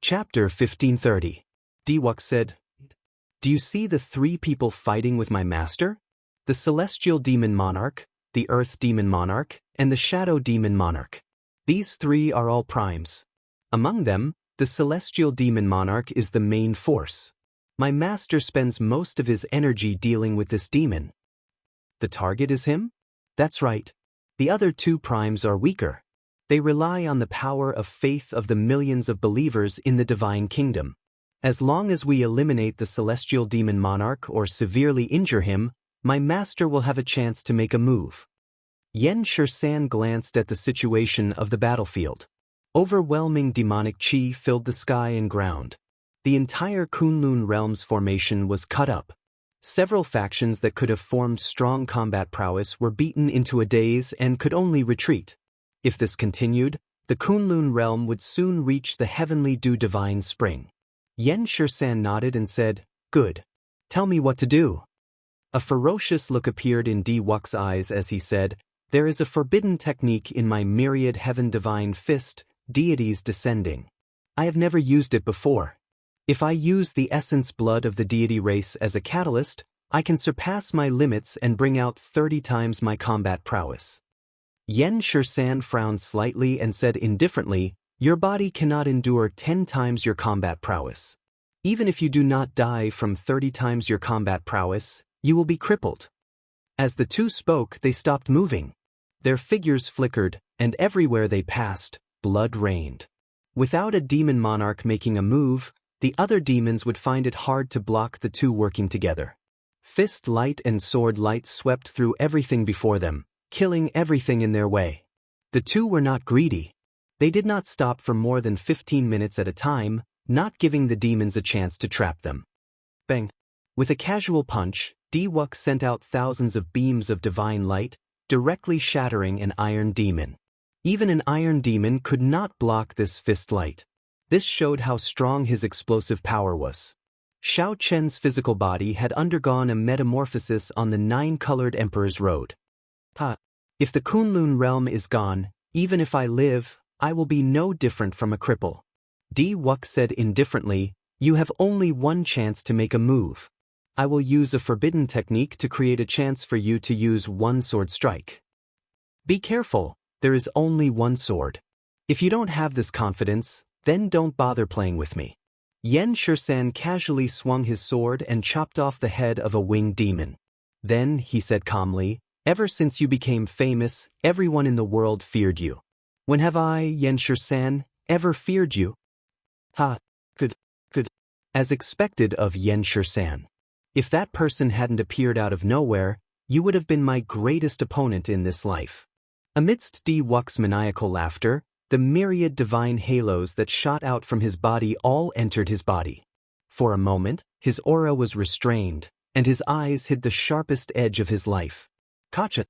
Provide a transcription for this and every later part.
Chapter 1530. Diwux said, "Do you see the three people fighting with my master? The celestial demon monarch, the earth demon monarch, and the shadow demon monarch. These three are all primes. Among them, the celestial demon monarch is the main force. My master spends most of his energy dealing with this demon." "The target is him?" "That's right. The other two primes are weaker. They rely on the power of faith of the millions of believers in the divine kingdom. As long as we eliminate the celestial demon monarch or severely injure him, my master will have a chance to make a move." Xianxia glanced at the situation of the battlefield. Overwhelming demonic qi filled the sky and ground. The entire Kunlun realm's formation was cut up. Several factions that could have formed strong combat prowess were beaten into a daze and could only retreat. If this continued, the Kunlun realm would soon reach the heavenly dew divine spring. Xianxia nodded and said, "Good. Tell me what to do." A ferocious look appeared in Diwux's eyes as he said, "There is a forbidden technique in my myriad heaven divine fist, deities descending. I have never used it before. If I use the essence blood of the deity race as a catalyst, I can surpass my limits and bring out 30 times my combat prowess." Xianxia frowned slightly and said indifferently, "Your body cannot endure 10 times your combat prowess. Even if you do not die from 30 times your combat prowess, you will be crippled." As the two spoke, they stopped moving. Their figures flickered, and everywhere they passed, blood rained. Without a demon monarch making a move, the other demons would find it hard to block the two working together. Fist light and sword light swept through everything before them, killing everything in their way. The two were not greedy. They did not stop for more than 15 minutes at a time, not giving the demons a chance to trap them. Bang! With a casual punch, Diwux sent out thousands of beams of divine light, directly shattering an iron demon. Even an iron demon could not block this fist light. This showed how strong his explosive power was. Xiao Chen's physical body had undergone a metamorphosis on the 9-colored Emperor's Road. If the Kunlun realm is gone, even if I live, I will be no different from a cripple." Diwux said indifferently, "You have only one chance to make a move. I will use a forbidden technique to create a chance for you to use one sword strike. Be careful, there is only one sword. If you don't have this confidence, then don't bother playing with me." Xianxia casually swung his sword and chopped off the head of a winged demon. Then, he said calmly, "Ever since you became famous, everyone in the world feared you. When have I, Xianxia, ever feared you?" Good. As expected of Xianxia. "If that person hadn't appeared out of nowhere, you would have been my greatest opponent in this life." Amidst Diwux's maniacal laughter, the myriad divine halos that shot out from his body all entered his body. For a moment, his aura was restrained, and his eyes hid the sharpest edge of his life. Kacha!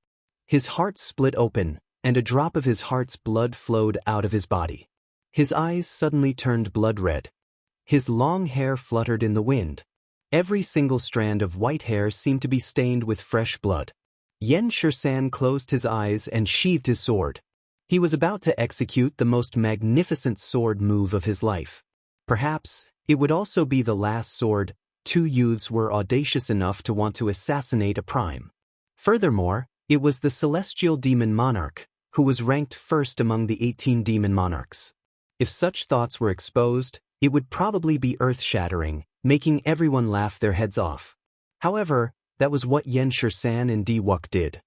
His heart split open, and a drop of his heart's blood flowed out of his body. His eyes suddenly turned blood red. His long hair fluttered in the wind. Every single strand of white hair seemed to be stained with fresh blood. Xianxia closed his eyes and sheathed his sword. He was about to execute the most magnificent sword move of his life. Perhaps, it would also be the last sword. Two youths were audacious enough to want to assassinate a prime. Furthermore, it was the celestial demon monarch, who was ranked first among the 18 demon monarchs. If such thoughts were exposed, it would probably be earth-shattering, making everyone laugh their heads off. However, that was what Xianxia and Diwux did.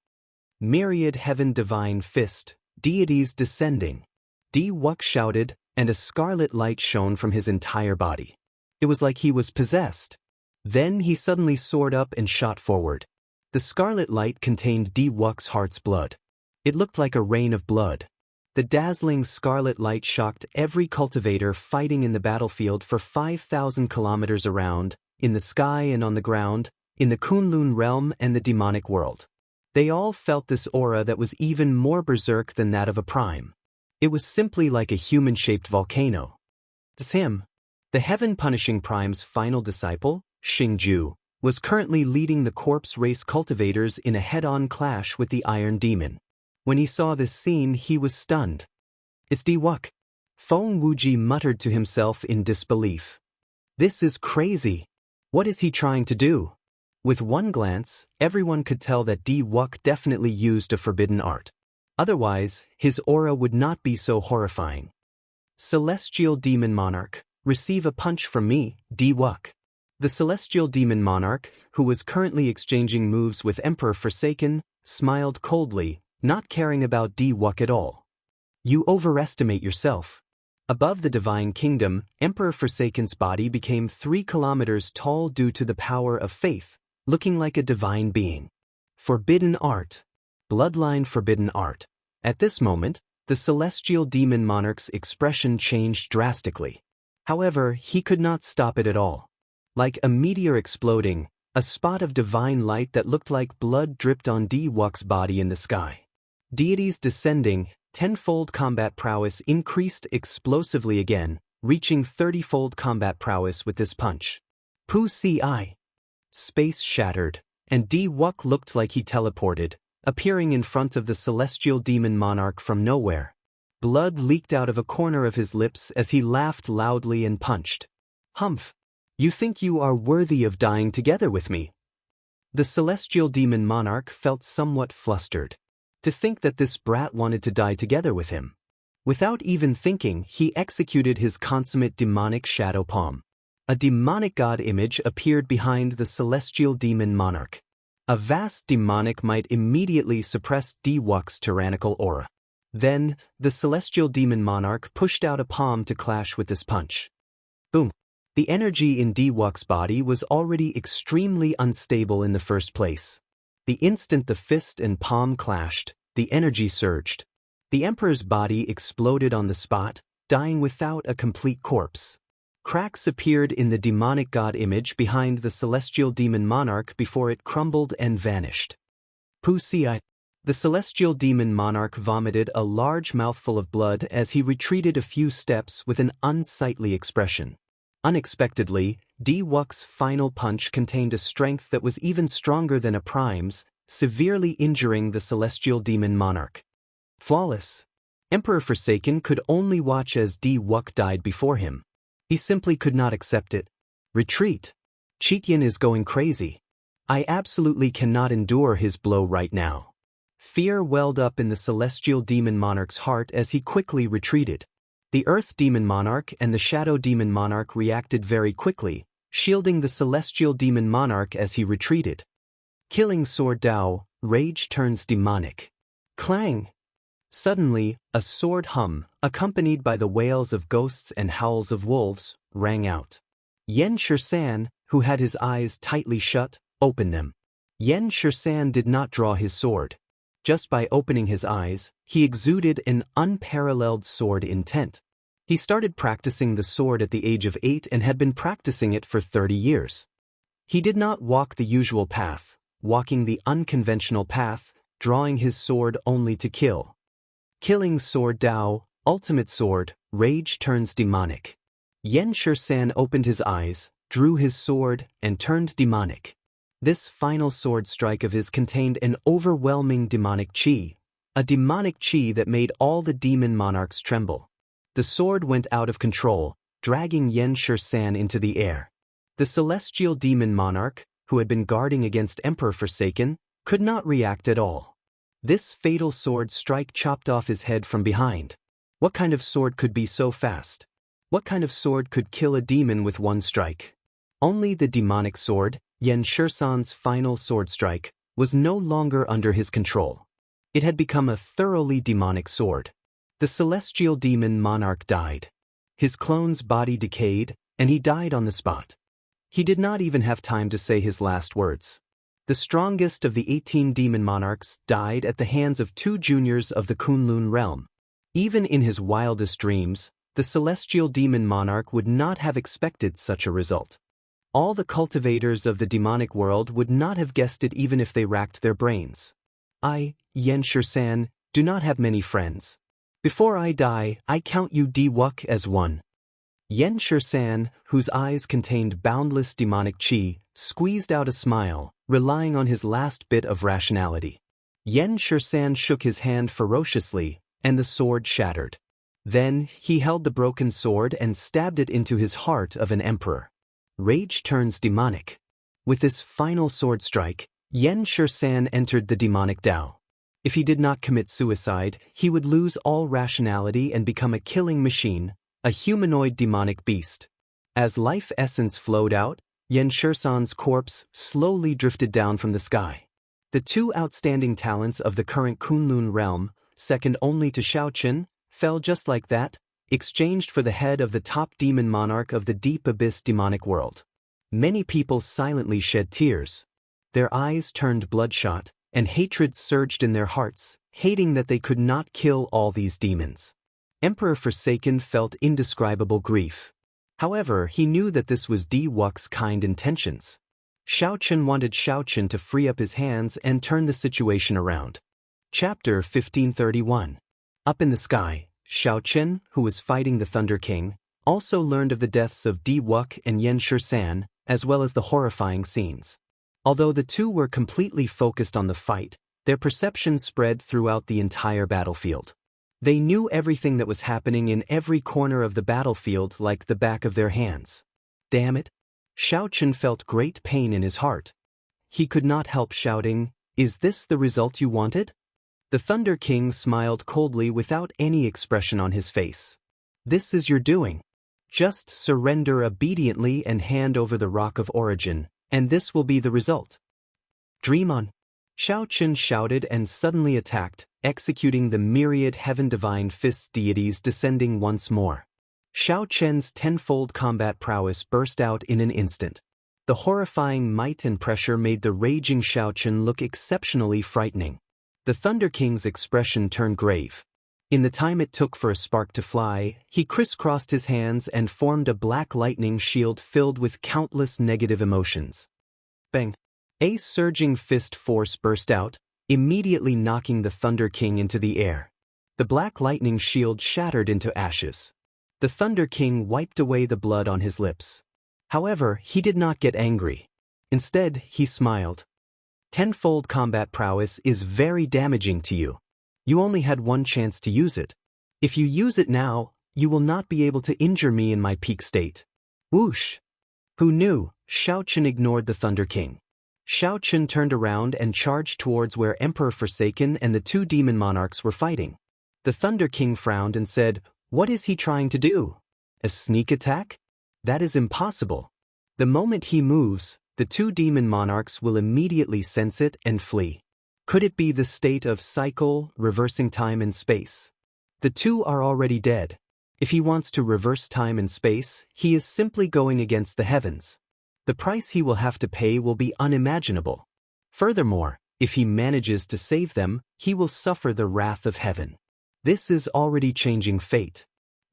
Myriad heaven divine fist, deities descending. Diwux shouted, and a scarlet light shone from his entire body. It was like he was possessed. Then he suddenly soared up and shot forward. The scarlet light contained Diwux's heart's blood. It looked like a rain of blood. The dazzling scarlet light shocked every cultivator fighting in the battlefield for 5,000 kilometers around, in the sky and on the ground, in the Kunlun realm and the demonic world. They all felt this aura that was even more berserk than that of a prime. It was simply like a human-shaped volcano. It's him. The heaven-punishing prime's final disciple, Xingju, was currently leading the corpse race cultivators in a head-on clash with the Iron Demon. When he saw this scene, he was stunned. "It's Diwux." Feng Wuji muttered to himself in disbelief. This is crazy. What is he trying to do? With one glance, everyone could tell that Di Wuk definitely used a forbidden art. Otherwise, his aura would not be so horrifying. Celestial Demon Monarch, receive a punch from me, Di Wuk. The Celestial Demon Monarch, who was currently exchanging moves with Emperor Forsaken, smiled coldly, not caring about Di Wuk at all. You overestimate yourself. Above the Divine Kingdom, Emperor Forsaken's body became 3 kilometers tall due to the power of faith, looking like a divine being. Forbidden art. Bloodline forbidden art. At this moment, the Celestial Demon Monarch's expression changed drastically. However, he could not stop it at all. Like a meteor exploding, a spot of divine light that looked like blood dripped on Di Wuk's body in the sky. Deities descending, 10-fold combat prowess increased explosively again, reaching 30-fold combat prowess with this punch. Pu Ci. Space shattered, and Di Wuk looked like he teleported, appearing in front of the Celestial Demon Monarch from nowhere. Blood leaked out of a corner of his lips as he laughed loudly and punched. Humph! You think you are worthy of dying together with me? The Celestial Demon Monarch felt somewhat flustered. To think that this brat wanted to die together with him. Without even thinking, he executed his consummate demonic shadow palm. A demonic god image appeared behind the Celestial Demon Monarch. A vast demonic might immediately suppress Di Wuk's tyrannical aura. Then, the Celestial Demon Monarch pushed out a palm to clash with this punch. Boom! The energy in Di Wuk's body was already extremely unstable in the first place. The instant the fist and palm clashed, the energy surged. The Emperor's body exploded on the spot, dying without a complete corpse. Cracks appeared in the demonic god image behind the Celestial Demon Monarch before it crumbled and vanished. Pu Ci. The Celestial Demon Monarch vomited a large mouthful of blood as he retreated a few steps with an unsightly expression. Unexpectedly, Di Wuk's final punch contained a strength that was even stronger than a prime's, severely injuring the Celestial Demon Monarch. Flawless. Emperor Forsaken could only watch as Di Wuk died before him. He simply could not accept it. Retreat. Chityan is going crazy. I absolutely cannot endure his blow right now. Fear welled up in the Celestial Demon Monarch's heart as he quickly retreated. The Earth Demon Monarch and the Shadow Demon Monarch reacted very quickly, shielding the Celestial Demon Monarch as he retreated. Killing Sword Dao, rage turns demonic. Clang! Suddenly, a sword hum, accompanied by the wails of ghosts and howls of wolves, rang out. Yen Shirsan, who had his eyes tightly shut, opened them. Yen Shirsan did not draw his sword. Just by opening his eyes, he exuded an unparalleled sword intent. He started practicing the sword at the age of 8 and had been practicing it for 30 years. He did not walk the usual path, walking the unconventional path, drawing his sword only to kill. Killing Sword Dao, ultimate sword, rage turns demonic. Yen Shirsan opened his eyes, drew his sword, and turned demonic. This final sword strike of his contained an overwhelming demonic chi, a demonic chi that made all the demon monarchs tremble. The sword went out of control, dragging Yen Shirsan into the air. The Celestial Demon Monarch, who had been guarding against Emperor Forsaken, could not react at all. This fatal sword strike chopped off his head from behind. What kind of sword could be so fast? What kind of sword could kill a demon with one strike? Only the demonic sword, Yen Shirsan's final sword strike, was no longer under his control. It had become a thoroughly demonic sword. The Celestial Demon Monarch died. His clone's body decayed, and he died on the spot. He did not even have time to say his last words. The strongest of the 18 demon monarchs died at the hands of 2 juniors of the Kunlun realm. Even in his wildest dreams, the Celestial Demon Monarch would not have expected such a result. All the cultivators of the demonic world would not have guessed it even if they racked their brains. I, Yen Shirsan, do not have many friends. Before I die, I count you Di Wuk as one. Yen Shirsan, whose eyes contained boundless demonic chi, squeezed out a smile, relying on his last bit of rationality. Yen Shirsan shook his hand ferociously, and the sword shattered. Then, he held the broken sword and stabbed it into his heart of an emperor. Rage turns demonic. With this final sword strike, Xianxia entered the demonic Dao. If he did not commit suicide, he would lose all rationality and become a killing machine, a humanoid demonic beast. As life essence flowed out, Xianxia's corpse slowly drifted down from the sky. The two outstanding talents of the current Kunlun realm, second only to Xiaoqin, fell just like that, exchanged for the head of the top demon monarch of the deep abyss demonic world. Many people silently shed tears. Their eyes turned bloodshot, and hatred surged in their hearts, hating that they could not kill all these demons. Emperor Forsaken felt indescribable grief. However, he knew that this was Wuxi's kind intentions. Xiaoqin wanted Xiaoqin to free up his hands and turn the situation around. Chapter 1531. Up in the sky, Xiaoqin, who was fighting the Thunder King, also learned of the deaths of Wuxi and Xianxia, as well as the horrifying scenes. Although the two were completely focused on the fight, their perception spread throughout the entire battlefield. They knew everything that was happening in every corner of the battlefield like the back of their hands. Damn it! Xiaoqin felt great pain in his heart. He could not help shouting, "Is this the result you wanted?" The Thunder King smiled coldly without any expression on his face. "This is your doing. Just surrender obediently and hand over the Rock of Origin, and this will be the result." "Dream on!" Xiaoqin shouted and suddenly attacked, executing the myriad heaven-divine fists deities descending once more. Xiaoqin's tenfold combat prowess burst out in an instant. The horrifying might and pressure made the raging Xiaoqin look exceptionally frightening. The Thunder King's expression turned grave. In the time it took for a spark to fly, he crisscrossed his hands and formed a black lightning shield filled with countless negative emotions. Bang! A surging fist force burst out, immediately knocking the Thunder King into the air. The black lightning shield shattered into ashes. The Thunder King wiped away the blood on his lips. However, he did not get angry. Instead, he smiled. "Tenfold combat prowess is very damaging to you. You only had one chance to use it. If you use it now, you will not be able to injure me in my peak state." Whoosh! Who knew? Xiaoqin ignored the Thunder King. Xiaoqin turned around and charged towards where Emperor Forsaken and the two demon monarchs were fighting. The Thunder King frowned and said, "What is he trying to do? A sneak attack? That is impossible. The moment he moves, the two demon monarchs will immediately sense it and flee. Could it be the state of cycle, reversing time and space? The two are already dead. If he wants to reverse time and space, he is simply going against the heavens. The price he will have to pay will be unimaginable. Furthermore, if he manages to save them, he will suffer the wrath of heaven. This is already changing fate.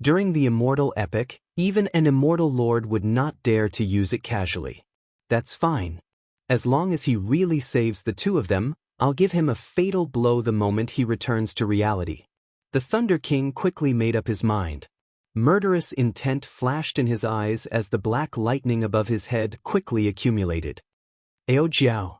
During the Immortal epic, even an immortal lord would not dare to use it casually. That's fine. As long as he really saves the two of them, I'll give him a fatal blow the moment he returns to reality." The Thunder King quickly made up his mind. Murderous intent flashed in his eyes as the black lightning above his head quickly accumulated. "Ao Jiao!"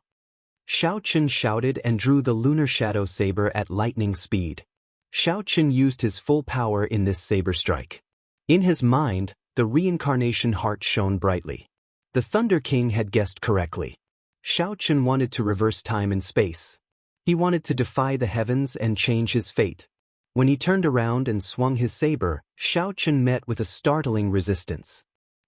Xiaoqin shouted and drew the lunar shadow saber at lightning speed. Xiaoqin used his full power in this saber strike. In his mind, the reincarnation heart shone brightly. The Thunder King had guessed correctly. Xiaoqin wanted to reverse time and space. He wanted to defy the heavens and change his fate. When he turned around and swung his saber, Xiaoqin met with a startling resistance.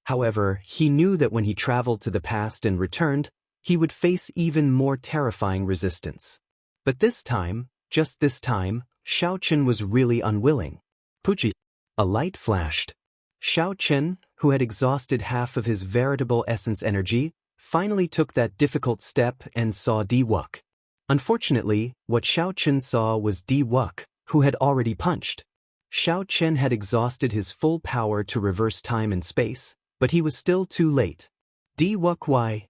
However, he knew that when he traveled to the past and returned, he would face even more terrifying resistance. But this time, just this time, Xiaoqin was really unwilling. Puji! A light flashed. Xiaoqin, who had exhausted half of his veritable essence energy, finally took that difficult step and saw Wuxi. Unfortunately, what Xiaoqin saw was Wuxi, who had already punched. Xiaoqin had exhausted his full power to reverse time and space, but he was still too late. Wuxi, why?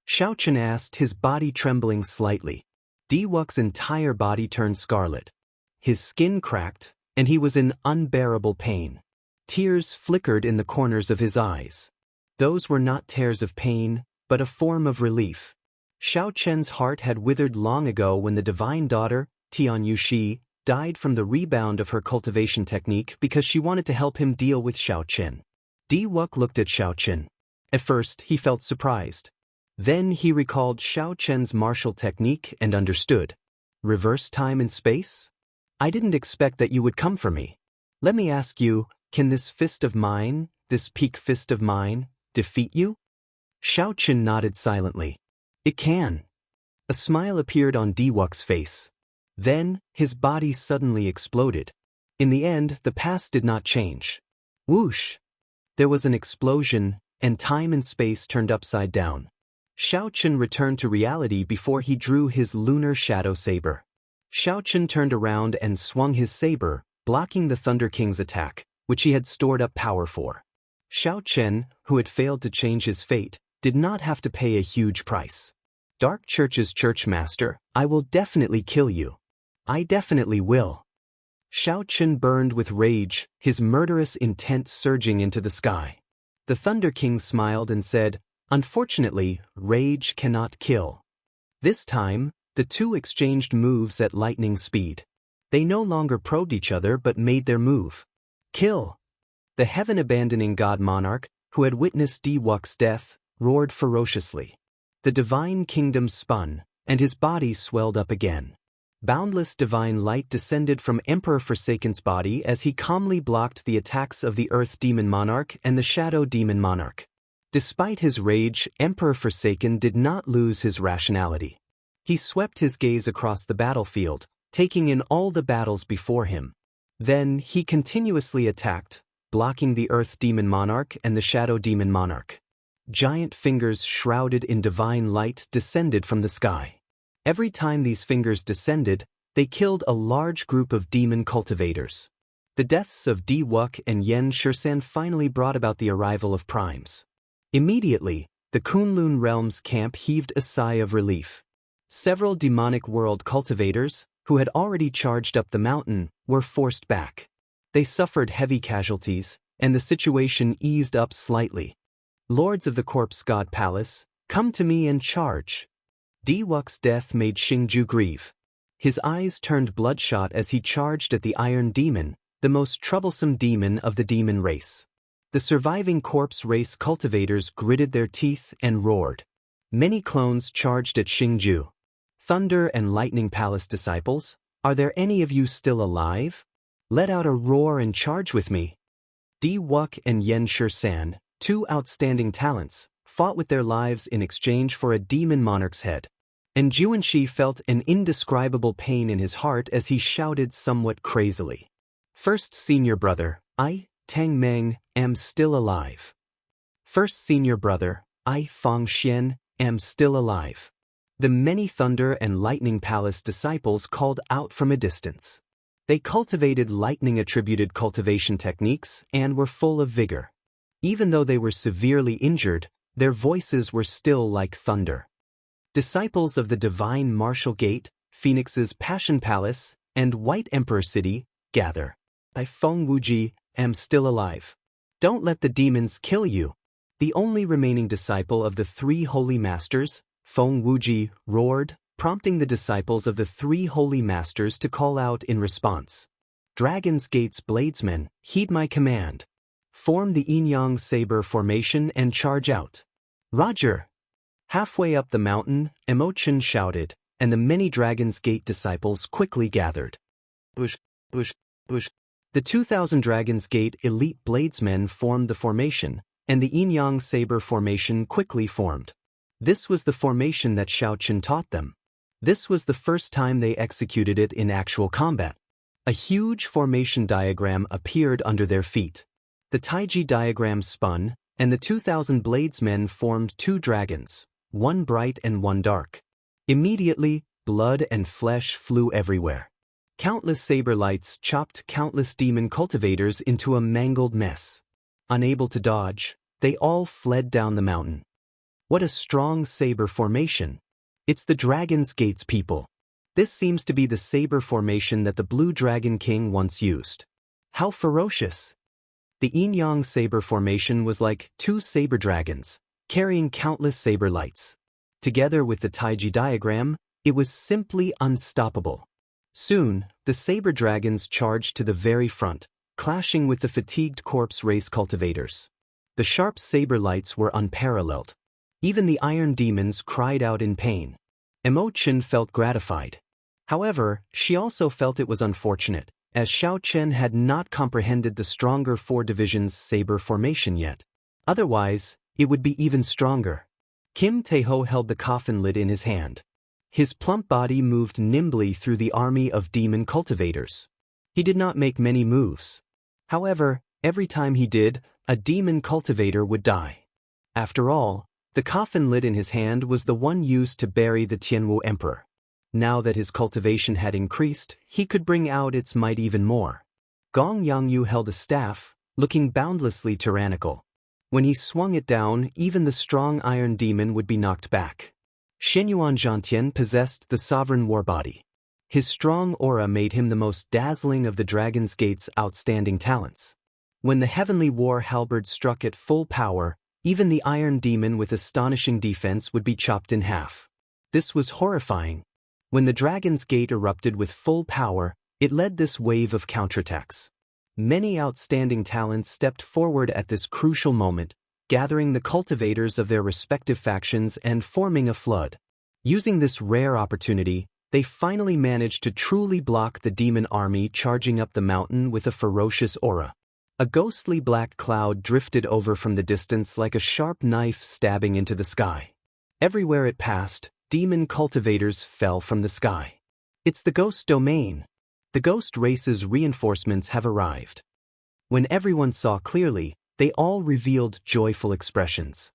Xiaoqin asked, his body trembling slightly. Wuxi's entire body turned scarlet. His skin cracked, and he was in unbearable pain. Tears flickered in the corners of his eyes. Those were not tears of pain, but a form of relief. Xiaoqin's heart had withered long ago when the divine daughter, Tianyushi, died from the rebound of her cultivation technique because she wanted to help him deal with Xiaoqin. Diwuk looked at Xiaoqin. At first, he felt surprised. Then he recalled Xiaoqin's martial technique and understood. Reverse time and space? I didn't expect that you would come for me. Let me ask you, can this fist of mine, this peak fist of mine, defeat you? Xiaoqin nodded silently. It can. A smile appeared on Diwuk's face. Then, his body suddenly exploded. In the end, the past did not change. Whoosh! There was an explosion, and time and space turned upside down. Xiaoqin returned to reality before he drew his lunar shadow saber. Xiaoqin turned around and swung his saber, blocking the Thunder King's attack, which he had stored up power for. Xiaoqin, who had failed to change his fate, did not have to pay a huge price. Dark Church's church master, I will definitely kill you. I definitely will. Xiaoqin burned with rage, his murderous intent surging into the sky. The Thunder King smiled and said, Unfortunately, rage cannot kill. This time, the two exchanged moves at lightning speed. They no longer probed each other but made their move. Kill! The heaven-abandoning god monarch, who had witnessed Diwuk's death, roared ferociously. The divine kingdom spun, and his body swelled up again. Boundless divine light descended from Emperor Forsaken's body as he calmly blocked the attacks of the Earth Demon Monarch and the Shadow Demon Monarch. Despite his rage, Emperor Forsaken did not lose his rationality. He swept his gaze across the battlefield, taking in all the battles before him. Then he continuously attacked, blocking the Earth Demon Monarch and the Shadow Demon Monarch. Giant fingers shrouded in divine light descended from the sky. Every time these fingers descended, they killed a large group of demon cultivators. The deaths of Diwuk and Yen Shursan finally brought about the arrival of primes. Immediately, the Kunlun realm's camp heaved a sigh of relief. Several demonic world cultivators, who had already charged up the mountain, were forced back. They suffered heavy casualties, and the situation eased up slightly. Lords of the Corpse God Palace, come to me and charge. Diwuk's death made Xingju grieve. His eyes turned bloodshot as he charged at the Iron Demon, the most troublesome demon of the demon race. The surviving corpse race cultivators gritted their teeth and roared. Many clones charged at Xingju. Thunder and Lightning Palace disciples, are there any of you still alive? Let out a roar and charge with me. Diwuk and Yen Shursan, two outstanding talents, fought with their lives in exchange for a demon monarch's head. And Juanxi felt an indescribable pain in his heart as he shouted somewhat crazily. First senior brother, I, Tang Meng, am still alive. First senior brother, I, Fang Xian, am still alive. The many Thunder and Lightning Palace disciples called out from a distance. They cultivated lightning-attributed cultivation techniques and were full of vigor. Even though they were severely injured, their voices were still like thunder. Disciples of the Divine Martial Gate, Phoenix's Passion Palace, and White Emperor City, gather. I, Feng Wuji, am still alive. Don't let the demons kill you. The only remaining disciple of the three holy masters, Feng Wuji, roared, prompting the disciples of the three holy masters to call out in response. Dragon's Gate's bladesmen, heed my command. Form the yin-yang saber formation and charge out. Roger! Halfway up the mountain, Emotion shouted, and the many Dragon's Gate disciples quickly gathered. Bush, bush, bush. The 2,000 Dragon's Gate elite bladesmen formed the formation, and the yin-yang saber formation quickly formed. This was the formation that Xiaoqin taught them. This was the first time they executed it in actual combat. A huge formation diagram appeared under their feet. The Taiji diagram spun, and the 2,000 bladesmen formed two dragons, one bright and one dark. Immediately, blood and flesh flew everywhere. Countless saber lights chopped countless demon cultivators into a mangled mess. Unable to dodge, they all fled down the mountain. What a strong saber formation! It's the Dragon's Gate's people. This seems to be the saber formation that the Blue Dragon King once used. How ferocious! The yin-yang saber formation was like two saber dragons, carrying countless saber lights. Together with the Taiji diagram, it was simply unstoppable. Soon, the saber dragons charged to the very front, clashing with the fatigued corpse race cultivators. The sharp saber lights were unparalleled. Even the iron demons cried out in pain. Imochen felt gratified. However, she also felt it was unfortunate, as Xiao Chen had not comprehended the stronger 4 divisions saber formation yet. Otherwise, it would be even stronger. Kim Taeho held the coffin lid in his hand. His plump body moved nimbly through the army of demon cultivators. He did not make many moves. However, every time he did, a demon cultivator would die. After all, the coffin lid in his hand was the one used to bury the Tianwu emperor. Now that his cultivation had increased, he could bring out its might even more. Gong Yangyu held a staff, looking boundlessly tyrannical. When he swung it down, even the strong iron demon would be knocked back. Shenyuan Zhantian possessed the sovereign war body. His strong aura made him the most dazzling of the Dragon's Gate's outstanding talents. When the heavenly war halberd struck at full power, even the iron demon with astonishing defense would be chopped in half. This was horrifying. When the Dragon's Gate erupted with full power, it led this wave of counterattacks. Many outstanding talents stepped forward at this crucial moment, gathering the cultivators of their respective factions and forming a flood. Using this rare opportunity, they finally managed to truly block the demon army charging up the mountain with a ferocious aura. A ghostly black cloud drifted over from the distance like a sharp knife stabbing into the sky. Everywhere it passed, demon cultivators fell from the sky. It's the ghost domain. The ghost race's reinforcements have arrived. When everyone saw clearly, they all revealed joyful expressions.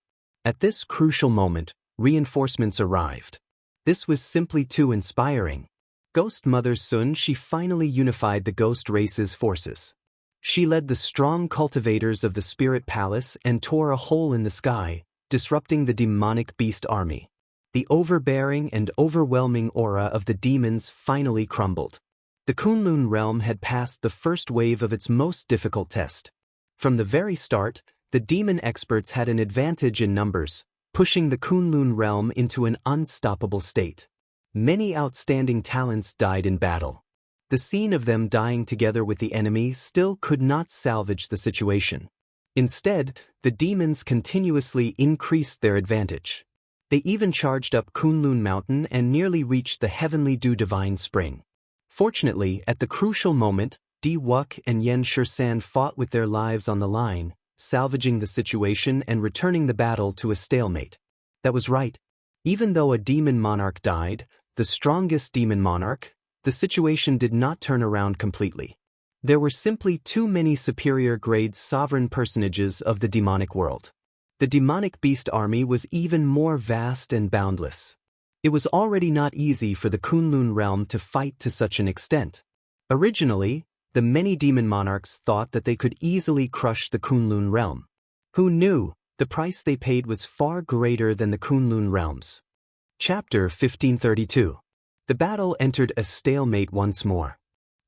At this crucial moment, reinforcements arrived. This was simply too inspiring. Ghost Mother Sun, she finally unified the ghost race's forces. She led the strong cultivators of the Spirit Palace and tore a hole in the sky, disrupting the demonic beast army. The overbearing and overwhelming aura of the demons finally crumbled. The Kunlun realm had passed the first wave of its most difficult test. From the very start, the demon experts had an advantage in numbers, pushing the Kunlun realm into an unstoppable state. Many outstanding talents died in battle. The scene of them dying together with the enemy still could not salvage the situation. Instead, the demons continuously increased their advantage. They even charged up Kunlun Mountain and nearly reached the heavenly dew divine spring. Fortunately, at the crucial moment, Di Wuk and Yen Shursan fought with their lives on the line, salvaging the situation and returning the battle to a stalemate. That was right. Even though a demon monarch died, the strongest demon monarch, the situation did not turn around completely. There were simply too many superior-grade sovereign personages of the demonic world. The demonic beast army was even more vast and boundless. It was already not easy for the Kunlun realm to fight to such an extent. Originally, the many demon monarchs thought that they could easily crush the Kunlun realm. Who knew, the price they paid was far greater than the Kunlun realms. Chapter 1532. The battle entered a stalemate once more.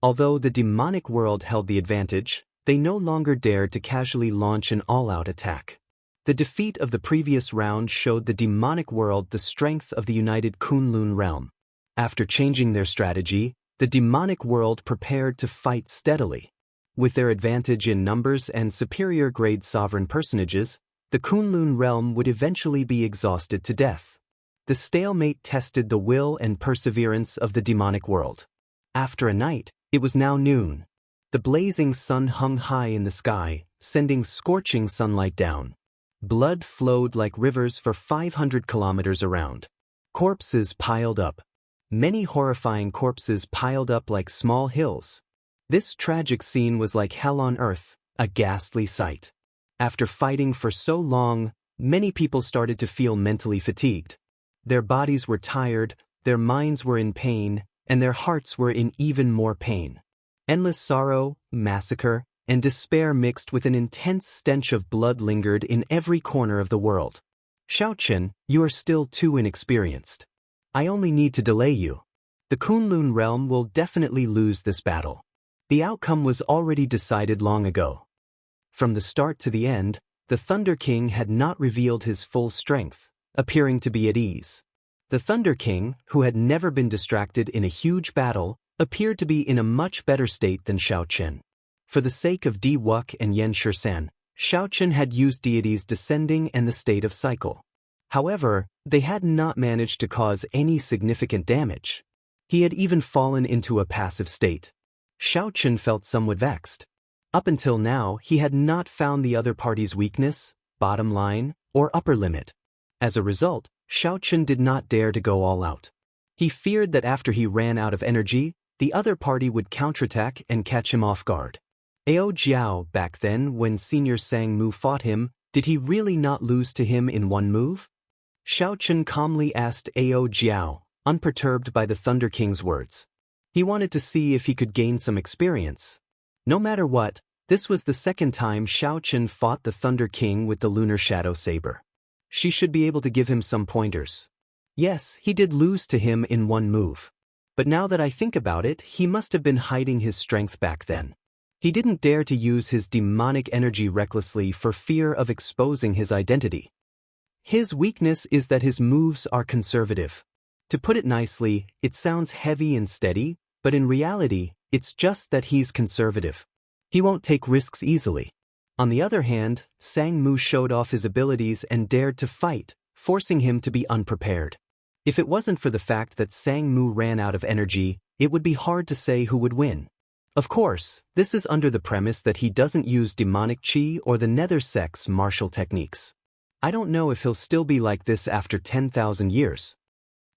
Although the demonic world held the advantage, they no longer dared to casually launch an all-out attack. The defeat of the previous round showed the demonic world the strength of the united Kunlun realm. After changing their strategy, the demonic world prepared to fight steadily. With their advantage in numbers and superior-grade sovereign personages, the Kunlun realm would eventually be exhausted to death. The stalemate tested the will and perseverance of the demonic world. After a night, it was now noon. The blazing sun hung high in the sky, sending scorching sunlight down. Blood flowed like rivers for 500 kilometers around. Corpses piled up. Many horrifying corpses piled up like small hills. This tragic scene was like hell on earth, a ghastly sight. After fighting for so long, many people started to feel mentally fatigued. Their bodies were tired, their minds were in pain, and their hearts were in even more pain. Endless sorrow, massacre, and despair mixed with an intense stench of blood lingered in every corner of the world. Xiaochen, you are still too inexperienced. I only need to delay you. The Kunlun realm will definitely lose this battle. The outcome was already decided long ago. From the start to the end, the Thunder King had not revealed his full strength, appearing to be at ease. The Thunder King, who had never been distracted in a huge battle, appeared to be in a much better state than Xiaochen. For the sake of Wuxia and Xianxia, Xiaochen had used deities descending and the state of cycle. However, they had not managed to cause any significant damage. He had even fallen into a passive state. Xiaochen felt somewhat vexed. Up until now, he had not found the other party's weakness, bottom line, or upper limit. As a result, Xiaochen did not dare to go all out. He feared that after he ran out of energy, the other party would counterattack and catch him off guard. Ao Jiao, back then when Senior Sang Mu fought him, did he really not lose to him in one move? Xiaochen calmly asked Ao Jiao, unperturbed by the Thunder King's words. He wanted to see if he could gain some experience. No matter what, this was the second time Xiaochen fought the Thunder King with the Lunar Shadow Saber. She should be able to give him some pointers. Yes, he did lose to him in one move. But now that I think about it, he must have been hiding his strength back then. He didn't dare to use his demonic energy recklessly for fear of exposing his identity. His weakness is that his moves are conservative. To put it nicely, it sounds heavy and steady, but in reality, it's just that he's conservative. He won't take risks easily. On the other hand, Sang Mu showed off his abilities and dared to fight, forcing him to be unprepared. If it wasn't for the fact that Sang Mu ran out of energy, it would be hard to say who would win. Of course, this is under the premise that he doesn't use demonic chi or the nether sex martial techniques. I don't know if he'll still be like this after 10,000 years.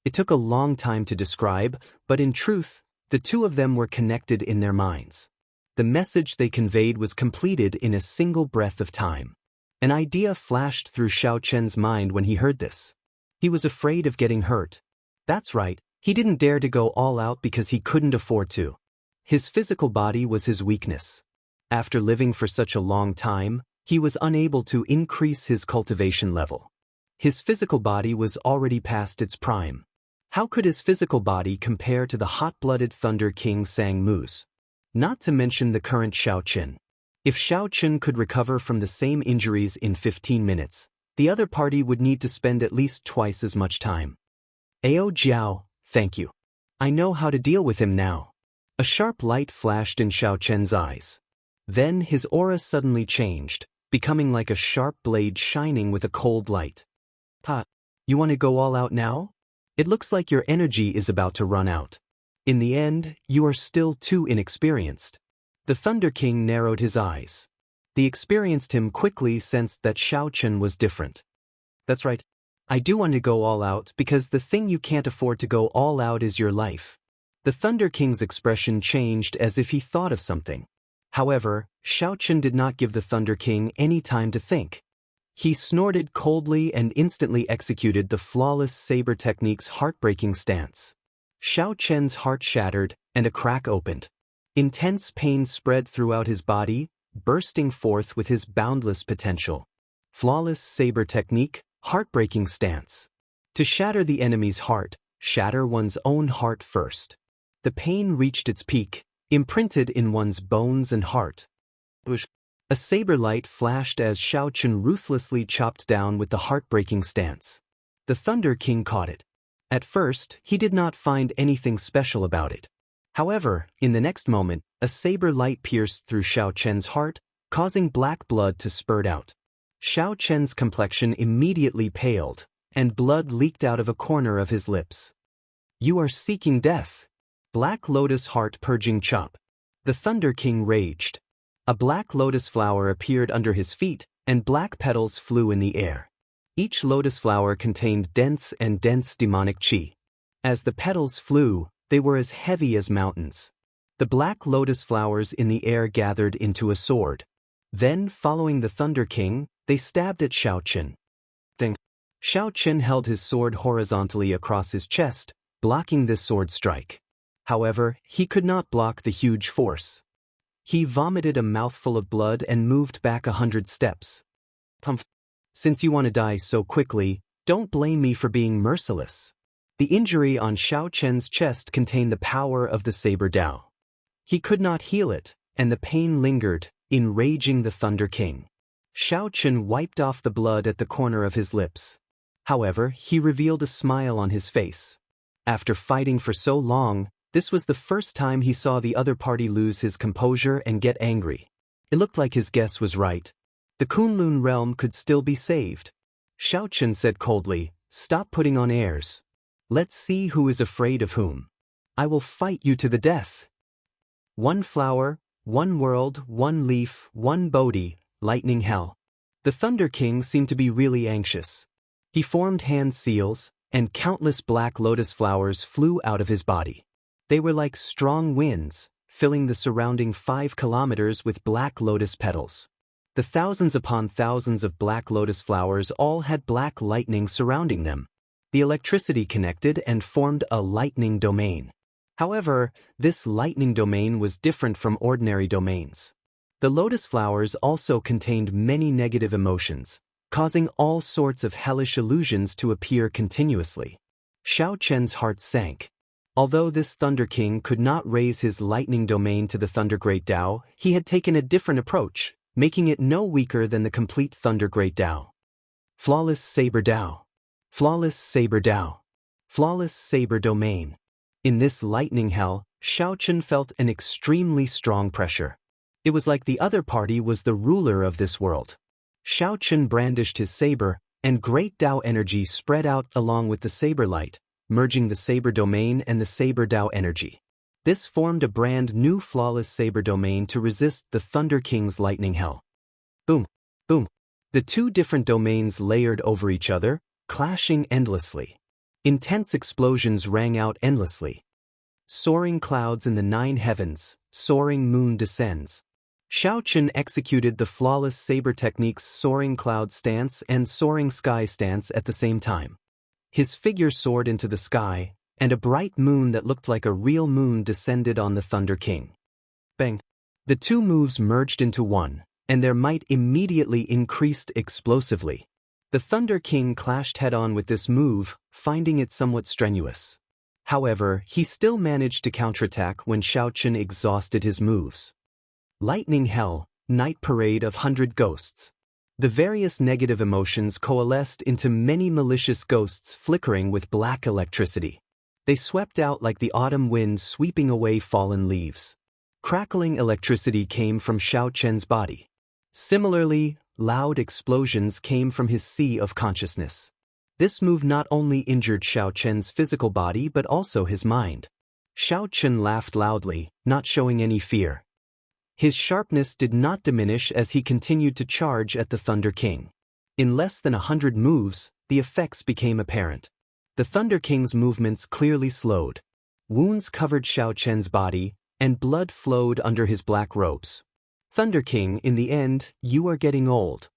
It took a long time to describe, but in truth, the two of them were connected in their minds. The message they conveyed was completed in a single breath of time. An idea flashed through Xiaochen's mind when he heard this. He was afraid of getting hurt. That's right, he didn't dare to go all out because he couldn't afford to. His physical body was his weakness. After living for such a long time, he was unable to increase his cultivation level. His physical body was already past its prime. How could his physical body compare to the hot-blooded Thunder King Sang Mu's? Not to mention the current Xiaochen. If Xiaochen could recover from the same injuries in 15 minutes, the other party would need to spend at least twice as much time. Ao Jiao, thank you. I know how to deal with him now. A sharp light flashed in Xiaochen's eyes. Then his aura suddenly changed, becoming like a sharp blade shining with a cold light. You want to go all out now? It looks like your energy is about to run out. In the end, you are still too inexperienced. The Thunder King narrowed his eyes. The experienced him quickly sensed that Xiaochen was different. That's right. I do want to go all out because the thing you can't afford to go all out is your life. The Thunder King's expression changed as if he thought of something. However, Xiaochen did not give the Thunder King any time to think. He snorted coldly and instantly executed the flawless saber technique's heartbreaking stance. Xiaochen's heart shattered, and a crack opened. Intense pain spread throughout his body, bursting forth with his boundless potential. Flawless saber technique, heartbreaking stance. To shatter the enemy's heart, shatter one's own heart first. The pain reached its peak, imprinted in one's bones and heart. A saber light flashed as Xiaochen ruthlessly chopped down with the heartbreaking stance. The Thunder King caught it. At first, he did not find anything special about it. However, in the next moment, a saber light pierced through Xiaochen's heart, causing black blood to spurt out. Xiaochen's complexion immediately paled, and blood leaked out of a corner of his lips. You are seeking death. Black Lotus Heart Purging Chop. The Thunder King raged. A black lotus flower appeared under his feet, and black petals flew in the air. Each lotus flower contained dense demonic chi. As the petals flew, they were as heavy as mountains. The black lotus flowers in the air gathered into a sword. Then, following the Thunder King, they stabbed at Xiaochen. Xiaochen held his sword horizontally across his chest, blocking this sword strike. However, he could not block the huge force. He vomited a mouthful of blood and moved back 100 steps. Since you want to die so quickly, don't blame me for being merciless. The injury on Xiaochen's chest contained the power of the Saber Dao. He could not heal it, and the pain lingered, enraging the Thunder King. Xiaochen wiped off the blood at the corner of his lips. However, he revealed a smile on his face. After fighting for so long, This was the first time he saw the other party lose his composure and get angry. It looked like his guess was right. The Kunlun realm could still be saved. Xiaochen said coldly, "Stop putting on airs. Let's see who is afraid of whom. I will fight you to the death." One flower, one world, one leaf, one Bodhi, lightning hell. The Thunder King seemed to be really anxious. He formed hand seals, and countless black lotus flowers flew out of his body. They were like strong winds, filling the surrounding 5 kilometers with black lotus petals. The thousands upon thousands of black lotus flowers all had black lightning surrounding them. The electricity connected and formed a lightning domain. However, this lightning domain was different from ordinary domains. The lotus flowers also contained many negative emotions, causing all sorts of hellish illusions to appear continuously. Xiaochen's heart sank. Although this Thunder King could not raise his lightning domain to the Thunder Great Tao, he had taken a different approach, making it no weaker than the complete Thunder Great Tao. Flawless Saber Tao. Flawless Saber Tao. Flawless Saber Domain. In this lightning hell, Xiaochen felt an extremely strong pressure. It was like the other party was the ruler of this world. Xiaochen brandished his saber, and great Tao energy spread out along with the saber light, merging the saber domain and the saber Tao energy. This formed a brand new flawless saber domain to resist the Thunder King's lightning hell. Boom, boom. The two different domains layered over each other, clashing endlessly. Intense explosions rang out endlessly. Soaring clouds in the 9 heavens, soaring moon descends. Xiaochen executed the flawless saber technique's soaring cloud stance and soaring sky stance at the same time. His figure soared into the sky, and a bright moon that looked like a real moon descended on the Thunder King. Bang! The two moves merged into one, and their might immediately increased explosively. The Thunder King clashed head-on with this move, finding it somewhat strenuous. However, he still managed to counterattack when Xiaochen exhausted his moves. Lightning Hell, Night Parade of 100 Ghosts. The various negative emotions coalesced into many malicious ghosts flickering with black electricity. They swept out like the autumn wind sweeping away fallen leaves. Crackling electricity came from Xiaochen's body. Similarly, loud explosions came from his sea of consciousness. This move not only injured Xiaochen's physical body but also his mind. Xiaochen laughed loudly, not showing any fear. His sharpness did not diminish as he continued to charge at the Thunder King. In less than 100 moves, the effects became apparent. The Thunder King's movements clearly slowed. Wounds covered Xiaochen's body, and blood flowed under his black robes. Thunder King, in the end, you are getting old.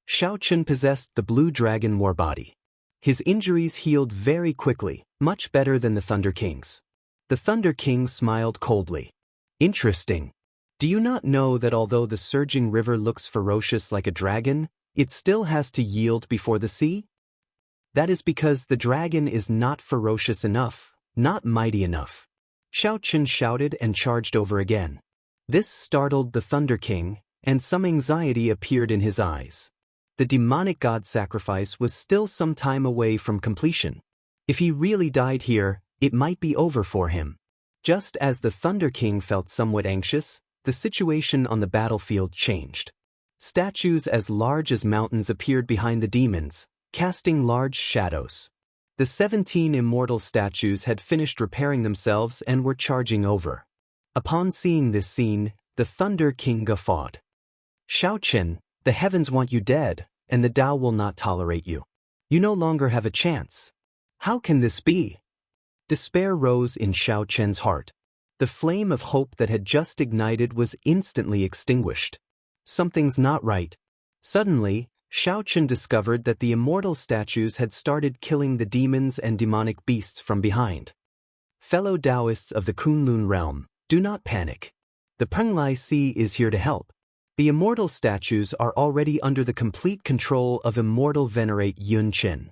Xiaochen possessed the Blue Dragon War Body. His injuries healed very quickly, much better than the Thunder King's. The Thunder King smiled coldly. Interesting. Do you not know that although the surging river looks ferocious like a dragon, it still has to yield before the sea? That is because the dragon is not ferocious enough, not mighty enough. Xiaochen shouted and charged over again. This startled the Thunder King, and some anxiety appeared in his eyes. The demonic god sacrifice was still some time away from completion. If he really died here, it might be over for him. Just as the Thunder King felt somewhat anxious, the situation on the battlefield changed. Statues as large as mountains appeared behind the demons, casting large shadows. The 17 immortal statues had finished repairing themselves and were charging over. Upon seeing this scene, the Thunder King guffawed. Xiaochen, the heavens want you dead, and the Tao will not tolerate you. You no longer have a chance. How can this be? Despair rose in Xiaochen's heart. The flame of hope that had just ignited was instantly extinguished. Something's not right. Suddenly, Xiaochen discovered that the immortal statues had started killing the demons and demonic beasts from behind. Fellow Daoists of the Kunlun realm, do not panic. The Penglai Sea is here to help. The immortal statues are already under the complete control of Immortal Venerate Yun Qin.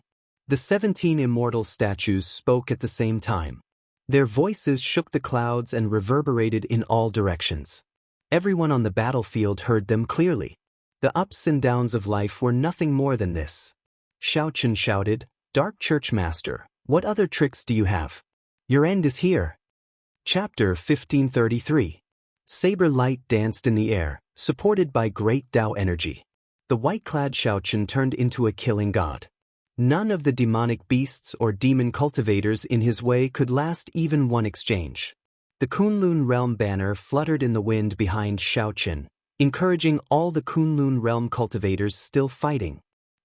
The 17 immortal statues spoke at the same time. Their voices shook the clouds and reverberated in all directions. Everyone on the battlefield heard them clearly. The ups and downs of life were nothing more than this. Xiaochen shouted, "Dark Church Master, what other tricks do you have? Your end is here." Chapter 1533. Saber light danced in the air, supported by great Tao energy. The white-clad Xiaochen turned into a killing god. None of the demonic beasts or demon cultivators in his way could last even one exchange. The Kunlun Realm banner fluttered in the wind behind Xiaochen, encouraging all the Kunlun Realm cultivators still fighting.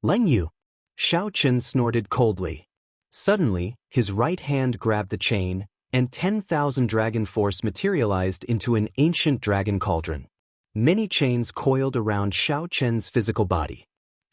Leng Yu! Xiaochen snorted coldly. Suddenly, his right hand grabbed the chain, and 10,000 dragon force materialized into an ancient dragon cauldron. Many chains coiled around Xiaochen's physical body.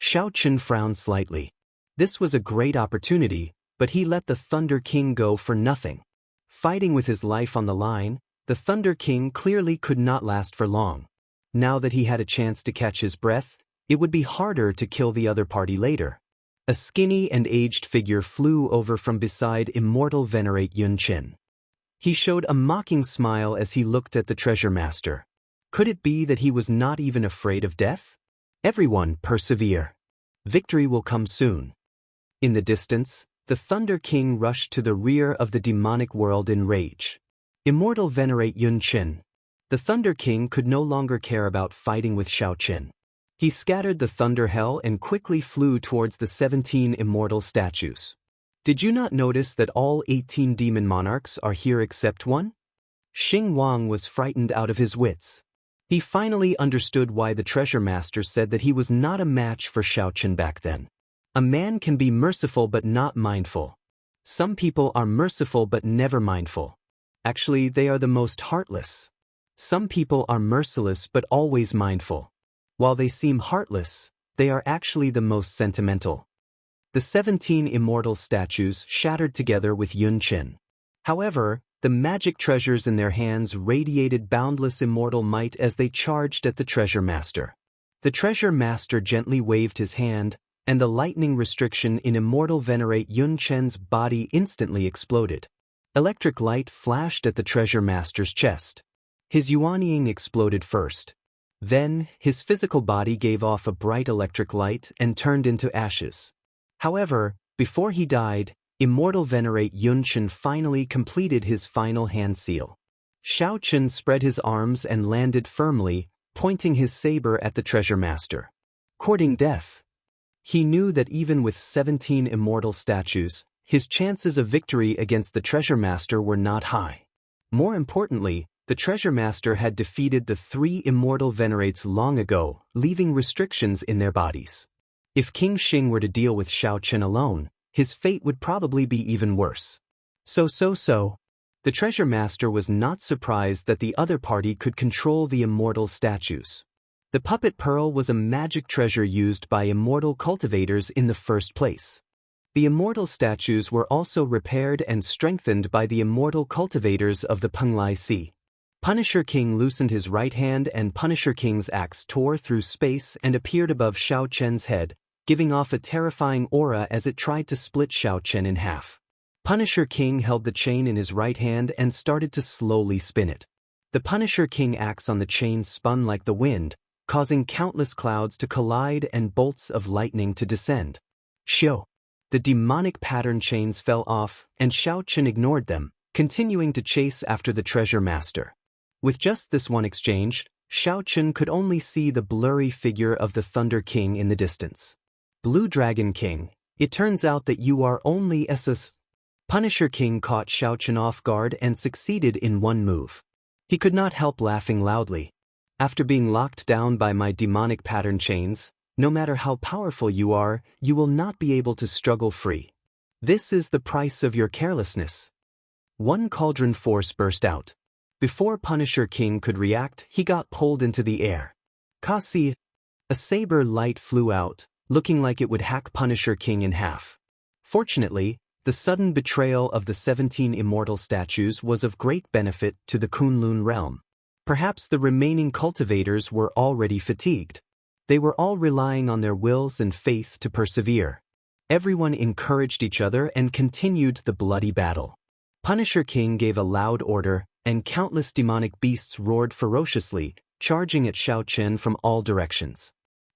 Xiaochen frowned slightly. This was a great opportunity, but he let the Thunder King go for nothing. Fighting with his life on the line, the Thunder King clearly could not last for long. Now that he had a chance to catch his breath, it would be harder to kill the other party later. A skinny and aged figure flew over from beside Immortal Venerate Yunqin. He showed a mocking smile as he looked at the treasure master. Could it be that he was not even afraid of death? Everyone persevere. Victory will come soon. In the distance, the Thunder King rushed to the rear of the demonic world in rage. Immortal Venerate Yunqin. The Thunder King could no longer care about fighting with Xiaochen. He scattered the thunder hell and quickly flew towards the 17 immortal statues. Did you not notice that all 18 demon monarchs are here except one? Xing Wang was frightened out of his wits. He finally understood why the treasure master said that he was not a match for Xiaochen back then. A man can be merciful but not mindful. Some people are merciful but never mindful. Actually, they are the most heartless. Some people are merciless but always mindful. While they seem heartless, they are actually the most sentimental. The 17 immortal statues shattered together with Yunqin. However, the magic treasures in their hands radiated boundless immortal might as they charged at the treasure master. The treasure master gently waved his hand, and the lightning restriction in Immortal Venerate Yunqin's body instantly exploded. Electric light flashed at the treasure master's chest. His Yuanying exploded first. Then, his physical body gave off a bright electric light and turned into ashes. However, before he died, Immortal Venerate Yunqin finally completed his final hand seal. Xiaochen spread his arms and landed firmly, pointing his saber at the treasure master. Courting death. He knew that even with 17 immortal statues, his chances of victory against the treasure master were not high. More importantly, the treasure master had defeated the 3 immortal venerates long ago, leaving restrictions in their bodies. If King Xing were to deal with Xiaochen alone, his fate would probably be even worse. So. The treasure master was not surprised that the other party could control the immortal statues. The puppet pearl was a magic treasure used by immortal cultivators in the first place. The immortal statues were also repaired and strengthened by the immortal cultivators of the Penglai Sea. Punisher King loosened his right hand and Punisher King's axe tore through space and appeared above Xiaochen's head, giving off a terrifying aura as it tried to split Xiaochen in half. Punisher King held the chain in his right hand and started to slowly spin it. The Punisher King axe on the chain spun like the wind, causing countless clouds to collide and bolts of lightning to descend. Shio! The demonic pattern chains fell off, and Xiaochen ignored them, continuing to chase after the treasure master. With just this one exchange, Xiaochen could only see the blurry figure of the Thunder King in the distance. Blue Dragon King, it turns out that you are only SS. Punisher King caught Xiaochen off guard and succeeded in one move. He could not help laughing loudly. After being locked down by my demonic pattern chains, no matter how powerful you are, you will not be able to struggle free. This is the price of your carelessness. One cauldron force burst out. Before Punisher King could react, he got pulled into the air. Kasi! A saber light flew out, looking like it would hack Punisher King in half. Fortunately, the sudden betrayal of the 17 immortal statues was of great benefit to the Kunlun realm. Perhaps the remaining cultivators were already fatigued. They were all relying on their wills and faith to persevere. Everyone encouraged each other and continued the bloody battle. Punisher King gave a loud order, and countless demonic beasts roared ferociously, charging at Xiaochen from all directions.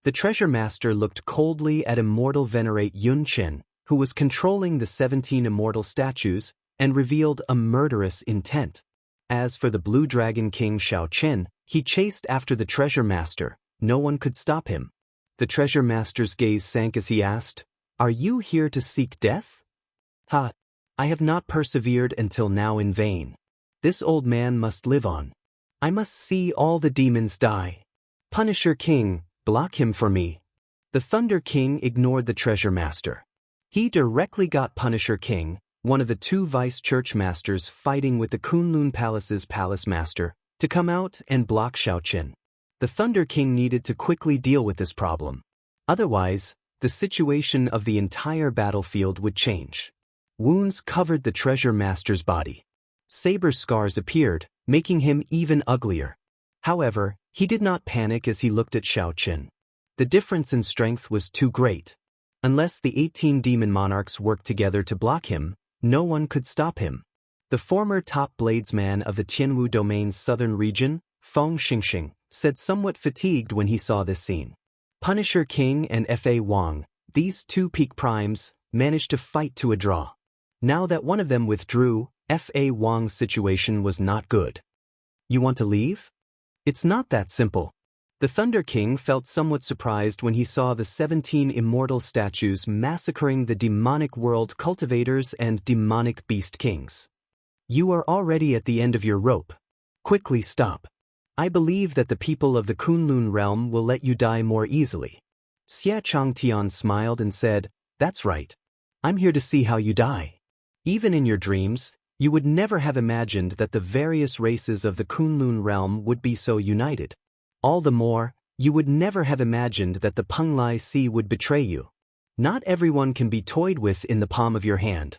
The treasure master looked coldly at Immortal Venerate Yunqin, who was controlling the 17 immortal statues, and revealed a murderous intent. As for the Blue Dragon King Xiaochen, he chased after the treasure master. No one could stop him. The treasure master's gaze sank as he asked, "Are you here to seek death?" "Ha! I have not persevered until now in vain. This old man must live on. I must see all the demons die. Punisher King, block him for me." The Thunder King ignored the treasure master. He directly got Punisher King, one of the two vice church masters fighting with the Kunlun Palace's palace master, to come out and block Xiaochen. The Thunder King needed to quickly deal with this problem. Otherwise, the situation of the entire battlefield would change. Wounds covered the treasure master's body. Saber scars appeared, making him even uglier. However, he did not panic as he looked at Xiaochen. The difference in strength was too great. Unless the 18 demon monarchs worked together to block him, no one could stop him. The former top bladesman of the Tianwu domain's southern region, Feng Xingxing, said somewhat fatigued when he saw this scene. Punisher King and Fa Wang, these two peak primes, managed to fight to a draw. Now that one of them withdrew, Fa Wang's situation was not good. "You want to leave?" "It's not that simple." The Thunder King felt somewhat surprised when he saw the 17 immortal statues massacring the demonic world cultivators and demonic beast kings. "You are already at the end of your rope. Quickly stop. I believe that the people of the Kunlun realm will let you die more easily." Xie Changtian smiled and said, "That's right. I'm here to see how you die." Even in your dreams, you would never have imagined that the various races of the Kunlun realm would be so united. All the more, you would never have imagined that the Penglai Sea would betray you. Not everyone can be toyed with in the palm of your hand.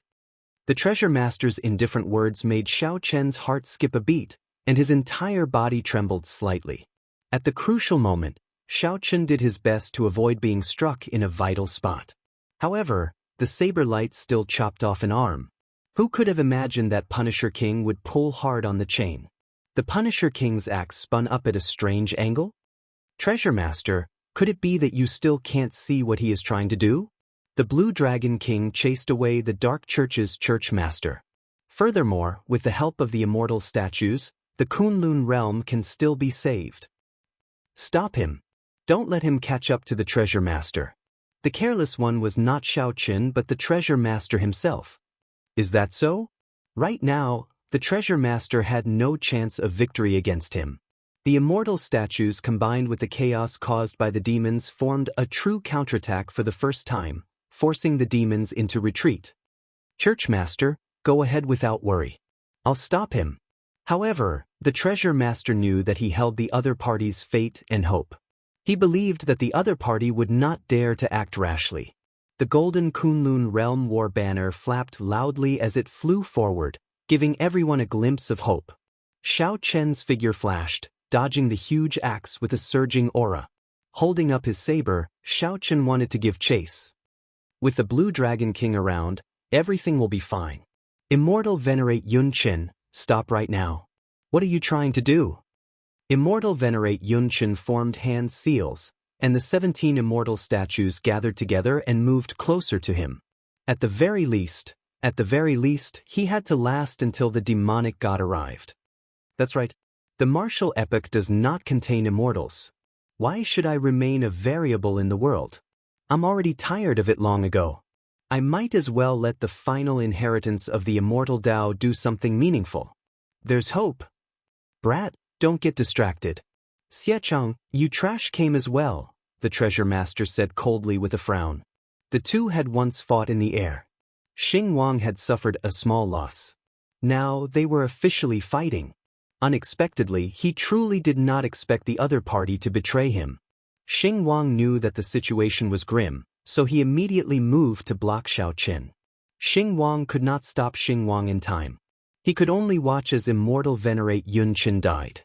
The treasure master's indifferent words made Xiaochen's heart skip a beat, and his entire body trembled slightly. At the crucial moment, Xiaochen did his best to avoid being struck in a vital spot. However, the saber light still chopped off an arm. Who could have imagined that Punisher King would pull hard on the chain? The Punisher King's axe spun up at a strange angle? "Treasure Master, could it be that you still can't see what he is trying to do?" The Blue Dragon King chased away the Dark Church's church master. Furthermore, with the help of the immortal statues, the Kunlun realm can still be saved. "Stop him. Don't let him catch up to the treasure master." The careless one was not Xiaochen but the treasure master himself. Is that so? Right now, the treasure master had no chance of victory against him. The immortal statues combined with the chaos caused by the demons formed a true counterattack for the first time, forcing the demons into retreat. "Church master, go ahead without worry. I'll stop him." However, the treasure master knew that he held the other party's fate and hope. He believed that the other party would not dare to act rashly. The golden Kunlun realm war banner flapped loudly as it flew forward, giving everyone a glimpse of hope. Xiaochen's figure flashed, dodging the huge axe with a surging aura. Holding up his saber, Xiaochen wanted to give chase. With the Blue Dragon King around, everything will be fine. Immortal Venerate Yunqin, stop right now. What are you trying to do? Immortal Venerate Yunqin formed hand seals, and the 17 immortal statues gathered together and moved closer to him. At the very least, he had to last until the demonic god arrived. That's right. The martial epic does not contain immortals. Why should I remain a variable in the world? I'm already tired of it long ago. I might as well let the final inheritance of the immortal Dao do something meaningful. There's hope. Brat, don't get distracted. Xiechang, you trash came as well, the treasure master said coldly with a frown. The two had once fought in the air. Xing Wang had suffered a small loss. Now they were officially fighting. Unexpectedly, he truly did not expect the other party to betray him. Xing Wang knew that the situation was grim, so he immediately moved to block Xiaochen. Xing Wang could not stop Xing Wang in time. He could only watch as Immortal Venerate Yunqin died.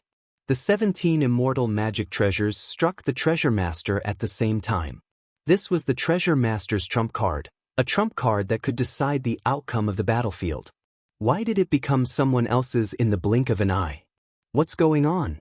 The 17 immortal magic treasures struck the treasure master at the same time. This was the treasure master's trump card, a trump card that could decide the outcome of the battlefield. Why did it become someone else's in the blink of an eye? What's going on?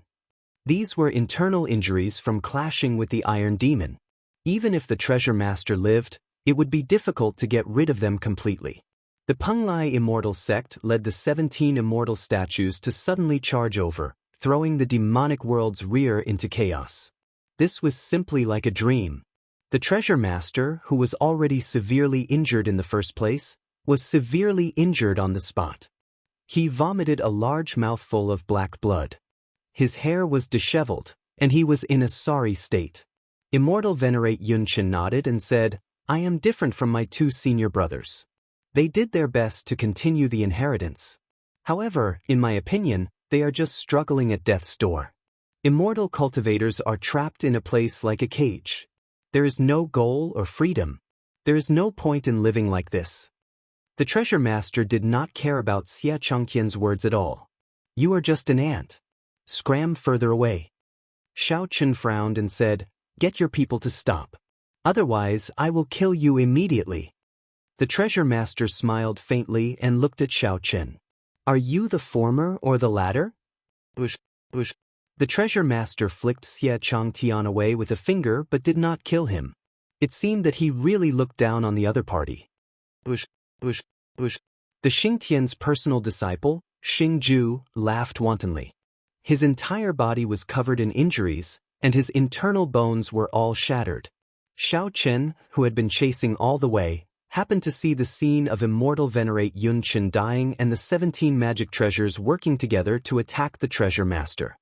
These were internal injuries from clashing with the Iron Demon. Even if the treasure master lived, it would be difficult to get rid of them completely. The Penglai Immortal sect led the 17 immortal statues to suddenly charge over, throwing the demonic world's rear into chaos. This was simply like a dream. The treasure master, who was already severely injured in the first place, was severely injured on the spot. He vomited a large mouthful of black blood. His hair was disheveled, and he was in a sorry state. Immortal Venerate Xianxia nodded and said, "I am different from my two senior brothers. They did their best to continue the inheritance. However, in my opinion, they are just struggling at death's door. Immortal cultivators are trapped in a place like a cage. There is no goal or freedom. There is no point in living like this." The treasure master did not care about Xia Changqian's words at all. "You are just an ant. Scram further away." Xiao Chen frowned and said, "Get your people to stop. Otherwise, I will kill you immediately." The treasure master smiled faintly and looked at Xiao Chen. "Are you the former or the latter?" "Bush. The treasure master flicked Xia Changtian away with a finger but did not kill him. It seemed that he really looked down on the other party. "Bush. The Xingtian's personal disciple, Xingju, laughed wantonly. His entire body was covered in injuries, and his internal bones were all shattered. Xiao Chen, who had been chasing all the way, happened to see the scene of Immortal Venerate Xianxia dying and the 17 magic treasures working together to attack the treasure master.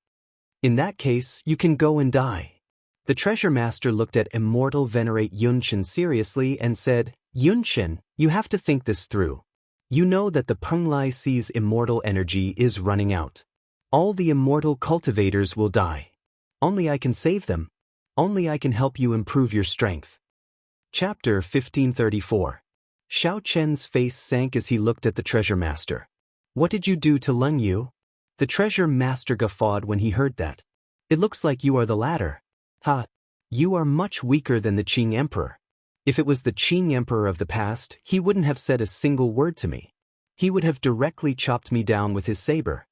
"In that case, you can go and die." The treasure master looked at Immortal Venerate Xianxia seriously and said, "Xianxia, you have to think this through. You know that the Penglai Sea's immortal energy is running out. All the immortal cultivators will die. Only I can save them. Only I can help you improve your strength." Chapter 1534. Xiao Chen's face sank as he looked at the treasure master. "What did you do to Leng Yu?" The treasure master guffawed when he heard that. "It looks like you are the latter. Ha! You are much weaker than the Qing Emperor. If it was the Qing Emperor of the past, he wouldn't have said a single word to me. He would have directly chopped me down with his saber."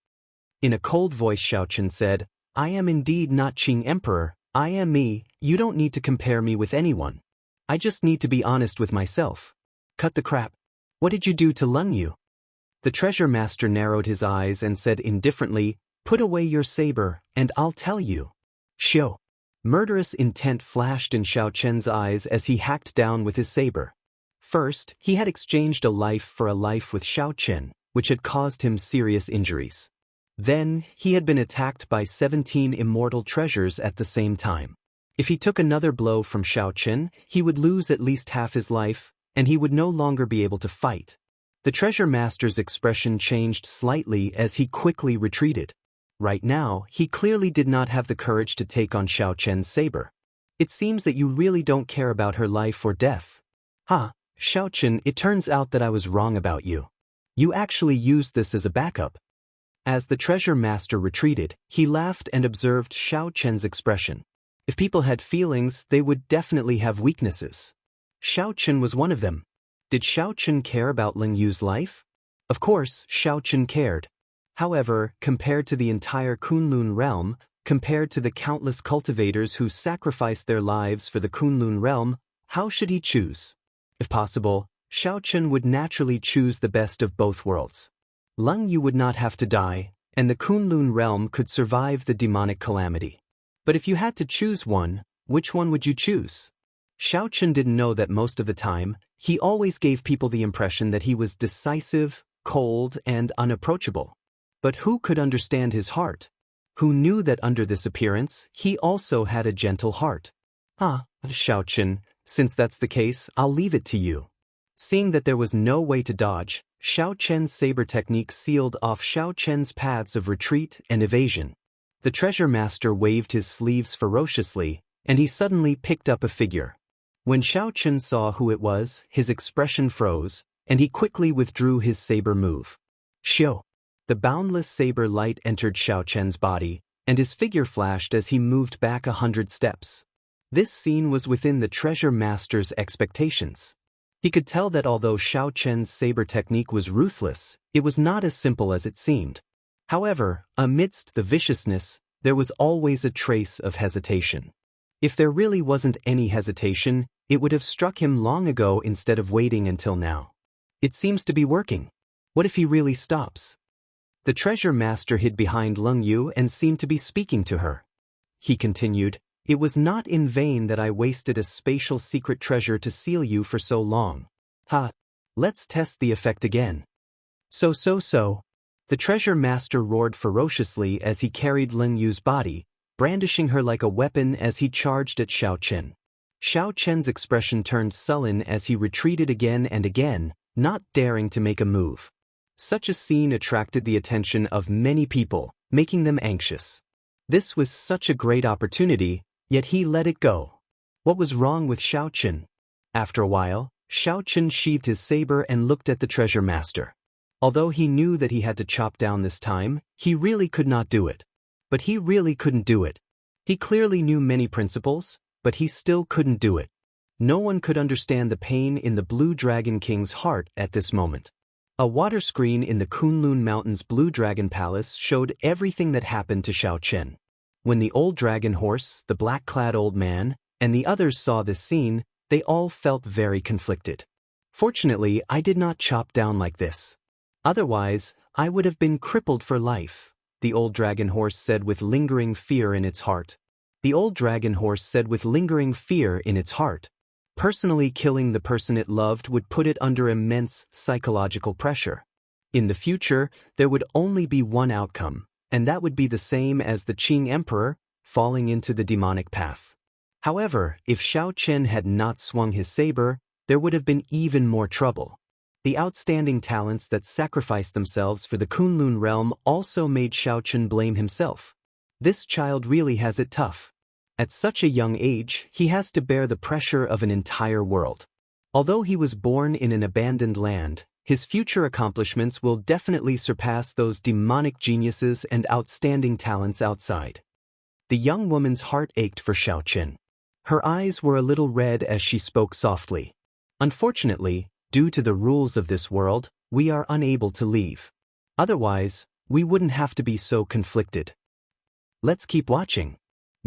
In a cold voice Xiao Chen said, "I am indeed not Qing Emperor, I am me, you don't need to compare me with anyone. I just need to be honest with myself. Cut the crap. What did you do to Leng Yu?" The treasure master narrowed his eyes and said indifferently, "Put away your saber, and I'll tell you." Xiao. Murderous intent flashed in Xiao Chen's eyes as he hacked down with his saber. First, he had exchanged a life for a life with Xiao Chen, which had caused him serious injuries. Then, he had been attacked by 17 immortal treasures at the same time. If he took another blow from Xiao Chen, he would lose at least half his life, and he would no longer be able to fight. The treasure master's expression changed slightly as he quickly retreated. Right now, he clearly did not have the courage to take on Xiao Chen's saber. "It seems that you really don't care about her life or death." "Ha, Xiao Chen, it turns out that I was wrong about you. You actually used this as a backup." As the treasure master retreated, he laughed and observed Xiao Chen's expression. If people had feelings, they would definitely have weaknesses. Xiao Chen was one of them. Did Xiao Chen care about Leng Yu's life? Of course, Xiao Chen cared. However, compared to the entire Kunlun realm, compared to the countless cultivators who sacrificed their lives for the Kunlun realm, how should he choose? If possible, Xiao Chen would naturally choose the best of both worlds. Leng Yu would not have to die, and the Kunlun realm could survive the demonic calamity. But if you had to choose one, which one would you choose? Xiao Chen didn't know that most of the time, he always gave people the impression that he was decisive, cold, and unapproachable. But who could understand his heart? Who knew that under this appearance, he also had a gentle heart? Xiao Chen, since that's the case, I'll leave it to you." Seeing that there was no way to dodge, Xiao Chen's saber technique sealed off Xiao Chen's paths of retreat and evasion. The treasure master waved his sleeves ferociously, and he suddenly picked up a figure. When Xiao Chen saw who it was, his expression froze, and he quickly withdrew his saber move. Xiao. The boundless saber light entered Xiao Chen's body, and his figure flashed as he moved back 100 steps. This scene was within the treasure master's expectations. He could tell that although Xiao Chen's saber technique was ruthless, it was not as simple as it seemed. However, amidst the viciousness, there was always a trace of hesitation. If there really wasn't any hesitation, it would have struck him long ago instead of waiting until now. It seems to be working. What if he really stops? The treasure master hid behind Leng Yu and seemed to be speaking to her. He continued, "It was not in vain that I wasted a spatial secret treasure to seal you for so long. Ha! Let's test the effect again." So. The treasure master roared ferociously as he carried Leng Yu's body, brandishing her like a weapon as he charged at Xiao Chen. Xiao Chen's expression turned sullen as he retreated again and again, not daring to make a move. Such a scene attracted the attention of many people, making them anxious. This was such a great opportunity, yet he let it go. What was wrong with Xiao Chen? After a while, Xiao Chen sheathed his saber and looked at the treasure master. Although he knew that he had to chop down this time, he really could not do it. But he really couldn't do it. He clearly knew many principles, but he still couldn't do it. No one could understand the pain in the Blue Dragon King's heart at this moment. A water screen in the Kunlun Mountain's Blue Dragon Palace showed everything that happened to Xiao Chen. When the old dragon horse, the black-clad old man, and the others saw this scene, they all felt very conflicted. Fortunately, I did not chop down like this. Otherwise, I would have been crippled for life, the old dragon horse said with lingering fear in its heart. The old dragon horse said with lingering fear in its heart. Personally killing the person it loved would put it under immense psychological pressure. In the future, there would only be one outcome, and that would be the same as the Qing Emperor, falling into the demonic path. However, if Xiao Chen had not swung his saber, there would have been even more trouble. The outstanding talents that sacrificed themselves for the Kunlun realm also made Xiao Chen blame himself. This child really has it tough. At such a young age, he has to bear the pressure of an entire world. Although he was born in an abandoned land, his future accomplishments will definitely surpass those demonic geniuses and outstanding talents outside. The young woman's heart ached for Xiao Chen. Her eyes were a little red as she spoke softly. Unfortunately, due to the rules of this world, we are unable to leave. Otherwise, we wouldn't have to be so conflicted. Let's keep watching.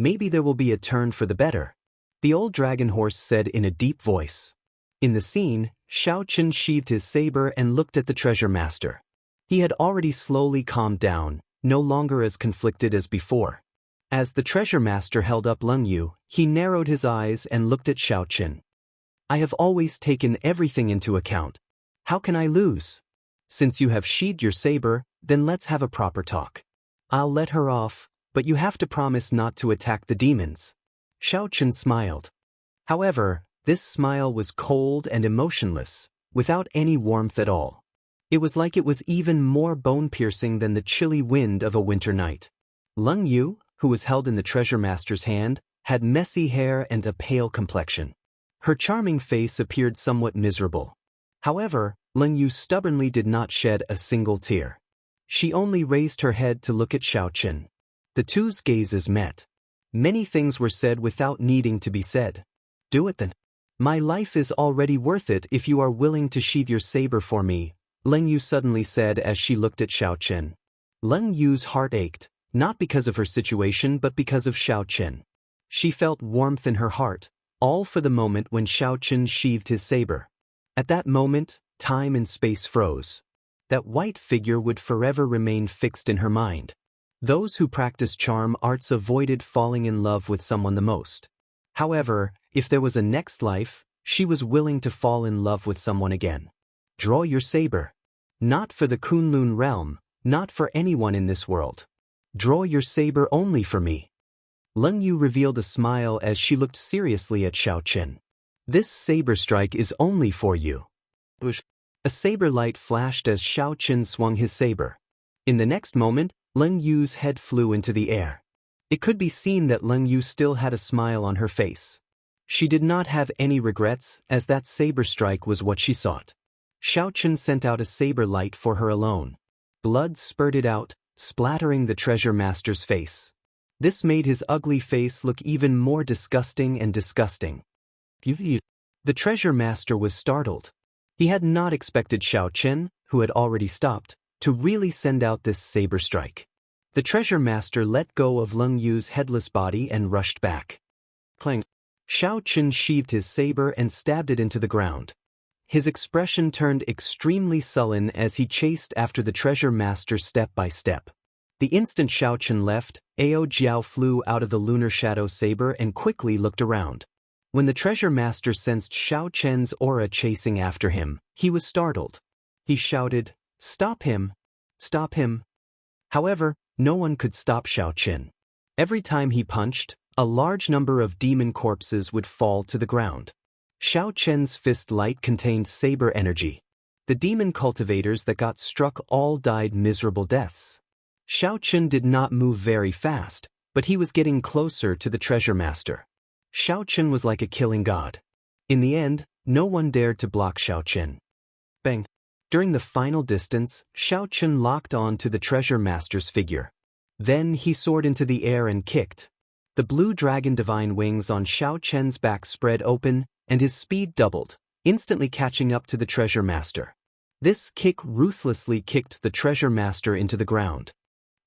Maybe there will be a turn for the better, the old dragon horse said in a deep voice. In the scene, Xiao Chen sheathed his saber and looked at the treasure master. He had already slowly calmed down, no longer as conflicted as before. As the treasure master held up Leng Yu, he narrowed his eyes and looked at Xiao Chen. "I have always taken everything into account. How can I lose? Since you have sheathed your saber, then let's have a proper talk. I'll let her off, but you have to promise not to attack the demons." Xiao Chen smiled. However, this smile was cold and emotionless, without any warmth at all. It was like it was even more bone-piercing than the chilly wind of a winter night. Leng Yu, who was held in the treasure master's hand, had messy hair and a pale complexion. Her charming face appeared somewhat miserable. However, Leng Yu stubbornly did not shed a single tear. She only raised her head to look at Xiao Chen. The two's gazes met. Many things were said without needing to be said. "Do it then. My life is already worth it if you are willing to sheathe your saber for me," Leng Yu suddenly said as she looked at Xiao Chen. Leng Yu's heart ached, not because of her situation but because of Xiao Chen. She felt warmth in her heart, all for the moment when Xiao Chen sheathed his saber. At that moment, time and space froze. That white figure would forever remain fixed in her mind. Those who practice charm arts avoided falling in love with someone the most. However, if there was a next life, she was willing to fall in love with someone again. "Draw your saber. Not for the Kunlun realm, not for anyone in this world. Draw your saber only for me." Leng Yu revealed a smile as she looked seriously at Xiao Chen. "This saber strike is only for you." A saber light flashed as Xiao Chen swung his saber. In the next moment, Leng Yu's head flew into the air. It could be seen that Leng Yu still had a smile on her face. She did not have any regrets, as that saber strike was what she sought. Xiao Chen sent out a saber light for her alone. Blood spurted out, splattering the treasure master's face. This made his ugly face look even more disgusting and disgusting. The treasure master was startled. He had not expected Xiao Chen, who had already stopped, to really send out this saber strike. The treasure master let go of Leng Yu's headless body and rushed back. Clang! Xiao Chen sheathed his saber and stabbed it into the ground. His expression turned extremely sullen as he chased after the treasure master step by step. The instant Xiaochen left, Ao Jiao flew out of the lunar shadow saber and quickly looked around. When the treasure master sensed Xiaochen's aura chasing after him, he was startled. He shouted, "Stop him! Stop him!" However, no one could stop Xiaochen. Every time he punched, a large number of demon corpses would fall to the ground. Xiaochen's fist light contained saber energy. The demon cultivators that got struck all died miserable deaths. Xiaochen did not move very fast, but he was getting closer to the treasure master. Xiaochen was like a killing god. In the end, no one dared to block Xiaochen. Bang! During the final distance, Xiaochen locked on to the treasure master's figure. Then he soared into the air and kicked. The blue dragon divine wings on Xiaochen's back spread open, and his speed doubled, instantly catching up to the treasure master. This kick ruthlessly kicked the treasure master into the ground.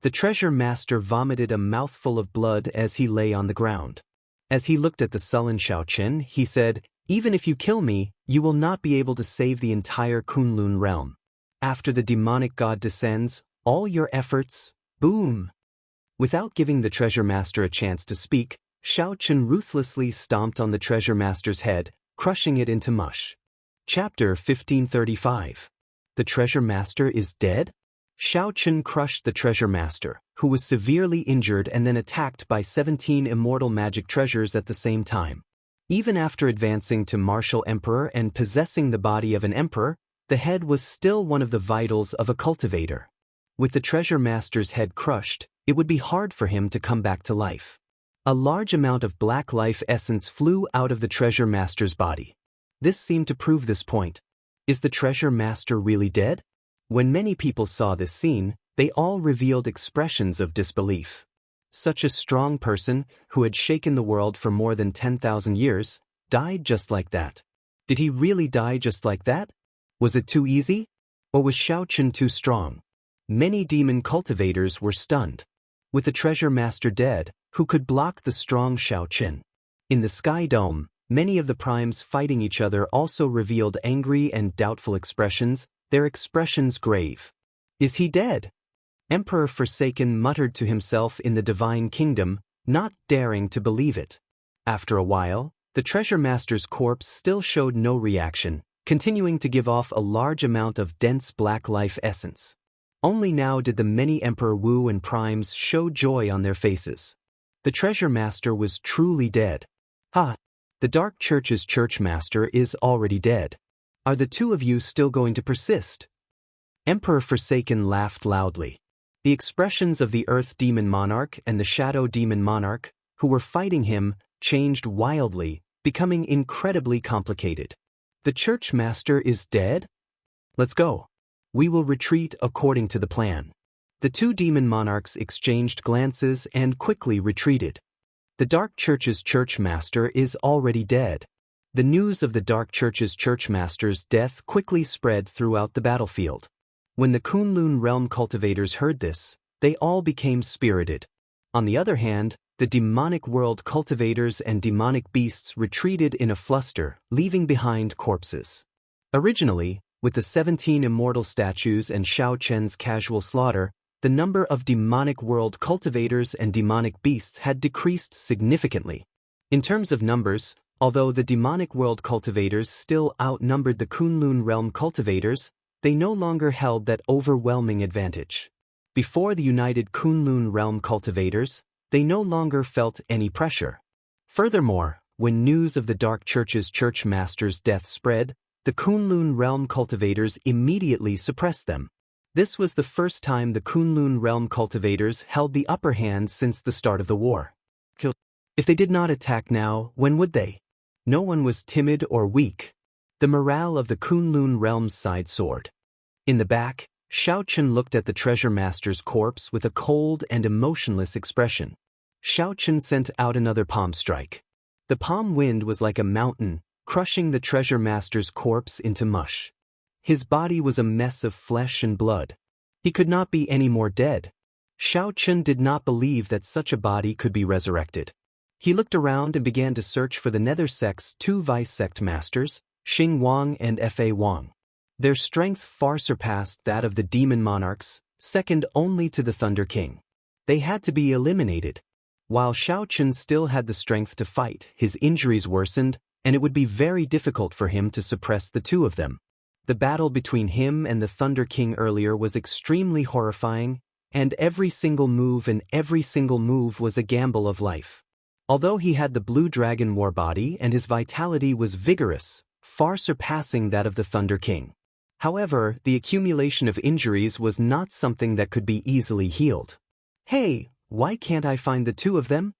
The treasure master vomited a mouthful of blood as he lay on the ground. As he looked at the sullen Xiaochen, he said, "Even if you kill me, you will not be able to save the entire Kunlun realm. After the demonic god descends, all your efforts, boom." Without giving the treasure master a chance to speak, Xiaochen ruthlessly stomped on the treasure master's head, crushing it into mush. Chapter 1535. The treasure master is dead? Xiaochen crushed the treasure master, who was severely injured and then attacked by 17 immortal magic treasures at the same time. Even after advancing to martial emperor and possessing the body of an emperor, the head was still one of the vitals of a cultivator. With the treasure master's head crushed, it would be hard for him to come back to life. A large amount of black life essence flew out of the treasure master's body. This seemed to prove this point. Is the treasure master really dead? When many people saw this scene, they all revealed expressions of disbelief. Such a strong person, who had shaken the world for more than 10,000 years, died just like that. Did he really die just like that? Was it too easy? Or was Xiaochen too strong? Many demon cultivators were stunned. With the treasure master dead, who could block the strong Xiaochen? In the sky dome, many of the primes fighting each other also revealed angry and doubtful expressions, their expressions grave. Is he dead? Emperor Forsaken muttered to himself in the divine kingdom, not daring to believe it. After a while, the treasure master's corpse still showed no reaction, continuing to give off a large amount of dense black life essence. Only now did the many Emperor Wu and primes show joy on their faces. The treasure master was truly dead. Ha! The Dark Church's church master is already dead. Are the two of you still going to persist? Emperor Forsaken laughed loudly. The expressions of the Earth Demon Monarch and the Shadow Demon Monarch, who were fighting him, changed wildly, becoming incredibly complicated. The church master is dead? Let's go. We will retreat according to the plan. The two demon monarchs exchanged glances and quickly retreated. The Dark Church's church master is already dead. The news of the Dark Church's church master's death quickly spread throughout the battlefield. When the Kunlun realm cultivators heard this, they all became spirited. On the other hand, the demonic world cultivators and demonic beasts retreated in a fluster, leaving behind corpses. Originally, with the 17 immortal statues and Xiaochen's casual slaughter, the number of demonic world cultivators and demonic beasts had decreased significantly. In terms of numbers, although the demonic world cultivators still outnumbered the Kunlun realm cultivators, they no longer held that overwhelming advantage. Before the united Kunlun realm cultivators, they no longer felt any pressure. Furthermore, when news of the Dark Church's church master's death spread, the Kunlun realm cultivators immediately suppressed them. This was the first time the Kunlun realm cultivators held the upper hand since the start of the war. If they did not attack now, when would they? No one was timid or weak. The morale of the Kunlun realm's side soared. In the back, Xiaochen looked at the treasure master's corpse with a cold and emotionless expression. Xiaochen sent out another palm strike. The palm wind was like a mountain, crushing the treasure master's corpse into mush. His body was a mess of flesh and blood. He could not be any more dead. Xiaochen did not believe that such a body could be resurrected. He looked around and began to search for the Nether Sect's two vice sect masters, Xing Wang and Fa Wang. Their strength far surpassed that of the demon monarchs, second only to the Thunder King. They had to be eliminated. While Xiao Chen still had the strength to fight, his injuries worsened, and it would be very difficult for him to suppress the two of them. The battle between him and the Thunder King earlier was extremely horrifying, and every single move was a gamble of life. Although he had the Blue Dragon War body and his vitality was vigorous, far surpassing that of the Thunder King. However, the accumulation of injuries was not something that could be easily healed. "Hey, why can't I find the two of them?"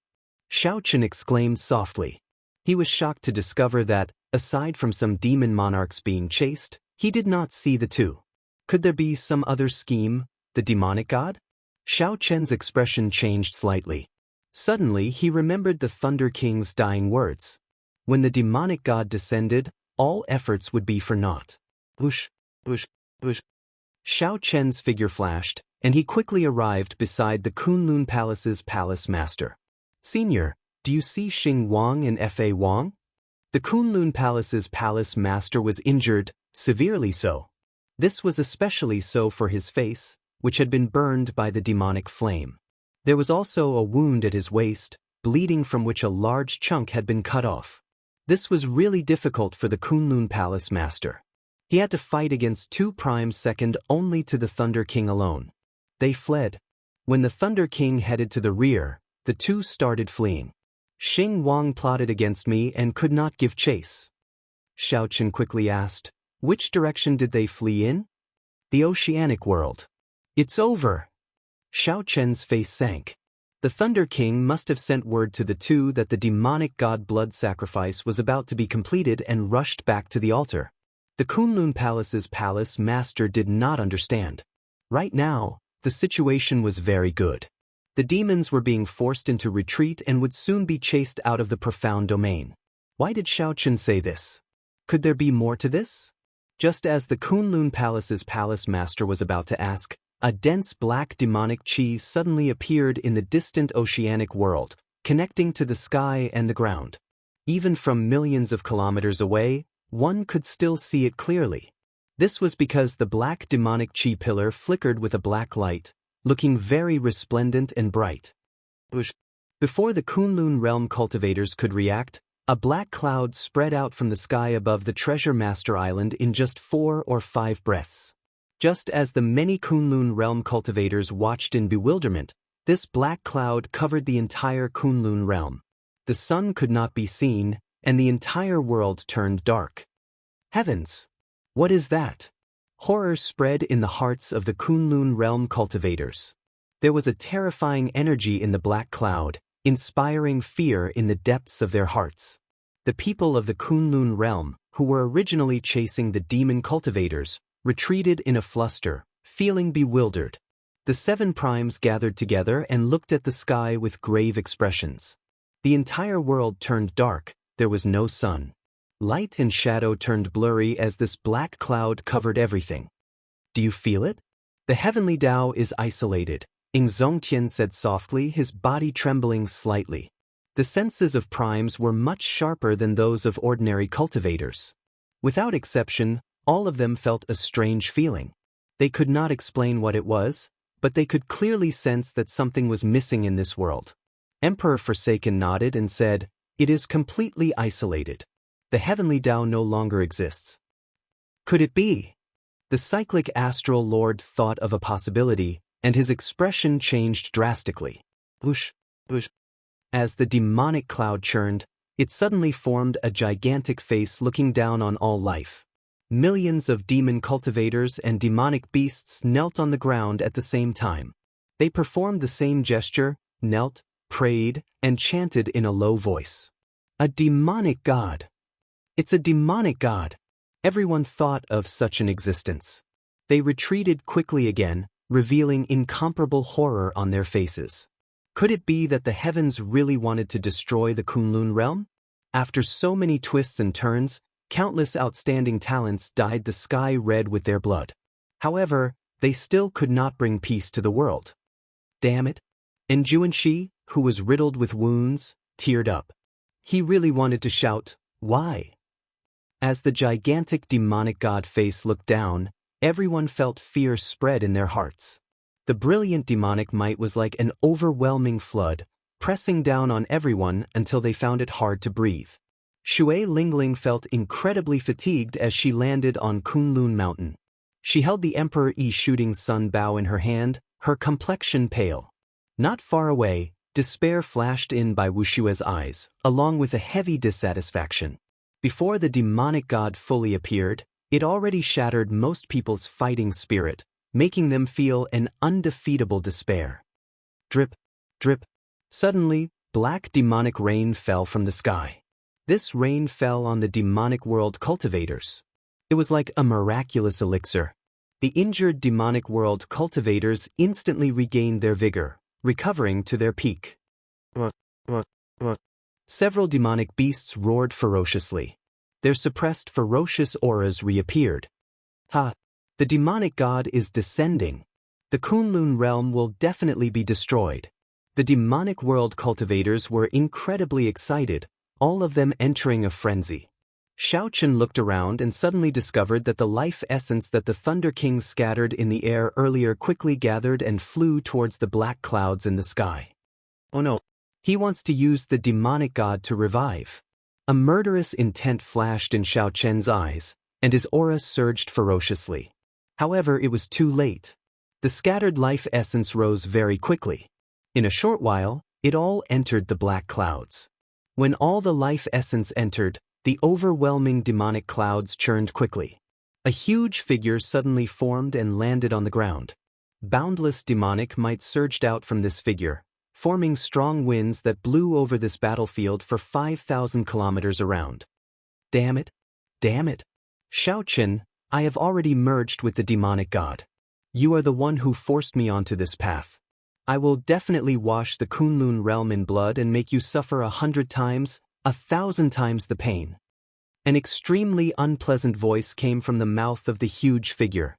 Xiao Chen exclaimed softly. He was shocked to discover that, aside from some demon monarchs being chased, he did not see the two. Could there be some other scheme, the demonic god? Xiao Chen's expression changed slightly. Suddenly he remembered the Thunder King's dying words. When the demonic god descended, all efforts would be for naught. Whoosh, whoosh, whoosh. Xiao Chen's figure flashed, and he quickly arrived beside the Kunlun Palace's palace master. "Senior, do you see Xing Wang and Fa Wang?" The Kunlun Palace's palace master was injured, severely so. This was especially so for his face, which had been burned by the demonic flame. There was also a wound at his waist, bleeding from which a large chunk had been cut off. This was really difficult for the Kunlun Palace master. He had to fight against two primes second only to the Thunder King alone. They fled. When the Thunder King headed to the rear, the two started fleeing. "Xing Wang plotted against me and could not give chase." Xiao Chen quickly asked, "Which direction did they flee in?" "The oceanic world." "It's over." Xiao Chen's face sank. The Thunder King must have sent word to the two that the demonic god blood sacrifice was about to be completed and rushed back to the altar. The Kunlun Palace's palace master did not understand. Right now, the situation was very good. The demons were being forced into retreat and would soon be chased out of the profound domain. Why did Xiao Chen say this? Could there be more to this? Just as the Kunlun Palace's palace master was about to ask, a dense black demonic chi suddenly appeared in the distant oceanic world, connecting to the sky and the ground. Even from millions of kilometers away, one could still see it clearly. This was because the black demonic chi pillar flickered with a black light, looking very resplendent and bright. Before the Kunlun realm cultivators could react, a black cloud spread out from the sky above the Treasure Master Island in just 4 or 5 breaths. Just as the many Kunlun realm cultivators watched in bewilderment, this black cloud covered the entire Kunlun realm. The sun could not be seen, and the entire world turned dark. Heavens! What is that? Horror spread in the hearts of the Kunlun realm cultivators. There was a terrifying energy in the black cloud, inspiring fear in the depths of their hearts. The people of the Kunlun realm, who were originally chasing the demon cultivators, retreated in a fluster, feeling bewildered. The 7 primes gathered together and looked at the sky with grave expressions. The entire world turned dark, there was no sun. Light and shadow turned blurry as this black cloud covered everything. "Do you feel it? The heavenly Tao is isolated," Zongtian said softly, his body trembling slightly. The senses of primes were much sharper than those of ordinary cultivators. Without exception, all of them felt a strange feeling. They could not explain what it was, but they could clearly sense that something was missing in this world. Emperor Forsaken nodded and said, "It is completely isolated. The heavenly Tao no longer exists." Could it be? The cyclic astral lord thought of a possibility, and his expression changed drastically. Whoosh, whoosh. As the demonic cloud churned, it suddenly formed a gigantic face looking down on all life. Millions of demon cultivators and demonic beasts knelt on the ground at the same time. They performed the same gesture, knelt, prayed, and chanted in a low voice. A demonic god. It's a demonic god. Everyone thought of such an existence. They retreated quickly again, revealing incomparable horror on their faces. Could it be that the heavens really wanted to destroy the Kunlun realm? After so many twists and turns, countless outstanding talents dyed the sky red with their blood. However, they still could not bring peace to the world. Damn it. And Juanxi, who was riddled with wounds, teared up. He really wanted to shout, "Why?" As the gigantic demonic god face looked down, everyone felt fear spread in their hearts. The brilliant demonic might was like an overwhelming flood, pressing down on everyone until they found it hard to breathe. Shui Lingling felt incredibly fatigued as she landed on Kunlun Mountain. She held the Emperor Yi shooting sun bow in her hand, her complexion pale. Not far away, despair flashed in by Wushue's eyes, along with a heavy dissatisfaction. Before the demonic god fully appeared, it already shattered most people's fighting spirit, making them feel an undefeatable despair. Drip, drip. Suddenly, black demonic rain fell from the sky. This rain fell on the demonic world cultivators. It was like a miraculous elixir. The injured demonic world cultivators instantly regained their vigor, recovering to their peak. Several demonic beasts roared ferociously. Their suppressed ferocious auras reappeared. Ha! The demonic god is descending. The Kunlun realm will definitely be destroyed. The demonic world cultivators were incredibly excited, all of them entering a frenzy. Xiaochen looked around and suddenly discovered that the life essence that the Thunder King scattered in the air earlier quickly gathered and flew towards the black clouds in the sky. Oh no! He wants to use the demonic god to revive. A murderous intent flashed in Xiaochen's eyes, and his aura surged ferociously. However, it was too late. The scattered life essence rose very quickly. In a short while, it all entered the black clouds. When all the life essence entered, the overwhelming demonic clouds churned quickly. A huge figure suddenly formed and landed on the ground. Boundless demonic might surged out from this figure, forming strong winds that blew over this battlefield for 5,000 kilometers around. Damn it! Damn it! Xiaochen, I have already merged with the demonic god. You are the one who forced me onto this path. I will definitely wash the Kunlun realm in blood and make you suffer 100 times, 1,000 times the pain. An extremely unpleasant voice came from the mouth of the huge figure.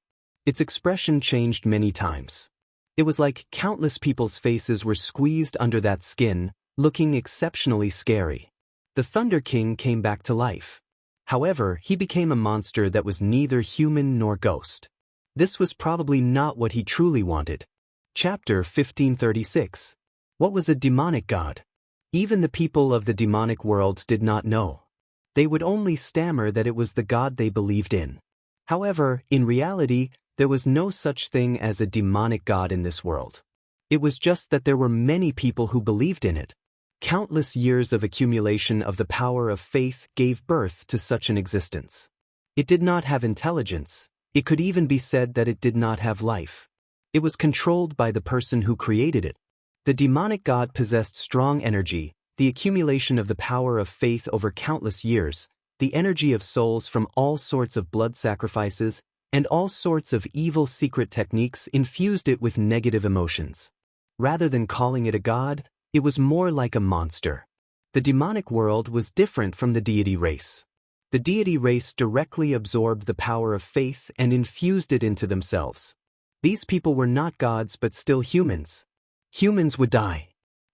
Its expression changed many times. It was like countless people's faces were squeezed under that skin, looking exceptionally scary. The Thunder King came back to life. However, he became a monster that was neither human nor ghost. This was probably not what he truly wanted. Chapter 1536. What was a demonic god? Even the people of the demonic world did not know. They would only stammer that it was the god they believed in. However, in reality, there was no such thing as a demonic god in this world. It was just that there were many people who believed in it. Countless years of accumulation of the power of faith gave birth to such an existence. It did not have intelligence. It could even be said that it did not have life. It was controlled by the person who created it. The demonic god possessed strong energy, the accumulation of the power of faith over countless years, the energy of souls from all sorts of blood sacrifices, and all sorts of evil secret techniques infused it with negative emotions. Rather than calling it a god, it was more like a monster. The demonic world was different from the deity race. The deity race directly absorbed the power of faith and infused it into themselves. These people were not gods but still humans. Humans would die.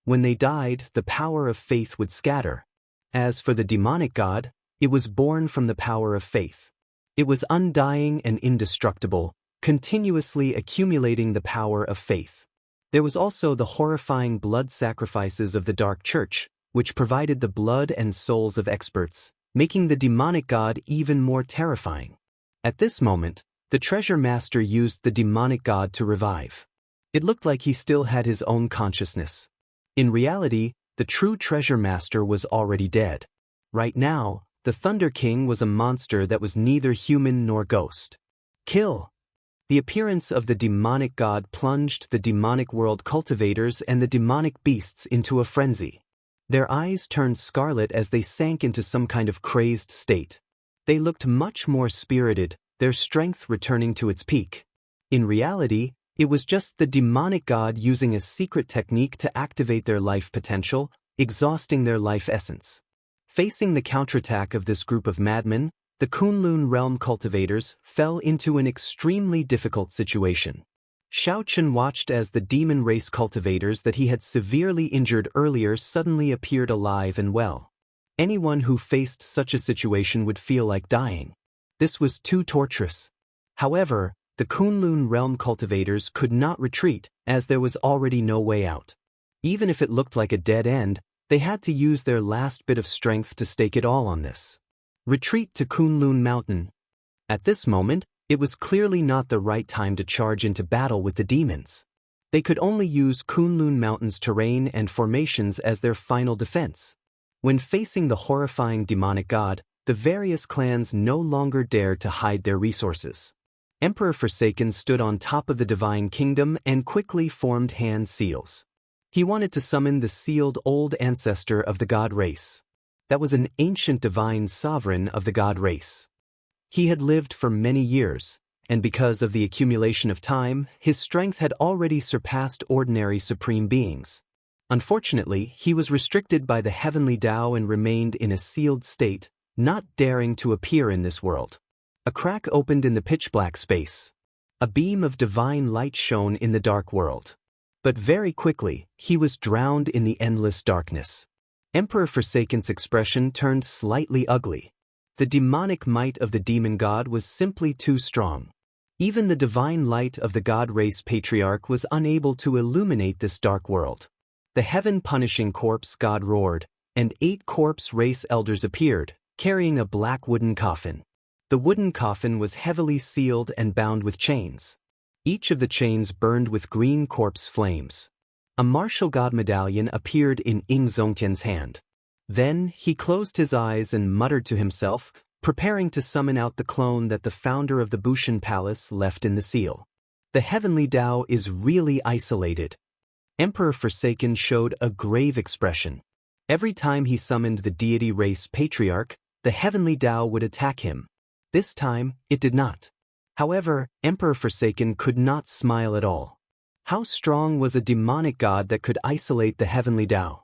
When they died, the power of faith would scatter. As for the demonic god, it was born from the power of faith. It was undying and indestructible, continuously accumulating the power of faith. There was also the horrifying blood sacrifices of the Dark Church, which provided the blood and souls of experts, making the demonic god even more terrifying. At this moment, the treasure master used the demonic god to revive. It looked like he still had his own consciousness. In reality, the true treasure master was already dead. Right now, the Thunder King was a monster that was neither human nor ghost. Kill! The appearance of the demonic god plunged the demonic world cultivators and the demonic beasts into a frenzy. Their eyes turned scarlet as they sank into some kind of crazed state. They looked much more spirited, their strength returning to its peak. In reality, it was just the demonic god using a secret technique to activate their life potential, exhausting their life essence. Facing the counterattack of this group of madmen, the Kunlun realm cultivators fell into an extremely difficult situation. Xiaochen watched as the demon race cultivators that he had severely injured earlier suddenly appeared alive and well. Anyone who faced such a situation would feel like dying. This was too torturous. However, the Kunlun realm cultivators could not retreat, as there was already no way out. Even if it looked like a dead end, they had to use their last bit of strength to stake it all on this. Retreat to Kunlun Mountain. At this moment, it was clearly not the right time to charge into battle with the demons. They could only use Kunlun Mountain's terrain and formations as their final defense. When facing the horrifying demonic god, the various clans no longer dared to hide their resources. Emperor Forsaken stood on top of the divine kingdom and quickly formed hand seals. He wanted to summon the sealed old ancestor of the god race. That was an ancient divine sovereign of the god race. He had lived for many years, and because of the accumulation of time, his strength had already surpassed ordinary supreme beings. Unfortunately, he was restricted by the heavenly Tao and remained in a sealed state, not daring to appear in this world. A crack opened in the pitch-black space. A beam of divine light shone in the dark world. But very quickly, he was drowned in the endless darkness. Emperor Forsaken's expression turned slightly ugly. The demonic might of the demon god was simply too strong. Even the divine light of the god race patriarch was unable to illuminate this dark world. The heaven-punishing corpse god roared, and 8 corpse race elders appeared, carrying a black wooden coffin. The wooden coffin was heavily sealed and bound with chains. Each of the chains burned with green corpse flames. A martial god medallion appeared in Ying Zongtian's hand. Then he closed his eyes and muttered to himself, preparing to summon out the clone that the founder of the Bushan Palace left in the seal. The heavenly Tao is really isolated. Emperor Forsaken showed a grave expression. Every time he summoned the deity race patriarch, the heavenly Tao would attack him. This time, it did not. However, Emperor Forsaken could not smile at all. How strong was a demonic god that could isolate the heavenly Tao?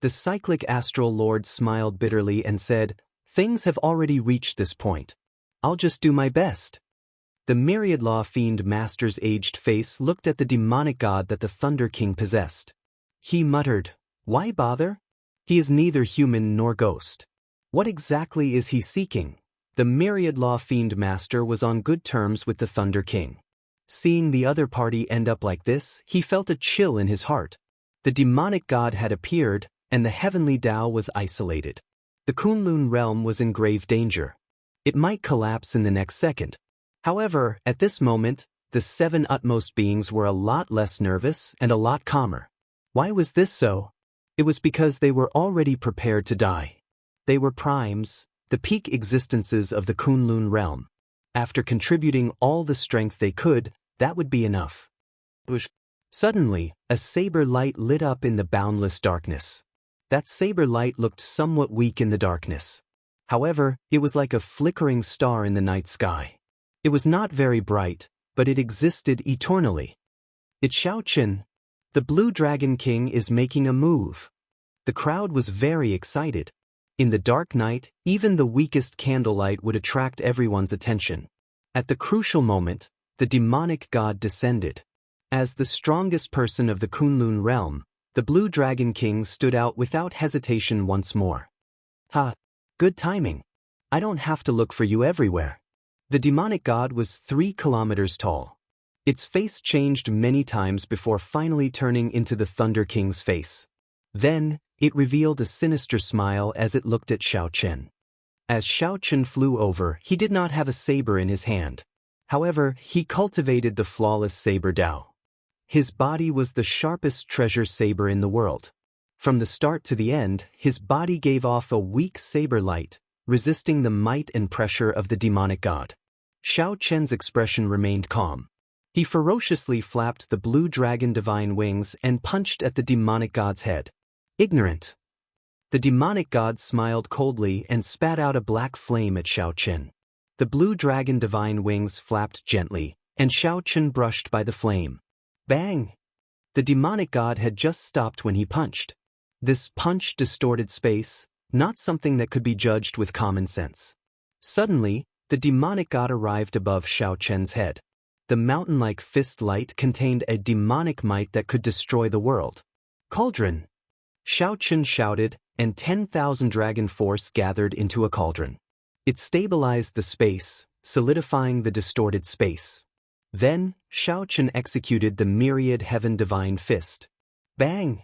The cyclic astral lord smiled bitterly and said, "Things have already reached this point. I'll just do my best." The myriad law fiend master's aged face looked at the demonic god that the Thunder King possessed. He muttered, "Why bother? He is neither human nor ghost. What exactly is he seeking?" The myriad law fiend master was on good terms with the Thunder King. Seeing the other party end up like this, he felt a chill in his heart. The demonic god had appeared, and the heavenly Tao was isolated. The Kunlun realm was in grave danger. It might collapse in the next second. However, at this moment, the 7 utmost beings were a lot less nervous and a lot calmer. Why was this so? It was because they were already prepared to die. They were primes, the peak existences of the Kunlun realm. After contributing all the strength they could, that would be enough. Suddenly, a saber light lit up in the boundless darkness. That saber light looked somewhat weak in the darkness. However, it was like a flickering star in the night sky. It was not very bright, but it existed eternally. It's Xiaoqin. The Blue Dragon King is making a move. The crowd was very excited. In the dark night, even the weakest candlelight would attract everyone's attention. At the crucial moment, the demonic god descended. As the strongest person of the Kunlun realm, the Blue Dragon King stood out without hesitation once more. "Ha! Good timing. I don't have to look for you everywhere." The demonic god was 3 kilometers tall. Its face changed many times before finally turning into the Thunder King's face. Then, it revealed a sinister smile as it looked at Xiaoqin. As Xiaoqin flew over, he did not have a saber in his hand. However, he cultivated the flawless saber Dao. His body was the sharpest treasure saber in the world. From the start to the end, his body gave off a weak saber light, resisting the might and pressure of the demonic god. Xiaoqin's expression remained calm. He ferociously flapped the blue dragon divine wings and punched at the demonic god's head. "Ignorant." The demonic god smiled coldly and spat out a black flame at Xiaoqin. The blue dragon divine wings flapped gently, and Xiaoqin brushed by the flame. Bang! The demonic god had just stopped when he punched. This punch distorted space, not something that could be judged with common sense. Suddenly, the demonic god arrived above Xiaoqin's head. The mountain-like fist light contained a demonic might that could destroy the world. Cauldron. Xiaochen shouted, and 10,000 dragon force gathered into a cauldron. It stabilized the space, solidifying the distorted space. Then, Xiaochen executed the myriad heaven divine fist. Bang!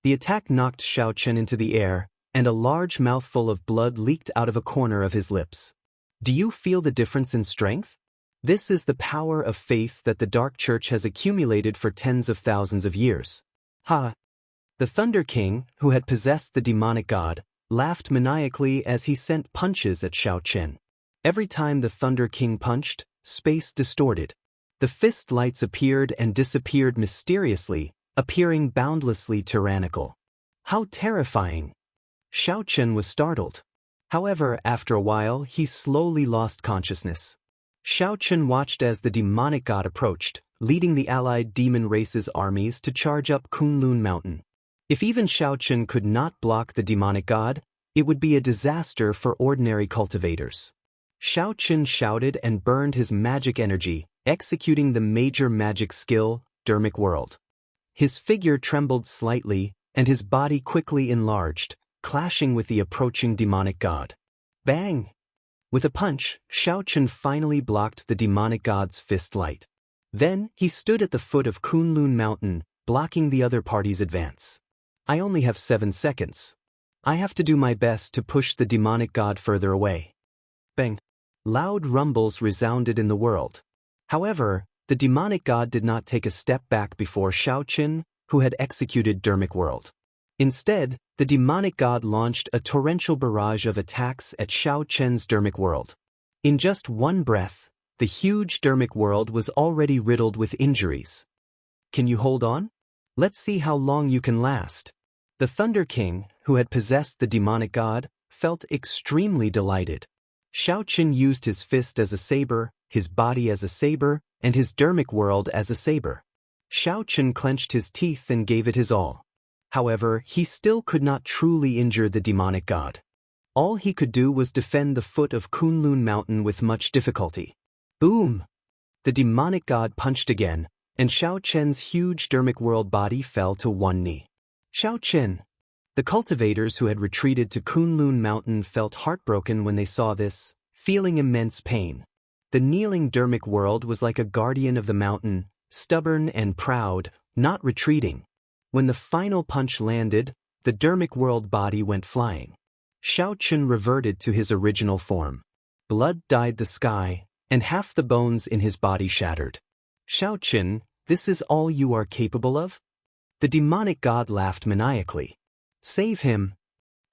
The attack knocked Xiaochen into the air, and a large mouthful of blood leaked out of a corner of his lips. Do you feel the difference in strength? This is the power of faith that the Dark Church has accumulated for tens of thousands of years. Ha! The Thunder King, who had possessed the demonic god, laughed maniacally as he sent punches at Xiaochen. Every time the Thunder King punched, space distorted. The fist lights appeared and disappeared mysteriously, appearing boundlessly tyrannical. How terrifying! Xiaochen was startled. However, after a while, he slowly lost consciousness. Xiaochen watched as the demonic god approached, leading the allied demon race's armies to charge up Kunlun Mountain. If even Xiaochen could not block the demonic god, it would be a disaster for ordinary cultivators. Xiaochen shouted and burned his magic energy, executing the major magic skill, Dermic World. His figure trembled slightly, and his body quickly enlarged, clashing with the approaching demonic god. Bang! With a punch, Xiaochen finally blocked the demonic god's fist light. Then, he stood at the foot of Kunlun Mountain, blocking the other party's advance. I only have 7 seconds. I have to do my best to push the demonic god further away. Bang! Loud rumbles resounded in the world. However, the demonic god did not take a step back before Xiaochen, who had executed Dermic World. Instead, the demonic god launched a torrential barrage of attacks at Xiaochen's Dermic World. In just one breath, the huge Dermic World was already riddled with injuries. Can you hold on? Let's see how long you can last. The Thunder King, who had possessed the demonic god, felt extremely delighted. Xiaochen used his fist as a saber, his body as a saber, and his Dermic World as a saber. Xiaochen clenched his teeth and gave it his all. However, he still could not truly injure the demonic god. All he could do was defend the foot of Kunlun Mountain with much difficulty. Boom! The demonic god punched again, and Xiaochen's huge Dermic World body fell to one knee. Xiaochen! The cultivators who had retreated to Kunlun Mountain felt heartbroken when they saw this, feeling immense pain. The kneeling Dermic World was like a guardian of the mountain, stubborn and proud, not retreating. When the final punch landed, the Dermic World body went flying. Xiaochen reverted to his original form. Blood dyed the sky, and half the bones in his body shattered. Xiaochen, this is all you are capable of? The demonic god laughed maniacally. Save him.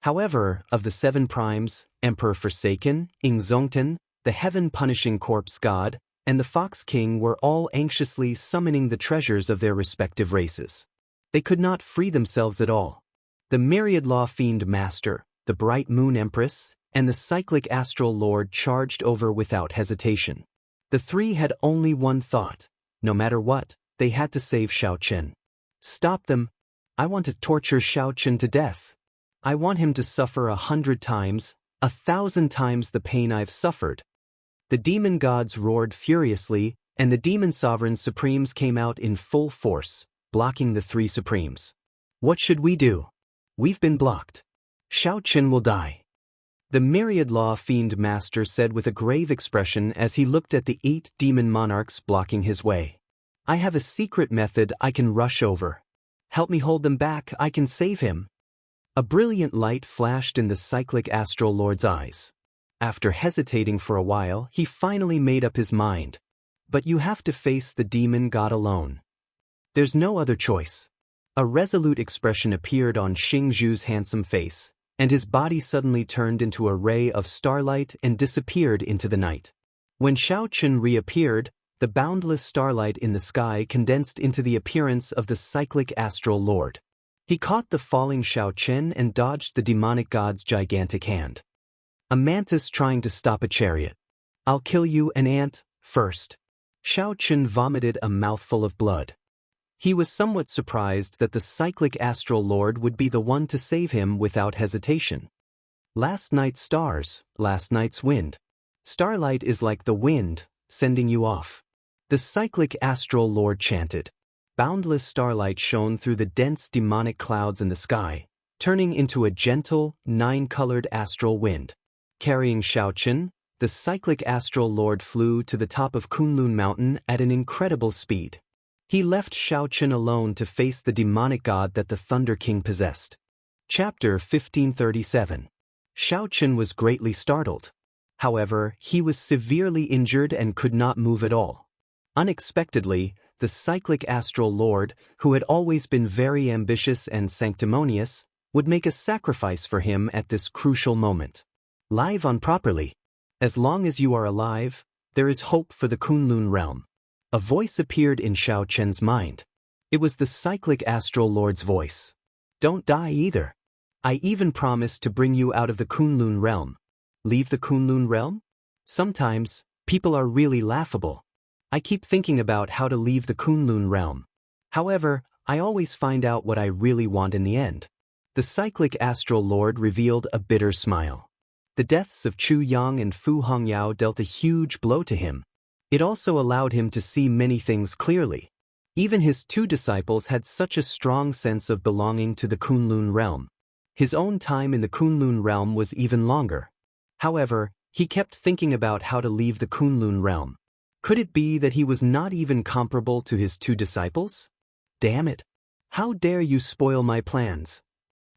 However, of the 7 primes, Emperor Forsaken, Ingzongten, the heaven-punishing corpse god, and the Fox King were all anxiously summoning the treasures of their respective races. They could not free themselves at all. The Myriad Law Fiend Master, the Bright Moon Empress, and the Cyclic Astral Lord charged over without hesitation. The 3 had only one thought. No matter what, they had to save Xiaochen. Stop them. I want to torture Xiaochen to death. I want him to suffer 100 times, 1,000 times the pain I've suffered. The demon gods roared furiously, and the demon sovereign supremes came out in full force, blocking the 3 supremes. What should we do? We've been blocked. Xiaochen will die. The Myriad Law Fiend Master said with a grave expression as he looked at the 8 demon monarchs blocking his way. I have a secret method I can rush over. Help me hold them back, I can save him. A brilliant light flashed in the Cyclic Astral Lord's eyes. After hesitating for a while, he finally made up his mind. But you have to face the demon god alone. There's no other choice. A resolute expression appeared on Xingzhu's handsome face, and his body suddenly turned into a ray of starlight and disappeared into the night. When Xiaochen reappeared, the boundless starlight in the sky condensed into the appearance of the Cyclic Astral Lord. He caught the falling Xiaochen and dodged the demonic god's gigantic hand. A mantis trying to stop a chariot. I'll kill you, an ant, first. Xiaochen vomited a mouthful of blood. He was somewhat surprised that the Cyclic Astral Lord would be the one to save him without hesitation. Last night's stars, last night's wind. Starlight is like the wind, sending you off. The Cyclic Astral Lord chanted. Boundless starlight shone through the dense demonic clouds in the sky, turning into a gentle, nine-colored astral wind. Carrying Xiaochen, the cyclic astral lord flew to the top of Kunlun Mountain at an incredible speed. He left Xiaochen alone to face the demonic god that the Thunder King possessed. Chapter 1537. Xiaochen was greatly startled. However, he was severely injured and could not move at all. Unexpectedly, the cyclic astral lord, who had always been very ambitious and sanctimonious, would make a sacrifice for him at this crucial moment. Live on properly. As long as you are alive, there is hope for the Kunlun realm. A voice appeared in Xiaochen's mind. It was the cyclic astral lord's voice. Don't die either. I even promised to bring you out of the Kunlun realm. Leave the Kunlun realm? Sometimes, people are really laughable. I keep thinking about how to leave the Kunlun realm. However, I always find out what I really want in the end. The cyclic astral lord revealed a bitter smile. The deaths of Chu Yang and Fu Hongyao dealt a huge blow to him. It also allowed him to see many things clearly. Even his two disciples had such a strong sense of belonging to the Kunlun realm. His own time in the Kunlun realm was even longer. However, he kept thinking about how to leave the Kunlun realm. Could it be that he was not even comparable to his two disciples? Damn it! How dare you spoil my plans?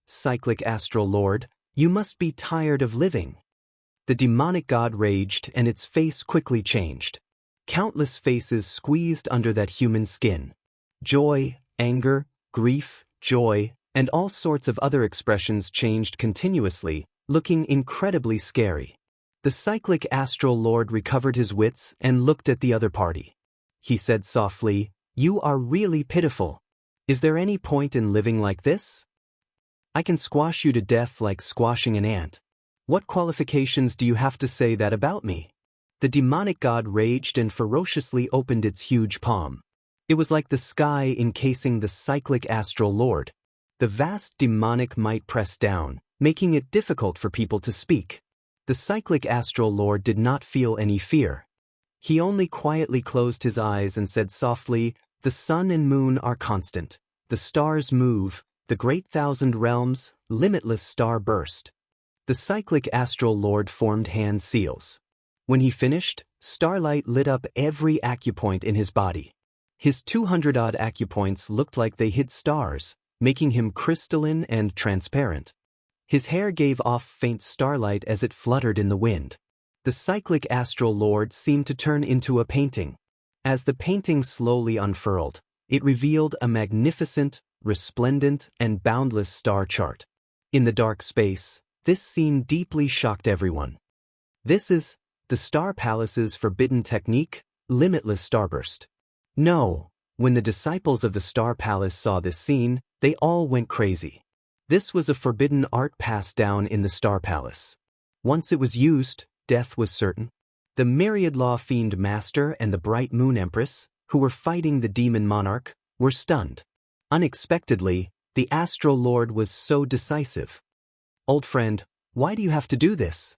Cyclic astral lord, you must be tired of living. The demonic god raged and its face quickly changed. Countless faces squeezed under that human skin. Joy, anger, grief, joy, and all sorts of other expressions changed continuously, looking incredibly scary. The cyclic astral lord recovered his wits and looked at the other party. He said softly, "You are really pitiful. Is there any point in living like this? I can squash you to death like squashing an ant. What qualifications do you have to say that about me?" The demonic god raged and ferociously opened its huge palm. It was like the sky encasing the cyclic astral lord. The vast demonic might pressed down, making it difficult for people to speak. The cyclic astral lord did not feel any fear. He only quietly closed his eyes and said softly, "The sun and moon are constant. The stars move, the great thousand realms, limitless star burst." The cyclic astral lord formed hand seals. When he finished, starlight lit up every acupoint in his body. His 200-odd acupoints looked like they hid stars, making him crystalline and transparent. His hair gave off faint starlight as it fluttered in the wind. The cyclic astral lord seemed to turn into a painting. As the painting slowly unfurled, it revealed a magnificent, resplendent, and boundless star chart. In the dark space, this scene deeply shocked everyone. This is the Star Palace's forbidden technique, limitless starburst. No, when the disciples of the Star Palace saw this scene, they all went crazy. This was a forbidden art passed down in the Star Palace. Once it was used, death was certain. The Myriad Law Fiend Master and the Bright Moon Empress, who were fighting the Demon Monarch, were stunned. Unexpectedly, the Astral Lord was so decisive. "Old friend, why do you have to do this?"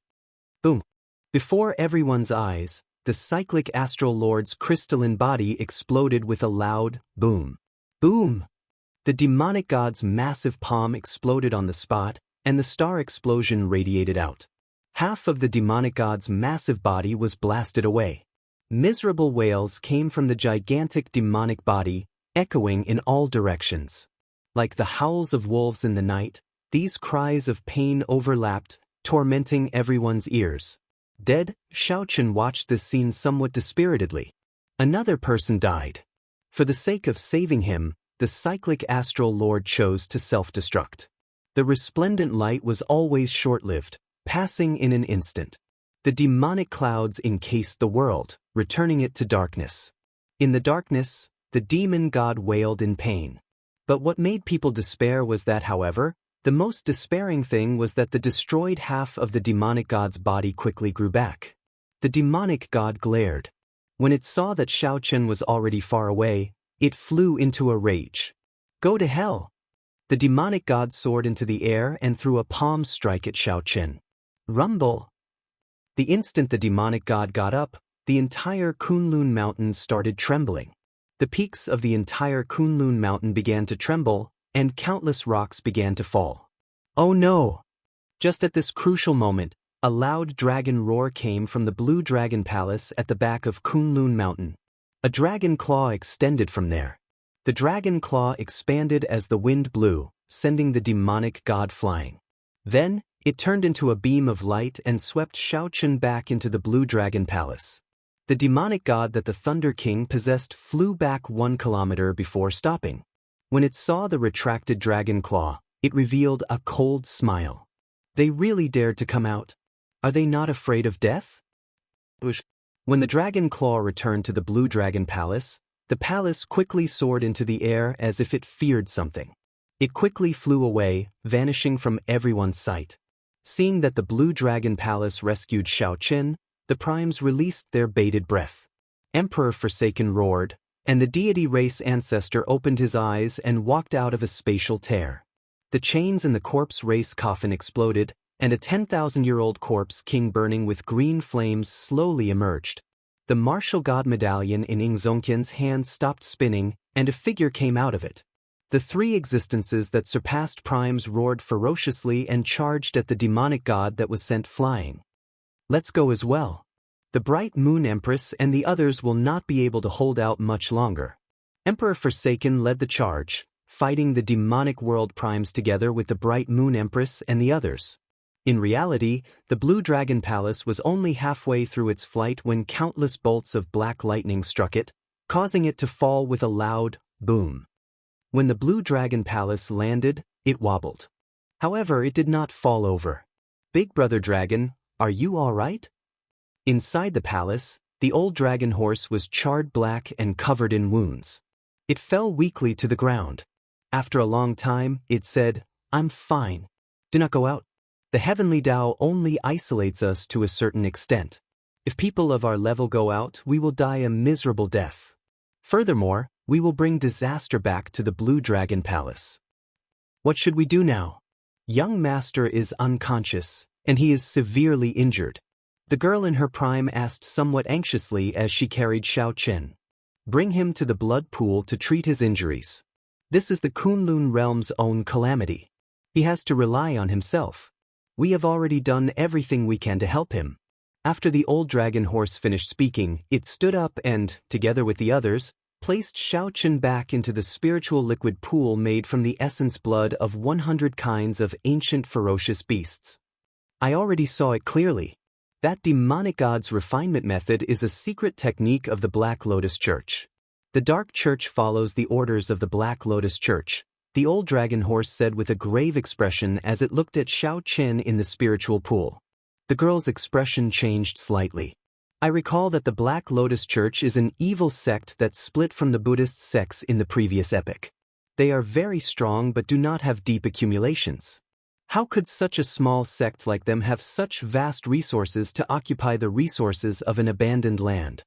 Boom. Before everyone's eyes, the cyclic astral lord's crystalline body exploded with a loud boom. Boom! The demonic god's massive palm exploded on the spot, and the star explosion radiated out. Half of the demonic god's massive body was blasted away. Miserable wails came from the gigantic demonic body, echoing in all directions. Like the howls of wolves in the night, these cries of pain overlapped, tormenting everyone's ears. Dead, Xiaochen watched this scene somewhat dispiritedly. Another person died. For the sake of saving him, the cyclic astral lord chose to self-destruct. The resplendent light was always short-lived, passing in an instant. The demonic clouds encased the world, returning it to darkness. In the darkness, the demon god wailed in pain. But what made people despair was that, however, the most despairing thing was that the destroyed half of the demonic god's body quickly grew back. The demonic god glared. When it saw that Xiaochen was already far away, it flew into a rage. "Go to hell!" The demonic god soared into the air and threw a palm strike at Xiaochen. Rumble! The instant the demonic god got up, the entire Kunlun mountain started trembling. The peaks of the entire Kunlun mountain began to tremble, and countless rocks began to fall. Oh no! Just at this crucial moment, a loud dragon roar came from the Blue Dragon Palace at the back of Kunlun Mountain. A dragon claw extended from there. The dragon claw expanded as the wind blew, sending the demonic god flying. Then, it turned into a beam of light and swept Xiaochen back into the Blue Dragon Palace. The demonic god that the Thunder King possessed flew back 1 kilometer before stopping. When it saw the retracted dragon claw, it revealed a cold smile. They really dared to come out. Are they not afraid of death? When the dragon claw returned to the Blue Dragon Palace, the palace quickly soared into the air as if it feared something. It quickly flew away, vanishing from everyone's sight. Seeing that the Blue Dragon Palace rescued Xiaochen, the primes released their bated breath. Emperor Forsaken roared, and the deity race ancestor opened his eyes and walked out of a spatial tear. The chains in the corpse race coffin exploded, and a 10,000-year-old corpse king burning with green flames slowly emerged. The martial god medallion in Ingzongtian's hand stopped spinning, and a figure came out of it. The 3 existences that surpassed primes roared ferociously and charged at the demonic god that was sent flying. Let's go as well. The Bright Moon Empress and the others will not be able to hold out much longer. Emperor Forsaken led the charge, fighting the demonic world primes together with the Bright Moon Empress and the others. In reality, the Blue Dragon Palace was only halfway through its flight when countless bolts of black lightning struck it, causing it to fall with a loud boom. When the Blue Dragon Palace landed, it wobbled. However, it did not fall over. Big Brother Dragon, are you all right? Inside the palace, the old dragon horse was charred black and covered in wounds. It fell weakly to the ground. After a long time, it said, "I'm fine. Do not go out. The heavenly Tao only isolates us to a certain extent. If people of our level go out, we will die a miserable death. Furthermore, we will bring disaster back to the Blue Dragon Palace. What should we do now? Young Master is unconscious, and he is severely injured." The girl in her prime asked somewhat anxiously as she carried Xiaochen. "Bring him to the blood pool to treat his injuries. This is the Kunlun realm's own calamity. He has to rely on himself. We have already done everything we can to help him." After the old dragon horse finished speaking, it stood up and, together with the others, placed Xiaochen back into the spiritual liquid pool made from the essence blood of 100 kinds of ancient ferocious beasts. I already saw it clearly. That demonic god's refinement method is a secret technique of the Black Lotus Church. The Dark Church follows the orders of the Black Lotus Church, the old dragon horse said with a grave expression as it looked at Xiaochen in the spiritual pool. The girl's expression changed slightly. I recall that the Black Lotus Church is an evil sect that split from the Buddhist sects in the previous epoch. They are very strong but do not have deep accumulations. How could such a small sect like them have such vast resources to occupy the resources of an abandoned land?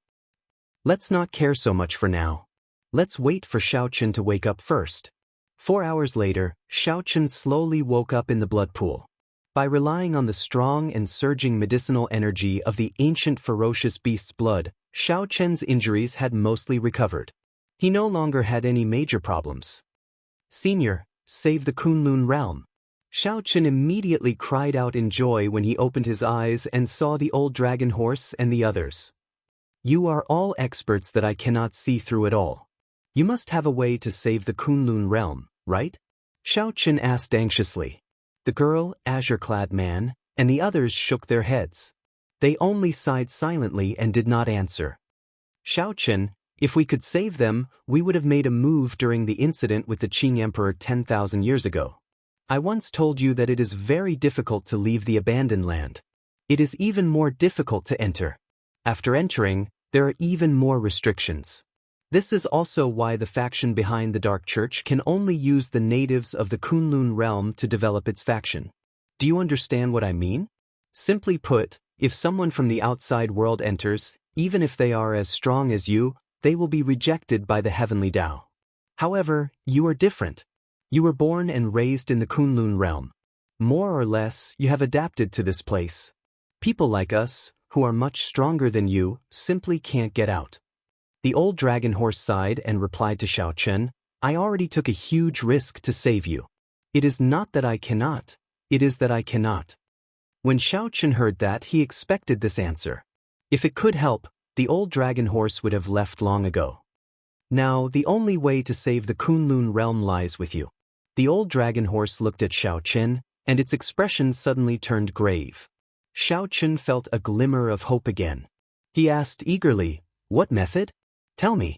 Let's not care so much for now. Let's wait for Xiaochen to wake up first. 4 hours later, Xiaochen slowly woke up in the blood pool. By relying on the strong and surging medicinal energy of the ancient ferocious beast's blood, Xiaochen's injuries had mostly recovered. He no longer had any major problems. "Senior, save the Kunlun realm." Xiaochen immediately cried out in joy when he opened his eyes and saw the old dragon horse and the others. "You are all experts that I cannot see through at all. You must have a way to save the Kunlun realm, right?" Xiaochen asked anxiously. The girl, azure-clad man, and the others shook their heads. They only sighed silently and did not answer. "Xiaochen, if we could save them, we would have made a move during the incident with the Qing Emperor 10,000 years ago. I once told you that it is very difficult to leave the abandoned land. It is even more difficult to enter. After entering, there are even more restrictions. This is also why the faction behind the Dark Church can only use the natives of the Kunlun realm to develop its faction. Do you understand what I mean? Simply put, if someone from the outside world enters, even if they are as strong as you, they will be rejected by the heavenly Tao. However, you are different. You were born and raised in the Kunlun realm. More or less, you have adapted to this place. People like us, who are much stronger than you, simply can't get out." The old dragon horse sighed and replied to Xiaochen, "I already took a huge risk to save you. It is not that I cannot, It is that I cannot. When Xiaochen heard that, he expected this answer. If it could help, the old dragon horse would have left long ago. Now, the only way to save the Kunlun realm lies with you. The old dragon horse looked at Xiaochen, and its expression suddenly turned grave. Xiaochen felt a glimmer of hope again. He asked eagerly, "What method? Tell me."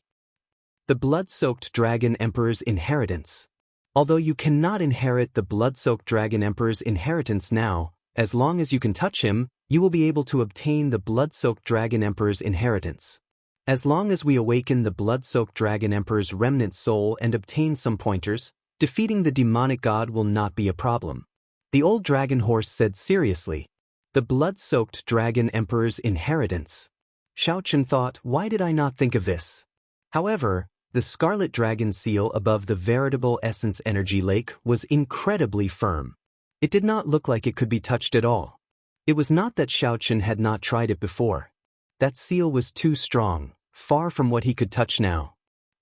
"The blood-soaked dragon emperor's inheritance. Although you cannot inherit the blood-soaked dragon emperor's inheritance now, as long as you can touch him, you will be able to obtain the blood-soaked dragon emperor's inheritance. As long as we awaken the blood-soaked dragon emperor's remnant soul and obtain some pointers, defeating the demonic god will not be a problem." The old dragon horse said seriously. The blood-soaked dragon emperor's inheritance. Xiaochen thought, why did I not think of this? However, the scarlet dragon seal above the veritable essence energy lake was incredibly firm. It did not look like it could be touched at all. It was not that Xiaochen had not tried it before. That seal was too strong, far from what he could touch now.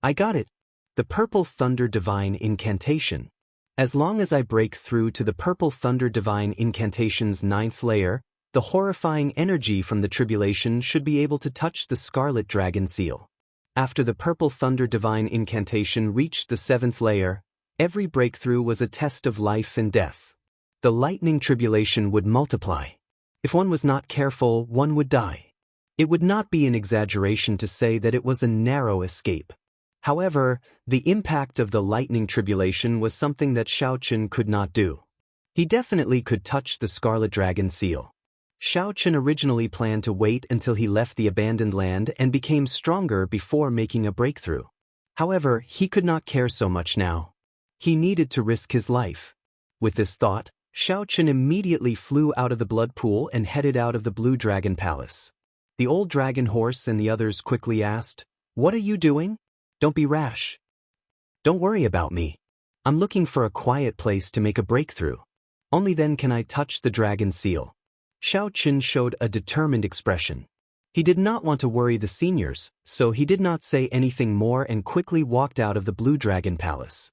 "I got it. The Purple Thunder Divine Incantation. As long as I break through to the Purple Thunder Divine Incantation's 9th layer, the horrifying energy from the tribulation should be able to touch the Scarlet Dragon Seal. After the Purple Thunder Divine Incantation reached the 7th layer, every breakthrough was a test of life and death. The lightning tribulation would multiply. If one was not careful, one would die. It would not be an exaggeration to say that it was a narrow escape. However, the impact of the lightning tribulation was something that Xiaochen could not do. He definitely could touch the Scarlet Dragon Seal. Xiaochen originally planned to wait until he left the abandoned land and became stronger before making a breakthrough. However, he could not care so much now. He needed to risk his life. With this thought, Xiaochen immediately flew out of the blood pool and headed out of the Blue Dragon Palace. The old dragon horse and the others quickly asked, "What are you doing? Don't be rash. Don't worry about me. I'm looking for a quiet place to make a breakthrough. Only then can I touch the dragon seal." Xiaochen showed a determined expression. He did not want to worry the seniors, so he did not say anything more and quickly walked out of the Blue Dragon Palace.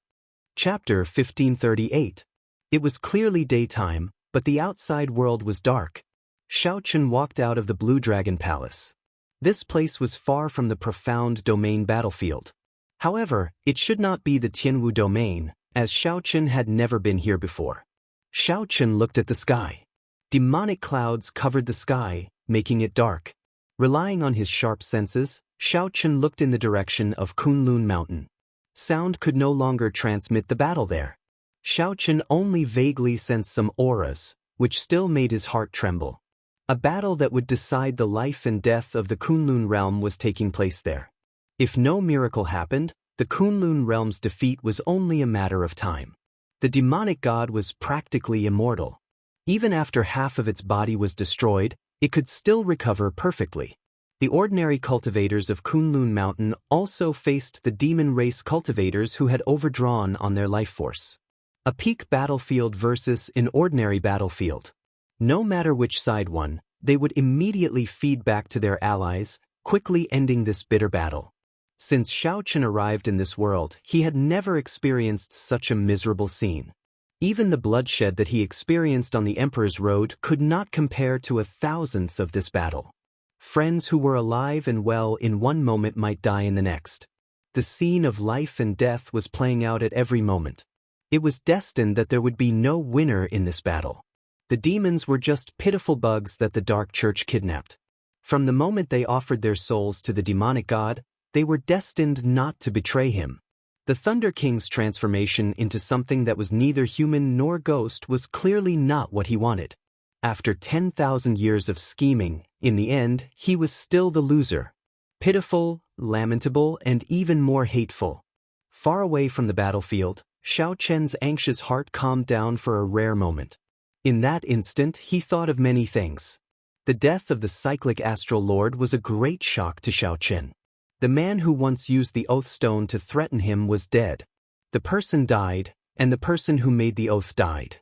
Chapter 1538. It was clearly daytime, but the outside world was dark. Xiaochen walked out of the Blue Dragon Palace. This place was far from the profound domain battlefield. However, it should not be the Tianwu domain, as Xiaochen had never been here before. Xiaochen looked at the sky. Demonic clouds covered the sky, making it dark. Relying on his sharp senses, Xiaochen looked in the direction of Kunlun Mountain. Sound could no longer transmit the battle there. Xiaochen only vaguely sensed some auras, which still made his heart tremble. A battle that would decide the life and death of the Kunlun realm was taking place there. If no miracle happened, the Kunlun realm's defeat was only a matter of time. The demonic god was practically immortal. Even after half of its body was destroyed, it could still recover perfectly. The ordinary cultivators of Kunlun Mountain also faced the demon race cultivators who had overdrawn on their life force. A peak battlefield versus an ordinary battlefield. No matter which side won, they would immediately feed back to their allies, quickly ending this bitter battle. Since Xiaochen arrived in this world, he had never experienced such a miserable scene. Even the bloodshed that he experienced on the Emperor's Road could not compare to 1,000th of this battle. Friends who were alive and well in one moment might die in the next. The scene of life and death was playing out at every moment. It was destined that there would be no winner in this battle. The demons were just pitiful bugs that the Dark Church kidnapped. From the moment they offered their souls to the demonic god, they were destined not to betray him. The Thunder King's transformation into something that was neither human nor ghost was clearly not what he wanted. After 10,000 years of scheming, in the end, he was still the loser. Pitiful, lamentable, and even more hateful. Far away from the battlefield, Xiaochen's anxious heart calmed down for a rare moment. In that instant, he thought of many things. The death of the cyclic astral lord was a great shock to Xiaochen. The man who once used the oath stone to threaten him was dead. The person died, and the person who made the oath died.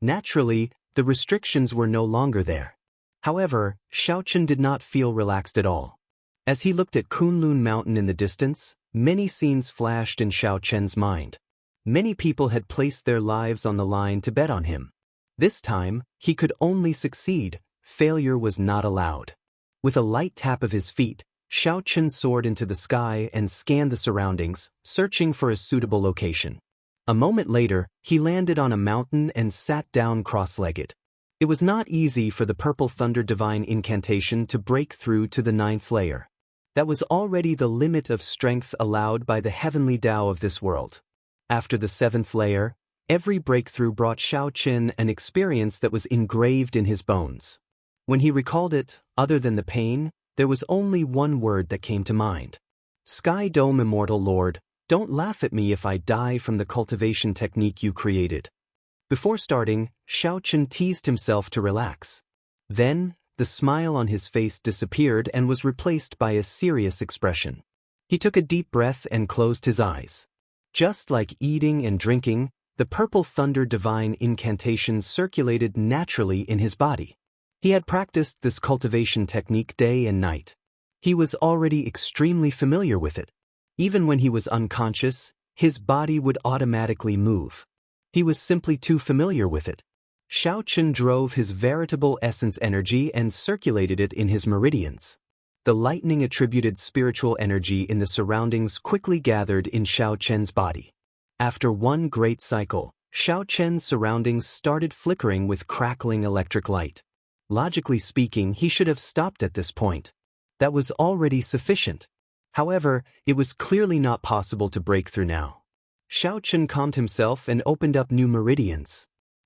Naturally, the restrictions were no longer there. However, Xiaochen did not feel relaxed at all. As he looked at Kunlun Mountain in the distance, many scenes flashed in Xiaochen's mind. Many people had placed their lives on the line to bet on him. This time, he could only succeed. Failure was not allowed. With a light tap of his feet, Xiaochen soared into the sky and scanned the surroundings, searching for a suitable location. A moment later, he landed on a mountain and sat down cross-legged. It was not easy for the Purple Thunder Divine Incantation to break through to the 9th layer. That was already the limit of strength allowed by the heavenly Tao of this world. After the 7th layer, every breakthrough brought Xiaochen an experience that was engraved in his bones. When he recalled it, other than the pain, there was only one word that came to mind. Sky Dome Immortal Lord, don't laugh at me if I die from the cultivation technique you created. Before starting, Xiaochen teased himself to relax. Then, the smile on his face disappeared and was replaced by a serious expression. He took a deep breath and closed his eyes. Just like eating and drinking, the Purple Thunder Divine Incantation circulated naturally in his body. He had practiced this cultivation technique day and night. He was already extremely familiar with it. Even when he was unconscious, his body would automatically move. He was simply too familiar with it. Xiaochen drove his veritable essence energy and circulated it in his meridians. The lightning-attributed spiritual energy in the surroundings quickly gathered in Xiaochen's body. After one great cycle, Xiaochen's surroundings started flickering with crackling electric light. Logically speaking, he should have stopped at this point. That was already sufficient. However, it was clearly not possible to break through now. Xiaochen calmed himself and opened up new meridians.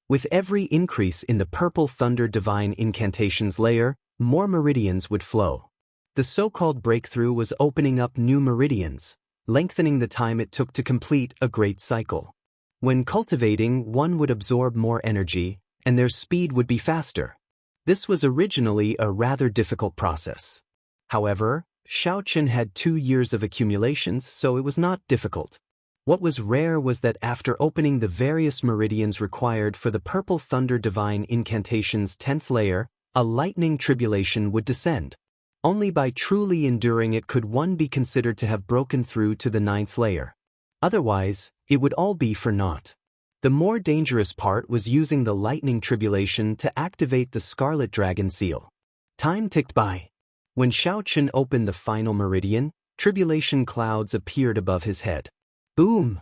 With every increase in the Purple Thunder Divine Incantation's layer, more meridians would flow. The so-called breakthrough was opening up new meridians, lengthening the time it took to complete a great cycle. When cultivating, one would absorb more energy, and their speed would be faster. This was originally a rather difficult process. However, Xiaochen had 2 years of accumulations, so it was not difficult. What was rare was that after opening the various meridians required for the Purple Thunder Divine Incantation's 10th layer, a lightning tribulation would descend. Only by truly enduring it could one be considered to have broken through to the 9th layer. Otherwise, it would all be for naught. The more dangerous part was using the lightning tribulation to activate the Scarlet Dragon Seal. Time ticked by. When Xiaochen opened the final meridian, tribulation clouds appeared above his head. Boom!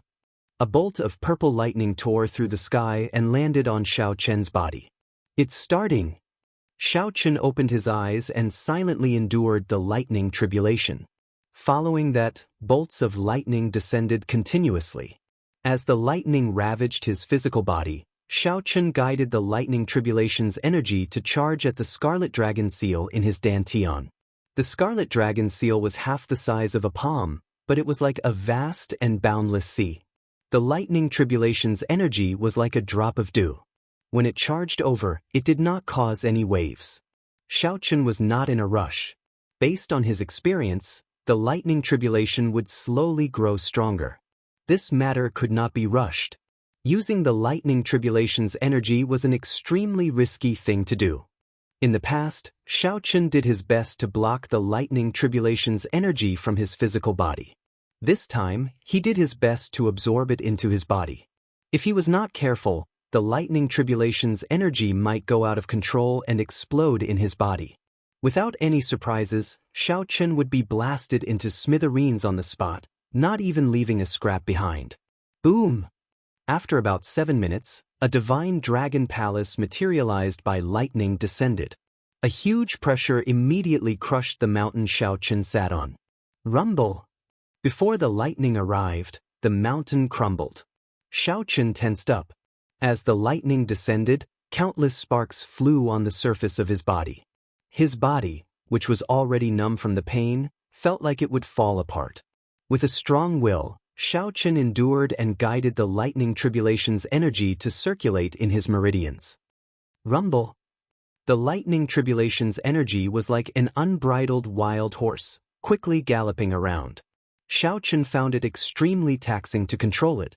A bolt of purple lightning tore through the sky and landed on Xiaochen's body. It's starting! Xiaochen opened his eyes and silently endured the lightning tribulation. Following that, bolts of lightning descended continuously. As the lightning ravaged his physical body, Xiaochen guided the lightning tribulation's energy to charge at the Scarlet Dragon Seal in his dantian. The Scarlet Dragon Seal was half the size of a palm, but it was like a vast and boundless sea. The lightning tribulation's energy was like a drop of dew. When it charged over, it did not cause any waves. Xiaochen was not in a rush. Based on his experience, the lightning tribulation would slowly grow stronger. This matter could not be rushed. Using the lightning tribulation's energy was an extremely risky thing to do. In the past, Xiaochen did his best to block the lightning tribulation's energy from his physical body. This time, he did his best to absorb it into his body. If he was not careful, the lightning tribulation's energy might go out of control and explode in his body. Without any surprises, Xiaochen would be blasted into smithereens on the spot, not even leaving a scrap behind. Boom! After about 7 minutes, a divine dragon palace materialized by lightning descended. A huge pressure immediately crushed the mountain Xiaochen sat on. Rumble! Before the lightning arrived, the mountain crumbled. Xiaochen tensed up. As the lightning descended, countless sparks flew on the surface of his body. His body, which was already numb from the pain, felt like it would fall apart. With a strong will, Xiaochen endured and guided the lightning tribulation's energy to circulate in his meridians. Rumble! The lightning tribulation's energy was like an unbridled wild horse, quickly galloping around. Xiaochen found it extremely taxing to control it.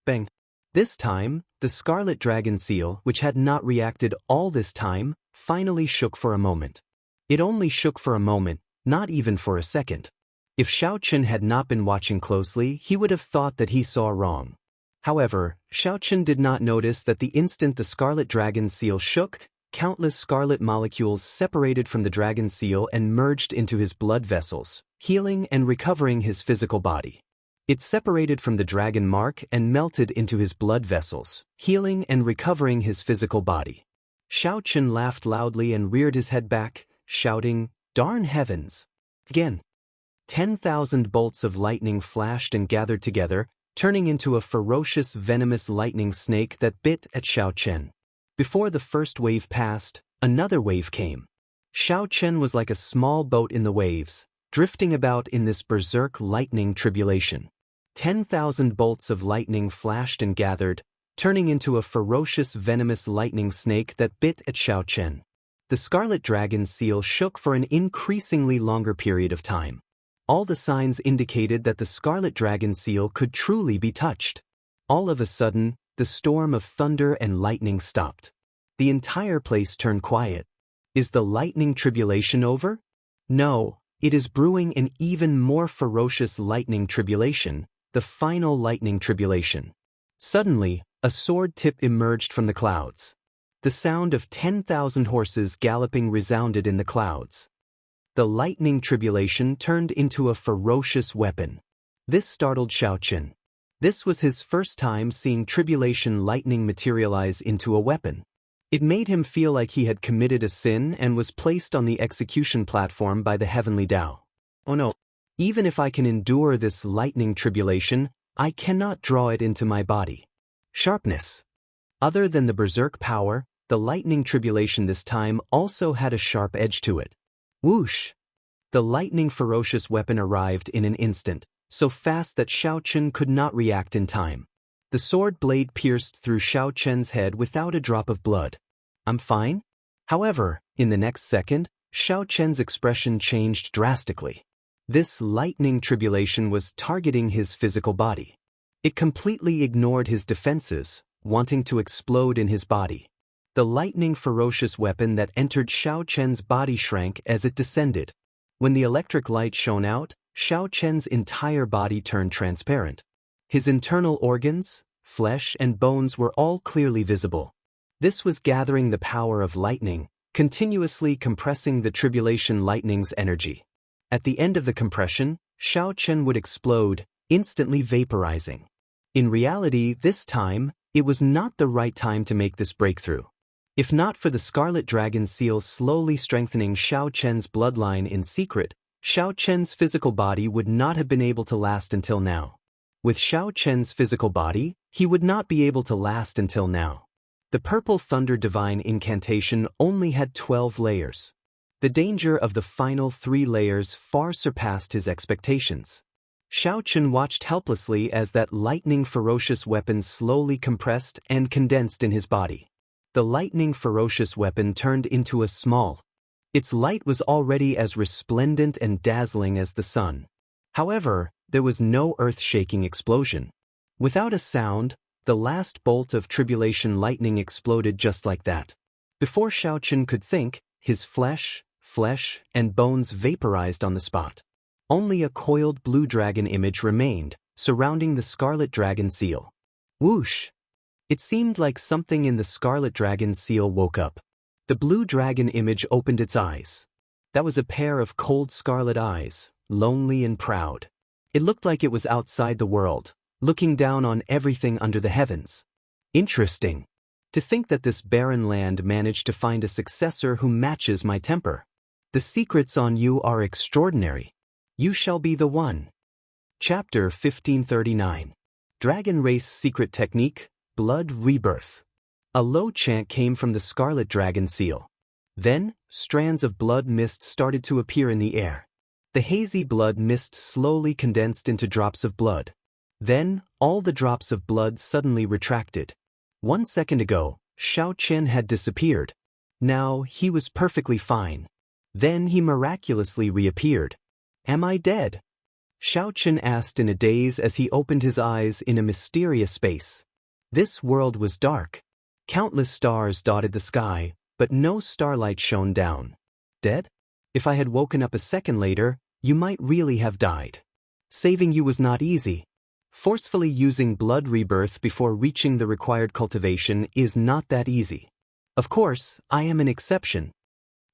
Bang! This time, the Scarlet Dragon Seal, which had not reacted all this time, finally shook for a moment. It only shook for a moment, not even for a second. If Xiaochen had not been watching closely, he would have thought that he saw wrong. However, Xiaochen did not notice that the instant the scarlet dragon seal shook, countless scarlet molecules separated from the dragon seal and merged into his blood vessels, healing and recovering his physical body. It separated from the dragon mark and melted into his blood vessels, healing and recovering his physical body. Xiaochen laughed loudly and reared his head back, shouting, "Darn heavens!" Again. 10,000 bolts of lightning flashed and gathered together, turning into a ferocious venomous lightning snake that bit at Xiaochen. Before the first wave passed, another wave came. Xiaochen was like a small boat in the waves, drifting about in this berserk lightning tribulation. 10,000 bolts of lightning flashed and gathered, turning into a ferocious venomous lightning snake that bit at Xiaochen. The scarlet dragon seal shook for an increasingly longer period of time. All the signs indicated that the scarlet dragon seal could truly be touched. All of a sudden, the storm of thunder and lightning stopped. The entire place turned quiet. Is the lightning tribulation over? No, it is brewing an even more ferocious lightning tribulation, the final lightning tribulation. Suddenly, a sword tip emerged from the clouds. The sound of 10,000 horses galloping resounded in the clouds. The lightning tribulation turned into a ferocious weapon. This startled Xiaochen. This was his first time seeing tribulation lightning materialize into a weapon. It made him feel like he had committed a sin and was placed on the execution platform by the heavenly Tao. Oh no, even if I can endure this lightning tribulation, I cannot draw it into my body. Sharpness. Other than the berserk power, the lightning tribulation this time also had a sharp edge to it. Whoosh! The lightning ferocious weapon arrived in an instant, so fast that Xiaochen could not react in time. The sword blade pierced through Xiaochen's head without a drop of blood. I'm fine? However, in the next second, Xiaochen's expression changed drastically. This lightning tribulation was targeting his physical body. It completely ignored his defenses, wanting to explode in his body. The lightning ferocious weapon that entered Xiaochen's body shrank as it descended. When the electric light shone out, Xiaochen's entire body turned transparent. His internal organs, flesh and bones were all clearly visible. This was gathering the power of lightning, continuously compressing the tribulation lightning's energy. At the end of the compression, Xiaochen would explode, instantly vaporizing. In reality, this time, it was not the right time to make this breakthrough. If not for the scarlet dragon seal slowly strengthening Xiaochen's bloodline in secret, Xiaochen's physical body would not have been able to last until now. With Xiaochen's physical body, he would not be able to last until now. The Purple Thunder Divine Incantation only had 12 layers. The danger of the final 3 layers far surpassed his expectations. Xiaochen watched helplessly as that lightning ferocious weapon slowly compressed and condensed in his body. The lightning ferocious weapon turned into a small. Its light was already as resplendent and dazzling as the sun. However, there was no earth-shaking explosion. Without a sound, the last bolt of tribulation lightning exploded just like that. Before Xiaochen could think, his flesh, and bones vaporized on the spot. Only a coiled blue dragon image remained, surrounding the scarlet dragon seal. Whoosh! It seemed like something in the scarlet dragon seal woke up. The blue dragon image opened its eyes. That was a pair of cold scarlet eyes, lonely and proud. It looked like it was outside the world, looking down on everything under the heavens. Interesting. To think that this barren land managed to find a successor who matches my temper. The secrets on you are extraordinary. You shall be the one. Chapter 1539. Dragon Race Secret Technique, Blood Rebirth. A low chant came from the scarlet dragon seal. Then, strands of blood mist started to appear in the air. The hazy blood mist slowly condensed into drops of blood. Then, all the drops of blood suddenly retracted. 1 second ago, Xiaochen had disappeared. Now, he was perfectly fine. Then he miraculously reappeared. Am I dead? Xiaochen asked in a daze as he opened his eyes in a mysterious space. This world was dark. Countless stars dotted the sky, but no starlight shone down. Dead? If I had woken up a second later, you might really have died. Saving you was not easy. Forcefully using blood rebirth before reaching the required cultivation is not that easy. Of course, I am an exception.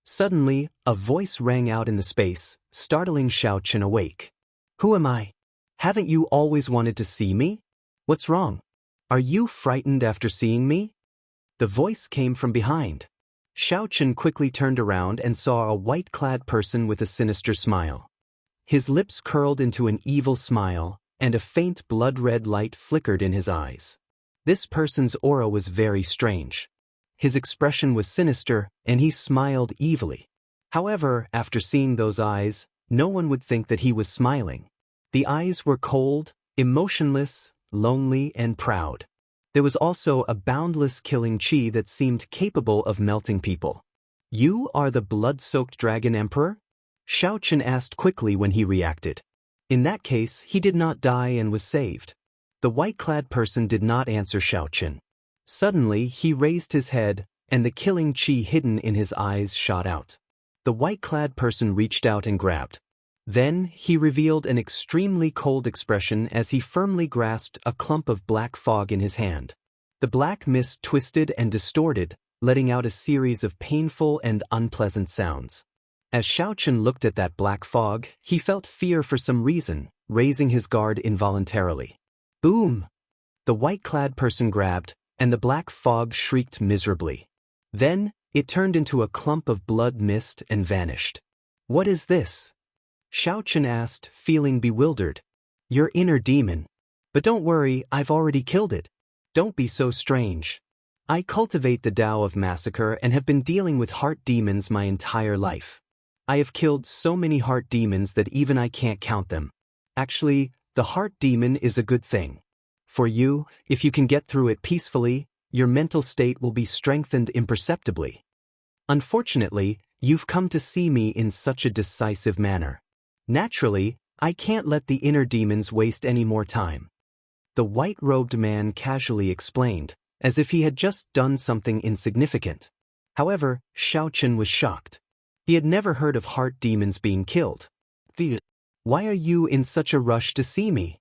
Suddenly, a voice rang out in the space, startling Xiaochen awake. Who am I? Haven't you always wanted to see me? What's wrong? Are you frightened after seeing me? The voice came from behind. Xiaochen quickly turned around and saw a white-clad person with a sinister smile. His lips curled into an evil smile, and a faint blood-red light flickered in his eyes. This person's aura was very strange. His expression was sinister, and he smiled evilly. However, after seeing those eyes, no one would think that he was smiling. The eyes were cold, emotionless, lonely, and proud. There was also a boundless killing chi that seemed capable of melting people. You are the blood-soaked dragon emperor? Xiaochen asked quickly when he reacted. In that case, he did not die and was saved. The white-clad person did not answer Xiaochen. Suddenly, he raised his head, and the killing chi hidden in his eyes shot out. The white-clad person reached out and grabbed. Then, he revealed an extremely cold expression as he firmly grasped a clump of black fog in his hand. The black mist twisted and distorted, letting out a series of painful and unpleasant sounds. As Xiaochen looked at that black fog, he felt fear for some reason, raising his guard involuntarily. Boom! The white-clad person grabbed, and the black fog shrieked miserably. Then, it turned into a clump of blood mist and vanished. What is this? Xiaochen asked, feeling bewildered. Your inner demon. But don't worry, I've already killed it. Don't be so strange. I cultivate the Tao of massacre and have been dealing with heart demons my entire life. I have killed so many heart demons that even I can't count them. Actually, the heart demon is a good thing. For you, if you can get through it peacefully, your mental state will be strengthened imperceptibly. Unfortunately, you've come to see me in such a decisive manner. Naturally, I can't let the inner demons waste any more time. The white-robed man casually explained, as if he had just done something insignificant. However, Xiaochen was shocked. He had never heard of heart demons being killed. Why are you in such a rush to see me?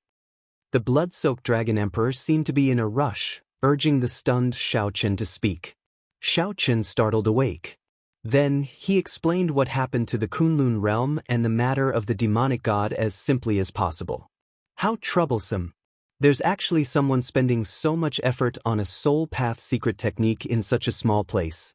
The blood-soaked dragon emperor seemed to be in a rush, urging the stunned Xiaochen to speak. Xiaochen startled awake. Then, he explained what happened to the Kunlun realm and the matter of the demonic god as simply as possible. How troublesome. There's actually someone spending so much effort on a soul path secret technique in such a small place.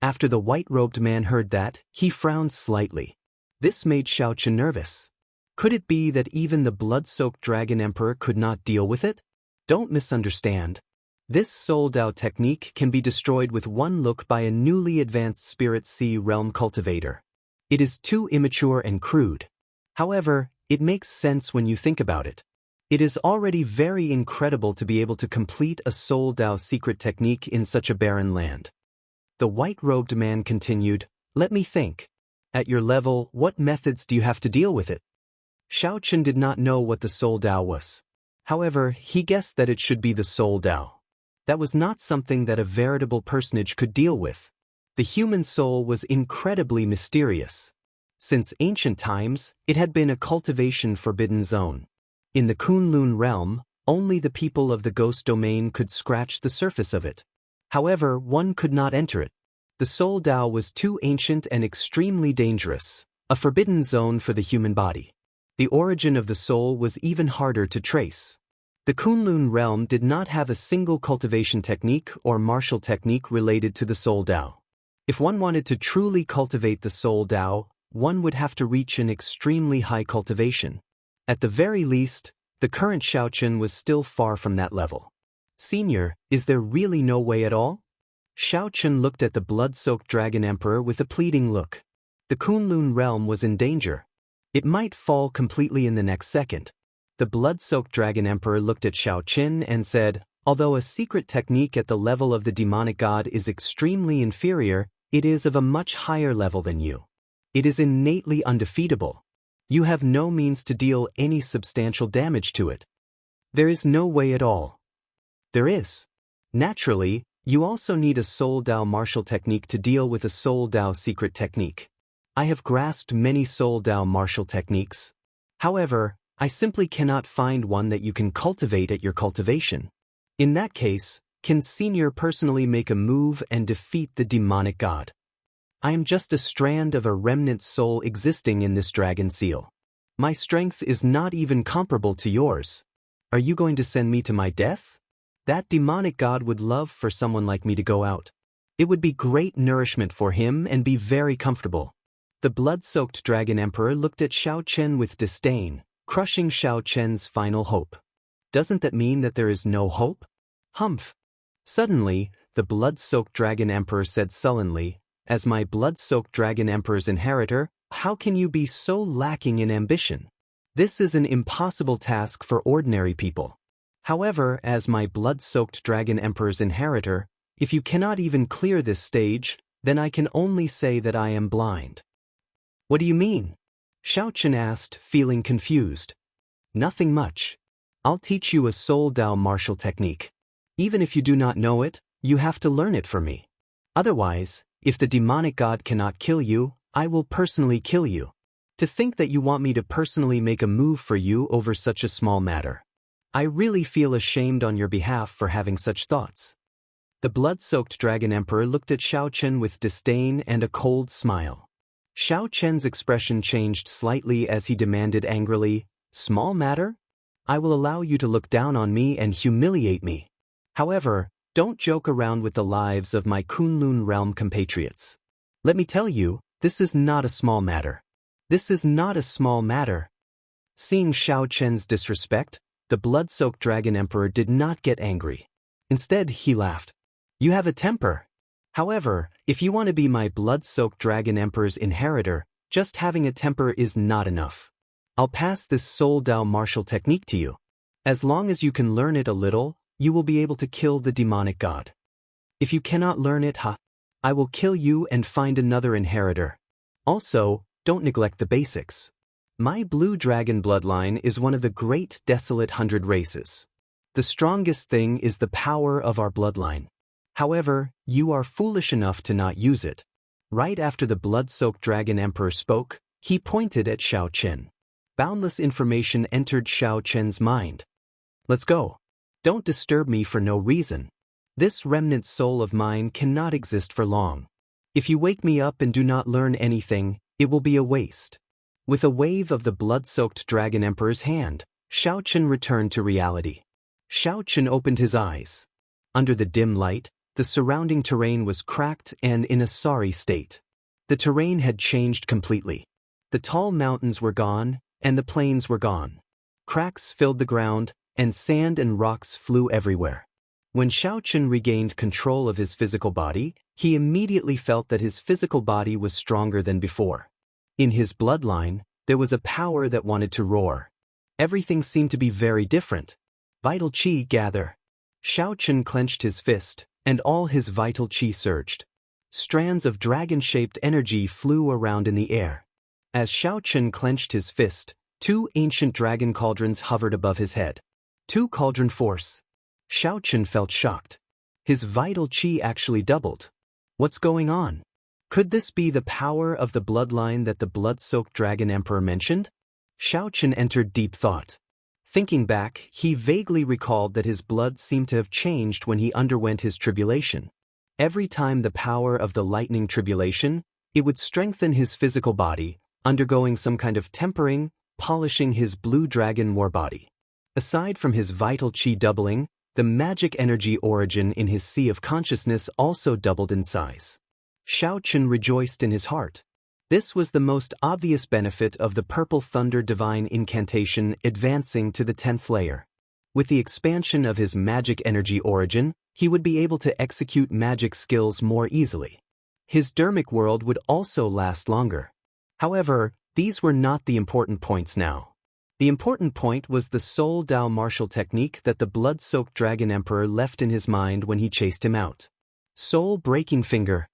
After the white-robed man heard that, he frowned slightly. This made Xiaochen nervous. Could it be that even the blood-soaked dragon emperor could not deal with it? Don't misunderstand. This Soul Dao technique can be destroyed with one look by a newly advanced Spirit Sea realm cultivator. It is too immature and crude. However, it makes sense when you think about it. It is already very incredible to be able to complete a Soul Dao secret technique in such a barren land. The white-robed man continued, Let me think. At your level, what methods do you have to deal with it? Xiaochen did not know what the Soul Dao was. However, he guessed that it should be the Soul Dao. That was not something that a veritable personage could deal with. The human soul was incredibly mysterious. Since ancient times, it had been a cultivation forbidden zone. In the Kunlun realm, only the people of the ghost domain could scratch the surface of it. However, one could not enter it. The Soul Dao was too ancient and extremely dangerous, a forbidden zone for the human body. The origin of the soul was even harder to trace. The Kunlun realm did not have a single cultivation technique or martial technique related to the Soul Dao. If one wanted to truly cultivate the Soul Dao, one would have to reach an extremely high cultivation. At the very least, the current Xiaochen was still far from that level. Senior, is there really no way at all? Xiaochen looked at the blood-soaked dragon emperor with a pleading look. The Kunlun realm was in danger. It might fall completely in the next second. The blood-soaked dragon emperor looked at Xiaochen and said, Although a secret technique at the level of the demonic god is extremely inferior, it is of a much higher level than you. It is innately undefeatable. You have no means to deal any substantial damage to it. There is no way at all. There is. Naturally, you also need a Soul Dao martial technique to deal with a Soul Dao secret technique. I have grasped many Soul Dao martial techniques. However, I simply cannot find one that you can cultivate at your cultivation. In that case, can Senior personally make a move and defeat the demonic god? I am just a strand of a remnant soul existing in this dragon seal. My strength is not even comparable to yours. Are you going to send me to my death? That demonic god would love for someone like me to go out. It would be great nourishment for him and be very comfortable. The blood-soaked dragon emperor looked at Xiao Chen with disdain, crushing Xiao Chen's final hope. Doesn't that mean that there is no hope? Humph. Suddenly, the blood-soaked dragon emperor said sullenly, as my blood-soaked dragon emperor's inheritor, how can you be so lacking in ambition? This is an impossible task for ordinary people. However, as my blood-soaked dragon emperor's inheritor, if you cannot even clear this stage, then I can only say that I am blind. What do you mean? Xiao Chen asked, feeling confused. Nothing much. I'll teach you a Soul Dao martial technique. Even if you do not know it, you have to learn it from me. Otherwise, if the demonic god cannot kill you, I will personally kill you. To think that you want me to personally make a move for you over such a small matter. I really feel ashamed on your behalf for having such thoughts. The blood-soaked dragon emperor looked at Xiao Chen with disdain and a cold smile. Xiao Chen's expression changed slightly as he demanded angrily, small matter? I will allow you to look down on me and humiliate me. However, don't joke around with the lives of my Kunlun realm compatriots. Let me tell you, this is not a small matter. This is not a small matter. Seeing Xiao Chen's disrespect, the blood-soaked dragon emperor did not get angry. Instead, he laughed. You have a temper. However, if you want to be my blood-soaked dragon emperor's inheritor, just having a temper is not enough. I'll pass this Soul Dao martial technique to you. As long as you can learn it a little, you will be able to kill the demonic god. If you cannot learn it, I will kill you and find another inheritor. Also, don't neglect the basics. My blue dragon bloodline is one of the great desolate 100 races. The strongest thing is the power of our bloodline. However, you are foolish enough to not use it. Right after the blood-soaked dragon emperor spoke, he pointed at Xiao Chen. Boundless information entered Xiao Chen's mind. Let's go. Don't disturb me for no reason. This remnant soul of mine cannot exist for long. If you wake me up and do not learn anything, it will be a waste. With a wave of the blood-soaked dragon emperor's hand, Xiao Chen returned to reality. Xiao Chen opened his eyes. Under the dim light, the surrounding terrain was cracked and in a sorry state. The terrain had changed completely. The tall mountains were gone, and the plains were gone. Cracks filled the ground, and sand and rocks flew everywhere. When Xiao Chen regained control of his physical body, he immediately felt that his physical body was stronger than before. In his bloodline, there was a power that wanted to roar. Everything seemed to be very different. Vital Qi gather. Xiao Chen clenched his fist, and all his vital Qi surged. Strands of dragon-shaped energy flew around in the air. As Xiao Chen clenched his fist, 2 ancient dragon cauldrons hovered above his head. 2 cauldron force. Xiao Chen felt shocked. His vital Qi actually doubled. What's going on? Could this be the power of the bloodline that the blood-soaked dragon emperor mentioned? Xiao Chen entered deep thought. Thinking back, he vaguely recalled that his blood seemed to have changed when he underwent his tribulation. Every time the power of the lightning tribulation, it would strengthen his physical body, undergoing some kind of tempering, polishing his blue dragon war body. Aside from his vital Qi doubling, the magic energy origin in his sea of consciousness also doubled in size. Xiao Chen rejoiced in his heart. This was the most obvious benefit of the Purple Thunder Divine Incantation advancing to the 10th layer. With the expansion of his magic energy origin, he would be able to execute magic skills more easily. His dermic world would also last longer. However, these were not the important points now. The important point was the Soul Dao martial technique that the blood-soaked dragon emperor left in his mind when he chased him out. Soul Breaking Finger.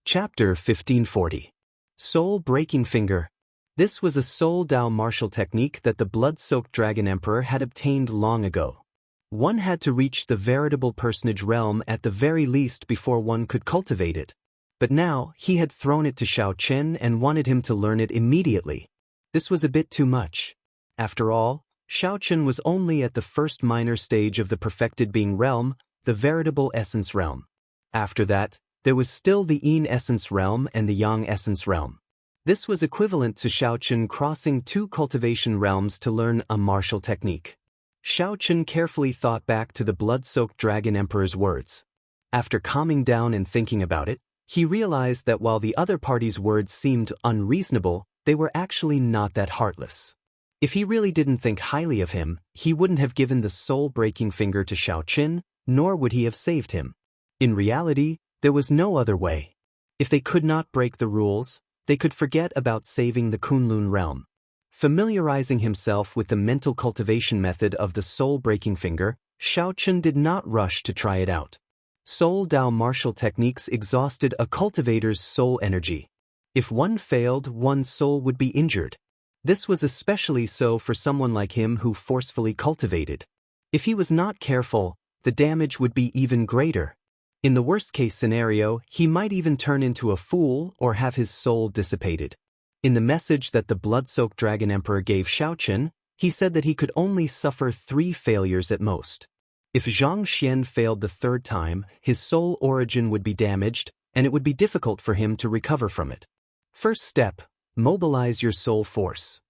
Chapter 1540. Soul Breaking Finger. This was a Soul Dao martial technique that the blood-soaked dragon emperor had obtained long ago. One had to reach the veritable personage realm at the very least before one could cultivate it. But now, he had thrown it to Xiao Chen and wanted him to learn it immediately. This was a bit too much. After all, Xiaochen was only at the first minor stage of the perfected being realm, the veritable essence realm. After that, there was still the yin essence realm and the yang essence realm. This was equivalent to Xiaochen crossing two cultivation realms to learn a martial technique. Xiaochen carefully thought back to the blood-soaked Dragon Emperor's words. After calming down and thinking about it, he realized that while the other party's words seemed unreasonable, they were actually not that heartless. If he really didn't think highly of him, he wouldn't have given the soul-breaking finger to Xiaochen, nor would he have saved him. In reality, there was no other way. If they could not break the rules, they could forget about saving the Kunlun realm. Familiarizing himself with the mental cultivation method of the soul-breaking finger, Xiaochen did not rush to try it out. Soul Dao martial techniques exhausted a cultivator's soul energy. If one failed, one's soul would be injured. This was especially so for someone like him who forcefully cultivated. If he was not careful, the damage would be even greater. In the worst-case scenario, he might even turn into a fool or have his soul dissipated. In the message that the blood-soaked Dragon Emperor gave Xiaochen, he said that he could only suffer 3 failures at most. If Zhang Xian failed the 3rd time, his soul origin would be damaged, and it would be difficult for him to recover from it. First step, mobilize your soul force.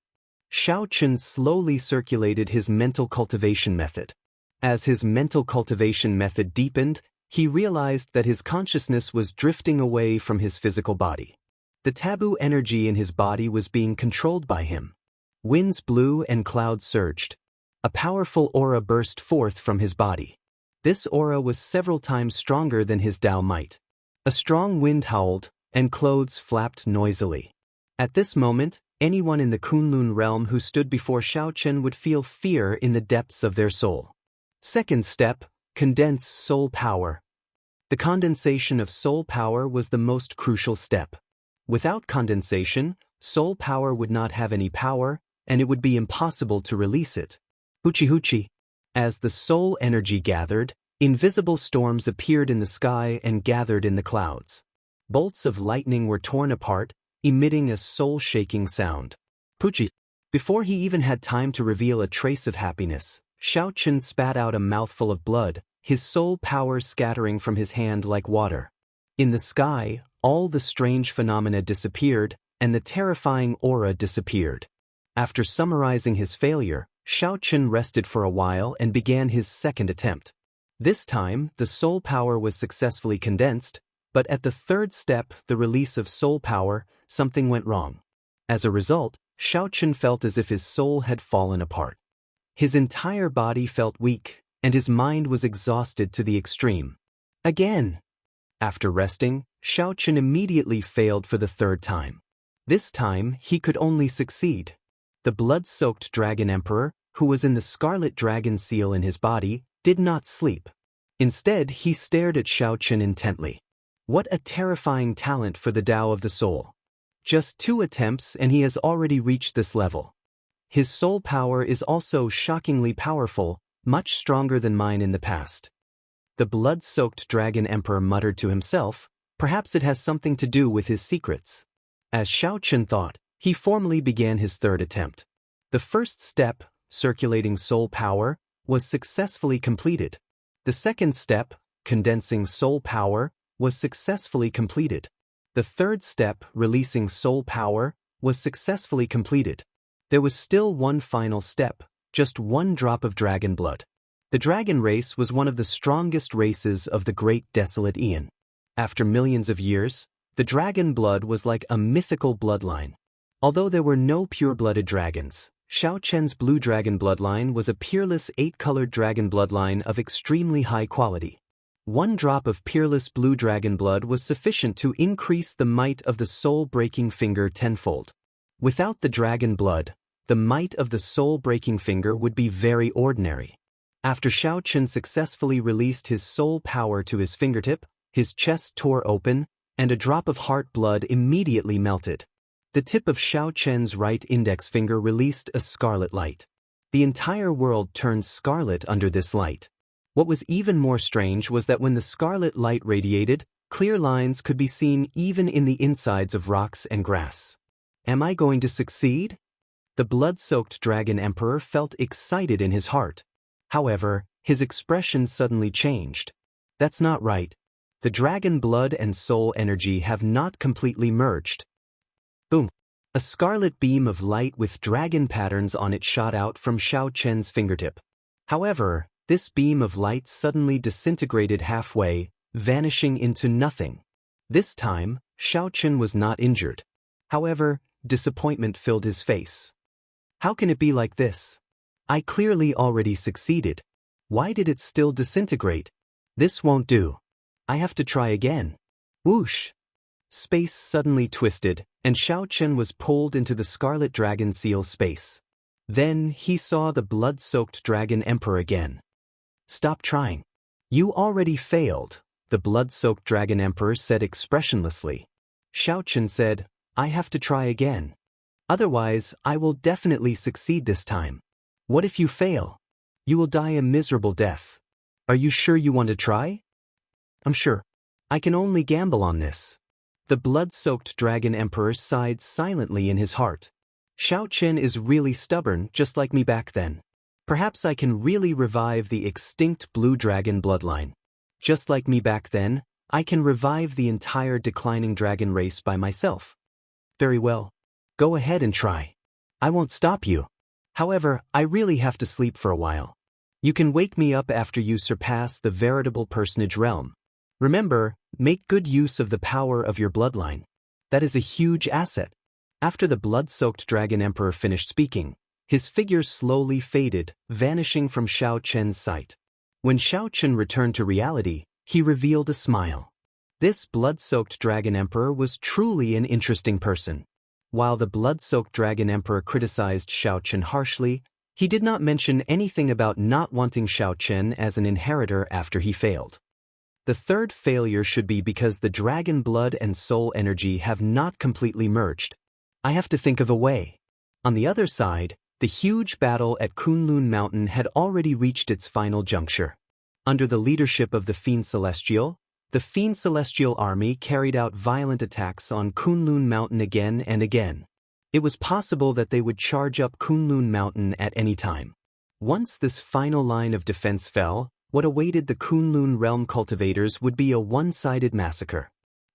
Xiaochen slowly circulated his mental cultivation method. As his mental cultivation method deepened, he realized that his consciousness was drifting away from his physical body. The taboo energy in his body was being controlled by him. Winds blew and clouds surged. A powerful aura burst forth from his body. This aura was several times stronger than his Dao might. A strong wind howled, and clothes flapped noisily. At this moment, anyone in the Kunlun realm who stood before Xiaochen would feel fear in the depths of their soul. Second step, condense soul power. The condensation of soul power was the most crucial step. Without condensation, soul power would not have any power, and it would be impossible to release it. Huchi. As the soul energy gathered, invisible storms appeared in the sky and gathered in the clouds. Bolts of lightning were torn apart, emitting a soul-shaking sound. Puchi. Before he even had time to reveal a trace of happiness, Xiaochen spat out a mouthful of blood, his soul power scattering from his hand like water. In the sky, all the strange phenomena disappeared, and the terrifying aura disappeared. After summarizing his failure, Xiaochen rested for a while and began his second attempt. This time, the soul power was successfully condensed, but at the 3rd step, the release of soul power, something went wrong. As a result, Xiaochen felt as if his soul had fallen apart. His entire body felt weak, and his mind was exhausted to the extreme. Again! After resting, Xiaochen immediately failed for the 3rd time. This time, he could only succeed. The blood-soaked Dragon Emperor, who was in the scarlet dragon seal in his body, did not sleep. Instead, he stared at Xiaochen intently. What a terrifying talent for the Tao of the soul. Just 2 attempts and he has already reached this level. His soul power is also shockingly powerful, much stronger than mine in the past. The blood-soaked Dragon Emperor muttered to himself, perhaps it has something to do with his secrets. As Xiaochen thought, he formally began his 3rd attempt. The first step, circulating soul power, was successfully completed. The second step, condensing soul power, was successfully completed. The 3rd step, releasing soul power, was successfully completed. There was still one final step, just 1 drop of dragon blood. The dragon race was one of the strongest races of the great desolate Aeon. After millions of years, the dragon blood was like a mythical bloodline. Although there were no pure-blooded dragons, Xiaochen's blue dragon bloodline was a peerless 8-colored dragon bloodline of extremely high quality. 1 drop of peerless blue dragon blood was sufficient to increase the might of the soul-breaking finger tenfold. Without the dragon blood, the might of the soul-breaking finger would be very ordinary. After Xiaochen successfully released his soul power to his fingertip, his chest tore open, and a drop of heart blood immediately melted. The tip of Xiaochen's right index finger released a scarlet light. The entire world turned scarlet under this light. What was even more strange was that when the scarlet light radiated, clear lines could be seen even in the insides of rocks and grass. Am I going to succeed? The blood-soaked Dragon Emperor felt excited in his heart. However, his expression suddenly changed. That's not right. The dragon blood and soul energy have not completely merged. Boom! A scarlet beam of light with dragon patterns on it shot out from Xiao Chen's fingertip. However, this beam of light suddenly disintegrated halfway, vanishing into nothing. This time, Xiao Chen was not injured. However, disappointment filled his face. How can it be like this? I clearly already succeeded. Why did it still disintegrate? This won't do. I have to try again. Whoosh! Space suddenly twisted, and Xiao Chen was pulled into the Scarlet Dragon Seal space. Then he saw the blood-soaked Dragon Emperor again. Stop trying. You already failed, the blood-soaked Dragon Emperor said expressionlessly. Xiao Chen said, I have to try again. Otherwise, I will definitely succeed this time. What if you fail? You will die a miserable death. Are you sure you want to try? I'm sure. I can only gamble on this. The blood-soaked Dragon Emperor sighed silently in his heart. Xiao Chen is really stubborn, just like me back then. Perhaps I can really revive the extinct blue dragon bloodline. Just like me back then, I can revive the entire declining dragon race by myself. Very well. Go ahead and try. I won't stop you. However, I really have to sleep for a while. You can wake me up after you surpass the veritable personage realm. Remember, make good use of the power of your bloodline. That is a huge asset. After the blood-soaked Dragon Emperor finished speaking, his figure slowly faded, vanishing from Xiao Chen's sight. When Xiao Chen returned to reality, he revealed a smile. This blood-soaked Dragon Emperor was truly an interesting person. While the blood-soaked Dragon Emperor criticized Xiao Chen harshly, he did not mention anything about not wanting Xiao Chen as an inheritor after he failed. The third failure should be because the dragon blood and soul energy have not completely merged. I have to think of a way. On the other side, the huge battle at Kunlun Mountain had already reached its final juncture. Under the leadership of the Fiend Celestial, the Fiend Celestial army carried out violent attacks on Kunlun Mountain again and again. It was possible that they would charge up Kunlun Mountain at any time. Once this final line of defense fell, what awaited the Kunlun realm cultivators would be a one-sided massacre.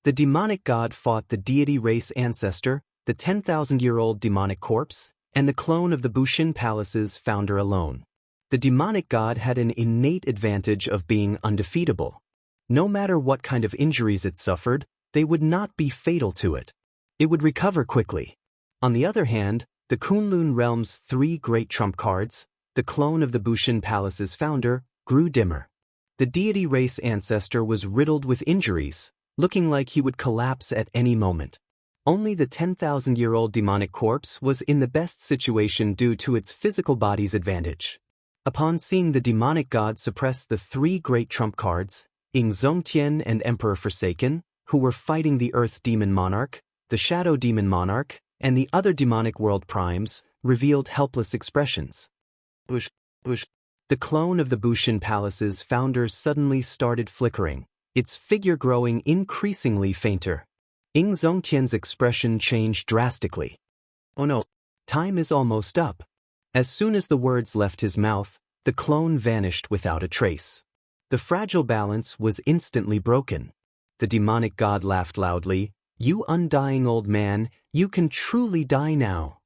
The demonic god fought the deity race ancestor, the 10,000-year-old demonic corpse, and the clone of the Bushin Palace's founder alone. The demonic god had an innate advantage of being undefeatable. No matter what kind of injuries it suffered, they would not be fatal to it. It would recover quickly. On the other hand, the Kunlun realm's three great trump cards, the clone of the Bushin Palace's founder, grew dimmer. The deity race ancestor was riddled with injuries, looking like he would collapse at any moment. Only the 10,000-year-old demonic corpse was in the best situation due to its physical body's advantage. Upon seeing the demonic god suppress the three great trump cards, Ying Zongtian and Emperor Forsaken, who were fighting the Earth Demon Monarch, the Shadow Demon Monarch, and the other demonic world primes, revealed helpless expressions. Bush. The clone of the Bushin Palace's founder suddenly started flickering, its figure growing increasingly fainter. Ying Zongtian's expression changed drastically. Oh no, time is almost up. As soon as the words left his mouth, the clone vanished without a trace. The fragile balance was instantly broken. The demonic god laughed loudly. You undying old man, you can truly die now.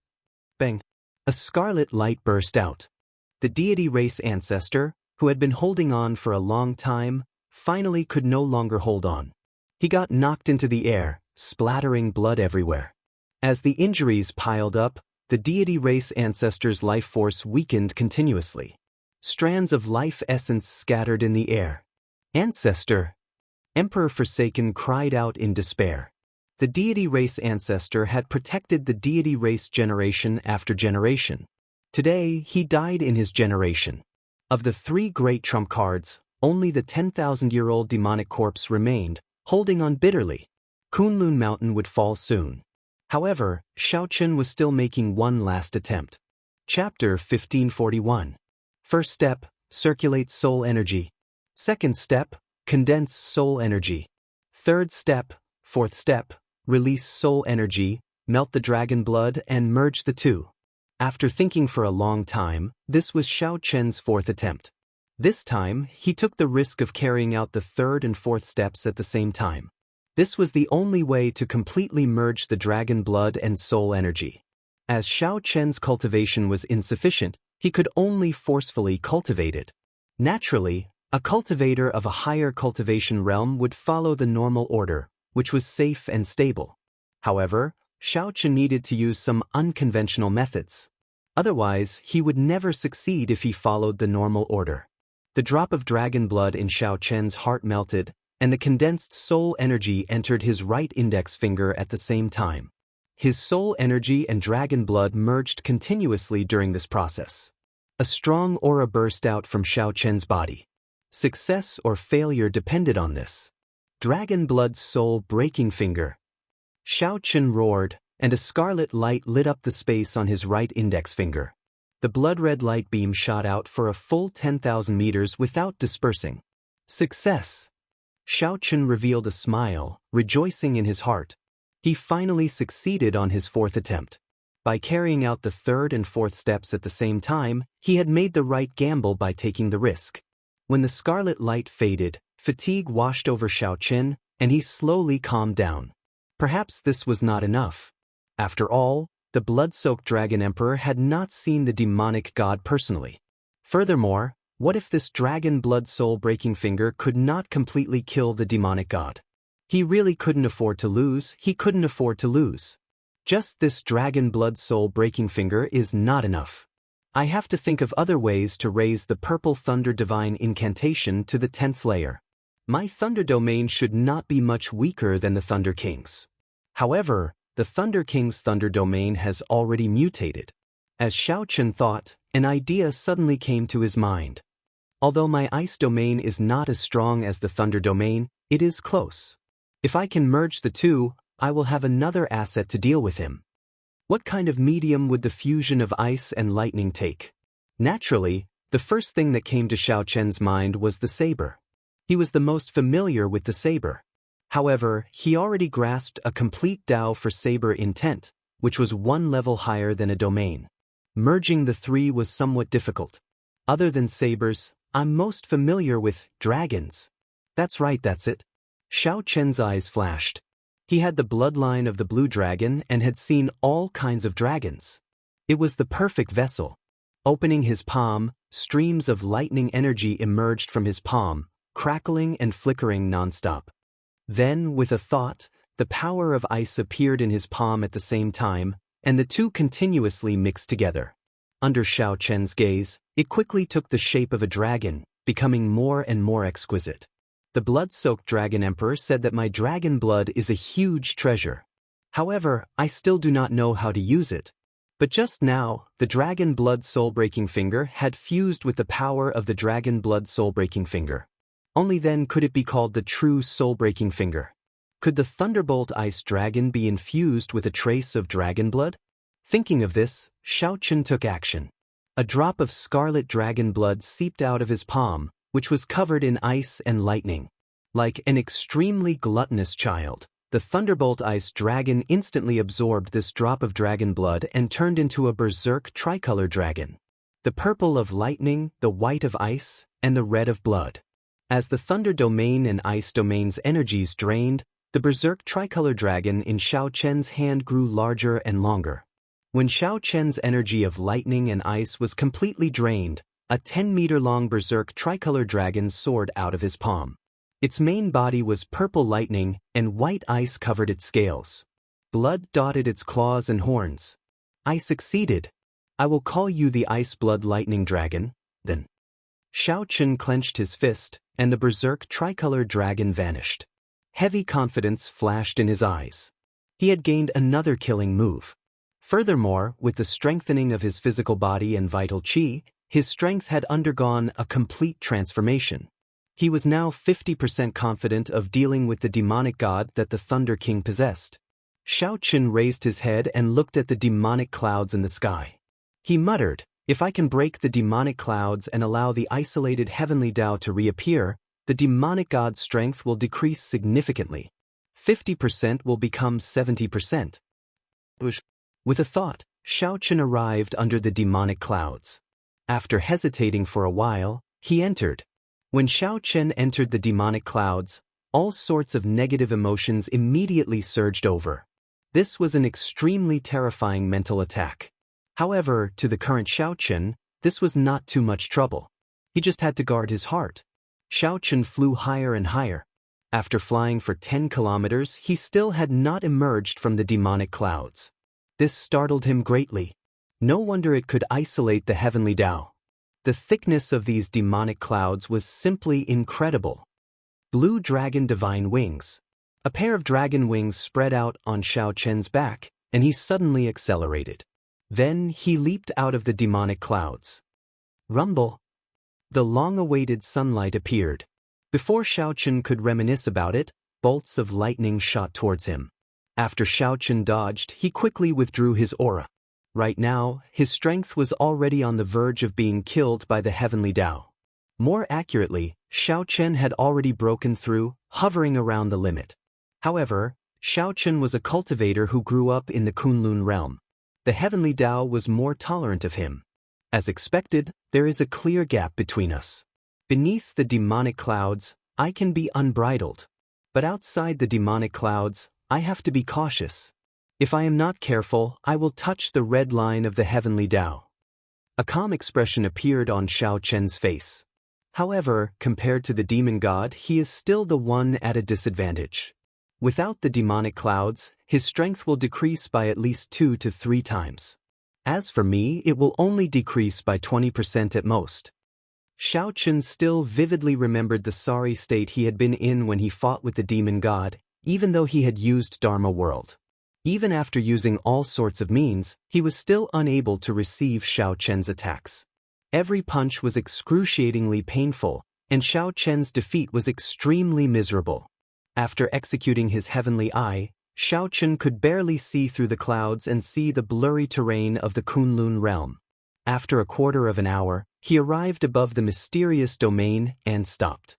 Bang! A scarlet light burst out. The deity race ancestor, who had been holding on for a long time, finally could no longer hold on. He got knocked into the air, splattering blood everywhere. As the injuries piled up, the deity race ancestor's life force weakened continuously. Strands of life essence scattered in the air. Ancestor! Emperor Forsaken cried out in despair. The deity race ancestor had protected the deity race generation after generation. Today, he died in his generation. Of the three great trump cards, only the 10,000-year-old demonic corpse remained, holding on bitterly. Kunlun Mountain would fall soon. However, Xiao Chen was still making one last attempt. Chapter 1541. First step, circulate soul energy. Second step, condense soul energy. Third step, fourth step, release soul energy, melt the dragon blood and merge the two. After thinking for a long time, this was Xiao Chen's fourth attempt. This time, he took the risk of carrying out the third and fourth steps at the same time. This was the only way to completely merge the dragon blood and soul energy. As Xiao Chen's cultivation was insufficient, he could only forcefully cultivate it. Naturally, a cultivator of a higher cultivation realm would follow the normal order, which was safe and stable. However, Xiao Chen needed to use some unconventional methods. Otherwise, he would never succeed if he followed the normal order. The drop of dragon blood in Xiao Chen's heart melted, and the condensed soul energy entered his right index finger at the same time. His soul energy and dragon blood merged continuously during this process. A strong aura burst out from Xiao Chen's body. Success or failure depended on this. Dragon blood soul breaking finger. Xiao Chen roared, and a scarlet light lit up the space on his right index finger. The blood-red light beam shot out for a full 10,000 meters without dispersing. Success! Xiao Chen revealed a smile, rejoicing in his heart. He finally succeeded on his fourth attempt. By carrying out the third and fourth steps at the same time, he had made the right gamble by taking the risk. When the scarlet light faded, fatigue washed over Xiao Chen, and he slowly calmed down. Perhaps this was not enough. After all, the blood-soaked Dragon Emperor had not seen the demonic god personally. Furthermore, what if this dragon blood soul-breaking finger could not completely kill the demonic god? He really couldn't afford to lose, Just this dragon blood soul-breaking finger is not enough. I have to think of other ways to raise the purple thunder divine incantation to the 10th layer. My thunder domain should not be much weaker than the Thunder King's. However, the Thunder King's thunder domain has already mutated. As Xiao Chen thought, an idea suddenly came to his mind. Although my ice domain is not as strong as the thunder domain, it is close. If I can merge the two, I will have another asset to deal with him. What kind of medium would the fusion of ice and lightning take? Naturally, the first thing that came to Xiao Chen's mind was the saber. He was the most familiar with the saber. However, he already grasped a complete Dao for saber intent, which was one level higher than a domain. Merging the three was somewhat difficult. Other than sabers, I'm most familiar with dragons. That's right, that's it. Xiao Chen's eyes flashed. He had the bloodline of the blue dragon and had seen all kinds of dragons. It was the perfect vessel. Opening his palm, streams of lightning energy emerged from his palm, crackling and flickering nonstop. Then, with a thought, the power of ice appeared in his palm at the same time, and the two continuously mixed together. Under Xiao Chen's gaze, it quickly took the shape of a dragon, becoming more and more exquisite. The blood-soaked Dragon Emperor said that my dragon blood is a huge treasure. However, I still do not know how to use it. But just now, the dragon blood soul-breaking finger had fused with the power of the dragon blood soul-breaking finger. Only then could it be called the true soul-breaking finger. Could the Thunderbolt Ice Dragon be infused with a trace of dragon blood? Thinking of this, Xiao Chen took action. A drop of scarlet dragon blood seeped out of his palm, which was covered in ice and lightning. Like an extremely gluttonous child, the Thunderbolt Ice Dragon instantly absorbed this drop of dragon blood and turned into a berserk tricolor dragon. The purple of lightning, the white of ice, and the red of blood. As the Thunder Domain and Ice Domain's energies drained, the berserk tricolor dragon in Xiao Chen's hand grew larger and longer. When Xiao Chen's energy of lightning and ice was completely drained, a 10-meter-long berserk tricolor dragon soared out of his palm. Its main body was purple lightning, and white ice covered its scales. Blood dotted its claws and horns. I succeeded. I will call you the Ice Blood Lightning Dragon, then. Xiao Chen clenched his fist, and the berserk tricolor dragon vanished. Heavy confidence flashed in his eyes. He had gained another killing move. Furthermore, with the strengthening of his physical body and vital qi, his strength had undergone a complete transformation. He was now 50% confident of dealing with the demonic god that the Thunder King possessed. Xiao Chen raised his head and looked at the demonic clouds in the sky. He muttered, "If I can break the demonic clouds and allow the isolated heavenly Tao to reappear, the demonic god's strength will decrease significantly. 50% will become 70%. With a thought, Xiaochen arrived under the demonic clouds. After hesitating for a while, he entered. When Xiaochen entered the demonic clouds, all sorts of negative emotions immediately surged over. This was an extremely terrifying mental attack. However, to the current Xiaochen, this was not too much trouble. He just had to guard his heart. Xiaochen flew higher and higher. After flying for 10 kilometers, he still had not emerged from the demonic clouds. This startled him greatly. No wonder it could isolate the heavenly Tao. The thickness of these demonic clouds was simply incredible. Blue dragon divine wings. A pair of dragon wings spread out on Xiaochen's back, and he suddenly accelerated. Then he leaped out of the demonic clouds. Rumble. The long-awaited sunlight appeared. Before Xiaochen could reminisce about it, bolts of lightning shot towards him. After Xiaochen dodged, he quickly withdrew his aura. Right now, his strength was already on the verge of being killed by the heavenly Tao. More accurately, Xiaochen had already broken through, hovering around the limit. However, Xiaochen was a cultivator who grew up in the Kunlun realm. The heavenly Tao was more tolerant of him. As expected, there is a clear gap between us. Beneath the demonic clouds, I can be unbridled. But outside the demonic clouds, I have to be cautious. If I am not careful, I will touch the red line of the heavenly Tao. A calm expression appeared on Xiaochen's face. However, compared to the demon god, he is still the one at a disadvantage. Without the demonic clouds, his strength will decrease by at least 2 to 3 times. As for me, it will only decrease by 20% at most. Xiaochen still vividly remembered the sorry state he had been in when he fought with the demon god, even though he had used Dharma World. Even after using all sorts of means, he was still unable to receive Xiaochen's attacks. Every punch was excruciatingly painful, and Xiaochen's defeat was extremely miserable. After executing his heavenly eye, Xiaochen could barely see through the clouds and see the blurry terrain of the Kunlun realm. After a quarter of an hour, he arrived above the mysterious domain and stopped.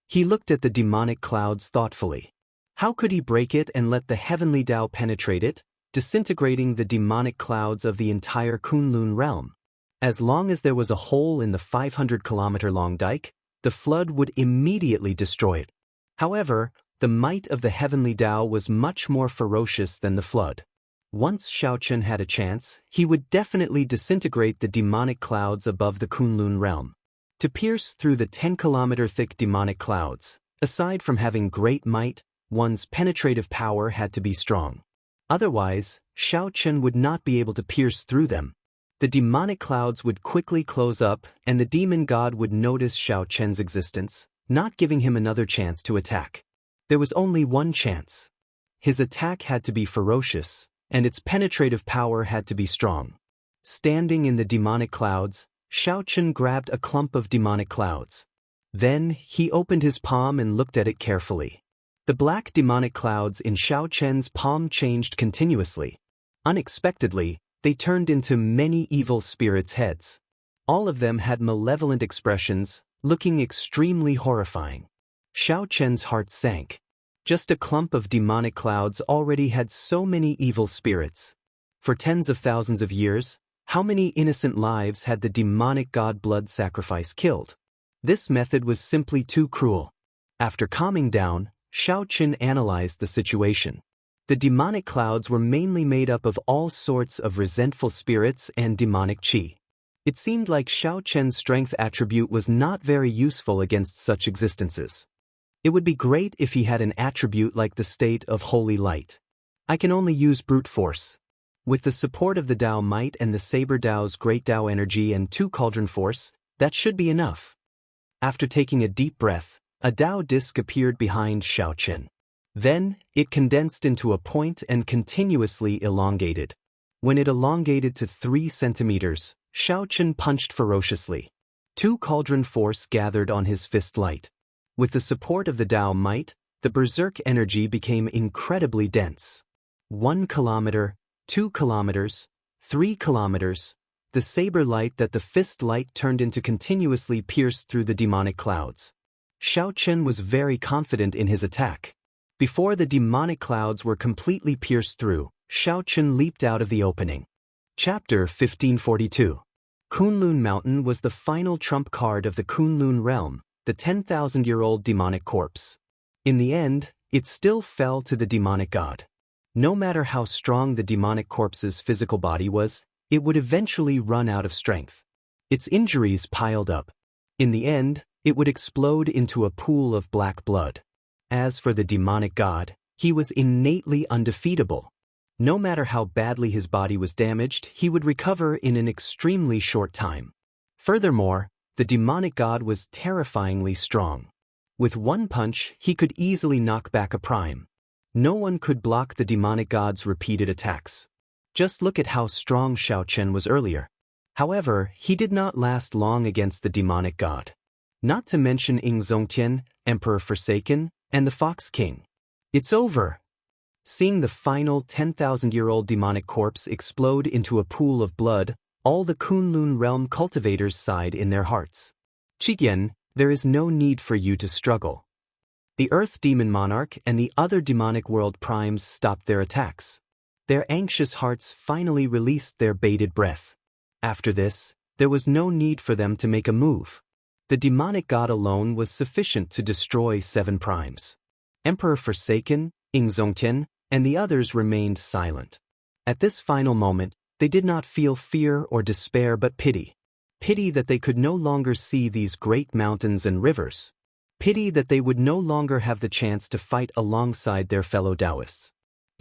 He looked at the demonic clouds thoughtfully. How could he break it and let the heavenly Tao penetrate it, disintegrating the demonic clouds of the entire Kunlun realm? As long as there was a hole in the 500-kilometer-long dike, the flood would immediately destroy it. However, the might of the heavenly Tao was much more ferocious than the flood. Once Xiaochen had a chance, he would definitely disintegrate the demonic clouds above the Kunlun realm. To pierce through the 10-kilometer-thick demonic clouds, aside from having great might, one's penetrative power had to be strong. Otherwise, Xiaochen would not be able to pierce through them. The demonic clouds would quickly close up, and the demon god would notice Xiaochen's existence, not giving him another chance to attack. There was only one chance. His attack had to be ferocious, and its penetrative power had to be strong. Standing in the demonic clouds, Xiaochen grabbed a clump of demonic clouds. Then, he opened his palm and looked at it carefully. The black demonic clouds in Xiaochen's palm changed continuously. Unexpectedly, they turned into many evil spirits' heads. All of them had malevolent expressions, looking extremely horrifying. Xiaochen's heart sank. Just a clump of demonic clouds already had so many evil spirits. For tens of thousands of years, how many innocent lives had the demonic god blood sacrifice killed? This method was simply too cruel. After calming down, Xiaochen analyzed the situation. The demonic clouds were mainly made up of all sorts of resentful spirits and demonic qi. It seemed like Xiaochen's strength attribute was not very useful against such existences. It would be great if he had an attribute like the state of holy light. I can only use brute force. With the support of the Tao might and the Saber Tao's great Tao energy and 2 cauldron force, that should be enough. After taking a deep breath, a Tao disc appeared behind Xiaochen. Then, it condensed into a point and continuously elongated. When it elongated to 3 centimeters, Xiaochen punched ferociously. 2 cauldron force gathered on his fist light. With the support of the Tao might, the berserk energy became incredibly dense. 1 kilometer, 2 kilometers, 3 kilometers, the saber light that the fist light turned into continuously pierced through the demonic clouds. Xiaochen was very confident in his attack. Before the demonic clouds were completely pierced through, Xiaochen leaped out of the opening. Chapter 1542. Kunlun Mountain was the final trump card of the Kunlun realm, the 10,000-year-old demonic corpse. In the end, it still fell to the demonic god. No matter how strong the demonic corpse's physical body was, it would eventually run out of strength. Its injuries piled up. In the end, it would explode into a pool of black blood. As for the demonic god, he was innately undefeatable. No matter how badly his body was damaged, he would recover in an extremely short time. Furthermore, the demonic god was terrifyingly strong. With one punch, he could easily knock back a prime. No one could block the demonic god's repeated attacks. Just look at how strong Xiaochen was earlier. However, he did not last long against the demonic god. Not to mention Zongtian, Emperor Forsaken, and the Fox King. It's over. Seeing the final 10,000-year-old demonic corpse explode into a pool of blood, all the Kunlun realm cultivators sighed in their hearts. Qigyan, there is no need for you to struggle. The Earth Demon Monarch and the other demonic world primes stopped their attacks. Their anxious hearts finally released their bated breath. After this, there was no need for them to make a move. The demonic god alone was sufficient to destroy 7 primes. Emperor Forsaken, Zongtian, and the others remained silent. At this final moment, they did not feel fear or despair but pity. Pity that they could no longer see these great mountains and rivers. Pity that they would no longer have the chance to fight alongside their fellow Daoists.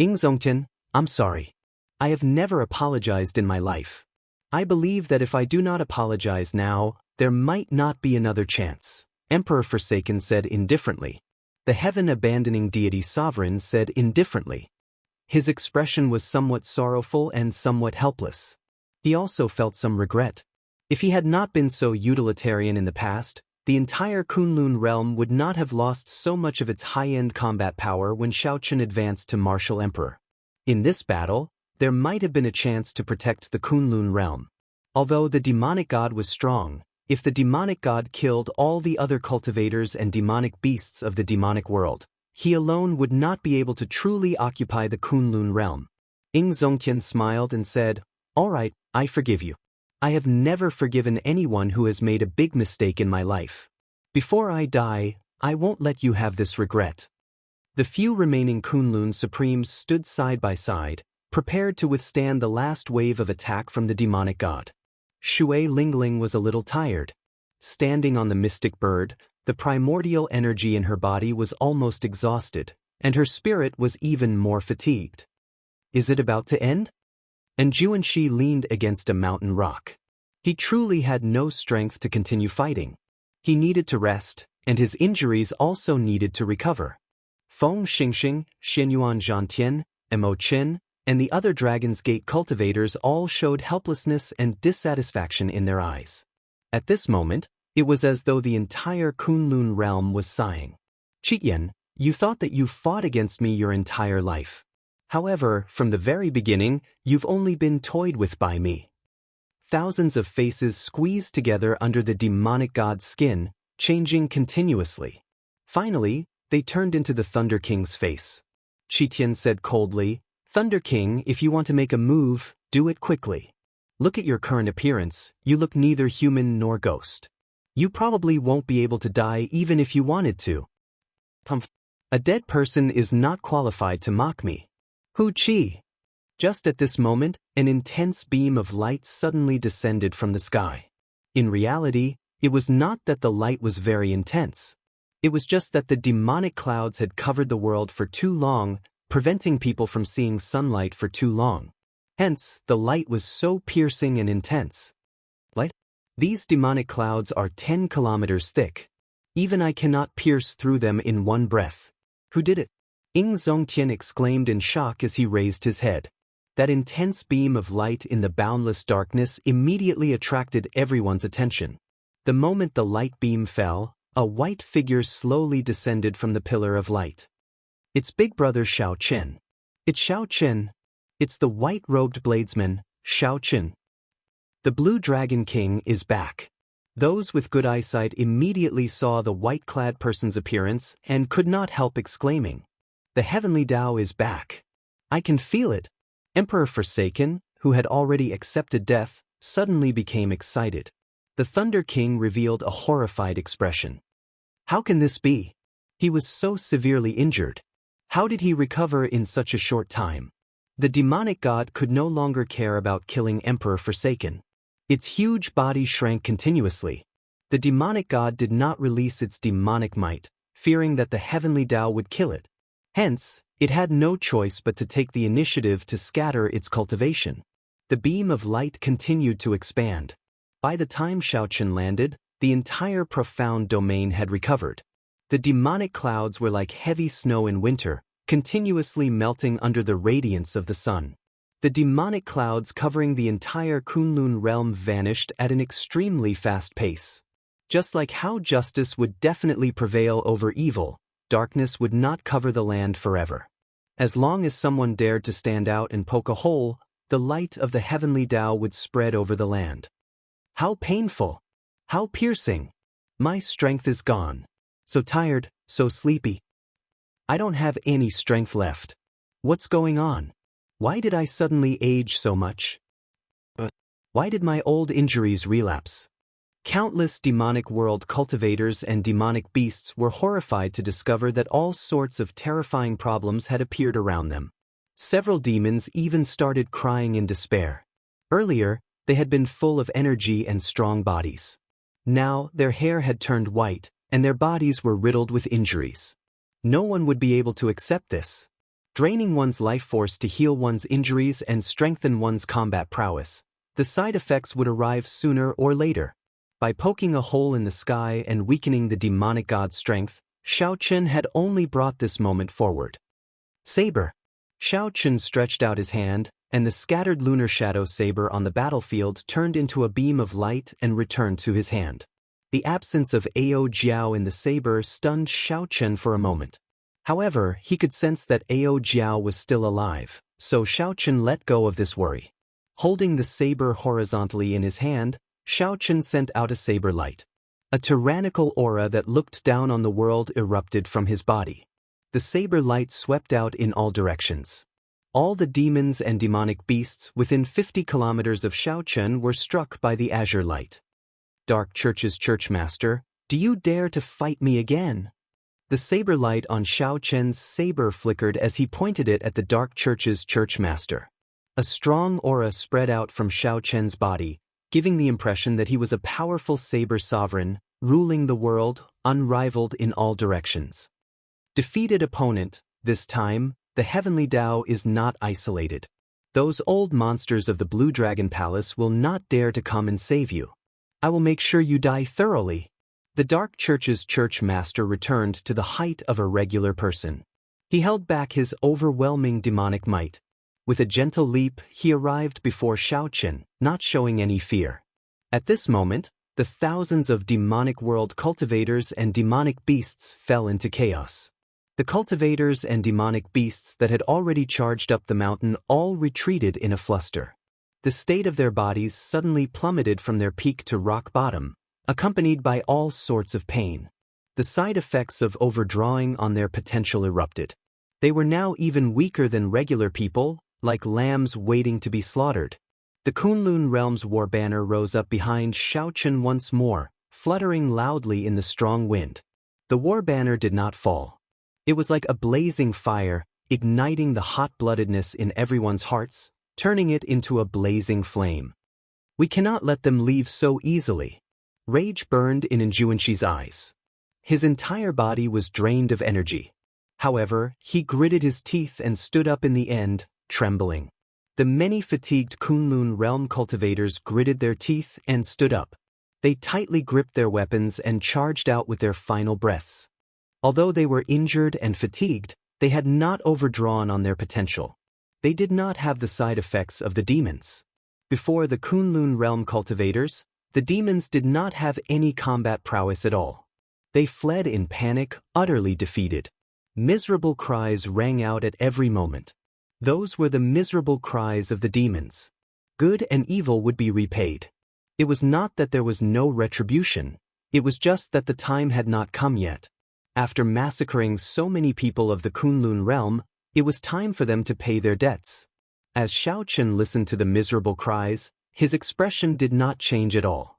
Zongtian, I'm sorry. I have never apologized in my life. I believe that if I do not apologize now, there might not be another chance, Emperor Forsaken said indifferently. The heaven-abandoning deity sovereign said indifferently. His expression was somewhat sorrowful and somewhat helpless. He also felt some regret. If he had not been so utilitarian in the past, the entire Kunlun realm would not have lost so much of its high-end combat power when Xiaochen advanced to martial emperor. In this battle, there might have been a chance to protect the Kunlun realm. Although the demonic god was strong, if the demonic god killed all the other cultivators and demonic beasts of the demonic world, he alone would not be able to truly occupy the Kunlun realm. Zongtian smiled and said, "All right, I forgive you. I have never forgiven anyone who has made a big mistake in my life. Before I die, I won't let you have this regret." The few remaining Kunlun supremes stood side by side, prepared to withstand the last wave of attack from the demonic god. Shui Lingling was a little tired. Standing on the mystic bird, the primordial energy in her body was almost exhausted, and her spirit was even more fatigued. Is it about to end? And Juanxi leaned against a mountain rock. He truly had no strength to continue fighting. He needed to rest, and his injuries also needed to recover. Feng Xingxing, Xianyuan Zhantian, Mo Qin, and the other Dragon's Gate cultivators all showed helplessness and dissatisfaction in their eyes. At this moment, it was as though the entire Kunlun realm was sighing. Qigyan, you thought that you fought against me your entire life. However, from the very beginning, you've only been toyed with by me. Thousands of faces squeezed together under the demonic god's skin, changing continuously. Finally, they turned into the Thunder King's face. Qitian said coldly, "Thunder King, if you want to make a move, do it quickly. Look at your current appearance, you look neither human nor ghost. You probably won't be able to die even if you wanted to. A dead person is not qualified to mock me. Hu Qi." Just at this moment, an intense beam of light suddenly descended from the sky. In reality, it was not that the light was very intense. It was just that the demonic clouds had covered the world for too long, preventing people from seeing sunlight for too long. Hence, the light was so piercing and intense. Light? These demonic clouds are 10 kilometers thick. Even I cannot pierce through them in one breath. Who did it? Zongtian exclaimed in shock as he raised his head. That intense beam of light in the boundless darkness immediately attracted everyone's attention. The moment the light beam fell, a white figure slowly descended from the pillar of light. It's Big Brother Xiaochen. It's Xiaochen. It's the white-robed bladesman, Xiaochen. The Blue Dragon King is back. Those with good eyesight immediately saw the white-clad person's appearance and could not help exclaiming, "The heavenly Tao is back. I can feel it." Emperor Forsaken, who had already accepted death, suddenly became excited. The Thunder King revealed a horrified expression. How can this be? He was so severely injured. How did he recover in such a short time? The demonic god could no longer care about killing Emperor Forsaken. Its huge body shrank continuously. The demonic god did not release its demonic might, fearing that the heavenly Tao would kill it. Hence, it had no choice but to take the initiative to scatter its cultivation. The beam of light continued to expand. By the time Xiaochen landed, the entire profound domain had recovered. The demonic clouds were like heavy snow in winter, continuously melting under the radiance of the sun. The demonic clouds covering the entire Kunlun realm vanished at an extremely fast pace. Just like how justice would definitely prevail over evil, darkness would not cover the land forever. As long as someone dared to stand out and poke a hole, the light of the heavenly Tao would spread over the land. How painful! How piercing! My strength is gone. So tired, so sleepy. I don't have any strength left. What's going on? Why did I suddenly age so much? Why did my old injuries relapse? Countless demonic world cultivators and demonic beasts were horrified to discover that all sorts of terrifying problems had appeared around them. Several demons even started crying in despair. Earlier, they had been full of energy and strong bodies. Now, their hair had turned white, and their bodies were riddled with injuries. No one would be able to accept this. Draining one's life force to heal one's injuries and strengthen one's combat prowess, the side effects would arrive sooner or later. By poking a hole in the sky and weakening the demonic god's strength, Xiaochen had only brought this moment forward. Saber. Xiaochen stretched out his hand, and the scattered lunar shadow saber on the battlefield turned into a beam of light and returned to his hand. The absence of Ao Jiao in the saber stunned Xiaochen for a moment. However, he could sense that Ao Jiao was still alive, so Xiaochen let go of this worry. Holding the saber horizontally in his hand, Xiaochen sent out a saber light. A tyrannical aura that looked down on the world erupted from his body. The saber light swept out in all directions. All the demons and demonic beasts within 50 kilometers of Xiaochen were struck by the azure light. Dark Church's Churchmaster, do you dare to fight me again? The saber light on Xiaochen's saber flickered as he pointed it at the Dark Church's Churchmaster. A strong aura spread out from Xiaochen's body, giving the impression that he was a powerful saber sovereign, ruling the world, unrivaled in all directions. Defeated opponent, this time, the heavenly Tao is not isolated. Those old monsters of the Blue Dragon Palace will not dare to come and save you. I will make sure you die thoroughly. The Dark Church's Churchmaster returned to the height of a regular person. He held back his overwhelming demonic might. With a gentle leap, he arrived before Xiaochen, not showing any fear. At this moment, the thousands of demonic world cultivators and demonic beasts fell into chaos. The cultivators and demonic beasts that had already charged up the mountain all retreated in a fluster. The state of their bodies suddenly plummeted from their peak to rock bottom, accompanied by all sorts of pain. The side effects of overdrawing on their potential erupted. They were now even weaker than regular people, like lambs waiting to be slaughtered. The Kunlun realm's war banner rose up behind Xiaochen once more, fluttering loudly in the strong wind. The war banner did not fall. It was like a blazing fire, igniting the hot-bloodedness in everyone's hearts, turning it into a blazing flame. We cannot let them leave so easily. Rage burned in Njuanshi's eyes. His entire body was drained of energy. However, he gritted his teeth and stood up in the end, trembling. The many fatigued Kunlun realm cultivators gritted their teeth and stood up. They tightly gripped their weapons and charged out with their final breaths. Although they were injured and fatigued, they had not overdrawn on their potential. They did not have the side effects of the demons. Before the Kunlun realm cultivators, the demons did not have any combat prowess at all. They fled in panic, utterly defeated. Miserable cries rang out at every moment. Those were the miserable cries of the demons. Good and evil would be repaid. It was not that there was no retribution, it was just that the time had not come yet. After massacring so many people of the Kunlun realm, it was time for them to pay their debts. As Xiao Chen listened to the miserable cries, his expression did not change at all.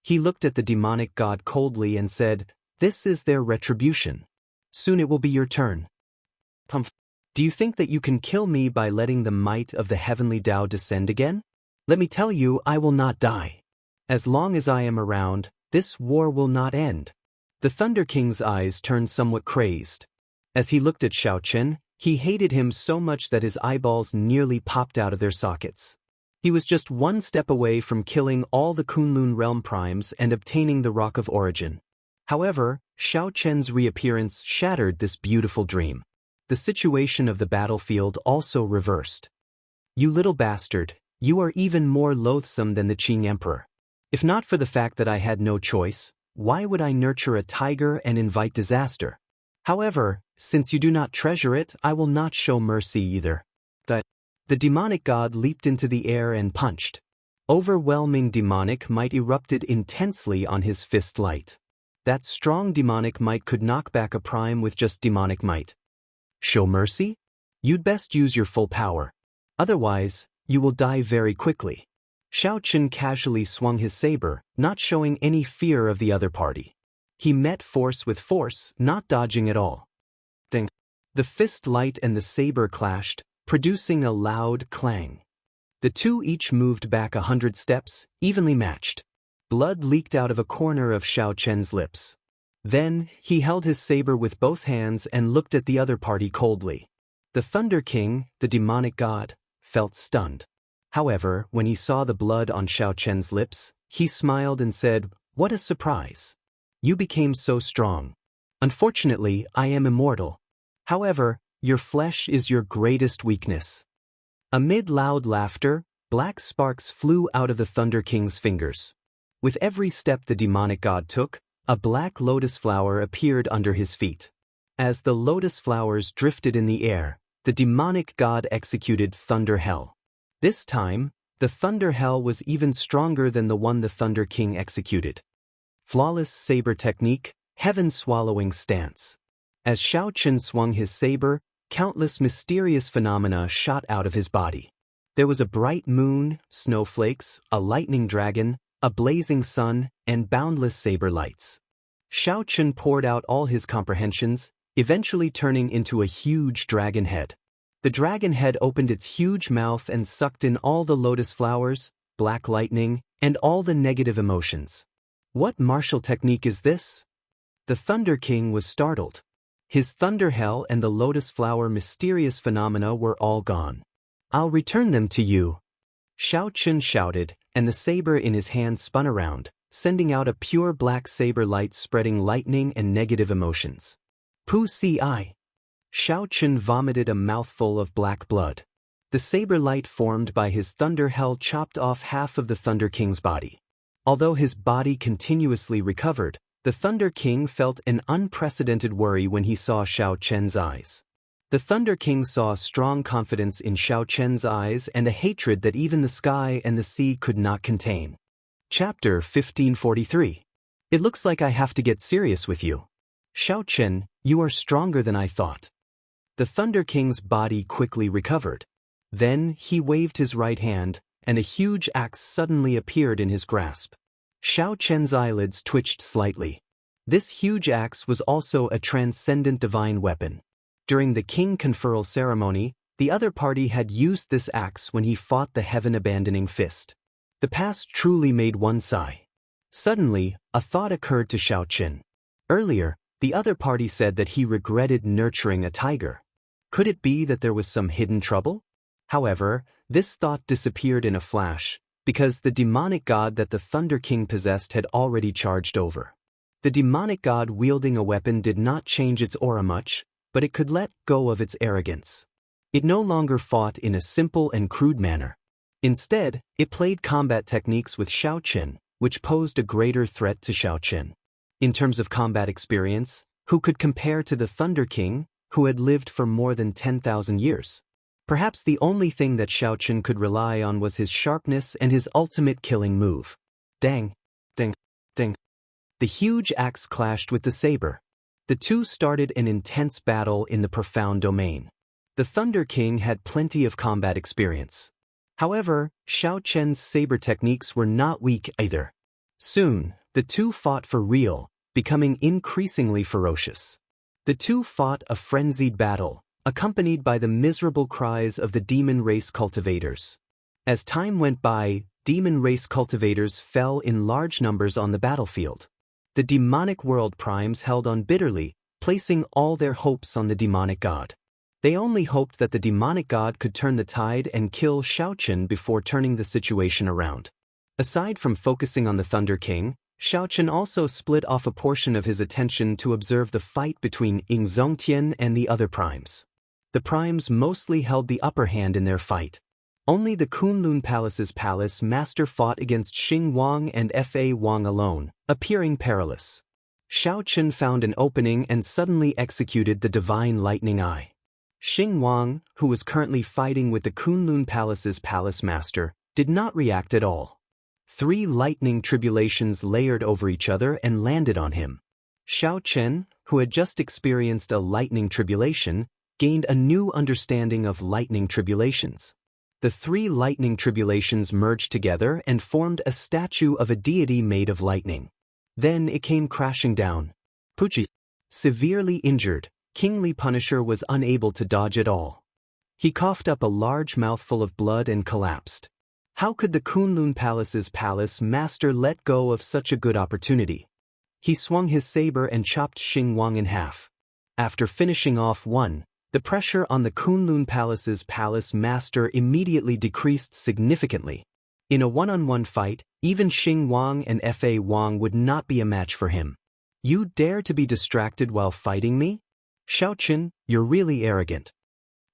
He looked at the demonic god coldly and said, "This is their retribution. Soon it will be your turn. Do you think that you can kill me by letting the might of the heavenly Tao descend again? Let me tell you, I will not die. As long as I am around, this war will not end." The Thunder King's eyes turned somewhat crazed. As he looked at Xiao Chen, he hated him so much that his eyeballs nearly popped out of their sockets. He was just one step away from killing all the Kunlun realm primes and obtaining the Rock of Origin. However, Xiao Chen's reappearance shattered this beautiful dream. The situation of the battlefield also reversed. "You little bastard, you are even more loathsome than the Qing Emperor. If not for the fact that I had no choice, why would I nurture a tiger and invite disaster? However, since you do not treasure it, I will not show mercy either." The demonic god leaped into the air and punched. Overwhelming demonic might erupted intensely on his fist light. That strong demonic might could knock back a prime with just demonic might. Show mercy? You'd best use your full power. Otherwise, you will die very quickly. Xiao Chen casually swung his saber, not showing any fear of the other party. He met force with force, not dodging at all. Ding. The fist light and the saber clashed, producing a loud clang. The two each moved back 100 steps, evenly matched. Blood leaked out of a corner of Xiao Chen's lips. Then, he held his saber with both hands and looked at the other party coldly. The Thunder King, the demonic god, felt stunned. However, when he saw the blood on Xiao Chen's lips, he smiled and said, "What a surprise. You became so strong. Unfortunately, I am immortal. However, your flesh is your greatest weakness." Amid loud laughter, black sparks flew out of the Thunder King's fingers. With every step the demonic god took, a black lotus flower appeared under his feet. As the lotus flowers drifted in the air, the demonic god executed Thunder Hell. This time, the Thunder Hell was even stronger than the one the Thunder King executed. Flawless saber technique, heaven-swallowing stance. As Xiao Chen swung his saber, countless mysterious phenomena shot out of his body. There was a bright moon, snowflakes, a lightning dragon, a blazing sun, and boundless saber lights. Xiao Chen poured out all his comprehensions, eventually turning into a huge dragon head. The dragon head opened its huge mouth and sucked in all the lotus flowers, black lightning, and all the negative emotions. What martial technique is this? The Thunder King was startled. His Thunder Hell and the lotus flower mysterious phenomena were all gone. "I'll return them to you," Xiao Chen shouted, and the saber in his hand spun around, sending out a pure black saber light spreading lightning and negative emotions. "Pu Si. Xiao Chen vomited a mouthful of black blood. The saber light formed by his Thunder Hell chopped off half of the Thunder King's body. Although his body continuously recovered, the Thunder King felt an unprecedented worry when he saw Xiao Chen's eyes. The Thunder King saw strong confidence in Xiao Chen's eyes and a hatred that even the sky and the sea could not contain. Chapter 1543. It looks like I have to get serious with you. Xiao Chen, you are stronger than I thought. The Thunder King's body quickly recovered. Then he waved his right hand, and a huge axe suddenly appeared in his grasp. Xiao Chen's eyelids twitched slightly. This huge axe was also a transcendent divine weapon. During the king conferral ceremony, the other party had used this axe when he fought the heaven-abandoning fist. The past truly made one sigh. Suddenly, a thought occurred to Xiao Chen. Earlier, the other party said that he regretted nurturing a tiger. Could it be that there was some hidden trouble? However, this thought disappeared in a flash, because the demonic god that the Thunder King possessed had already charged over. The demonic god wielding a weapon did not change its aura much, but it could let go of its arrogance. It no longer fought in a simple and crude manner. Instead, it played combat techniques with Xiao Chen, which posed a greater threat to Xiao Chen. In terms of combat experience, who could compare to the Thunder King, who had lived for more than 10,000 years? Perhaps the only thing that Xiao Chen could rely on was his sharpness and his ultimate killing move. Dang, ding, ding. The huge axe clashed with the saber. The two started an intense battle in the profound domain. The Thunder King had plenty of combat experience. However, Xiaochen's saber techniques were not weak either. Soon, the two fought for real, becoming increasingly ferocious. The two fought a frenzied battle, accompanied by the miserable cries of the demon race cultivators. As time went by, demon race cultivators fell in large numbers on the battlefield. The demonic world primes held on bitterly, placing all their hopes on the demonic god. They only hoped that the demonic god could turn the tide and kill Xiaochen before turning the situation around. Aside from focusing on the Thunder King, Xiaochen also split off a portion of his attention to observe the fight between Ying Zongtian and the other primes. The primes mostly held the upper hand in their fight. Only the Kunlun Palace's palace master fought against Xing Wang and Fa Wang alone, appearing perilous. Xiaochen found an opening and suddenly executed the divine lightning eye. Xing Wang, who was currently fighting with the Kunlun Palace's palace master, did not react at all. 3 lightning tribulations layered over each other and landed on him. Xiaochen, who had just experienced a lightning tribulation, gained a new understanding of lightning tribulations. The 3 lightning tribulations merged together and formed a statue of a deity made of lightning. Then it came crashing down. Pucci, severely injured, Kingly Punisher was unable to dodge at all. He coughed up a large mouthful of blood and collapsed. How could the Kunlun Palace's palace master let go of such a good opportunity? He swung his saber and chopped Xing Wang in half. After finishing off one, the pressure on the Kunlun Palace's palace master immediately decreased significantly. In a one-on-one fight, even Xing Wang and Fa Wang would not be a match for him. You dare to be distracted while fighting me? Xiaochen, you're really arrogant.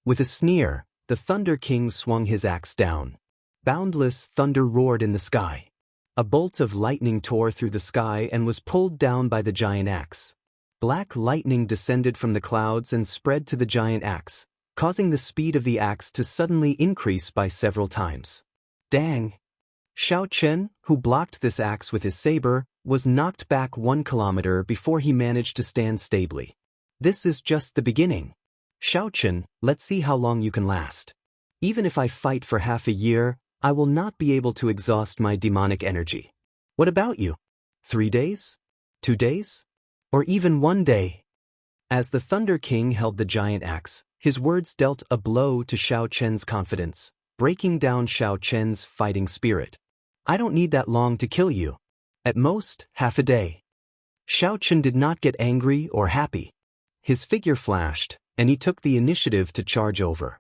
With a sneer, the Thunder King swung his axe down. Boundless thunder roared in the sky. A bolt of lightning tore through the sky and was pulled down by the giant axe. Black lightning descended from the clouds and spread to the giant axe, causing the speed of the axe to suddenly increase by several times. Dang! Xiaochen, who blocked this axe with his saber, was knocked back 1 kilometer before he managed to stand stably. This is just the beginning. Xiaochen, let's see how long you can last. Even if I fight for half a year, I will not be able to exhaust my demonic energy. What about you? 3 days? 2 days? Or even 1 day? As the Thunder King held the giant axe, his words dealt a blow to Xiaochen's confidence, breaking down Xiaochen's fighting spirit. I don't need that long to kill you. At most, half a day. Xiaochen did not get angry or happy. His figure flashed, and he took the initiative to charge over.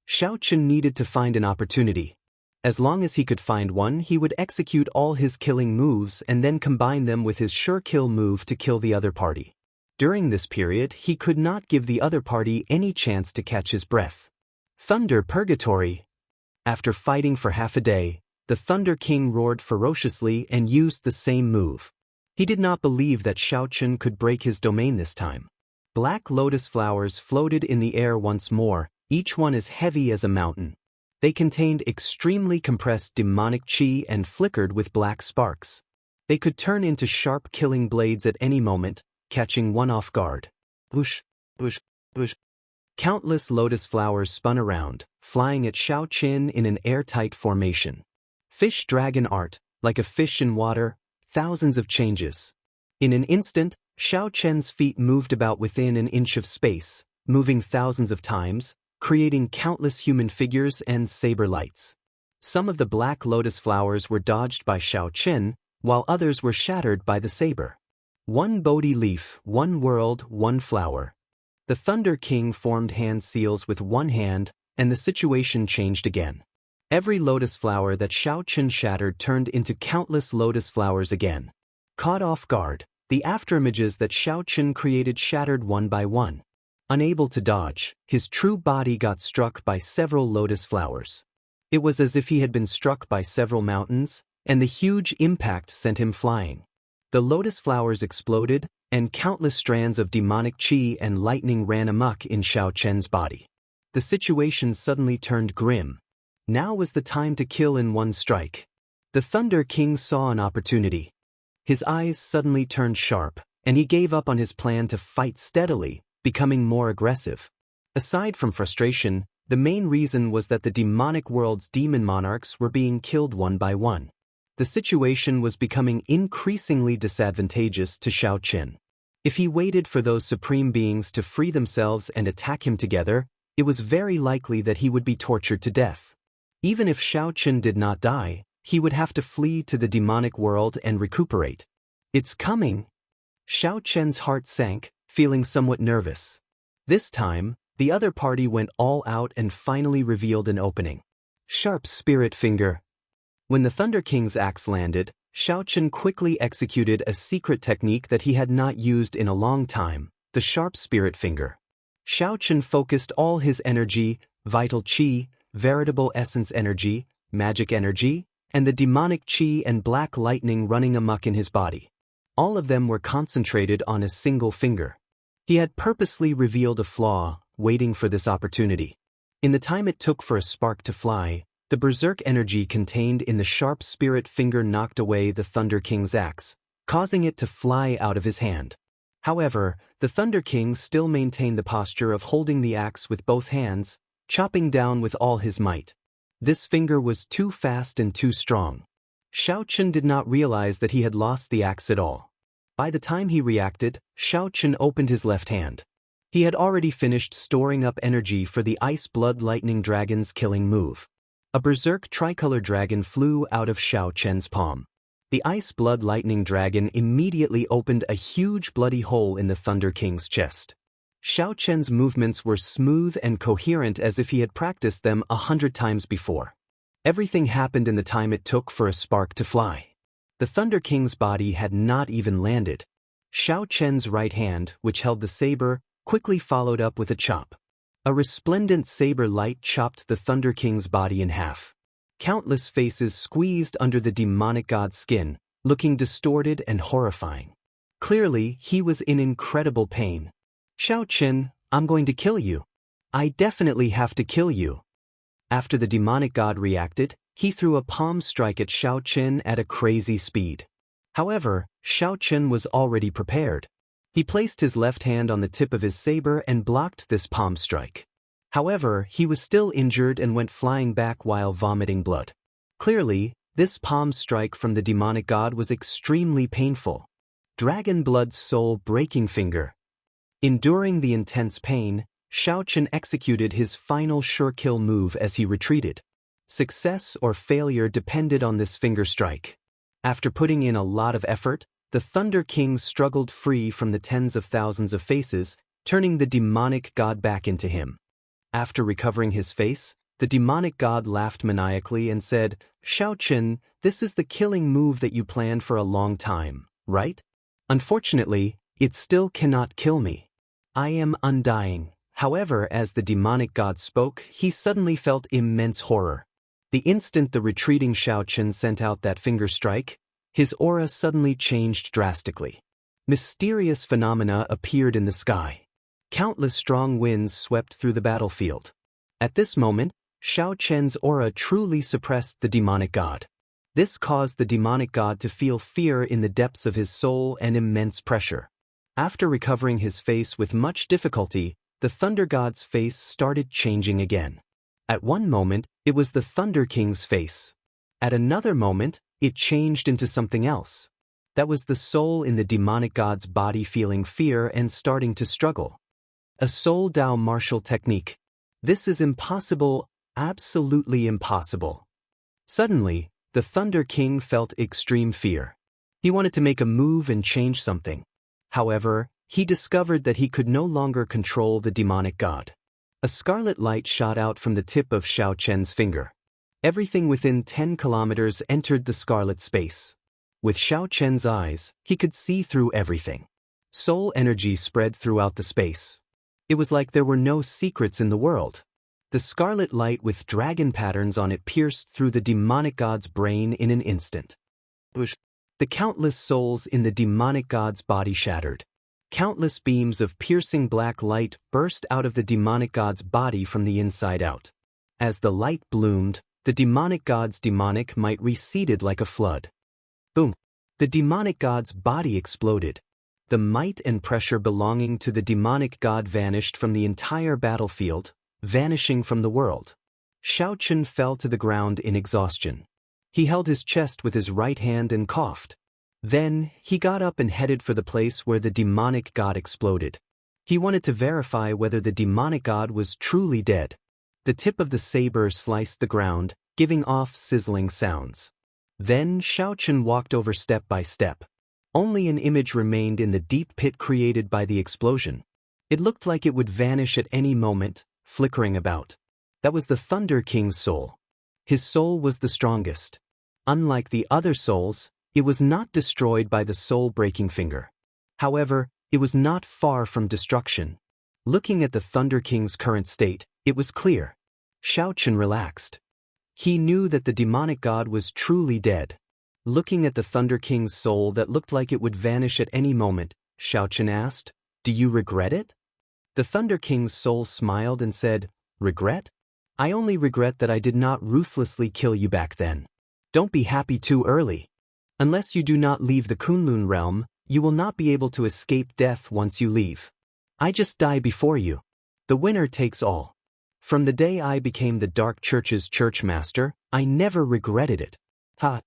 Xiaochen needed to find an opportunity. As long as he could find one, he would execute all his killing moves and then combine them with his sure kill move to kill the other party. During this period, he could not give the other party any chance to catch his breath. Thunder Purgatory! After fighting for half a day, the Thunder King roared ferociously and used the same move. He did not believe that Xiaochen could break his domain this time. Black lotus flowers floated in the air once more, each one as heavy as a mountain. They contained extremely compressed demonic chi and flickered with black sparks. They could turn into sharp killing blades at any moment, catching one off guard. Whoosh, whoosh, whoosh. Countless lotus flowers spun around, flying at Xiaochen in an airtight formation. Fish dragon art, like a fish in water, thousands of changes. In an instant, Xiaochen's feet moved about within an inch of space, moving thousands of times, creating countless human figures and saber lights. Some of the black lotus flowers were dodged by Xiaochen, while others were shattered by the saber. 1 Bodhi leaf, 1 world, 1 flower. The Thunder King formed hand seals with one hand, and the situation changed again. Every lotus flower that Xiaochen shattered turned into countless lotus flowers again. Caught off guard, the afterimages that Xiaochen created shattered one by one. Unable to dodge, his true body got struck by several lotus flowers. It was as if he had been struck by several mountains, and the huge impact sent him flying. The lotus flowers exploded, and countless strands of demonic chi and lightning ran amok in Xiaochen's body. The situation suddenly turned grim. Now was the time to kill in one strike. The Thunder King saw an opportunity. His eyes suddenly turned sharp, and he gave up on his plan to fight steadily, becoming more aggressive. Aside from frustration, the main reason was that the demonic world's demon monarchs were being killed one by one. The situation was becoming increasingly disadvantageous to Xiaoqin. If he waited for those supreme beings to free themselves and attack him together, it was very likely that he would be tortured to death. Even if Xiaoqin did not die, he would have to flee to the demonic world and recuperate. It's coming! Xiaoqin's heart sank, feeling somewhat nervous. This time, the other party went all out and finally revealed an opening. Sharp Spirit Finger. When the Thunder King's axe landed, Xiaoqin quickly executed a secret technique that he had not used in a long time, the Sharp Spirit Finger. Xiaoqin focused all his energy, vital qi, veritable essence energy, magic energy, and the demonic qi and black lightning running amok in his body. All of them were concentrated on a single finger. He had purposely revealed a flaw, waiting for this opportunity. In the time it took for a spark to fly, the berserk energy contained in the Sharp Spirit Finger knocked away the Thunder King's axe, causing it to fly out of his hand. However, the Thunder King still maintained the posture of holding the axe with both hands, chopping down with all his might. This finger was too fast and too strong. Xiaoqin did not realize that he had lost the axe at all. By the time he reacted, Xiaoqin opened his left hand. He had already finished storing up energy for the Ice Blood Lightning Dragon's killing move. A berserk tricolor dragon flew out of Xiaoqin's palm. The Ice Blood Lightning Dragon immediately opened a huge bloody hole in the Thunder King's chest. Xiaoqin's movements were smooth and coherent as if he had practiced them 100 times before. Everything happened in the time it took for a spark to fly. The Thunder King's body had not even landed. Xiaoqin's right hand, which held the saber, quickly followed up with a chop. A resplendent saber light chopped the Thunder King's body in half. Countless faces squeezed under the demonic god's skin, looking distorted and horrifying. Clearly, he was in incredible pain. Xiaoqin, I'm going to kill you. I definitely have to kill you. After the demonic god reacted, he threw a palm strike at Xiaoqin at a crazy speed. However, Xiaoqin was already prepared. He placed his left hand on the tip of his saber and blocked this palm strike. However, he was still injured and went flying back while vomiting blood. Clearly, this palm strike from the demonic god was extremely painful. Dragon Blood's soul-breaking finger. Enduring the intense pain, Xiaoqin executed his final sure-kill move as he retreated. Success or failure depended on this finger strike. After putting in a lot of effort, the Thunder King struggled free from the tens of thousands of faces, turning the demonic god back into him. After recovering his face, the demonic god laughed maniacally and said, "Xiaoqin, this is the killing move that you planned for a long time, right? Unfortunately, it still cannot kill me. I am undying." However, as the demonic god spoke, he suddenly felt immense horror. The instant the retreating Xiaoqin sent out that finger strike, his aura suddenly changed drastically. Mysterious phenomena appeared in the sky. Countless strong winds swept through the battlefield. At this moment, Xiaoqin's aura truly suppressed the demonic god. This caused the demonic god to feel fear in the depths of his soul and immense pressure. After recovering his face with much difficulty, the Thunder God's face started changing again. At one moment, it was the Thunder King's face. At another moment, it changed into something else. That was the soul in the demonic god's body feeling fear and starting to struggle. A Soul Dao martial technique. This is impossible, absolutely impossible. Suddenly, the Thunder King felt extreme fear. He wanted to make a move and change something. However, he discovered that he could no longer control the demonic god. A scarlet light shot out from the tip of Xiaoqin's finger. Everything within 10 kilometers entered the scarlet space. With Xiaoqin's eyes, he could see through everything. Soul energy spread throughout the space. It was like there were no secrets in the world. The scarlet light with dragon patterns on it pierced through the demonic god's brain in an instant. The countless souls in the demonic god's body shattered. Countless beams of piercing black light burst out of the demonic god's body from the inside out. As the light bloomed, the demonic god's demonic might receded like a flood. Boom! The demonic god's body exploded. the might and pressure belonging to the demonic god vanished from the entire battlefield, vanishing from the world. Xiaochen fell to the ground in exhaustion. He held his chest with his right hand and coughed. Then, he got up and headed for the place where the demonic god exploded. He wanted to verify whether the demonic god was truly dead. The tip of the saber sliced the ground, giving off sizzling sounds. Then Xiaochen walked over step by step. Only an image remained in the deep pit created by the explosion. It looked like it would vanish at any moment, flickering about. That was the Thunder King's soul. His soul was the strongest. Unlike the other souls, it was not destroyed by the soul-breaking finger. However, it was not far from destruction. Looking at the Thunder King's current state, it was clear. Xiaochen relaxed. He knew that the demonic god was truly dead. Looking at the Thunder King's soul that looked like it would vanish at any moment, Xiaochen asked, "Do you regret it?" The Thunder King's soul smiled and said, "Regret? I only regret that I did not ruthlessly kill you back then. Don't be happy too early. Unless you do not leave the Kunlun realm, you will not be able to escape death once you leave. I just die before you. The winner takes all. From the day I became the Dark Church's church master, I never regretted it." Ha!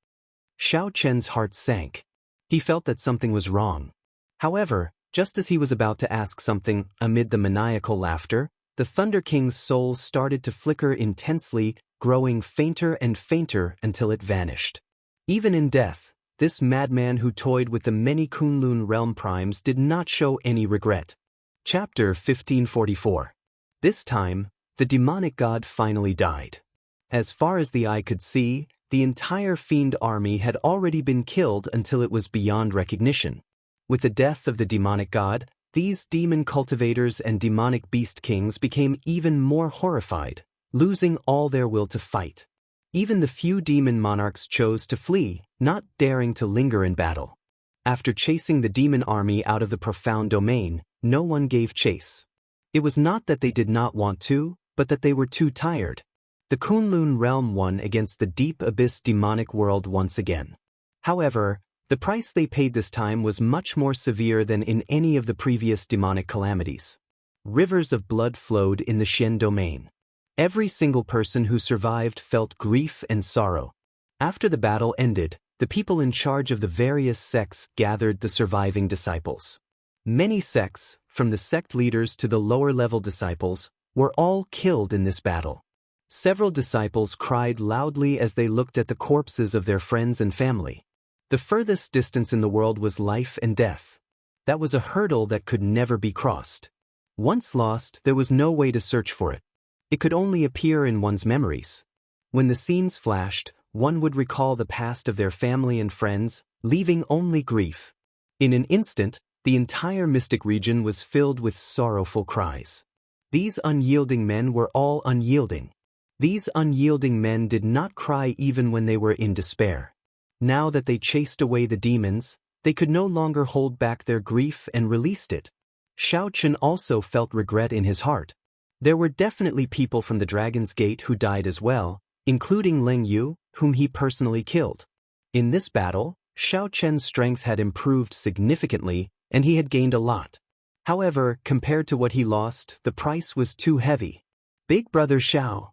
Xiaochen's heart sank. He felt that something was wrong. However, just as he was about to ask something, amid the maniacal laughter, the Thunder King's soul started to flicker intensely, growing fainter and fainter until it vanished. Even in death, this madman who toyed with the many Kunlun realm primes did not show any regret. Chapter 1544. This time, the demonic god finally died. As far as the eye could see, the entire fiend army had already been killed until it was beyond recognition. With the death of the demonic god, these demon cultivators and demonic beast kings became even more horrified, losing all their will to fight. Even the few demon monarchs chose to flee, not daring to linger in battle. After chasing the demon army out of the profound domain, no one gave chase. It was not that they did not want to, but that they were too tired. The Kunlun realm won against the deep abyss demonic world once again. However, the price they paid this time was much more severe than in any of the previous demonic calamities. Rivers of blood flowed in the Xian domain. Every single person who survived felt grief and sorrow. After the battle ended, the people in charge of the various sects gathered the surviving disciples. Many sects, from the sect leaders to the lower-level disciples, were all killed in this battle. Several disciples cried loudly as they looked at the corpses of their friends and family. The furthest distance in the world was life and death. That was a hurdle that could never be crossed. Once lost, there was no way to search for it. It could only appear in one's memories. When the scenes flashed, one would recall the past of their family and friends, leaving only grief. In an instant, the entire mystic region was filled with sorrowful cries. These unyielding men were all unyielding. These unyielding men did not cry even when they were in despair. Now that they chased away the demons, they could no longer hold back their grief and released it. Xiaochen also felt regret in his heart. There were definitely people from the Dragon's Gate who died as well, including Leng Yu, whom he personally killed. In this battle, Xiaochen's strength had improved significantly, and he had gained a lot. However, compared to what he lost, the price was too heavy. Big Brother Xiao.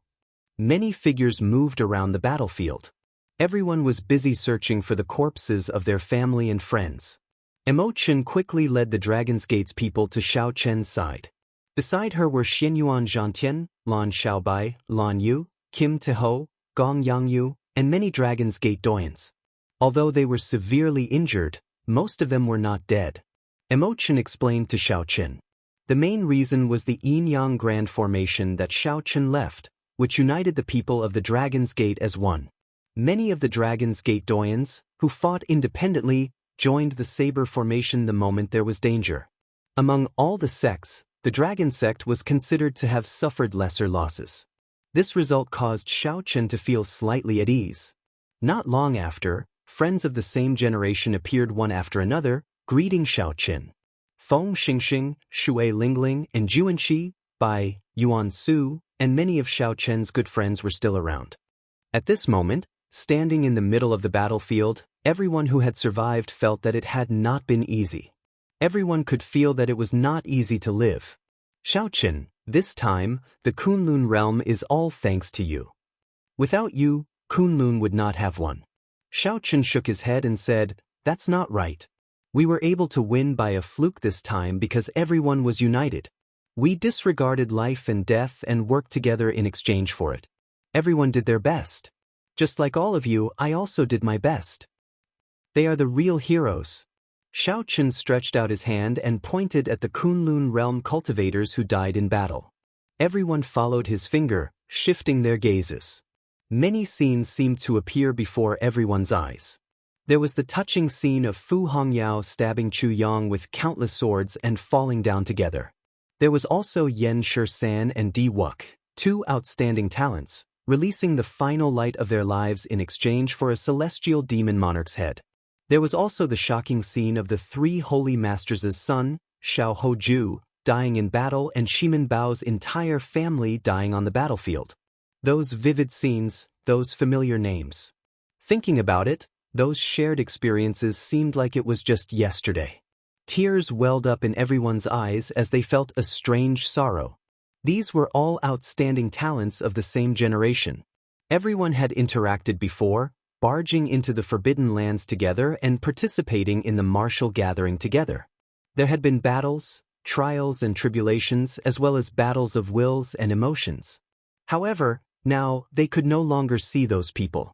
Many figures moved around the battlefield. Everyone was busy searching for the corpses of their family and friends. Immortal quickly led the Dragon's Gate's people to Xiaochen's side. Beside her were Xianyuan Zhantian, Lan Xiaobai, Lan Yu, Kim Teho, Gong Yangyu, and many Dragon's Gate doyens. Although they were severely injured, most of them were not dead. Immortal explained to Xiaochen. The main reason was the yin-yang grand formation that Xiaochen left, which united the people of the Dragon's Gate as one. Many of the Dragon's Gate doyens, who fought independently, joined the saber formation the moment there was danger. Among all the sects, the Dragon sect was considered to have suffered lesser losses. This result caused Xiaochen to feel slightly at ease. Not long after, friends of the same generation appeared one after another, greeting Xiaochen. Feng Xingxing, Shui Lingling, and Juanxi, Bai, Yuan Su, and many of Xiaochen's good friends were still around. At this moment, standing in the middle of the battlefield, everyone who had survived felt that it had not been easy. Everyone could feel that it was not easy to live. Xiaoqin, this time, the Kunlun realm is all thanks to you. Without you, Kunlun would not have one. Xiaoqin shook his head and said, that's not right. We were able to win by a fluke this time because everyone was united. We disregarded life and death and worked together in exchange for it. Everyone did their best. Just like all of you, I also did my best. They are the real heroes. Xiaoqin stretched out his hand and pointed at the Kunlun realm cultivators who died in battle. Everyone followed his finger, shifting their gazes. Many scenes seemed to appear before everyone's eyes. There was the touching scene of Fu Hongyao stabbing Chu Yang with countless swords and falling down together. There was also Yen Shisan and Di Wuk, two outstanding talents, releasing the final light of their lives in exchange for a celestial demon monarch's head. There was also the shocking scene of the three holy masters' son, Xiao Hoju, dying in battle and Shimen Bao's entire family dying on the battlefield. Those vivid scenes, those familiar names. Thinking about it, those shared experiences seemed like it was just yesterday. Tears welled up in everyone's eyes as they felt a strange sorrow. These were all outstanding talents of the same generation. Everyone had interacted before, barging into the Forbidden Lands together and participating in the martial gathering together. There had been battles, trials and tribulations, as well as battles of wills and emotions. However, now they could no longer see those people.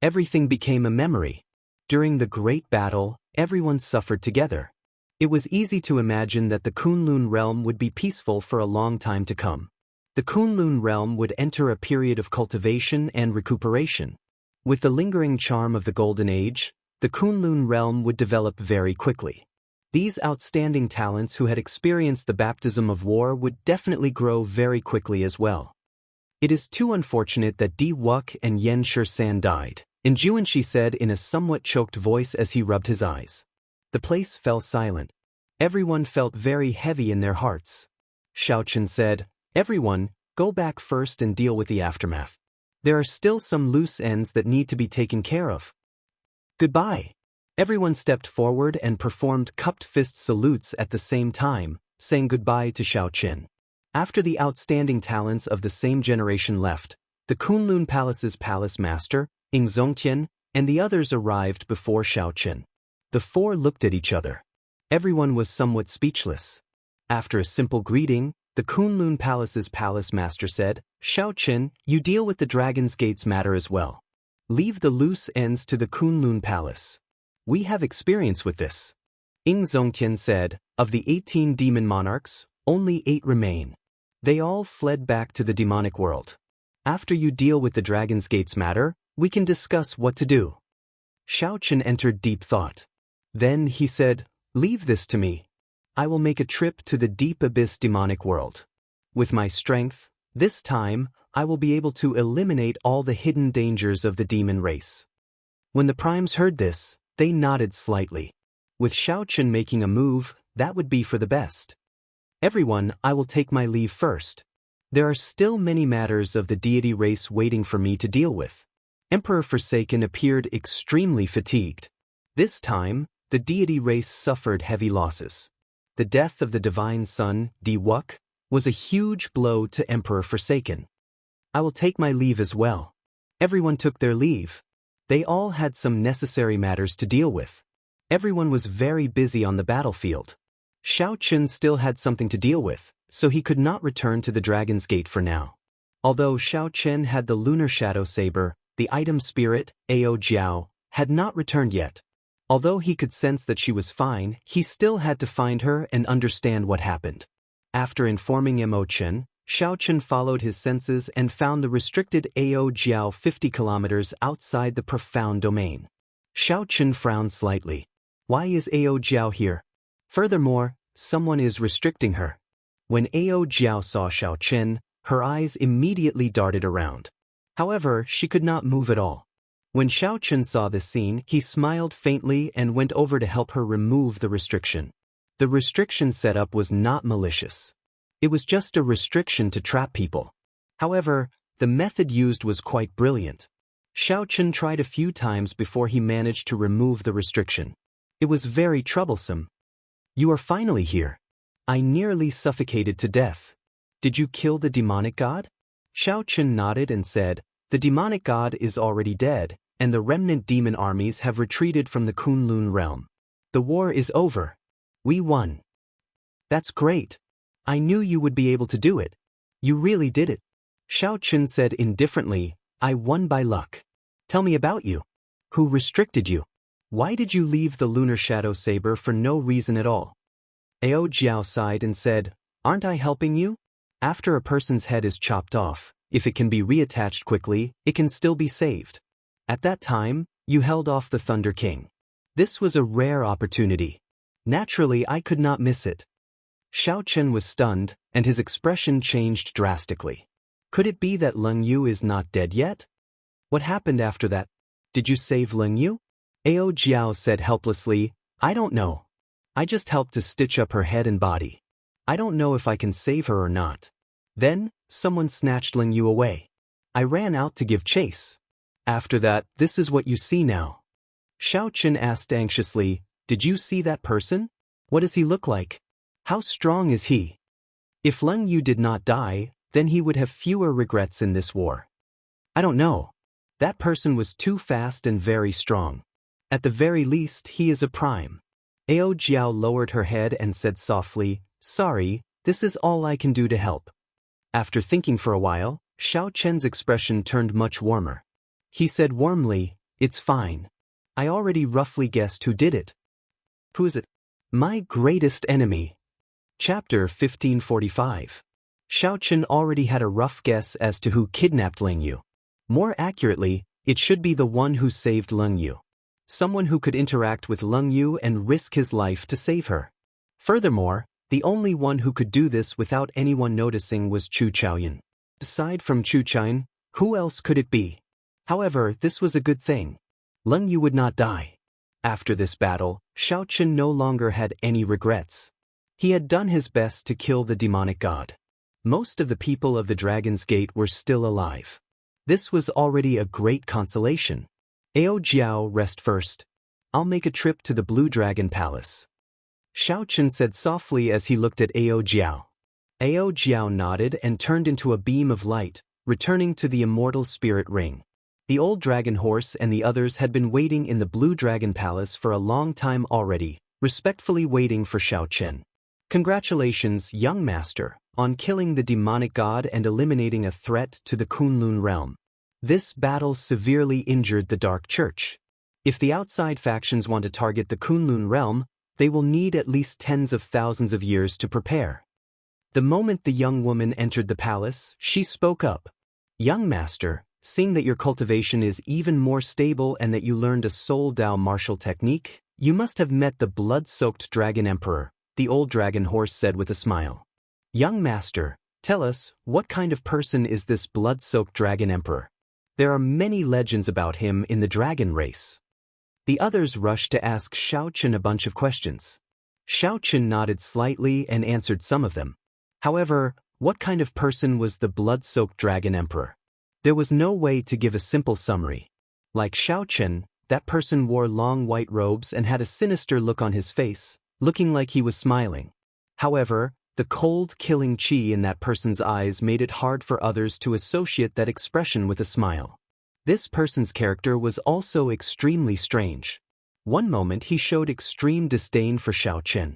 Everything became a memory. During the great battle, everyone suffered together. It was easy to imagine that the Kunlun realm would be peaceful for a long time to come. The Kunlun realm would enter a period of cultivation and recuperation. With the lingering charm of the Golden Age, the Kunlun realm would develop very quickly. These outstanding talents who had experienced the baptism of war would definitely grow very quickly as well. It is too unfortunate that Di Wuk and Yen Shisan died, Jiuanxi said in a somewhat choked voice as he rubbed his eyes. The place fell silent. Everyone felt very heavy in their hearts. Xiaoqin said, everyone, go back first and deal with the aftermath. There are still some loose ends that need to be taken care of. Goodbye. Everyone stepped forward and performed cupped fist salutes at the same time, saying goodbye to Xiaoqin. After the outstanding talents of the same generation left, the Kunlun Palace's palace master, Zongtian, and the others arrived before Xiaoqin. The four looked at each other. Everyone was somewhat speechless. After a simple greeting, the Kunlun Palace's palace master said, Xiaoqin, you deal with the Dragon's Gate's matter as well. Leave the loose ends to the Kunlun Palace. We have experience with this. Zongtian said, of the 18 demon monarchs, only 8 remain. They all fled back to the demonic world. After you deal with the Dragon's Gate's matter, we can discuss what to do. Xiaoqin entered deep thought. Then he said, leave this to me. I will make a trip to the deep abyss demonic world. With my strength, this time, I will be able to eliminate all the hidden dangers of the demon race. When the primes heard this, they nodded slightly. With Xiaoqin making a move, that would be for the best. Everyone, I will take my leave first. There are still many matters of the deity race waiting for me to deal with. Emperor Forsaken appeared extremely fatigued. This time, the deity race suffered heavy losses. The death of the divine son, Di Wuk, was a huge blow to Emperor Forsaken. I will take my leave as well. Everyone took their leave. They all had some necessary matters to deal with. Everyone was very busy on the battlefield. Xiaoqin still had something to deal with, so he could not return to the Dragon's Gate for now. Although Xiaoqin had the lunar shadow saber, the item spirit, Ao Jiao, had not returned yet. Although he could sense that she was fine, he still had to find her and understand what happened. After informing Imochen, Xiaoqin followed his senses and found the restricted Ao Jiao 50 kilometers outside the profound domain. Xiaoqin frowned slightly. Why is Ao Jiao here? Furthermore, someone is restricting her. When Ao Jiao saw Xiaoqin, her eyes immediately darted around. However, she could not move at all. When Xiaoqin saw this scene, he smiled faintly and went over to help her remove the restriction. The restriction setup was not malicious. It was just a restriction to trap people. However, the method used was quite brilliant. Xiaoqin tried a few times before he managed to remove the restriction. It was very troublesome. You are finally here. I nearly suffocated to death. Did you kill the demonic god? Xiaochen nodded and said, the demonic god is already dead, and the remnant demon armies have retreated from the Kunlun realm. The war is over. We won. That's great. I knew you would be able to do it. You really did it. Xiaochen said indifferently, I won by luck. Tell me about you. Who restricted you? Why did you leave the lunar shadow saber for no reason at all? Ao Jiao sighed and said, aren't I helping you? After a person's head is chopped off, if it can be reattached quickly, it can still be saved. At that time, you held off the Thunder King. This was a rare opportunity. Naturally, I could not miss it. Xiaochen was stunned, and his expression changed drastically. Could it be that Leng Yu is not dead yet? What happened after that? Did you save Leng Yu? Ao Jiao said helplessly, I don't know. I just helped to stitch up her head and body. I don't know if I can save her or not. Then, someone snatched Leng Yu away. I ran out to give chase. After that, this is what you see now. Xiaochen asked anxiously, did you see that person? What does he look like? How strong is he? If Leng Yu did not die, then he would have fewer regrets in this war. I don't know. That person was too fast and very strong. At the very least, he is a prime. Ao Jiao lowered her head and said softly, sorry, this is all I can do to help. After thinking for a while, Xiaochen's expression turned much warmer. He said warmly, it's fine. I already roughly guessed who did it. Who is it? My greatest enemy. Chapter 1545. Xiaochen already had a rough guess as to who kidnapped Leng Yu. More accurately, it should be the one who saved Leng Yu. Someone who could interact with Leng Yu and risk his life to save her. Furthermore, the only one who could do this without anyone noticing was Chu Chaoyan. Aside from Chu Chaoyan, who else could it be? However, this was a good thing. Leng Yu would not die. After this battle, Xiaochen no longer had any regrets. He had done his best to kill the demonic god. Most of the people of the Dragon's Gate were still alive. This was already a great consolation. Ao Jiao, rest first. I'll make a trip to the Blue Dragon Palace. Xiaochen said softly as he looked at Ao Jiao. Ao Jiao nodded and turned into a beam of light, returning to the immortal spirit ring. The old dragon horse and the others had been waiting in the Blue Dragon Palace for a long time already, respectfully waiting for Xiaochen. Congratulations, young master, on killing the demonic god and eliminating a threat to the Kunlun realm. This battle severely injured the Dark Church. If the outside factions want to target the Kunlun realm, they will need at least tens of thousands of years to prepare. The moment the young woman entered the palace, she spoke up. Young master, seeing that your cultivation is even more stable and that you learned a Soul Dao martial technique, you must have met the blood-soaked Dragon Emperor, the old dragon horse said with a smile. Young master, tell us, what kind of person is this blood-soaked Dragon Emperor? There are many legends about him in the dragon race. The others rushed to ask Xiaochen a bunch of questions. Xiaochen nodded slightly and answered some of them. However, what kind of person was the blood-soaked Dragon Emperor? There was no way to give a simple summary. Like Xiaochen, that person wore long white robes and had a sinister look on his face, looking like he was smiling. However, the cold, killing chi in that person's eyes made it hard for others to associate that expression with a smile. This person's character was also extremely strange. One moment he showed extreme disdain for Xiaochen.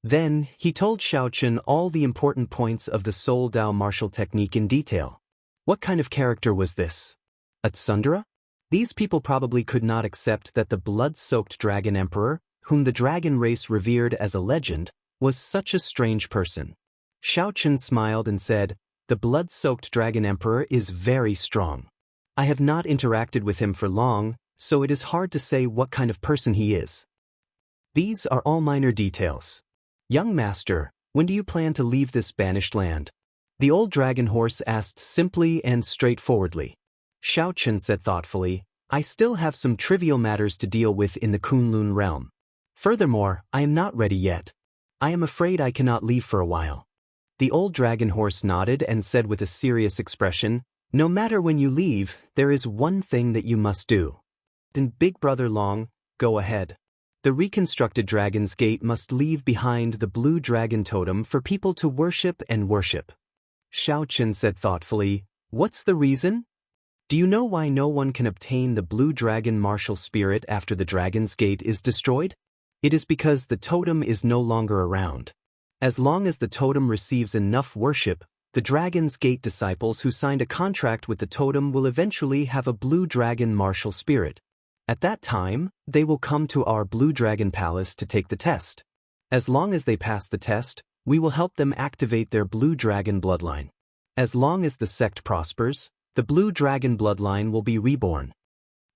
Then, he told Xiaochen all the important points of the Soul Dao martial technique in detail. What kind of character was this? A tsundere? These people probably could not accept that the blood-soaked Dragon Emperor, whom the dragon race revered as a legend, was such a strange person. Xiaochen smiled and said, the blood-soaked Dragon Emperor is very strong. I have not interacted with him for long, so it is hard to say what kind of person he is. These are all minor details. Young master, when do you plan to leave this banished land? The old dragon horse asked simply and straightforwardly. Xiaochen said thoughtfully, I still have some trivial matters to deal with in the Kunlun realm. Furthermore, I am not ready yet. I am afraid I cannot leave for a while. The old dragon horse nodded and said with a serious expression, no matter when you leave, there is one thing that you must do. Then Big Brother Long, go ahead. The reconstructed dragon's gate must leave behind the blue dragon totem for people to worship and worship. Xiaochen said thoughtfully, "What's the reason? Do you know why no one can obtain the blue dragon martial spirit after the dragon's gate is destroyed? It is because the totem is no longer around. As long as the totem receives enough worship, the dragon's gate disciples who signed a contract with the totem will eventually have a blue dragon martial spirit. At that time, they will come to our Blue Dragon Palace to take the test. As long as they pass the test, we will help them activate their Blue Dragon bloodline. As long as the sect prospers, the Blue Dragon bloodline will be reborn."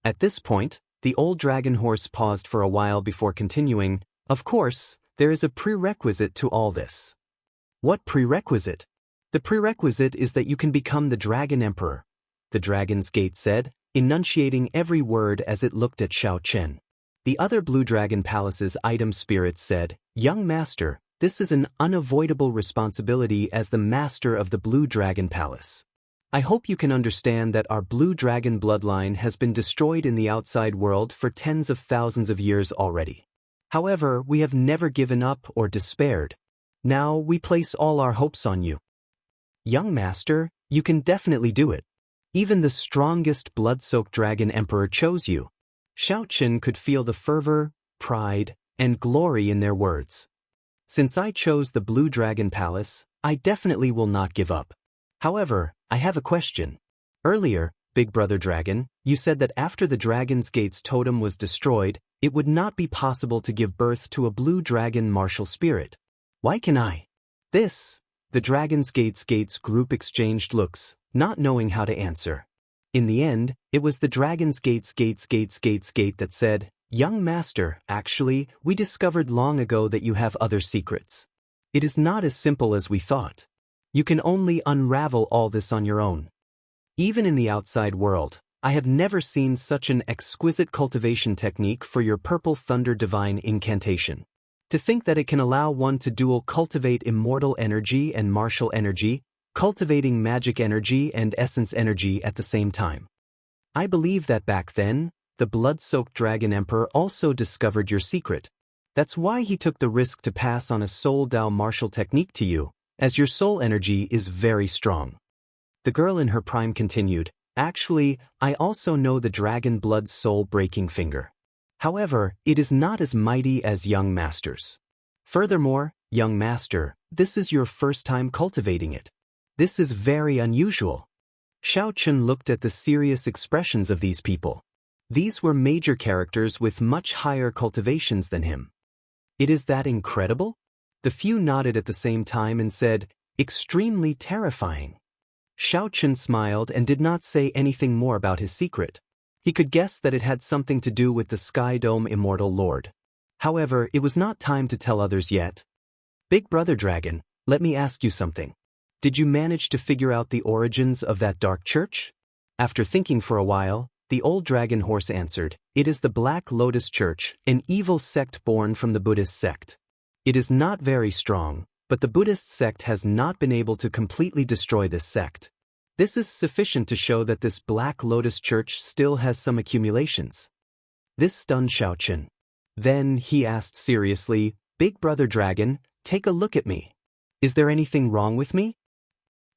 At this point, the old dragon horse paused for a while before continuing, "Of course, there is a prerequisite to all this." "What prerequisite?" "The prerequisite is that you can become the Dragon Emperor," the Dragon's Gate said, enunciating every word as it looked at Xiaochen. The other Blue Dragon Palace's item spirits said, "Young Master, this is an unavoidable responsibility as the Master of the Blue Dragon Palace. I hope you can understand that our Blue Dragon bloodline has been destroyed in the outside world for tens of thousands of years already. However, we have never given up or despaired. Now we place all our hopes on you. Young Master, you can definitely do it. Even the strongest blood-soaked Dragon Emperor chose you." Xiaochen could feel the fervor, pride, and glory in their words. "Since I chose the Blue Dragon Palace, I definitely will not give up. However, I have a question. Earlier, Big Brother Dragon, you said that after the Dragon's Gate's totem was destroyed, it would not be possible to give birth to a Blue Dragon martial spirit. Why can I?" The Dragon's Gate's group exchanged looks, not knowing how to answer. In the end, it was the Dragon's Gate's gate that said, "Young Master, actually, we discovered long ago that you have other secrets. It is not as simple as we thought. You can only unravel all this on your own. Even in the outside world, I have never seen such an exquisite cultivation technique for your Purple Thunder Divine Incantation. To think that it can allow one to dual cultivate immortal energy and martial energy, cultivating magic energy and essence energy at the same time. I believe that back then, the blood-soaked Dragon Emperor also discovered your secret. That's why he took the risk to pass on a Soul Dao martial technique to you, as your soul energy is very strong." The girl in her prime continued, "Actually, I also know the Dragon Blood soul-breaking finger. However, it is not as mighty as Young Master's. Furthermore, Young Master, this is your first time cultivating it. This is very unusual." Xiaochen looked at the serious expressions of these people. These were major characters with much higher cultivations than him. "It is that incredible?" The few nodded at the same time and said, "Extremely terrifying." Xiaochen smiled and did not say anything more about his secret. He could guess that it had something to do with the Sky Dome Immortal Lord. However, it was not time to tell others yet. "Big Brother Dragon, let me ask you something. Did you manage to figure out the origins of that dark church?" After thinking for a while, the old dragon horse answered, "It is the Black Lotus Church, an evil sect born from the Buddhist sect. It is not very strong, but the Buddhist sect has not been able to completely destroy this sect. This is sufficient to show that this Black Lotus Church still has some accumulations." This stunned Xiaochen. Then he asked seriously, "Big Brother Dragon, take a look at me. Is there anything wrong with me?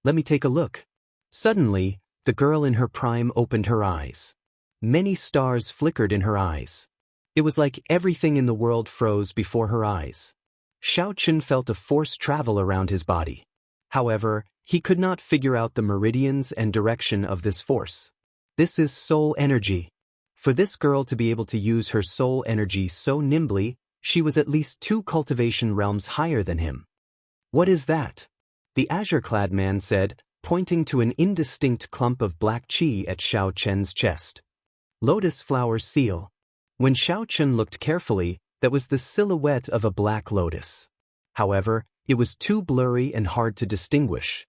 Let me take a look." Suddenly, the girl in her prime opened her eyes. Many stars flickered in her eyes. It was like everything in the world froze before her eyes. Xiaochen felt a force travel around his body. However, he could not figure out the meridians and direction of this force. This is soul energy. For this girl to be able to use her soul energy so nimbly, she was at least 2 cultivation realms higher than him. "What is that?" the azure-clad man said, pointing to an indistinct clump of black qi at Xiaochen's chest. "Lotus flower seal." When Xiaochen looked carefully, that was the silhouette of a black lotus. However, it was too blurry and hard to distinguish.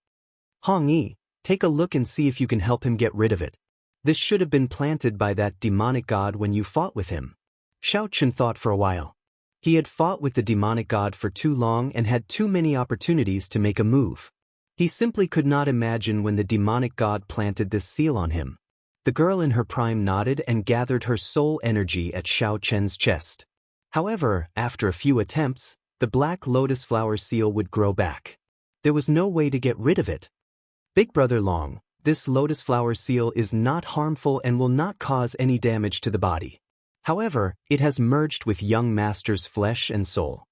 "Hong Yi, take a look and see if you can help him get rid of it. This should have been planted by that demonic god when you fought with him." Xiaochen thought for a while. He had fought with the demonic god for too long and had too many opportunities to make a move. He simply could not imagine when the demonic god planted this seal on him. The girl in her prime nodded and gathered her soul energy at Xiaochen's chest. However, after a few attempts, the black lotus flower seal would grow back. There was no way to get rid of it. Big Brother Long, this lotus flower seal is not harmful and will not cause any damage to the body. However, it has merged with young master's flesh and soul.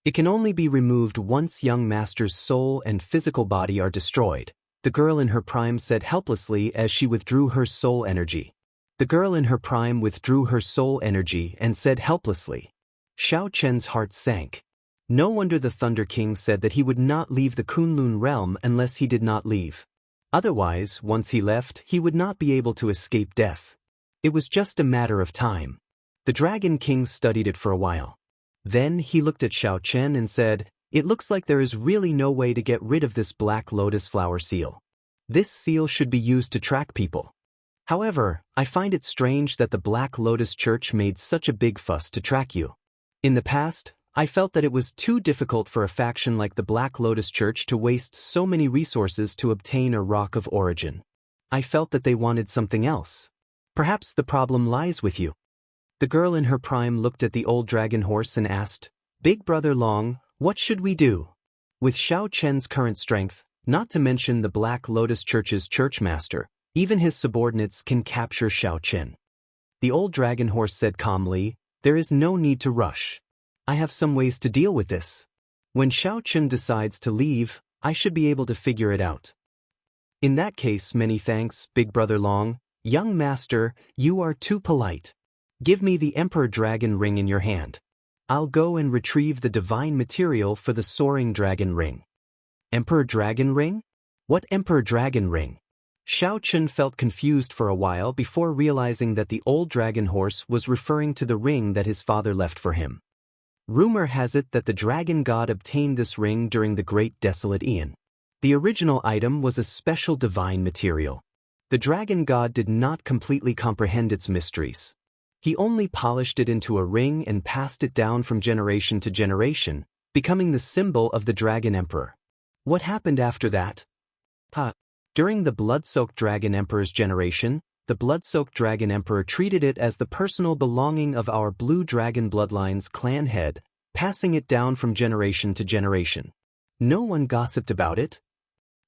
It can only be removed once young master's soul and physical body are destroyed, the girl in her prime said helplessly as she withdrew her soul energy. The girl in her prime withdrew her soul energy and said helplessly. Xiao Chen's heart sank. No wonder the Thunder King said that he would not leave the Kunlun realm unless he did not leave. Otherwise, once he left, he would not be able to escape death. It was just a matter of time. The Dragon King studied it for a while. Then he looked at Xiao Chen and said, "It looks like there is really no way to get rid of this black lotus flower seal. This seal should be used to track people. However, I find it strange that the Black Lotus Church made such a big fuss to track you. In the past, I felt that it was too difficult for a faction like the Black Lotus Church to waste so many resources to obtain a rock of origin. I felt that they wanted something else. Perhaps the problem lies with you." The girl in her prime looked at the old dragon horse and asked, "Big Brother Long, what should we do?" With Xiao Chen's current strength, not to mention the Black Lotus Church's churchmaster, even his subordinates can capture Xiao Chen. The old dragon horse said calmly, "There is no need to rush. I have some ways to deal with this. When Xiao Chen decides to leave, I should be able to figure it out." "In that case, many thanks, Big Brother Long. Young master, you are too polite. Give me the Emperor Dragon Ring in your hand. I'll go and retrieve the divine material for the Soaring Dragon Ring." Emperor Dragon Ring? What Emperor Dragon Ring? Xiao Chen felt confused for a while before realizing that the old dragon horse was referring to the ring that his father left for him. Rumor has it that the dragon god obtained this ring during the Great Desolate Aeon. The original item was a special divine material. The dragon god did not completely comprehend its mysteries. He only polished it into a ring and passed it down from generation to generation, becoming the symbol of the Dragon Emperor. What happened after that? During the Blood-Soaked Dragon Emperor's generation, the Blood-Soaked Dragon Emperor treated it as the personal belonging of our Blue Dragon Bloodline's clan head, passing it down from generation to generation. No one gossiped about it.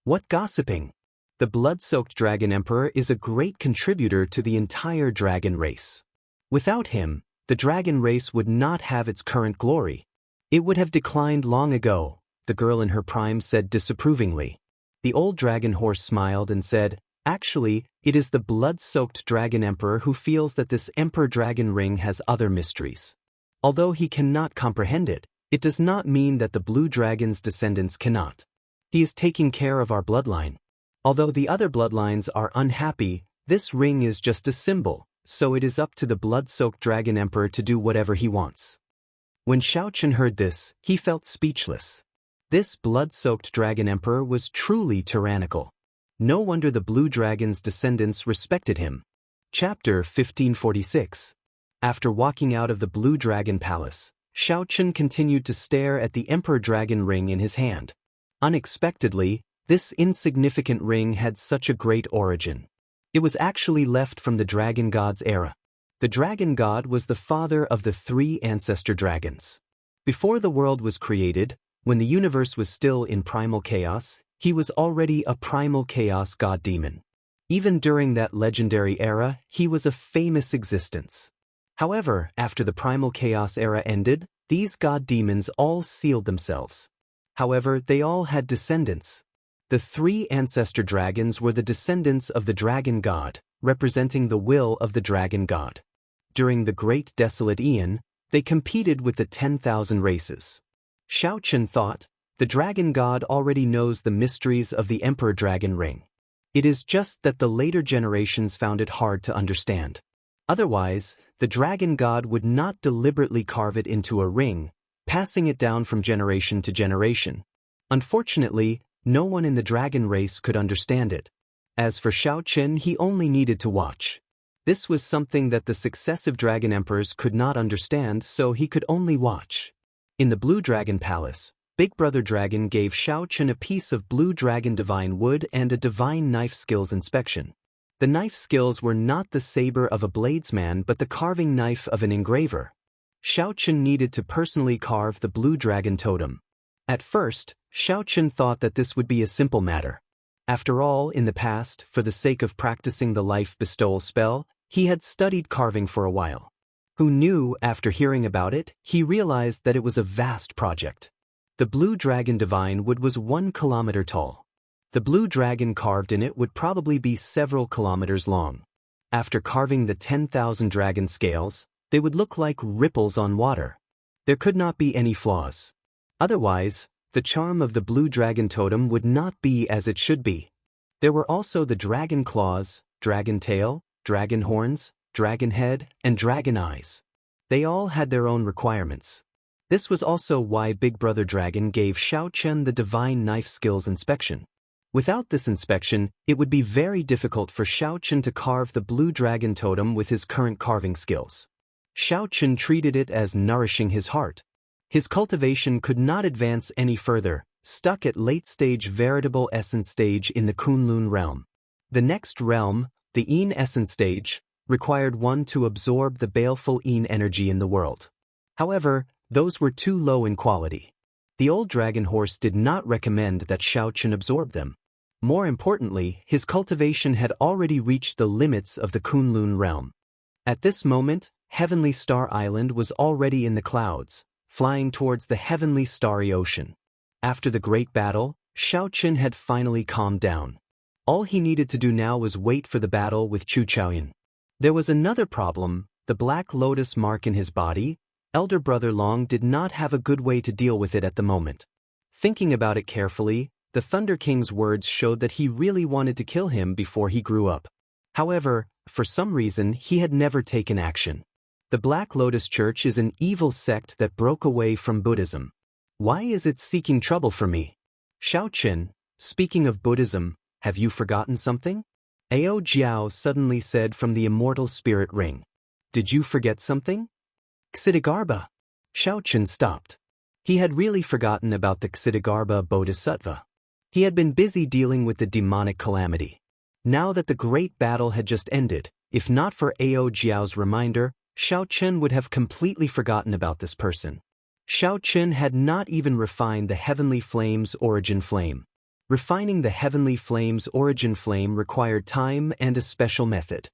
What gossiping? The Blood-Soaked Dragon Emperor is a great contributor to the entire dragon race. Without him, the dragon race would not have its current glory. It would have declined long ago, the girl in her prime said disapprovingly. The old dragon horse smiled and said, "Actually, it is the blood-soaked dragon emperor who feels that this Emperor Dragon Ring has other mysteries. Although he cannot comprehend it, it does not mean that the blue dragon's descendants cannot. He is taking care of our bloodline. Although the other bloodlines are unhappy, this ring is just a symbol, so it is up to the blood-soaked dragon emperor to do whatever he wants." When Xiao Chen heard this, he felt speechless. This blood-soaked dragon emperor was truly tyrannical. No wonder the blue dragon's descendants respected him. Chapter 1546. After walking out of the Blue Dragon Palace, Xiao Chen continued to stare at the Emperor Dragon Ring in his hand. Unexpectedly, this insignificant ring had such a great origin. It was actually left from the Dragon God's era. The Dragon God was the father of the three ancestor dragons. Before the world was created, when the universe was still in primal chaos, he was already a primal chaos god demon. Even during that legendary era, he was a famous existence. However, after the primal chaos era ended, these god demons all sealed themselves. However, they all had descendants. The three ancestor dragons were the descendants of the dragon god, representing the will of the dragon god. During the Great Desolate Aeon, they competed with the 10,000 races. Xiao Chen thought, the dragon god already knows the mysteries of the Emperor Dragon Ring. It is just that the later generations found it hard to understand. Otherwise, the dragon god would not deliberately carve it into a ring, passing it down from generation to generation. Unfortunately, no one in the dragon race could understand it. As for Xiao Chen, he only needed to watch. This was something that the successive dragon emperors could not understand, so he could only watch. In the Blue Dragon Palace, Big Brother Dragon gave Xiao Chen a piece of Blue Dragon Divine Wood and a Divine Knife Skills inspection. The knife skills were not the saber of a bladesman but the carving knife of an engraver. Xiaochen needed to personally carve the blue dragon totem. At first, Xiaochen thought that this would be a simple matter. After all, in the past, for the sake of practicing the life bestowal spell, he had studied carving for a while. Who knew, after hearing about it, he realized that it was a vast project. The blue dragon divine wood was 1 kilometer tall. The blue dragon carved in it would probably be several kilometers long. After carving the 10,000 dragon scales, they would look like ripples on water. There could not be any flaws. Otherwise, the charm of the blue dragon totem would not be as it should be. There were also the dragon claws, dragon tail, dragon horns, dragon head, and dragon eyes. They all had their own requirements. This was also why Big Brother Dragon gave Xiaochen the divine knife skills inspection. Without this inspection, it would be very difficult for Xiaochen to carve the blue dragon totem with his current carving skills. Xiaochen treated it as nourishing his heart. His cultivation could not advance any further, stuck at late-stage veritable essence stage in the Kunlun realm. The next realm, the Yin essence stage, required one to absorb the baleful Yin energy in the world. However, those were too low in quality. The old dragon horse did not recommend that Xiaochen absorb them. More importantly, his cultivation had already reached the limits of the Kunlun realm. At this moment, Heavenly Star Island was already in the clouds, flying towards the heavenly starry ocean. After the great battle, Xiaochen had finally calmed down. All he needed to do now was wait for the battle with Chu Chaoyan. There was another problem, the black lotus mark in his body. Elder Brother Long did not have a good way to deal with it at the moment. Thinking about it carefully, the Thunder King's words showed that he really wanted to kill him before he grew up. However, for some reason he had never taken action. The Black Lotus Church is an evil sect that broke away from Buddhism. Why is it seeking trouble for me? Xiaochen, speaking of Buddhism, have you forgotten something? Ao Jiao suddenly said from the immortal spirit ring. Did you forget something? Ksitigarbha. Xiaochen stopped. He had really forgotten about the Ksitigarbha Bodhisattva. He had been busy dealing with the demonic calamity. Now that the great battle had just ended, if not for Ao Jiao's reminder, Xiaochen would have completely forgotten about this person. Xiaochen had not even refined the Heavenly Flame's origin flame. Refining the Heavenly Flame's origin flame required time and a special method.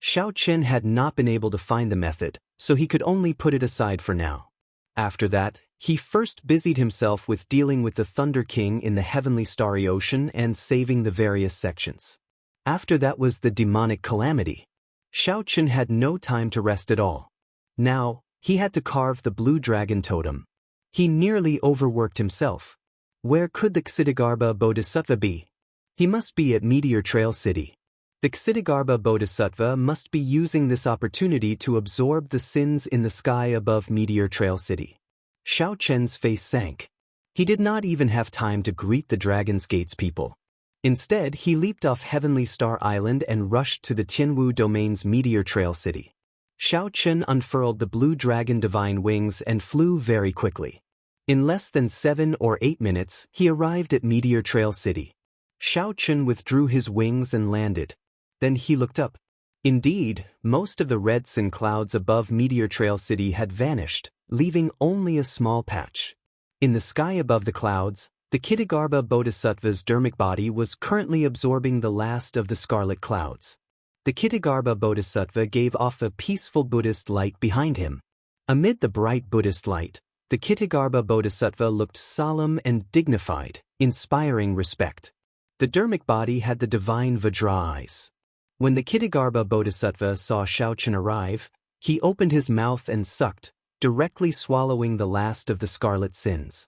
Xiaochen had not been able to find the method, so he could only put it aside for now. After that, he first busied himself with dealing with the Thunder King in the Heavenly Starry Ocean and saving the various sections. After that was the demonic calamity. Xiaochen had no time to rest at all. Now, he had to carve the blue dragon totem. He nearly overworked himself. Where could the Ksitigarbha Bodhisattva be? He must be at Meteor Trail City. The Ksitigarbha Bodhisattva must be using this opportunity to absorb the sins in the sky above Meteor Trail City. Xiaochen's face sank. He did not even have time to greet the Dragon's Gates people. Instead, he leaped off Heavenly Star Island and rushed to the Tianwu Domain's Meteor Trail City. Xiaochen unfurled the blue dragon divine wings and flew very quickly. In less than 7 or 8 minutes, he arrived at Meteor Trail City. Xiaochen withdrew his wings and landed. Then he looked up. Indeed, most of the red sun clouds above Meteor Trail City had vanished, leaving only a small patch. In the sky above the clouds, the Ksitigarbha Bodhisattva's dermic body was currently absorbing the last of the scarlet clouds. The Ksitigarbha Bodhisattva gave off a peaceful Buddhist light behind him. Amid the bright Buddhist light, the Ksitigarbha Bodhisattva looked solemn and dignified, inspiring respect. The dermic body had the divine Vajra eyes. When the Ksitigarbha Bodhisattva saw Xiaochen arrive, he opened his mouth and sucked, directly swallowing the last of the scarlet sins.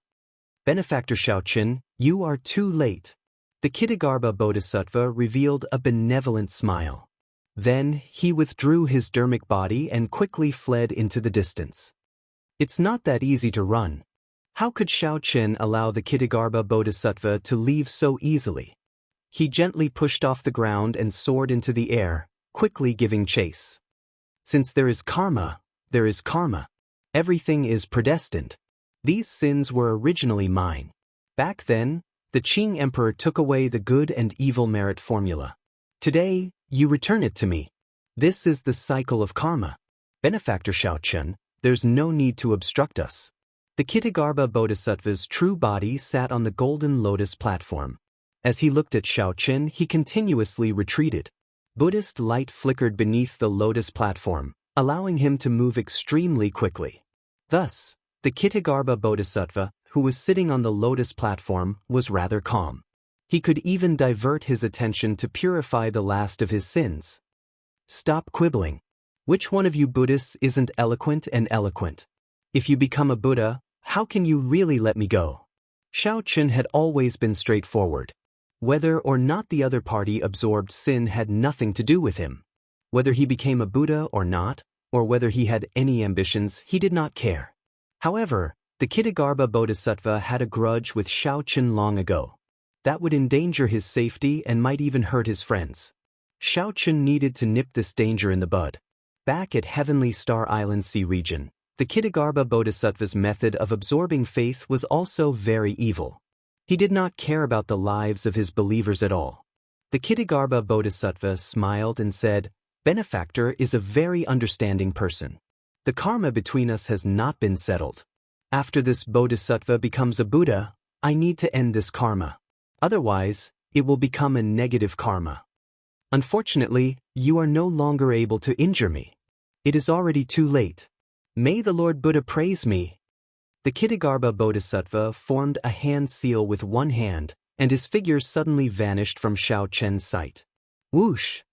Benefactor Xiaochen, you are too late. The Ksitigarbha Bodhisattva revealed a benevolent smile. Then, he withdrew his dermic body and quickly fled into the distance. It's not that easy to run. How could Xiaochen allow the Ksitigarbha Bodhisattva to leave so easily? He gently pushed off the ground and soared into the air, quickly giving chase. Since there is karma, there is karma. Everything is predestined. These sins were originally mine. Back then, the Qing Emperor took away the good and evil merit formula. Today, you return it to me. This is the cycle of karma. Benefactor Xiaochen, There's no need to obstruct us. The Kittagarbha Bodhisattva's true body sat on the golden lotus platform. As he looked at Xiaoqin, he continuously retreated. Buddhist light flickered beneath the lotus platform, allowing him to move extremely quickly. Thus, the Kittagarbha Bodhisattva, who was sitting on the lotus platform, was rather calm. He could even divert his attention to purify the last of his sins. Stop quibbling. Which one of you Buddhists isn't eloquent and eloquent? If you become a Buddha, how can you really let me go? Xiaoqin had always been straightforward. Whether or not the other party absorbed sin had nothing to do with him. Whether he became a Buddha or not, or whether he had any ambitions, he did not care. However, the Kittagarbha Bodhisattva had a grudge with Xiaoqin long ago. That would endanger his safety and might even hurt his friends. Xiaoqin needed to nip this danger in the bud. Back at Heavenly Star Island Sea region, the Kittagarbha Bodhisattva's method of absorbing faith was also very evil. He did not care about the lives of his believers at all. The Kittagarbha Bodhisattva smiled and said, "Benefactor is a very understanding person. The karma between us has not been settled. After this Bodhisattva becomes a Buddha, I need to end this karma. Otherwise, it will become a negative karma. Unfortunately, you are no longer able to injure me. It is already too late. May the Lord Buddha praise me." The Kittagarbha Bodhisattva formed a hand seal with one hand, and his figure suddenly vanished from Xiaoqin's sight. Whoosh!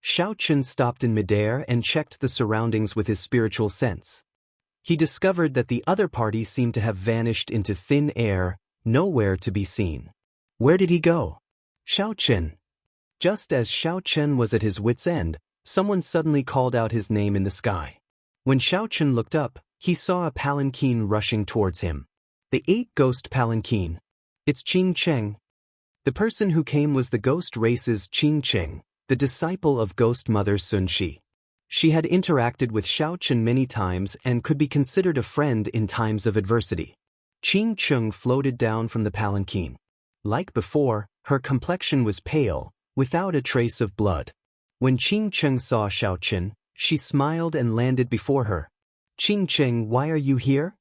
Xiaoqin stopped in midair and checked the surroundings with his spiritual sense. He discovered that the other party seemed to have vanished into thin air, nowhere to be seen. Where did he go? Xiaoqin. Just as Xiaoqin was at his wit's end, someone suddenly called out his name in the sky. When Xiaoqin looked up, he saw a palanquin rushing towards him. The 8-ghost palanquin. It's Qing Cheng. The person who came was the ghost race's Qing Cheng, the disciple of Ghost Mother Sun Shi. She had interacted with Xiaoqin many times and could be considered a friend in times of adversity. Qing Cheng floated down from the palanquin. Like before, her complexion was pale, without a trace of blood. When Qing Cheng saw Xiaoqin, she smiled and landed before her. "Qing Cheng, why are you here?"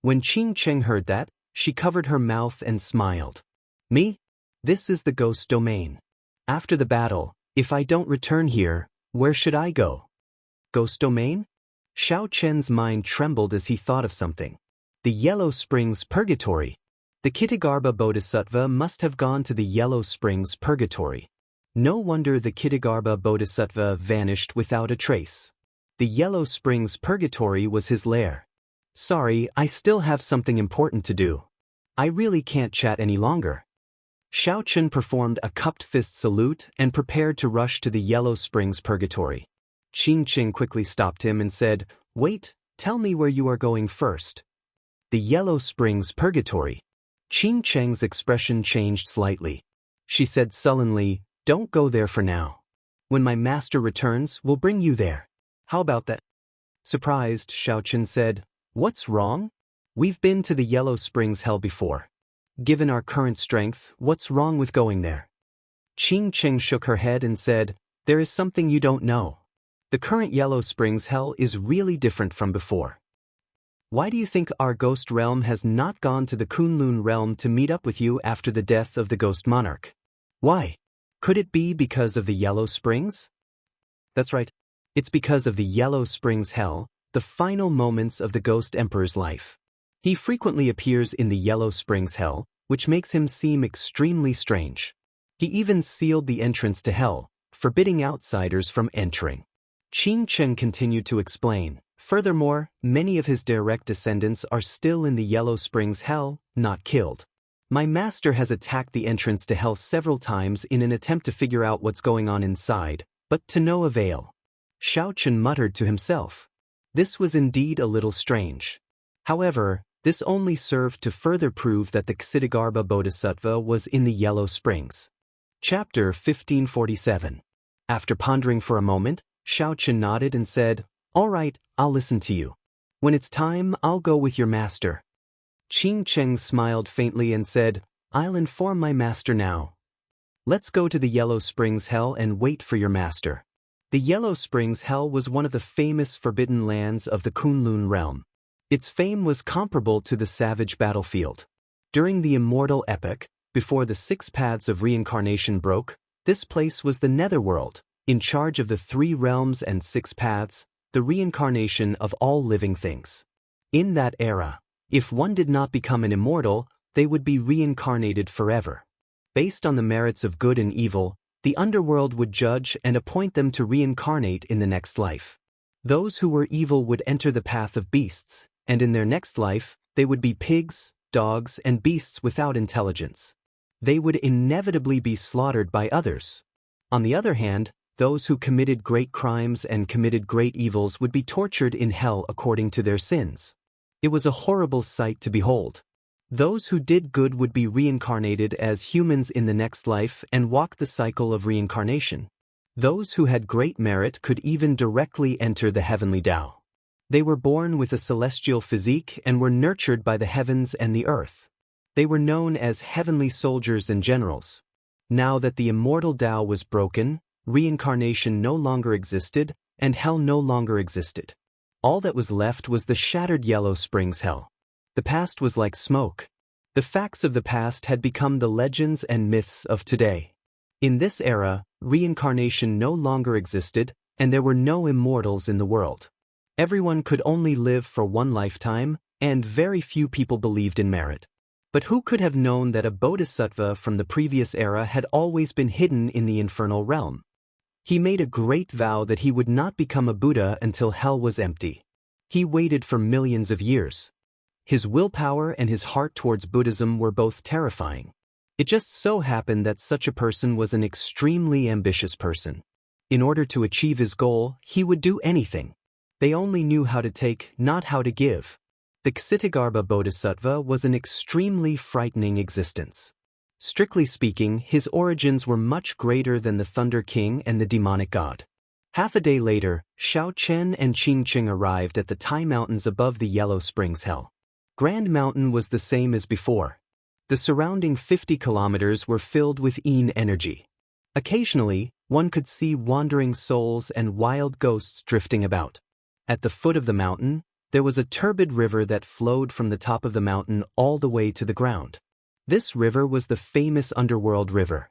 When Qing Cheng heard that, she covered her mouth and smiled. "Me? This is the ghost domain. After the battle, if I don't return here, where should I go?" Ghost domain? Xiaoqin's mind trembled as he thought of something. The Yellow Springs Purgatory. The Kittagarbha Bodhisattva must have gone to the Yellow Springs Purgatory. No wonder the Kittagarbha Bodhisattva vanished without a trace. The Yellow Springs Purgatory was his lair. "Sorry, I still have something important to do. I really can't chat any longer." Xiaoqin performed a cupped fist salute and prepared to rush to the Yellow Springs Purgatory. Qing Cheng quickly stopped him and said, "Wait, tell me where you are going first." The Yellow Springs Purgatory. Qing Cheng's expression changed slightly. She said sullenly, "Don't go there for now. When my master returns, we'll bring you there. How about that?" Surprised, Xiaoqin said, "What's wrong? We've been to the Yellow Springs Hell before. Given our current strength, what's wrong with going there?" Qing Cheng shook her head and said, "There is something you don't know. The current Yellow Springs Hell is really different from before. Why do you think our ghost realm has not gone to the Kunlun realm to meet up with you after the death of the ghost monarch? Why? Could it be because of the Yellow Springs?" "That's right. It's because of the Yellow Springs Hell, the final moments of the Ghost Emperor's life. He frequently appears in the Yellow Springs Hell, which makes him seem extremely strange. He even sealed the entrance to Hell, forbidding outsiders from entering." Qing Cheng continued to explain. "Furthermore, many of his direct descendants are still in the Yellow Springs Hell, not killed. My master has attacked the entrance to Hell several times in an attempt to figure out what's going on inside, but to no avail." Xiaoqin muttered to himself. This was indeed a little strange. However, this only served to further prove that the Ksitigarbha Bodhisattva was in the Yellow Springs. Chapter 1547. After pondering for a moment, Xiaoqin nodded and said, "All right, I'll listen to you. When it's time, I'll go with your master." Qing Cheng smiled faintly and said, "I'll inform my master now. Let's go to the Yellow Springs Hell and wait for your master." The Yellow Springs Hell was one of the famous forbidden lands of the Kunlun realm. Its fame was comparable to the savage battlefield. During the Immortal epoch, before the 6 paths of reincarnation broke, this place was the Netherworld, in charge of the 3 realms and 6 paths, the reincarnation of all living things. In that era, if one did not become an immortal, they would be reincarnated forever. Based on the merits of good and evil, the underworld would judge and appoint them to reincarnate in the next life. Those who were evil would enter the path of beasts, and in their next life, they would be pigs, dogs, and beasts without intelligence. They would inevitably be slaughtered by others. On the other hand, those who committed great crimes and committed great evils would be tortured in hell according to their sins. It was a horrible sight to behold. Those who did good would be reincarnated as humans in the next life and walk the cycle of reincarnation. Those who had great merit could even directly enter the heavenly Tao. They were born with a celestial physique and were nurtured by the heavens and the earth. They were known as heavenly soldiers and generals. Now that the immortal Tao was broken, reincarnation no longer existed, and hell no longer existed. All that was left was the shattered Yellow Springs Hell. The past was like smoke. The facts of the past had become the legends and myths of today. In this era, reincarnation no longer existed, and there were no immortals in the world. Everyone could only live for one lifetime, and very few people believed in merit. But who could have known that a bodhisattva from the previous era had always been hidden in the infernal realm? He made a great vow that he would not become a Buddha until hell was empty. He waited for millions of years. His willpower and his heart towards Buddhism were both terrifying. It just so happened that such a person was an extremely ambitious person. In order to achieve his goal, he would do anything. They only knew how to take, not how to give. The Ksitagarbha Bodhisattva was an extremely frightening existence. Strictly speaking, his origins were much greater than the Thunder King and the demonic god. Half a day later, Xiaochen and Qingqing arrived at the Tai Mountains above the Yellow Springs Hell. Grand Mountain was the same as before. The surrounding 50 kilometers were filled with Yin energy. Occasionally, one could see wandering souls and wild ghosts drifting about. At the foot of the mountain, there was a turbid river that flowed from the top of the mountain all the way to the ground. This river was the famous underworld river.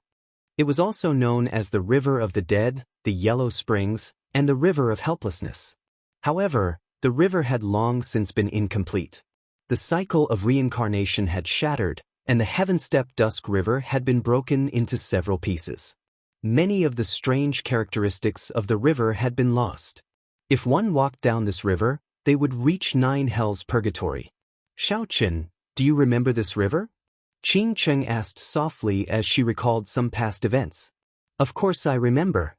It was also known as the River of the Dead, the Yellow Springs, and the River of Helplessness. However, the river had long since been incomplete. The cycle of reincarnation had shattered, and the Heaven-Step Dusk River had been broken into several pieces. Many of the strange characteristics of the river had been lost. If one walked down this river, they would reach 9 hells purgatory. Xiaochen, do you remember this river? Qingqing asked softly as she recalled some past events. Of course I remember.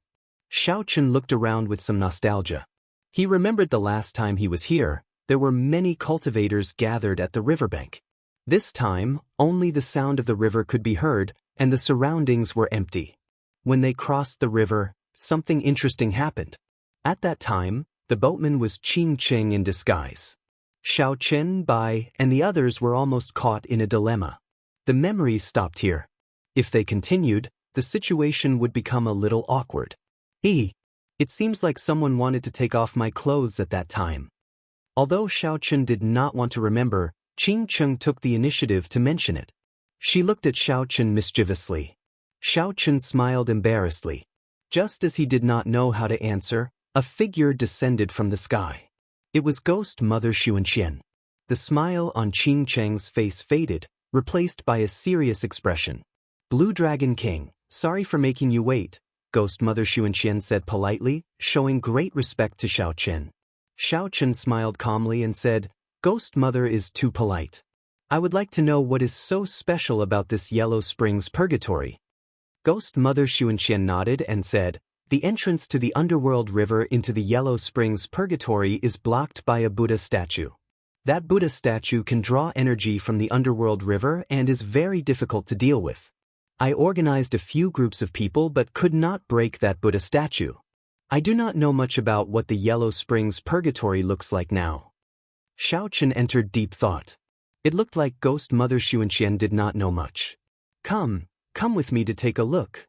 Xiaochen looked around with some nostalgia. He remembered the last time he was here, there were many cultivators gathered at the riverbank. This time, only the sound of the river could be heard, and the surroundings were empty. When they crossed the river, something interesting happened. At that time, the boatman was Qingqing in disguise. Xiaochen, Bai, and the others were almost caught in a dilemma. The memories stopped here. If they continued, the situation would become a little awkward. It seems like someone wanted to take off my clothes at that time. Although Xiaochen did not want to remember, Qingqing took the initiative to mention it. She looked at Xiaochen mischievously. Xiaochen smiled embarrassedly. Just as he did not know how to answer, a figure descended from the sky. It was Ghost Mother Xianxia. The smile on Qingqing's face faded, replaced by a serious expression. Blue Dragon King, sorry for making you wait, Ghost Mother Xianxia said politely, showing great respect to Xiaochen. Xiaochen smiled calmly and said, Ghost Mother is too polite. I would like to know what is so special about this Yellow Springs Purgatory. Ghost Mother Xianxia nodded and said, the entrance to the underworld river into the Yellow Springs Purgatory is blocked by a Buddha statue. That Buddha statue can draw energy from the underworld river and is very difficult to deal with. I organized a few groups of people but could not break that Buddha statue. I do not know much about what the Yellow Springs Purgatory looks like now. Xiaochen entered deep thought. It looked like Ghost Mother Xianxia did not know much. Come with me to take a look.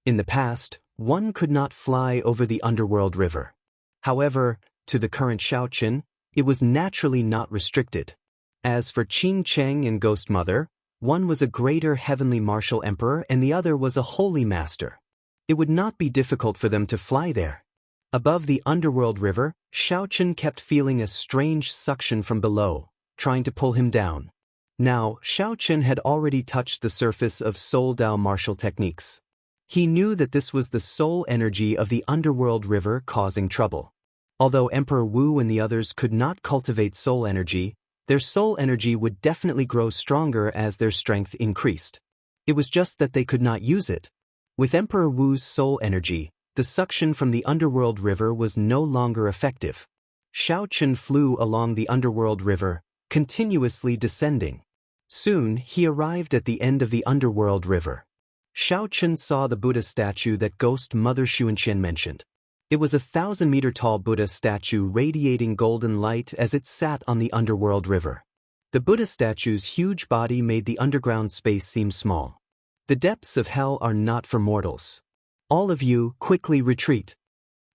In the past, one could not fly over the underworld river. However, to the current Xiaochen, it was naturally not restricted. As for Qing Cheng and Ghost Mother, one was a greater heavenly martial emperor and the other was a holy master. It would not be difficult for them to fly there. Above the underworld river, Xiaochen kept feeling a strange suction from below, trying to pull him down. Now, Xiaochen had already touched the surface of Soul Dao martial techniques. He knew that this was the soul energy of the underworld river causing trouble. Although Emperor Wu and the others could not cultivate soul energy, their soul energy would definitely grow stronger as their strength increased. It was just that they could not use it. With Emperor Wu's soul energy, the suction from the underworld river was no longer effective. Xiaochen flew along the underworld river, continuously descending. Soon, he arrived at the end of the underworld river. Xiaochen saw the Buddha statue that Ghost Mother Xianxia mentioned. It was a 1,000-meter-tall Buddha statue radiating golden light as it sat on the underworld river. The Buddha statue's huge body made the underground space seem small. The depths of hell are not for mortals. All of you, quickly retreat.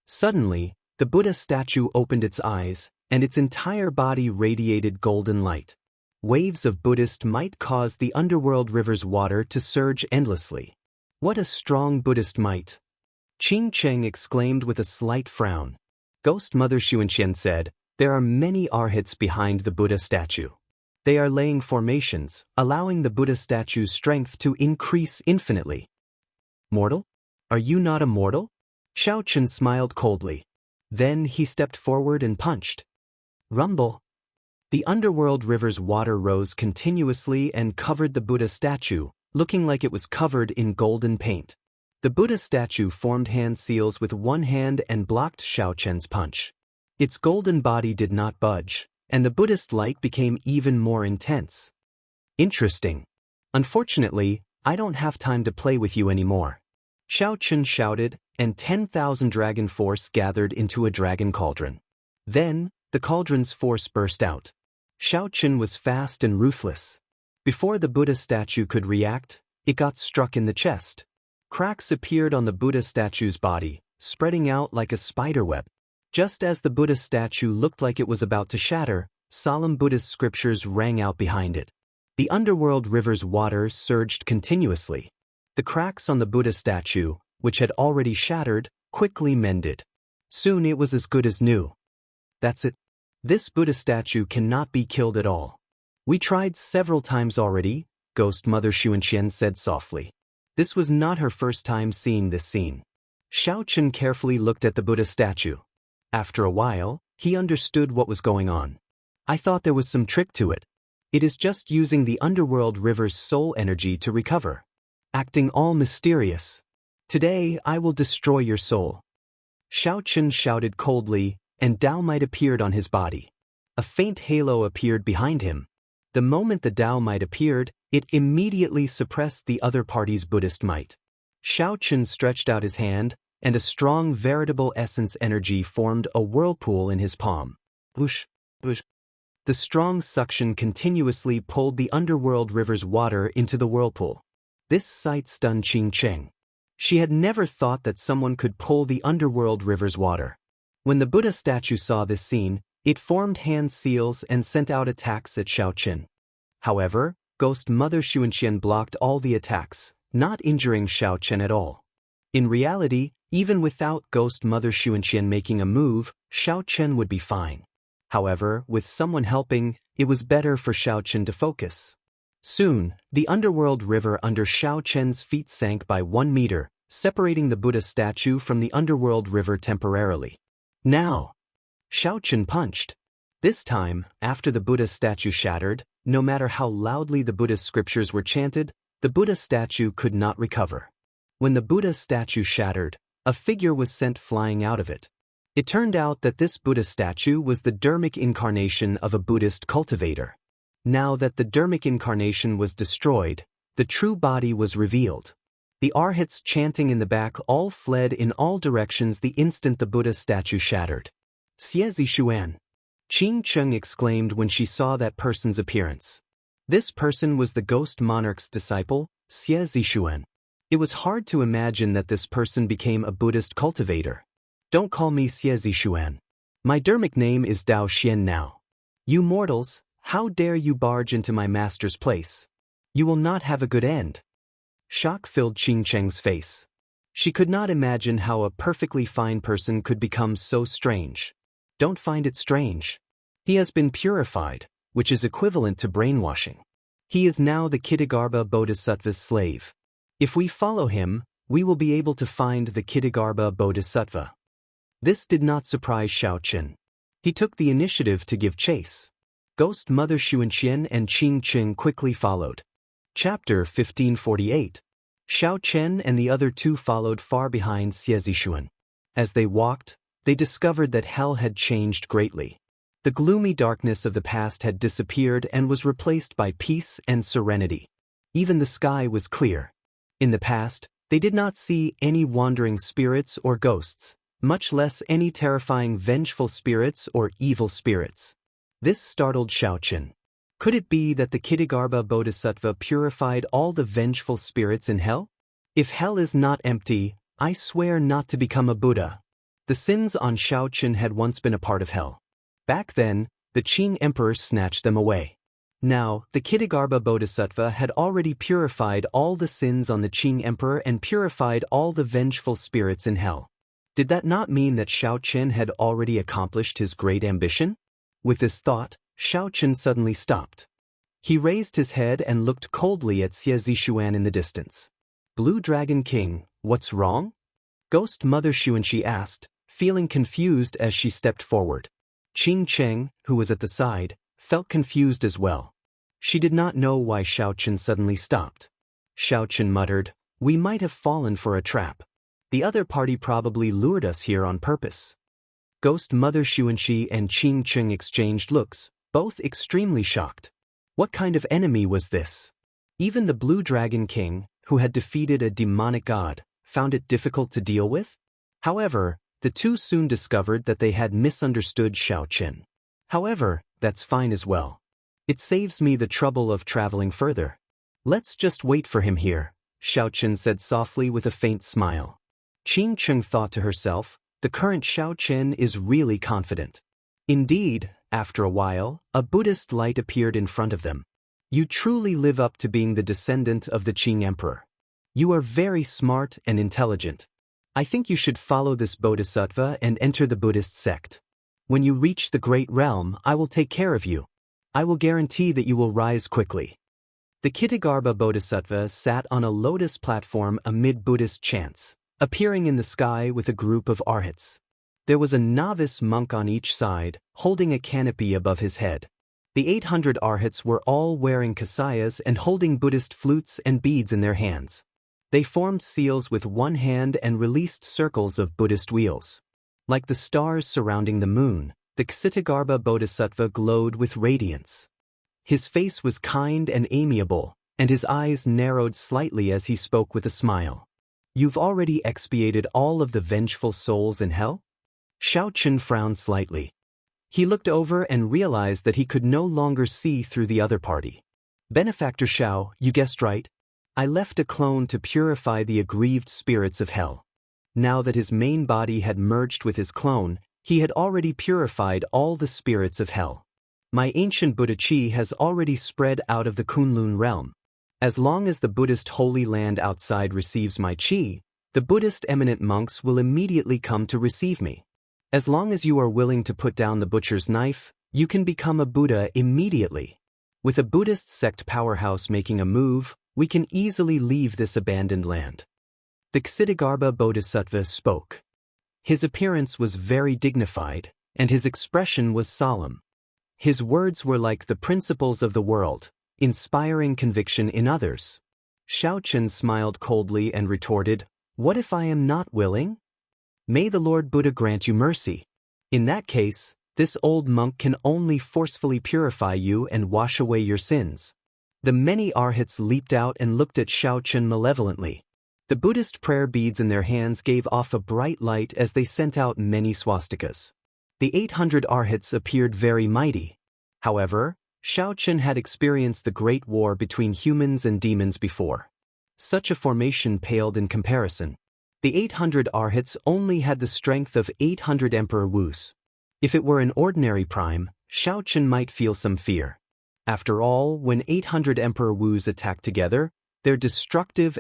Suddenly, the Buddha statue opened its eyes, and its entire body radiated golden light. Waves of Buddhist might caused the underworld river's water to surge endlessly. What a strong Buddhist might! Qing Cheng exclaimed with a slight frown. Ghost Mother Xianxia said, "There are many arhats behind the Buddha statue. They are laying formations, allowing the Buddha statue's strength to increase infinitely." "Mortal? Are you not a mortal?" Xiaochen smiled coldly. Then he stepped forward and punched. Rumble. The underworld river's water rose continuously and covered the Buddha statue, looking like it was covered in golden paint. The Buddha statue formed hand seals with one hand and blocked Xiaochen's punch. Its golden body did not budge, and the Buddhist light became even more intense. "Interesting. Unfortunately, I don't have time to play with you anymore." Xiaochen shouted, and 10,000 dragon force gathered into a dragon cauldron. Then, the cauldron's force burst out. Xiaochen was fast and ruthless. Before the Buddha statue could react, it got struck in the chest. Cracks appeared on the Buddha statue's body, spreading out like a spiderweb. Just as the Buddha statue looked like it was about to shatter, solemn Buddhist scriptures rang out behind it. The underworld river's water surged continuously. The cracks on the Buddha statue, which had already shattered, quickly mended. Soon it was as good as new. "That's it. This Buddha statue cannot be killed at all. We tried several times already," Ghost Mother Xianxia said softly. This was not her first time seeing this scene. Xiaochen carefully looked at the Buddha statue. After a while, he understood what was going on. "I thought there was some trick to it. It is just using the underworld river's soul energy to recover. Acting all mysterious. Today I will destroy your soul." Xiaochen shouted coldly, and Dao Might appeared on his body. A faint halo appeared behind him. The moment the Dao Might appeared, it immediately suppressed the other party's Buddhist might. Xiaochen stretched out his hand, and a strong veritable essence energy formed a whirlpool in his palm. Whoosh, whoosh. The strong suction continuously pulled the underworld river's water into the whirlpool. This sight stunned Qing Cheng. She had never thought that someone could pull the underworld river's water. When the Buddha statue saw this scene, it formed hand seals and sent out attacks at Xiaochen. However, Ghost Mother Xianxia blocked all the attacks, not injuring Xiaochen at all. In reality, even without Ghost Mother Xianxia making a move, Xiaochen would be fine. However, with someone helping, it was better for Xiaochen to focus. Soon, the underworld river under Xiaochen's feet sank by 1 meter, separating the Buddha statue from the underworld river temporarily. "Now!" Xiaochen punched. This time, after the Buddha statue shattered, no matter how loudly the Buddhist scriptures were chanted, the Buddha statue could not recover. When the Buddha statue shattered, a figure was sent flying out of it. It turned out that this Buddha statue was the Dharmic incarnation of a Buddhist cultivator. Now that the Dharmic incarnation was destroyed, the true body was revealed. The arhats chanting in the back all fled in all directions the instant the Buddha statue shattered. "Xie Zishuan!" Qing Cheng exclaimed when she saw that person's appearance. This person was the ghost monarch's disciple, Xie Zishuan. It was hard to imagine that this person became a Buddhist cultivator. Don't call me Xie Zishuan. My Dermic name is Dao Xian now. You mortals, how dare you barge into my master's place? You will not have a good end. Shock filled Qing Cheng's face. She could not imagine how a perfectly fine person could become so strange. Don't find it strange. He has been purified, which is equivalent to brainwashing. He is now the Kittagarbha Bodhisattva's slave. If we follow him, we will be able to find the Kittagarbha Bodhisattva. This did not surprise Xiaochen. He took the initiative to give chase. Ghost Mother Xuanxian and Qing Cheng quickly followed. Chapter 1548. Xiaochen and the other two followed far behind Xie Zishuan. As they walked, they discovered that hell had changed greatly. The gloomy darkness of the past had disappeared and was replaced by peace and serenity. Even the sky was clear. In the past, they did not see any wandering spirits or ghosts, much less any terrifying vengeful spirits or evil spirits. This startled Xiaochen. Could it be that the Kittagarbha Bodhisattva purified all the vengeful spirits in hell? If hell is not empty, I swear not to become a Buddha. The sins on Xiaochen had once been a part of hell. Back then, the Qing Emperor snatched them away. Now, the Kittagarbha Bodhisattva had already purified all the sins on the Qing Emperor and purified all the vengeful spirits in hell. Did that not mean that Xiaochen had already accomplished his great ambition? With this thought, Xiaochen suddenly stopped. He raised his head and looked coldly at Xie Zishuan in the distance. Blue Dragon King, what's wrong? Ghost Mother Xuanxi asked, feeling confused as she stepped forward. Qing Cheng, who was at the side, felt confused as well. She did not know why Xiaochen suddenly stopped. Xiaochen muttered, "We might have fallen for a trap. The other party probably lured us here on purpose." Ghost Mother Xuanxi and Qing Cheng exchanged looks, both extremely shocked. What kind of enemy was this? Even the Blue Dragon King, who had defeated a demonic god, found it difficult to deal with? However, the two soon discovered that they had misunderstood Xiaochen. However, that's fine as well. It saves me the trouble of traveling further. Let's just wait for him here, Xiaochen said softly with a faint smile. Qing Cheng thought to herself, the current Xiaochen is really confident. Indeed, after a while, a Buddhist light appeared in front of them. You truly live up to being the descendant of the Qing Emperor. You are very smart and intelligent. I think you should follow this bodhisattva and enter the Buddhist sect. When you reach the great realm, I will take care of you. I will guarantee that you will rise quickly. The Kittagarbha Bodhisattva sat on a lotus platform amid Buddhist chants, appearing in the sky with a group of arhats. There was a novice monk on each side, holding a canopy above his head. The 800 arhats were all wearing kasayas and holding Buddhist flutes and beads in their hands. They formed seals with one hand and released circles of Buddhist wheels. Like the stars surrounding the moon, the Kittagarbha Bodhisattva glowed with radiance. His face was kind and amiable, and his eyes narrowed slightly as he spoke with a smile. You've already expiated all of the vengeful souls in hell? Xiaochen frowned slightly. He looked over and realized that he could no longer see through the other party. Benefactor Xiao, you guessed right. I left a clone to purify the aggrieved spirits of hell. Now that his main body had merged with his clone, he had already purified all the spirits of hell. My ancient Buddha Qi has already spread out of the Kunlun realm. As long as the Buddhist holy land outside receives my Qi, the Buddhist eminent monks will immediately come to receive me. As long as you are willing to put down the butcher's knife, you can become a Buddha immediately. With a Buddhist sect powerhouse making a move, we can easily leave this abandoned land. The Kittagarbha Bodhisattva spoke. His appearance was very dignified, and his expression was solemn. His words were like the principles of the world, inspiring conviction in others. Xiaochen smiled coldly and retorted, "What if I am not willing? May the Lord Buddha grant you mercy. In that case, this old monk can only forcefully purify you and wash away your sins." The many arhats leaped out and looked at Xiaochen malevolently. The Buddhist prayer beads in their hands gave off a bright light as they sent out many swastikas. The 800 arhats appeared very mighty. However, Xiaochen had experienced the great war between humans and demons before. Such a formation paled in comparison. The 800 Arhats only had the strength of 800 Emperor Wu's. If it were an ordinary prime, Xiaochen might feel some fear. After all, when 800 Emperor Wu's attacked together, their destructive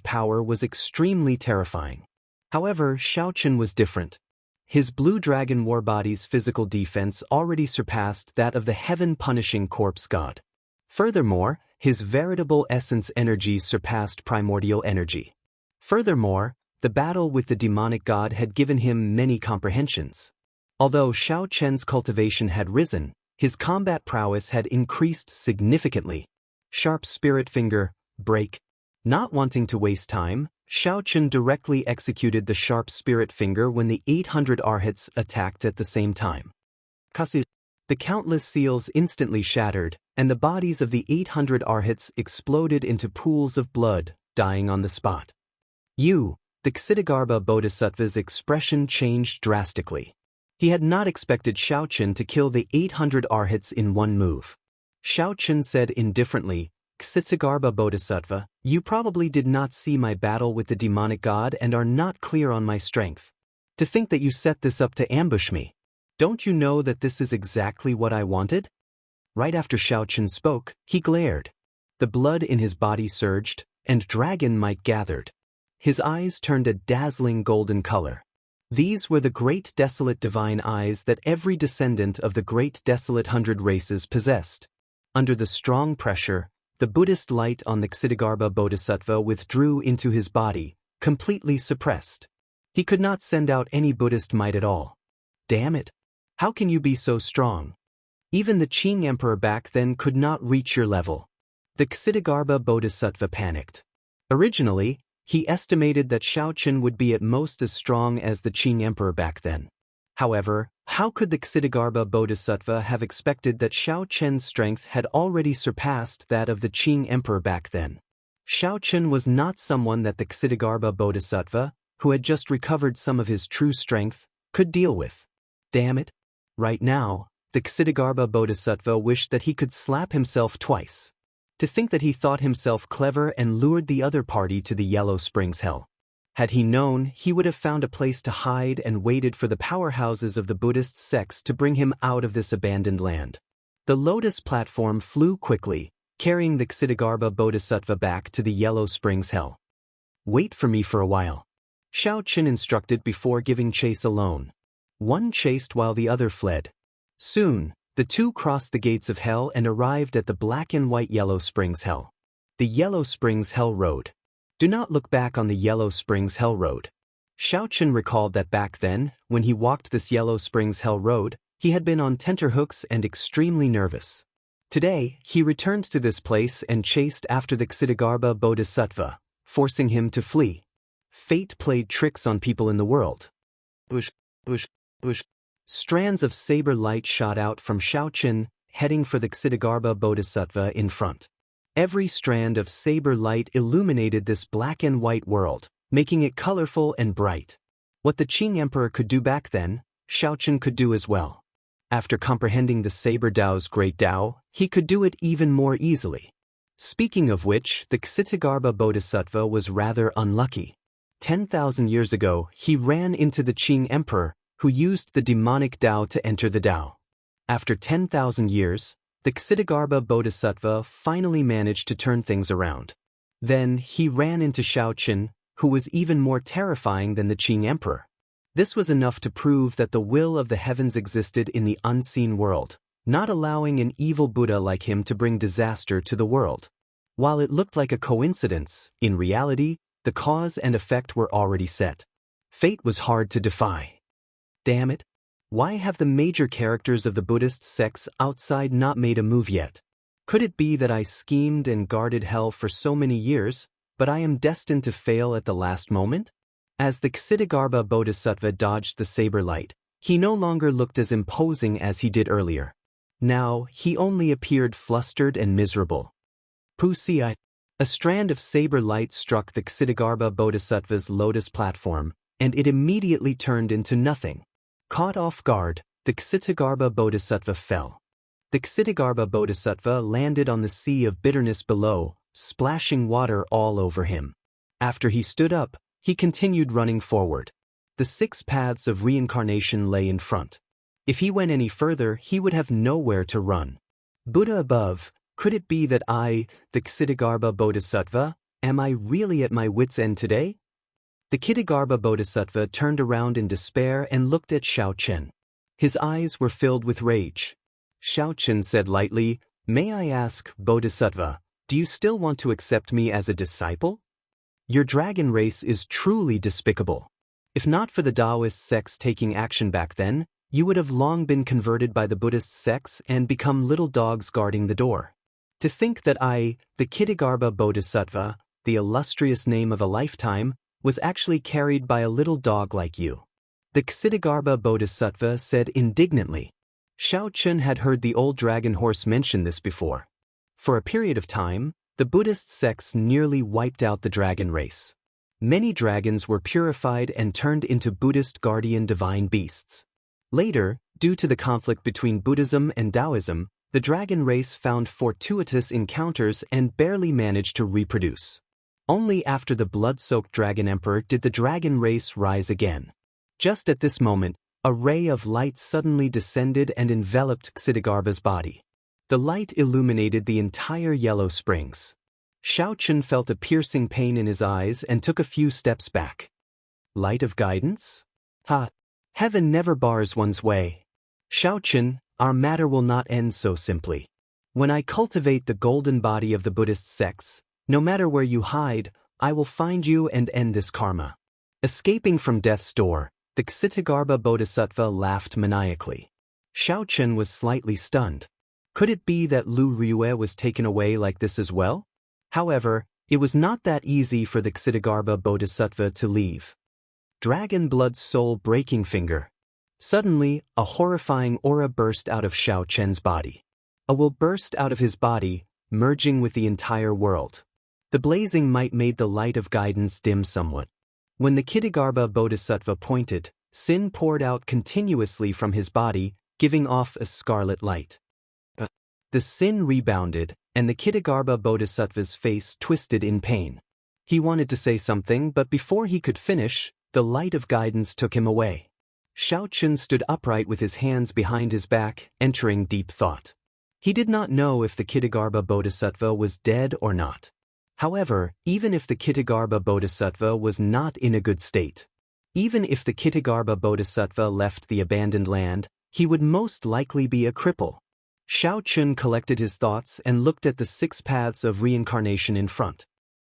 power was extremely terrifying. However, Xiaochen was different. His blue dragon warbody's physical defense already surpassed that of the heaven-punishing corpse god. Furthermore, his veritable essence energy surpassed primordial energy. Furthermore, the battle with the demonic god had given him many comprehensions. Although Xiaochen's cultivation had risen, his combat prowess had increased significantly. Sharp spirit finger, break. Not wanting to waste time, Xiaochen directly executed the sharp spirit finger when the 800 Arhats attacked at the same time. Kasu. The countless seals instantly shattered, and the bodies of the 800 Arhats exploded into pools of blood, dying on the spot. The Ksitigarbha Bodhisattva's expression changed drastically. He had not expected Xiaochen to kill the 800 Arhats in one move. Xiaochen said indifferently, Ksitigarbha Bodhisattva, you probably did not see my battle with the demonic god and are not clear on my strength. To think that you set this up to ambush me. Don't you know that this is exactly what I wanted? Right after Xiaochen spoke, he glared. The blood in his body surged, and dragon might gathered. His eyes turned a dazzling golden color. These were the great desolate divine eyes that every descendant of the great desolate 100 races possessed. Under the strong pressure, the Buddhist light on the Ksitigarbha Bodhisattva withdrew into his body, completely suppressed. He could not send out any Buddhist might at all. Damn it! How can you be so strong? Even the Qing Emperor back then could not reach your level. The Ksitigarbha Bodhisattva panicked. Originally, he estimated that Xiaochen would be at most as strong as the Qing Emperor back then. However, how could the Ksitigarbha Bodhisattva have expected that Xiaochen's strength had already surpassed that of the Qing Emperor back then? Xiaochen was not someone that the Ksitigarbha Bodhisattva, who had just recovered some of his true strength, could deal with. Damn it! Right now, the Ksitigarbha Bodhisattva wished that he could slap himself twice. To think that he thought himself clever and lured the other party to the Yellow Springs hell. Had he known, he would have found a place to hide and waited for the powerhouses of the Buddhist sects to bring him out of this abandoned land. The lotus platform flew quickly, carrying the Ksitigarbha Bodhisattva back to the Yellow Springs hell. Wait for me for a while. Xiaochen instructed before giving chase alone. One chased while the other fled. Soon, the two crossed the gates of hell and arrived at the black and white Yellow Springs hell. The Yellow Springs Hell Road. Do not look back on the Yellow Springs Hell Road. Xiaochen recalled that back then, when he walked this Yellow Springs Hell Road, he had been on tenterhooks and extremely nervous. Today, he returned to this place and chased after the Ksitigarbha Bodhisattva, forcing him to flee. Fate played tricks on people in the world. Bush. Strands of saber light shot out from Xiaochen, heading for the Ksitigarbha Bodhisattva in front. Every strand of saber light illuminated this black and white world, making it colorful and bright. What the Qing Emperor could do back then, Xiaochen could do as well. After comprehending the Saber Dao's great Dao, he could do it even more easily. Speaking of which, the Ksitigarbha Bodhisattva was rather unlucky. 10,000 years ago, he ran into the Qing Emperor, who used the demonic Dao to enter the Dao. After 10,000 years, the Ksitigarbha Bodhisattva finally managed to turn things around. Then he ran into Xiaochen, who was even more terrifying than the Qing Emperor. This was enough to prove that the will of the heavens existed in the unseen world, not allowing an evil Buddha like him to bring disaster to the world. While it looked like a coincidence, in reality, the cause and effect were already set. Fate was hard to defy. Damn it! Why have the major characters of the Buddhist sects outside not made a move yet? Could it be that I schemed and guarded hell for so many years, but I am destined to fail at the last moment? As the Ksitigarbha Bodhisattva dodged the saber light, he no longer looked as imposing as he did earlier. Now, he only appeared flustered and miserable. Pusi-I. A strand of saber light struck the Ksitigarbha Bodhisattva's lotus platform, and it immediately turned into nothing. Caught off guard, the Ksitigarbha Bodhisattva fell. The Ksitigarbha Bodhisattva landed on the sea of bitterness below, splashing water all over him. After he stood up, he continued running forward. The 6 paths of reincarnation lay in front. If he went any further, he would have nowhere to run. Buddha above, could it be that I, the Ksitigarbha Bodhisattva, am I really at my wit's end today? The Ksitigarbha Bodhisattva turned around in despair and looked at Xiaochen. His eyes were filled with rage. Xiaochen said lightly, "May I ask, Bodhisattva, do you still want to accept me as a disciple? Your dragon race is truly despicable. If not for the Daoist sects taking action back then, you would have long been converted by the Buddhist sects and become little dogs guarding the door. To think that I, the Ksitigarbha Bodhisattva, the illustrious name of a lifetime, was actually carried by a little dog like you." The Ksitigarbha Bodhisattva said indignantly. Xiaochen had heard the old dragon horse mention this before. For a period of time, the Buddhist sects nearly wiped out the dragon race. Many dragons were purified and turned into Buddhist guardian divine beasts. Later, due to the conflict between Buddhism and Taoism, the dragon race found fortuitous encounters and barely managed to reproduce. Only after the blood-soaked dragon emperor did the dragon race rise again. Just at this moment, a ray of light suddenly descended and enveloped Ksitigarbha's body. The light illuminated the entire Yellow Springs. Xiaochen felt a piercing pain in his eyes and took a few steps back. Light of guidance? Ha! Heaven never bars one's way. Xiaochen, our matter will not end so simply. When I cultivate the golden body of the Buddhist sects, no matter where you hide, I will find you and end this karma. Escaping from death's door, the Ksitigarbha Bodhisattva laughed maniacally. Xiaochen was slightly stunned. Could it be that Lu Ryue was taken away like this as well? However, it was not that easy for the Ksitigarbha Bodhisattva to leave. Dragon blood soul breaking finger. Suddenly, a horrifying aura burst out of Xiaochen's body. A will burst out of his body, merging with the entire world. The blazing might made the light of guidance dim somewhat. When the Ksitigarbha Bodhisattva pointed, sin poured out continuously from his body, giving off a scarlet light. The sin rebounded, and the Ksitigarbha Bodhisattva's face twisted in pain. He wanted to say something, but before he could finish, the light of guidance took him away. Xiaochen stood upright with his hands behind his back, entering deep thought. He did not know if the Ksitigarbha Bodhisattva was dead or not. However, even if the Ksitigarbha Bodhisattva was not in a good state, even if the Ksitigarbha Bodhisattva left the abandoned land, he would most likely be a cripple. Xiaochen collected his thoughts and looked at the 6 paths of reincarnation in front.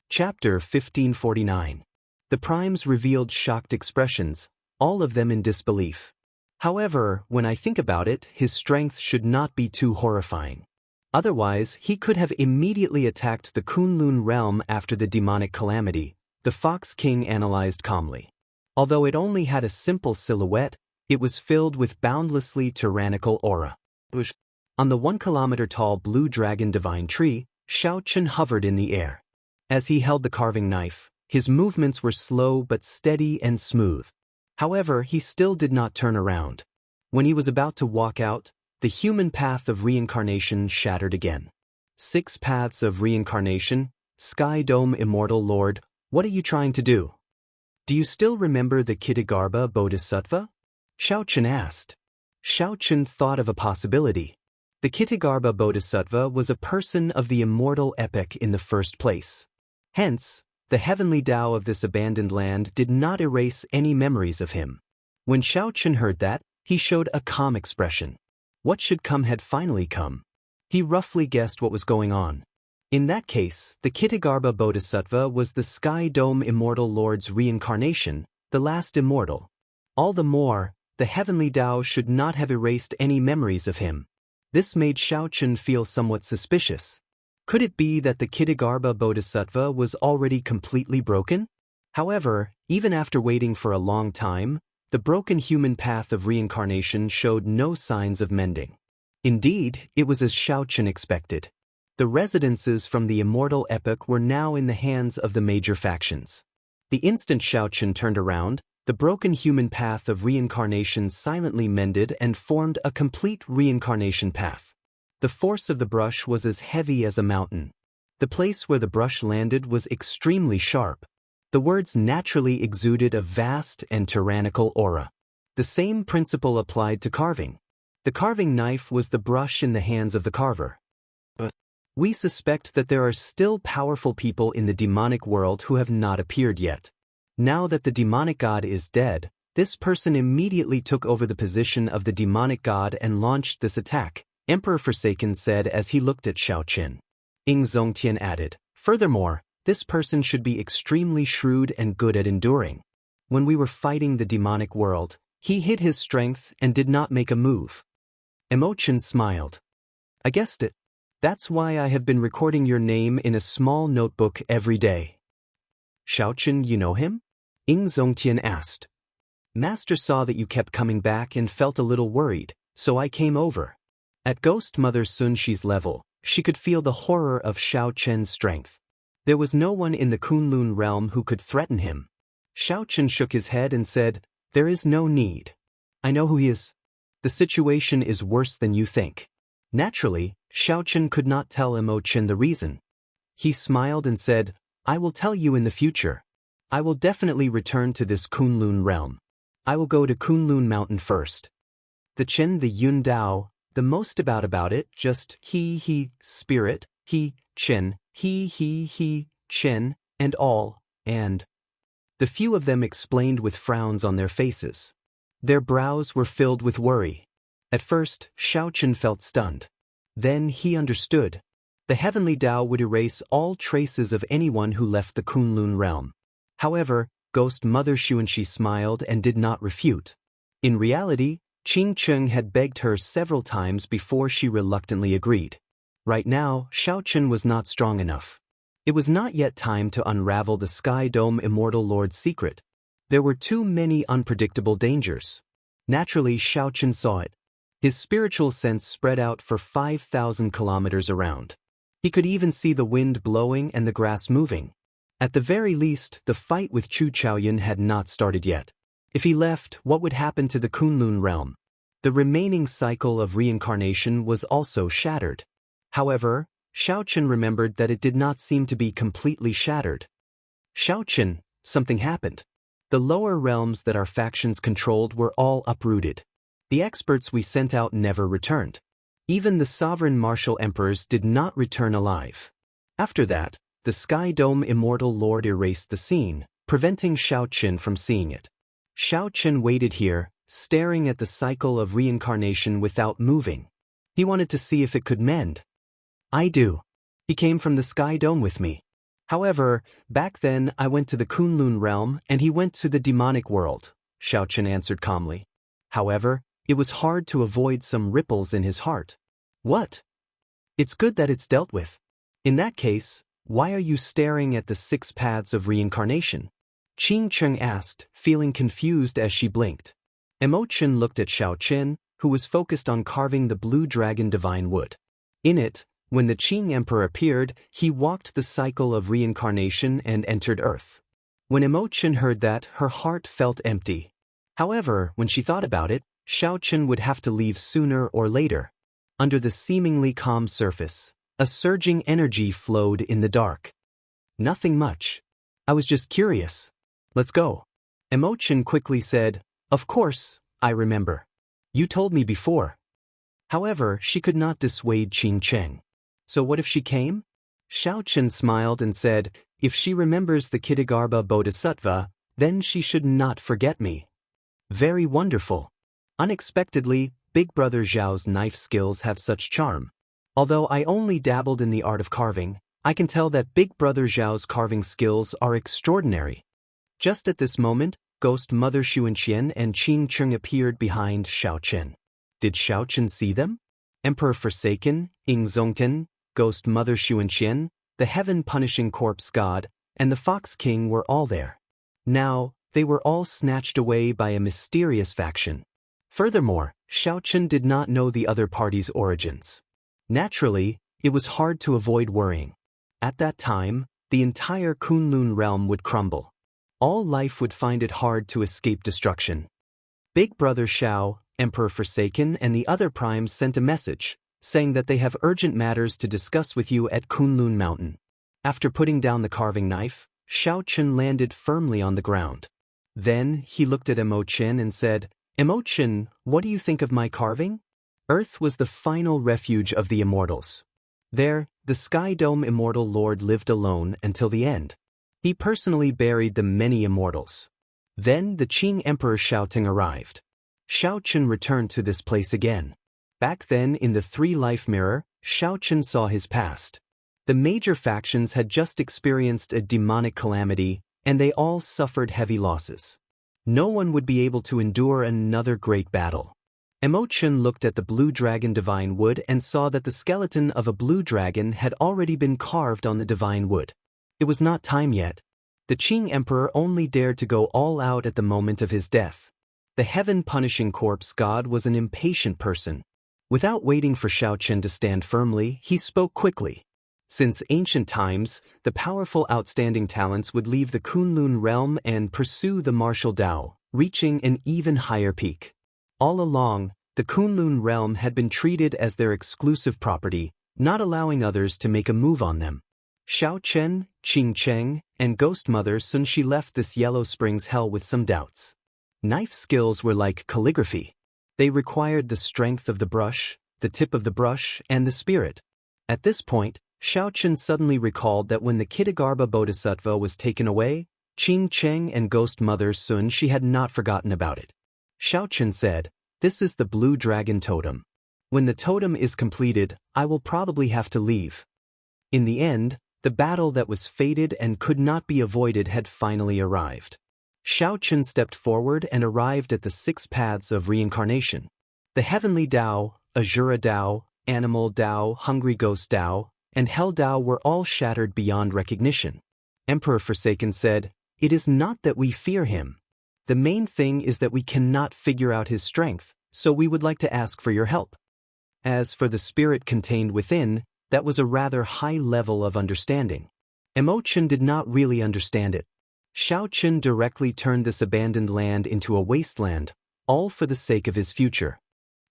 Chapter 1549. The primes revealed shocked expressions, all of them in disbelief. However, when I think about it, his strength should not be too horrifying. Otherwise, he could have immediately attacked the Kunlun realm after the demonic calamity, the Fox King analyzed calmly. Although it only had a simple silhouette, it was filled with boundlessly tyrannical aura. On the 1-kilometer-tall blue dragon divine tree, Xiaochen hovered in the air. As he held the carving knife, his movements were slow but steady and smooth. However, he still did not turn around. When he was about to walk out, the human path of reincarnation shattered again. 6 paths of reincarnation, Sky Dome Immortal Lord, what are you trying to do? Do you still remember the Ksitigarbha Bodhisattva? Xiaochen asked. Xiaochen thought of a possibility. The Ksitigarbha Bodhisattva was a person of the immortal epoch in the first place. Hence, the heavenly Tao of this abandoned land did not erase any memories of him. When Xiaochen heard that, he showed a calm expression. What should come had finally come. He roughly guessed what was going on. In that case, the Ksitigarbha Bodhisattva was the Sky Dome Immortal Lord's reincarnation, the last immortal. All the more, the heavenly Tao should not have erased any memories of him. This made Xiaochen feel somewhat suspicious. Could it be that the Ksitigarbha Bodhisattva was already completely broken? However, even after waiting for a long time, the broken human path of reincarnation showed no signs of mending. Indeed, it was as Xiaochen expected. The residences from the immortal epoch were now in the hands of the major factions. The instant Xiaochen turned around, the broken human path of reincarnation silently mended and formed a complete reincarnation path. The force of the brush was as heavy as a mountain. The The place where the brush landed was extremely sharp. The words naturally exuded a vast and tyrannical aura. The same principle applied to carving. The carving knife was the brush in the hands of the carver. But we suspect that there are still powerful people in the demonic world who have not appeared yet. Now that the demonic god is dead, this person immediately took over the position of the demonic god and launched this attack, Emperor Forsaken said as he looked at Xiaoqin. Zongtian added, furthermore, this person should be extremely shrewd and good at enduring. When we were fighting the demonic world, he hid his strength and did not make a move. Imochen smiled. I guessed it. That's why I have been recording your name in a small notebook every day. Xiaoqin, you know him? Zongtian asked. Master saw that you kept coming back and felt a little worried, so I came over. At Ghost Mother Sun Shi's level, she could feel the horror of Xiaoqin's strength. There was no one in the Kunlun realm who could threaten him. Xiaoqin shook his head and said, there is no need. I know who he is. The situation is worse than you think. Naturally, Xiaoqin could not tell Imochen the reason. He smiled and said, I will tell you in the future. I will definitely return to this Kunlun realm. I will go to Kunlun Mountain first. The Chen, the Yun Dao, the most about it, just he, spirit, he, Chen, he, Chen, and all, and. The few of them explained with frowns on their faces. Their brows were filled with worry. At first, Xiaoqin felt stunned. Then he understood. The heavenly Dao would erase all traces of anyone who left the Kunlun realm. However, Ghost Mother Xianxia smiled and did not refute. In reality, Qing Cheng had begged her several times before she reluctantly agreed. Right now, Xiaoqin was not strong enough. It was not yet time to unravel the Sky Dome Immortal Lord's secret. There were too many unpredictable dangers. Naturally, Xiaoqin saw it. His spiritual sense spread out for 5,000 kilometers around. He could even see the wind blowing and the grass moving. At the very least, the fight with Chu Chaoyun had not started yet. If he left, what would happen to the Kunlun realm? The remaining cycle of reincarnation was also shattered. However, Xiaoqin remembered that it did not seem to be completely shattered. Xiaoqin, something happened. The lower realms that our factions controlled were all uprooted. The experts we sent out never returned. Even the sovereign martial emperors did not return alive. After that, the Sky Dome Immortal Lord erased the scene, preventing Xiaoqin from seeing it. Xiaoqin waited here, staring at the cycle of reincarnation without moving. He wanted to see if it could mend. I do. He came from the Sky Dome with me. However, back then I went to the Kunlun realm and he went to the demonic world, Xiaoqin answered calmly. However, it was hard to avoid some ripples in his heart. What? It's good that it's dealt with. In that case, why are you staring at the 6 paths of reincarnation? Qing Cheng asked, feeling confused as she blinked. Imochen looked at Xiaoqin, who was focused on carving the blue dragon divine wood. In it, when the Qing Emperor appeared, he walked the cycle of reincarnation and entered Earth. When Imochen heard that, her heart felt empty. However, when she thought about it, Xiaoqin would have to leave sooner or later. Under the seemingly calm surface, a surging energy flowed in the dark. Nothing much. I was just curious. Let's go. Imochen quickly said, Of course, I remember. You told me before. However, she could not dissuade Qing Cheng. So what if she came? Xiaoqin smiled and said, If she remembers the Kitagarbha Bodhisattva, then she should not forget me. Very wonderful. Unexpectedly, Big Brother Zhao's knife skills have such charm. Although I only dabbled in the art of carving, I can tell that Big Brother Zhao's carving skills are extraordinary. Just at this moment, Ghost Mother Xianxia and Qing Cheng appeared behind Xiaoqin. Did Xiaoqin see them? Emperor Forsaken, Zongtian, Ghost Mother Xianxia, the heaven-punishing corpse god, and the Fox King were all there. Now, they were all snatched away by a mysterious faction. Furthermore, Xiaoqin did not know the other party's origins. Naturally, it was hard to avoid worrying. At that time, the entire Kunlun realm would crumble. All life would find it hard to escape destruction. Big Brother Xiao, Emperor Forsaken, and the other primes sent a message, saying that they have urgent matters to discuss with you at Kunlun Mountain. After putting down the carving knife, Xiaochen landed firmly on the ground. Then he looked at Imochen and said, "Imochen, what do you think of my carving?" Earth was the final refuge of the immortals. There, the Sky Dome immortal lord lived alone until the end. He personally buried the many immortals. Then the Qing Emperor Xiaoting arrived. Xiaochen returned to this place again. Back then in the three-life mirror, Xiaochen saw his past. The major factions had just experienced a demonic calamity, and they all suffered heavy losses. No one would be able to endure another great battle. Imochen looked at the blue dragon divine wood and saw that the skeleton of a blue dragon had already been carved on the divine wood. It was not time yet. The Qing Emperor only dared to go all out at the moment of his death. The heaven-punishing corpse god was an impatient person. Without waiting for Xiaochen to stand firmly, he spoke quickly. Since ancient times, the powerful outstanding talents would leave the Kunlun realm and pursue the martial Dao, reaching an even higher peak. All along, the Kunlun realm had been treated as their exclusive property, not allowing others to make a move on them. Xiaochen, Qingcheng, and Ghost Mother Sun Shi left this Yellow Springs hell with some doubts. Knife skills were like calligraphy. They required the strength of the brush, the tip of the brush, and the spirit. At this point, Xiaochen suddenly recalled that when the Kitagarbha Bodhisattva was taken away, Qingcheng and Ghost Mother Sun Shi had not forgotten about it. Xiaochen said, "This is the blue dragon totem. When the totem is completed, I will probably have to leave." In the end, the battle that was fated and could not be avoided had finally arrived. Xiaochen stepped forward and arrived at the 6 paths of reincarnation. The heavenly Dao, Azura Dao, animal Dao, hungry ghost Dao, and hell Dao were all shattered beyond recognition. Emperor Forsaken said, "It is not that we fear him. The main thing is that we cannot figure out his strength, so we would like to ask for your help." As for the spirit contained within, that was a rather high level of understanding. Imochen did not really understand it. Xiaochen directly turned this abandoned land into a wasteland, all for the sake of his future.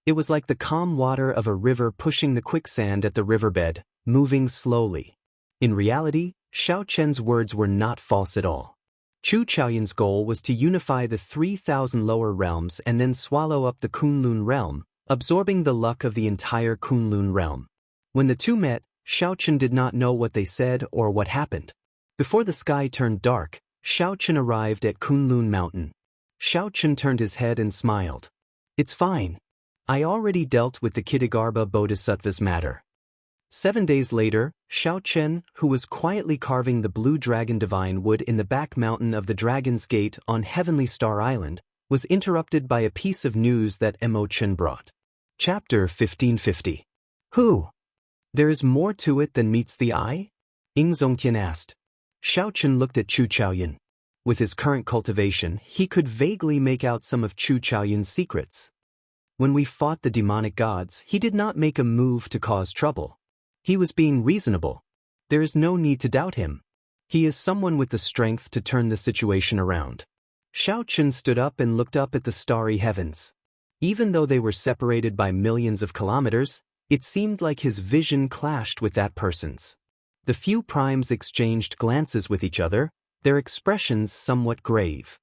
It was like the calm water of a river pushing the quicksand at the riverbed, moving slowly. In reality, Xiaochen's words were not false at all. Chu Chaoyun's goal was to unify the 3,000 lower realms and then swallow up the Kunlun realm, absorbing the luck of the entire Kunlun realm. When the two met, Xiaochen did not know what they said or what happened. Before the sky turned dark, Xiaochen arrived at Kunlun Mountain. Xiaochen turned his head and smiled. "It's fine. I already dealt with the Kitagarbha Bodhisattva's matter." 7 days later, Xiaochen, who was quietly carving the blue dragon divine wood in the back mountain of the Dragon's Gate on Heavenly Star Island, was interrupted by a piece of news that Imochen brought. Chapter 1550. Who? There is more to it than meets the eye? Ying Zongtian asked. Xiaochen looked at Chu Chaoyun. With his current cultivation, he could vaguely make out some of Chu Chaoyun's secrets. When we fought the demonic gods, he did not make a move to cause trouble. He was being reasonable. There is no need to doubt him. He is someone with the strength to turn the situation around. Xiaochen stood up and looked up at the starry heavens. Even though they were separated by millions of kilometers, it seemed like his vision clashed with that person's. The few primes exchanged glances with each other, their expressions somewhat grave.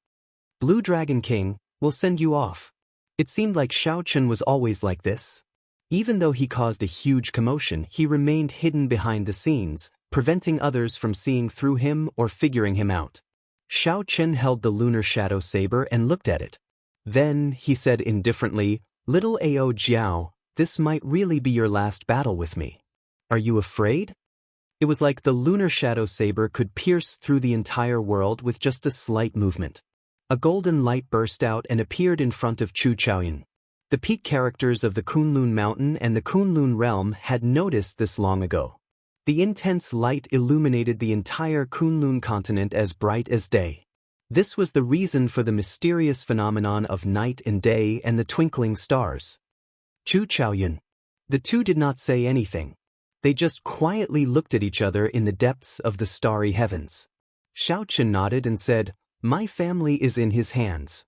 "Blue Dragon King, we'll send you off." It seemed like Xiaochen was always like this. Even though he caused a huge commotion, he remained hidden behind the scenes, preventing others from seeing through him or figuring him out. Xiaochen held the lunar shadow saber and looked at it. Then, he said indifferently, "Little Ao Jiao, this might really be your last battle with me. Are you afraid?" It was like the lunar shadow saber could pierce through the entire world with just a slight movement. A golden light burst out and appeared in front of Chu Chaoyun. The peak characters of the Kunlun Mountain and the Kunlun Realm had noticed this long ago. The intense light illuminated the entire Kunlun continent as bright as day. This was the reason for the mysterious phenomenon of night and day and the twinkling stars. Chu Chaoyun. The two did not say anything. They just quietly looked at each other in the depths of the starry heavens. Xiaochen nodded and said, "My family is in his hands."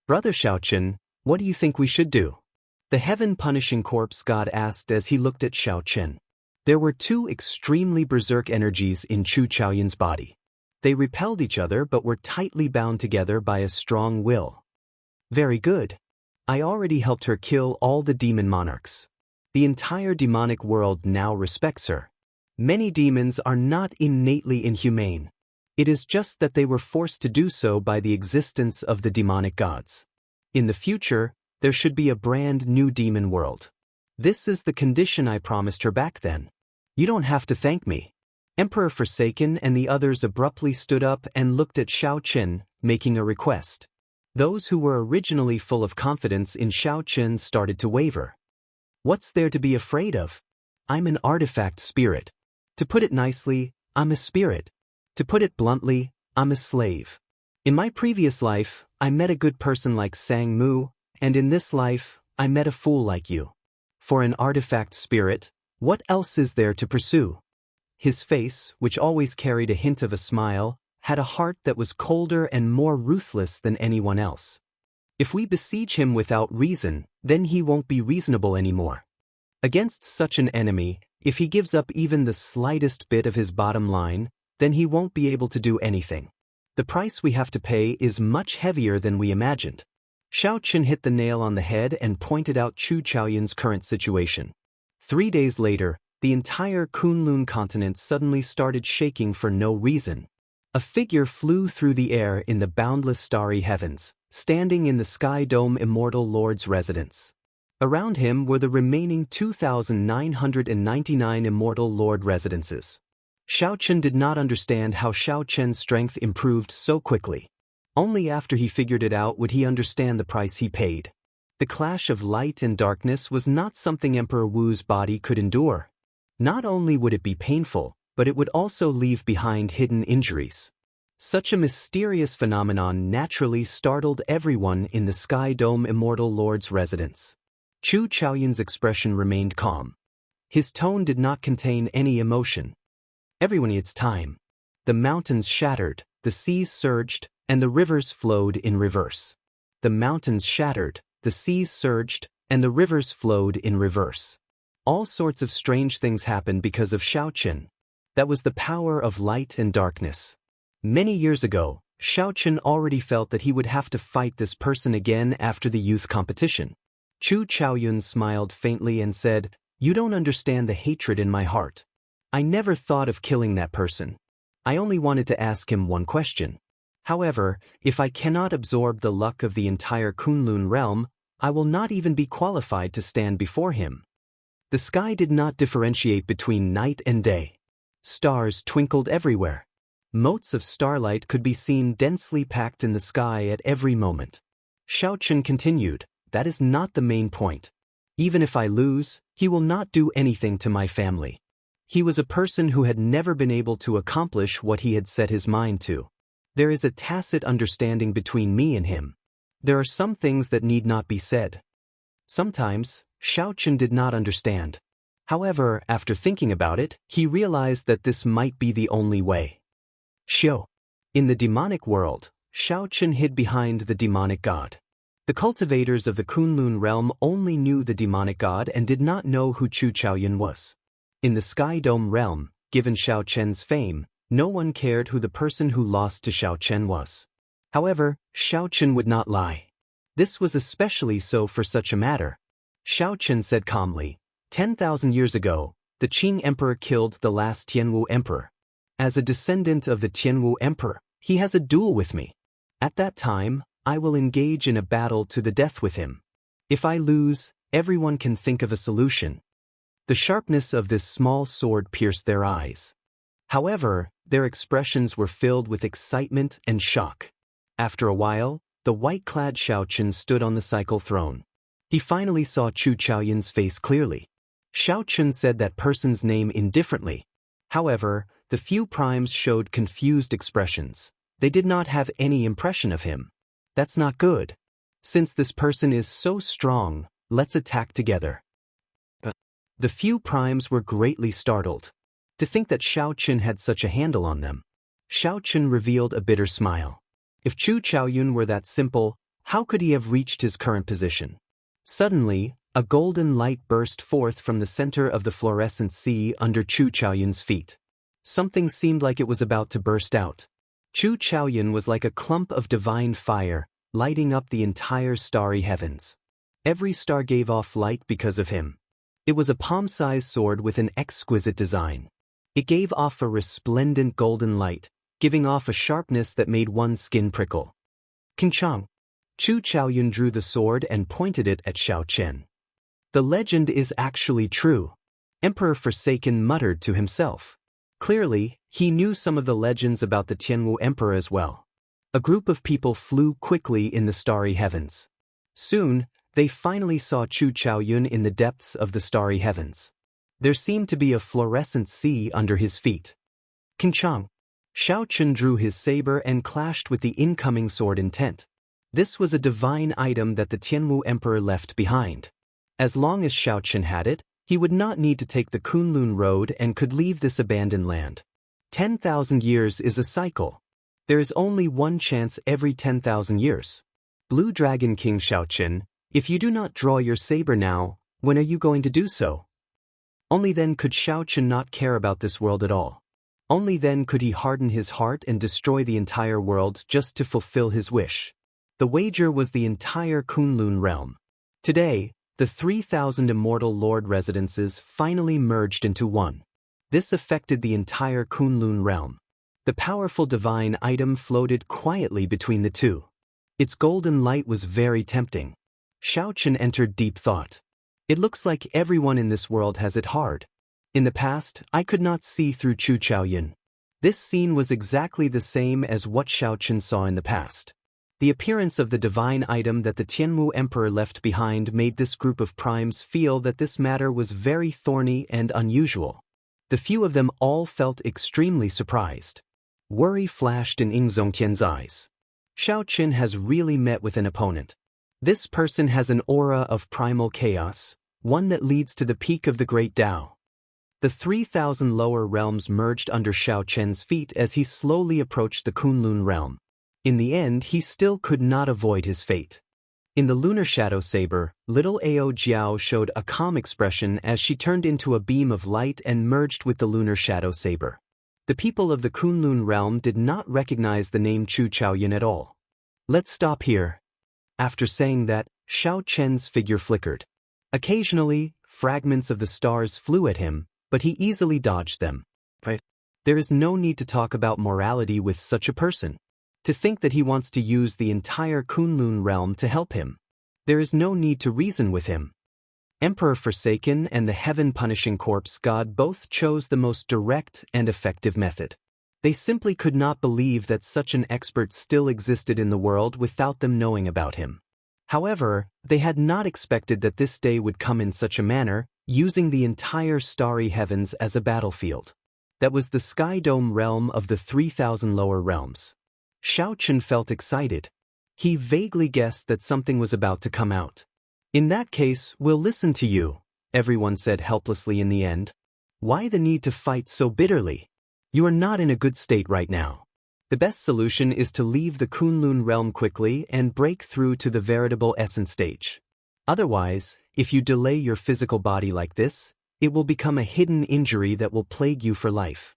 "Brother Xiaochen, what do you think we should do?" The heaven-punishing corpse god asked as he looked at Xiaochen. There were two extremely berserk energies in Chu Chaoyun's body. They repelled each other but were tightly bound together by a strong will. Very good. I already helped her kill all the demon monarchs. The entire demonic world now respects her. Many demons are not innately inhumane. It is just that they were forced to do so by the existence of the demonic gods. In the future, there should be a brand new demon world. This is the condition I promised her back then. You don't have to thank me. Emperor Forsaken and the others abruptly stood up and looked at Xiao Qin, making a request. Those who were originally full of confidence in Xiao Qin started to waver. What's there to be afraid of? I'm an artifact spirit. To put it nicely, I'm a spirit. To put it bluntly, I'm a slave. In my previous life, I met a good person like Sang Mu, and in this life, I met a fool like you. For an artifact spirit, what else is there to pursue? His face, which always carried a hint of a smile, had a heart that was colder and more ruthless than anyone else. If we besiege him without reason, then he won't be reasonable anymore. Against such an enemy, if he gives up even the slightest bit of his bottom line, then he won't be able to do anything. The price we have to pay is much heavier than we imagined. Xiao Qin hit the nail on the head and pointed out Chu Chaoyun's current situation. 3 days later, the entire Kunlun continent suddenly started shaking for no reason. A figure flew through the air in the boundless starry heavens, standing in the sky dome Immortal Lord's residence. Around him were the remaining 2,999 Immortal Lord residences. Xiao Qin did not understand how Xiao Chen's strength improved so quickly. Only after he figured it out would he understand the price he paid. The clash of light and darkness was not something Emperor Wu's body could endure. Not only would it be painful, but it would also leave behind hidden injuries. Such a mysterious phenomenon naturally startled everyone in the Sky Dome Immortal Lord's residence. Chu Chaoyun's expression remained calm. His tone did not contain any emotion. Everyone needs time. The mountains shattered, the seas surged, and the rivers flowed in reverse. The mountains shattered, the seas surged, and the rivers flowed in reverse. All sorts of strange things happened because of Xiao Qin. That was the power of light and darkness. Many years ago, Xiao Qin already felt that he would have to fight this person again after the youth competition. Chu Chaoyun smiled faintly and said, "You don't understand the hatred in my heart. I never thought of killing that person. I only wanted to ask him one question. However, if I cannot absorb the luck of the entire Kunlun realm, I will not even be qualified to stand before him." The sky did not differentiate between night and day. Stars twinkled everywhere. Motes of starlight could be seen densely packed in the sky at every moment. Xiao Qin continued, "That is not the main point. Even if I lose, he will not do anything to my family. He was a person who had never been able to accomplish what he had set his mind to. There is a tacit understanding between me and him. There are some things that need not be said." Sometimes, Xiao Qin did not understand. However, after thinking about it, he realized that this might be the only way. Xiao. In the demonic world, Xiao Qin hid behind the demonic god. The cultivators of the Kunlun realm only knew the demonic god and did not know who Chu Chaoyun was. In the Sky Dome realm, given Xiao Chen's fame, no one cared who the person who lost to Xiao Chen was. However, Xiao Qin would not lie. This was especially so for such a matter. Xiao Qin said calmly, 10,000 years ago, the Qing Emperor killed the last Tianwu Emperor. As a descendant of the Tianwu Emperor, he has a duel with me. At that time, I will engage in a battle to the death with him. If I lose, everyone can think of a solution. The sharpness of this small sword pierced their eyes. However, their expressions were filled with excitement and shock. After a while, the white-clad Xiao Qin stood on the cycle throne. He finally saw Chu Chaoyun's face clearly. Xiao Qin said that person's name indifferently. However, the few primes showed confused expressions. They did not have any impression of him. That's not good. Since this person is so strong, let's attack together. The few primes were greatly startled. To think that Xiao Qin had such a handle on them. Xiao Qin revealed a bitter smile. If Chu Chaoyun were that simple, how could he have reached his current position? Suddenly, A golden light burst forth from the center of the fluorescent sea under Chu Chaoyun's feet. Something seemed like it was about to burst out. Chu Chaoyun was like a clump of divine fire, lighting up the entire starry heavens. Every star gave off light because of him. It was a palm-sized sword with an exquisite design. It gave off a resplendent golden light, giving off a sharpness that made one's skin prickle. Kinchang. Chu Chaoyun drew the sword and pointed it at Xiao Chen. The legend is actually true. Emperor Forsaken muttered to himself. Clearly, he knew some of the legends about the Tianwu Emperor as well. A group of people flew quickly in the starry heavens. Soon, they finally saw Chu Chaoyun in the depths of the starry heavens. There seemed to be a fluorescent sea under his feet. Kinchang. Xiao Chen drew his saber and clashed with the incoming sword intent. This was a divine item that the Tianwu Emperor left behind. As long as Xiao Chen had it, he would not need to take the Kunlun Road and could leave this abandoned land. 10,000 years is a cycle. There is only one chance every 10,000 years. Blue Dragon King Xiao Chen, if you do not draw your saber now, when are you going to do so? Only then could Xiao Chen not care about this world at all. Only then could he harden his heart and destroy the entire world just to fulfill his wish. The wager was the entire Kunlun realm. Today, the 3,000 immortal lord residences finally merged into one. This affected the entire Kunlun realm. The powerful divine item floated quietly between the two. Its golden light was very tempting. Xiao Chen entered deep thought. It looks like everyone in this world has it hard. In the past, I could not see through Chu Chaoyun. This scene was exactly the same as what Xiao Chen saw in the past. The appearance of the divine item that the Tianwu Emperor left behind made this group of primes feel that this matter was very thorny and unusual. The few of them all felt extremely surprised. Worry flashed in Ying Zongtian's eyes. Xiao Chen has really met with an opponent. This person has an aura of primal chaos, one that leads to the peak of the great Tao. The 3,000 lower realms merged under Xiao Chen's feet as he slowly approached the Kunlun realm. In the end, he still could not avoid his fate. In the lunar shadow saber, little Ao Jiao showed a calm expression as she turned into a beam of light and merged with the lunar shadow saber. The people of the Kunlun realm did not recognize the name Chu Chaoyun at all. Let's stop here. After saying that, Xiao Chen's figure flickered. Occasionally, fragments of the stars flew at him, but he easily dodged them. There is no need to talk about morality with such a person. To think that he wants to use the entire Kunlun realm to help him. There is no need to reason with him. Emperor Forsaken and the Heaven-Punishing Corpse God both chose the most direct and effective method. They simply could not believe that such an expert still existed in the world without them knowing about him. However, they had not expected that this day would come in such a manner, using the entire starry heavens as a battlefield. That was the Sky Dome realm of the 3,000 lower realms. Xiao Chen felt excited. He vaguely guessed that something was about to come out. In that case, we'll listen to you, everyone said helplessly in the end. Why the need to fight so bitterly? You are not in a good state right now. The best solution is to leave the Kunlun realm quickly and break through to the veritable essence stage. Otherwise, if you delay your physical body like this, it will become a hidden injury that will plague you for life.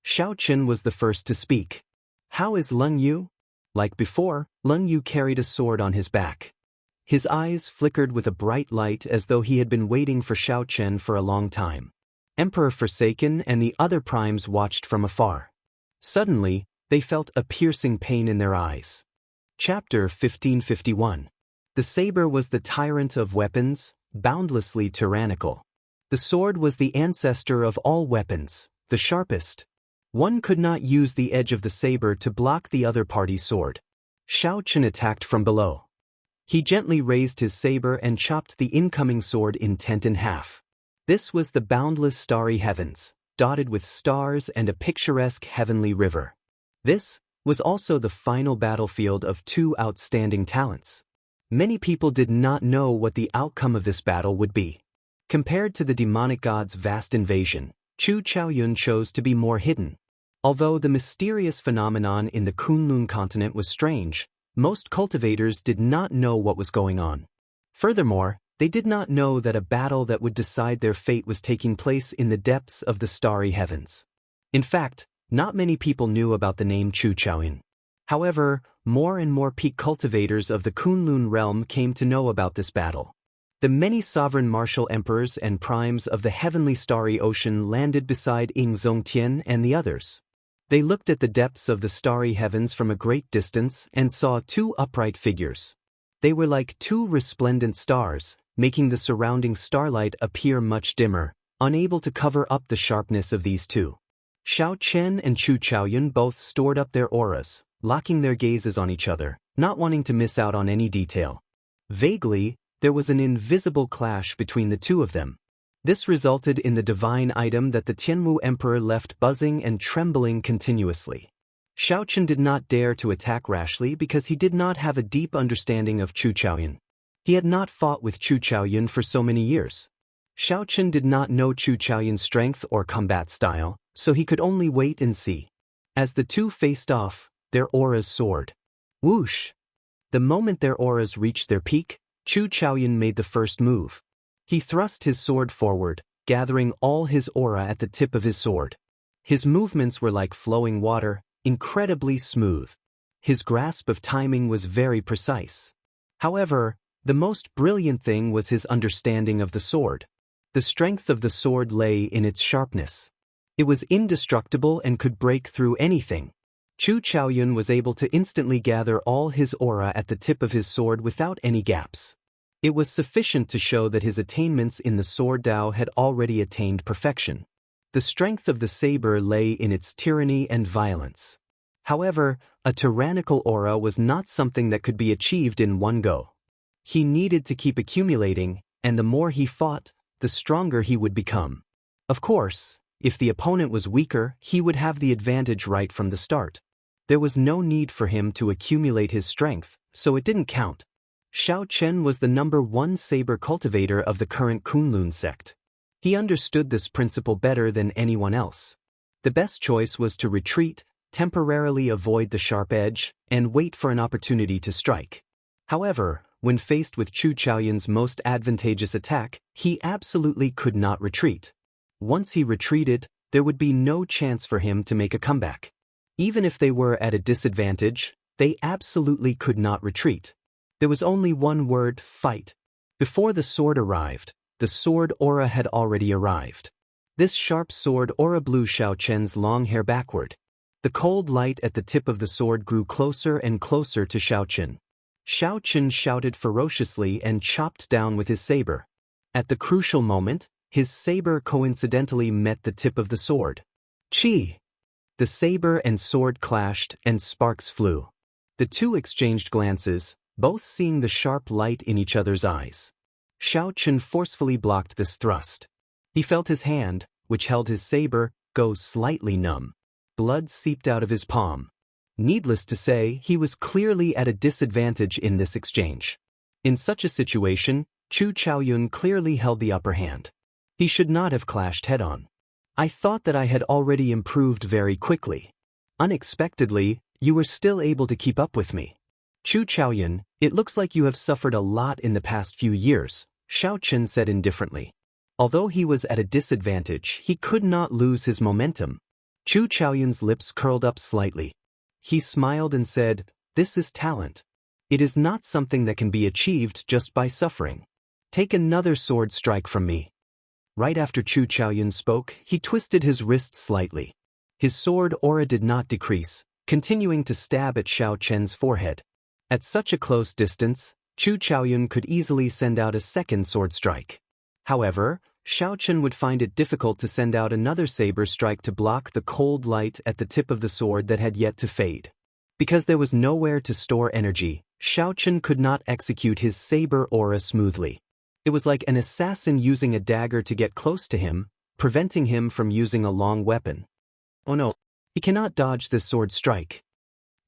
Xiao Chen was the first to speak. How is Leng Yu? Like before, Leng Yu carried a sword on his back. His eyes flickered with a bright light as though he had been waiting for Xiao Chen for a long time. Emperor Forsaken and the other primes watched from afar. Suddenly, they felt a piercing pain in their eyes. Chapter 1551. The saber was the tyrant of weapons, boundlessly tyrannical. The sword was the ancestor of all weapons, the sharpest. One could not use the edge of the saber to block the other party's sword. Xiao Chen attacked from below. He gently raised his saber and chopped the incoming sword intent in half. This was the boundless starry heavens, dotted with stars and a picturesque heavenly river. This was also the final battlefield of two outstanding talents. Many people did not know what the outcome of this battle would be. Compared to the demonic god's vast invasion, Chu Chaoyun chose to be more hidden. Although the mysterious phenomenon in the Kunlun continent was strange, most cultivators did not know what was going on. Furthermore, They did not know that a battle that would decide their fate was taking place in the depths of the starry heavens. In fact, not many people knew about the name Chu Chaoyun. However, more and more peak cultivators of the Kunlun realm came to know about this battle. The many sovereign martial emperors and primes of the heavenly starry ocean landed beside Ying Zongtian and the others. They looked at the depths of the starry heavens from a great distance and saw two upright figures. They were like two resplendent stars, making the surrounding starlight appear much dimmer, unable to cover up the sharpness of these two. Xiao Chen and Chu Chaoyun both stored up their auras, locking their gazes on each other, not wanting to miss out on any detail. Vaguely, there was an invisible clash between the two of them. This resulted in the divine item that the Tianwu Emperor left buzzing and trembling continuously. Xiao Chen did not dare to attack rashly because he did not have a deep understanding of Chu Chaoyun. He had not fought with Chu Chaoyun for so many years. Xiao Chen did not know Chu Chaoyun's strength or combat style, so he could only wait and see. As the two faced off, their auras soared. Whoosh! The moment their auras reached their peak, Chu Chaoyun made the first move. He thrust his sword forward, gathering all his aura at the tip of his sword. His movements were like flowing water, incredibly smooth. His grasp of timing was very precise. However, the most brilliant thing was his understanding of the sword. The strength of the sword lay in its sharpness. It was indestructible and could break through anything. Chu Chaoyun was able to instantly gather all his aura at the tip of his sword without any gaps. It was sufficient to show that his attainments in the sword Dao had already attained perfection. The strength of the saber lay in its tyranny and violence. However, a tyrannical aura was not something that could be achieved in one go. He needed to keep accumulating, and the more he fought, the stronger he would become. Of course, if the opponent was weaker, he would have the advantage right from the start. There was no need for him to accumulate his strength, so it didn't count. Xiao Chen was the #1 saber cultivator of the current Kunlun sect. He understood this principle better than anyone else. The best choice was to retreat, temporarily avoid the sharp edge, and wait for an opportunity to strike. However, when faced with Chu Chaoyun's most advantageous attack, he absolutely could not retreat. Once he retreated, there would be no chance for him to make a comeback. Even if they were at a disadvantage, they absolutely could not retreat. There was only one word: fight. Before the sword arrived, the sword aura had already arrived. This sharp sword aura blew Xiao Chen's long hair backward. The cold light at the tip of the sword grew closer and closer to Xiao Chen. Xiao Chen shouted ferociously and chopped down with his saber. At the crucial moment, his saber coincidentally met the tip of the sword. Chi! The saber and sword clashed and sparks flew. The two exchanged glances, both seeing the sharp light in each other's eyes. Xiao Chen forcefully blocked this thrust. He felt his hand, which held his saber, go slightly numb. Blood seeped out of his palm. Needless to say, he was clearly at a disadvantage in this exchange. In such a situation, Chu Chaoyun clearly held the upper hand. He should not have clashed head-on. I thought that I had already improved very quickly. Unexpectedly, you were still able to keep up with me. Chu Chaoyun, it looks like you have suffered a lot in the past few years, Xiao Chen said indifferently. Although he was at a disadvantage, he could not lose his momentum. Chu Chaoyun's lips curled up slightly. He smiled and said, "This is talent. It is not something that can be achieved just by suffering. Take another sword strike from me." Right after Chu Chaoyun spoke, he twisted his wrist slightly. His sword aura did not decrease, continuing to stab at Xiao Chen's forehead. At such a close distance, Chu Chaoyun could easily send out a second sword strike. However, Xiao Chen would find it difficult to send out another saber strike to block the cold light at the tip of the sword that had yet to fade. Because there was nowhere to store energy, Xiao Chen could not execute his saber aura smoothly. It was like an assassin using a dagger to get close to him, preventing him from using a long weapon. Oh no, he cannot dodge this sword strike.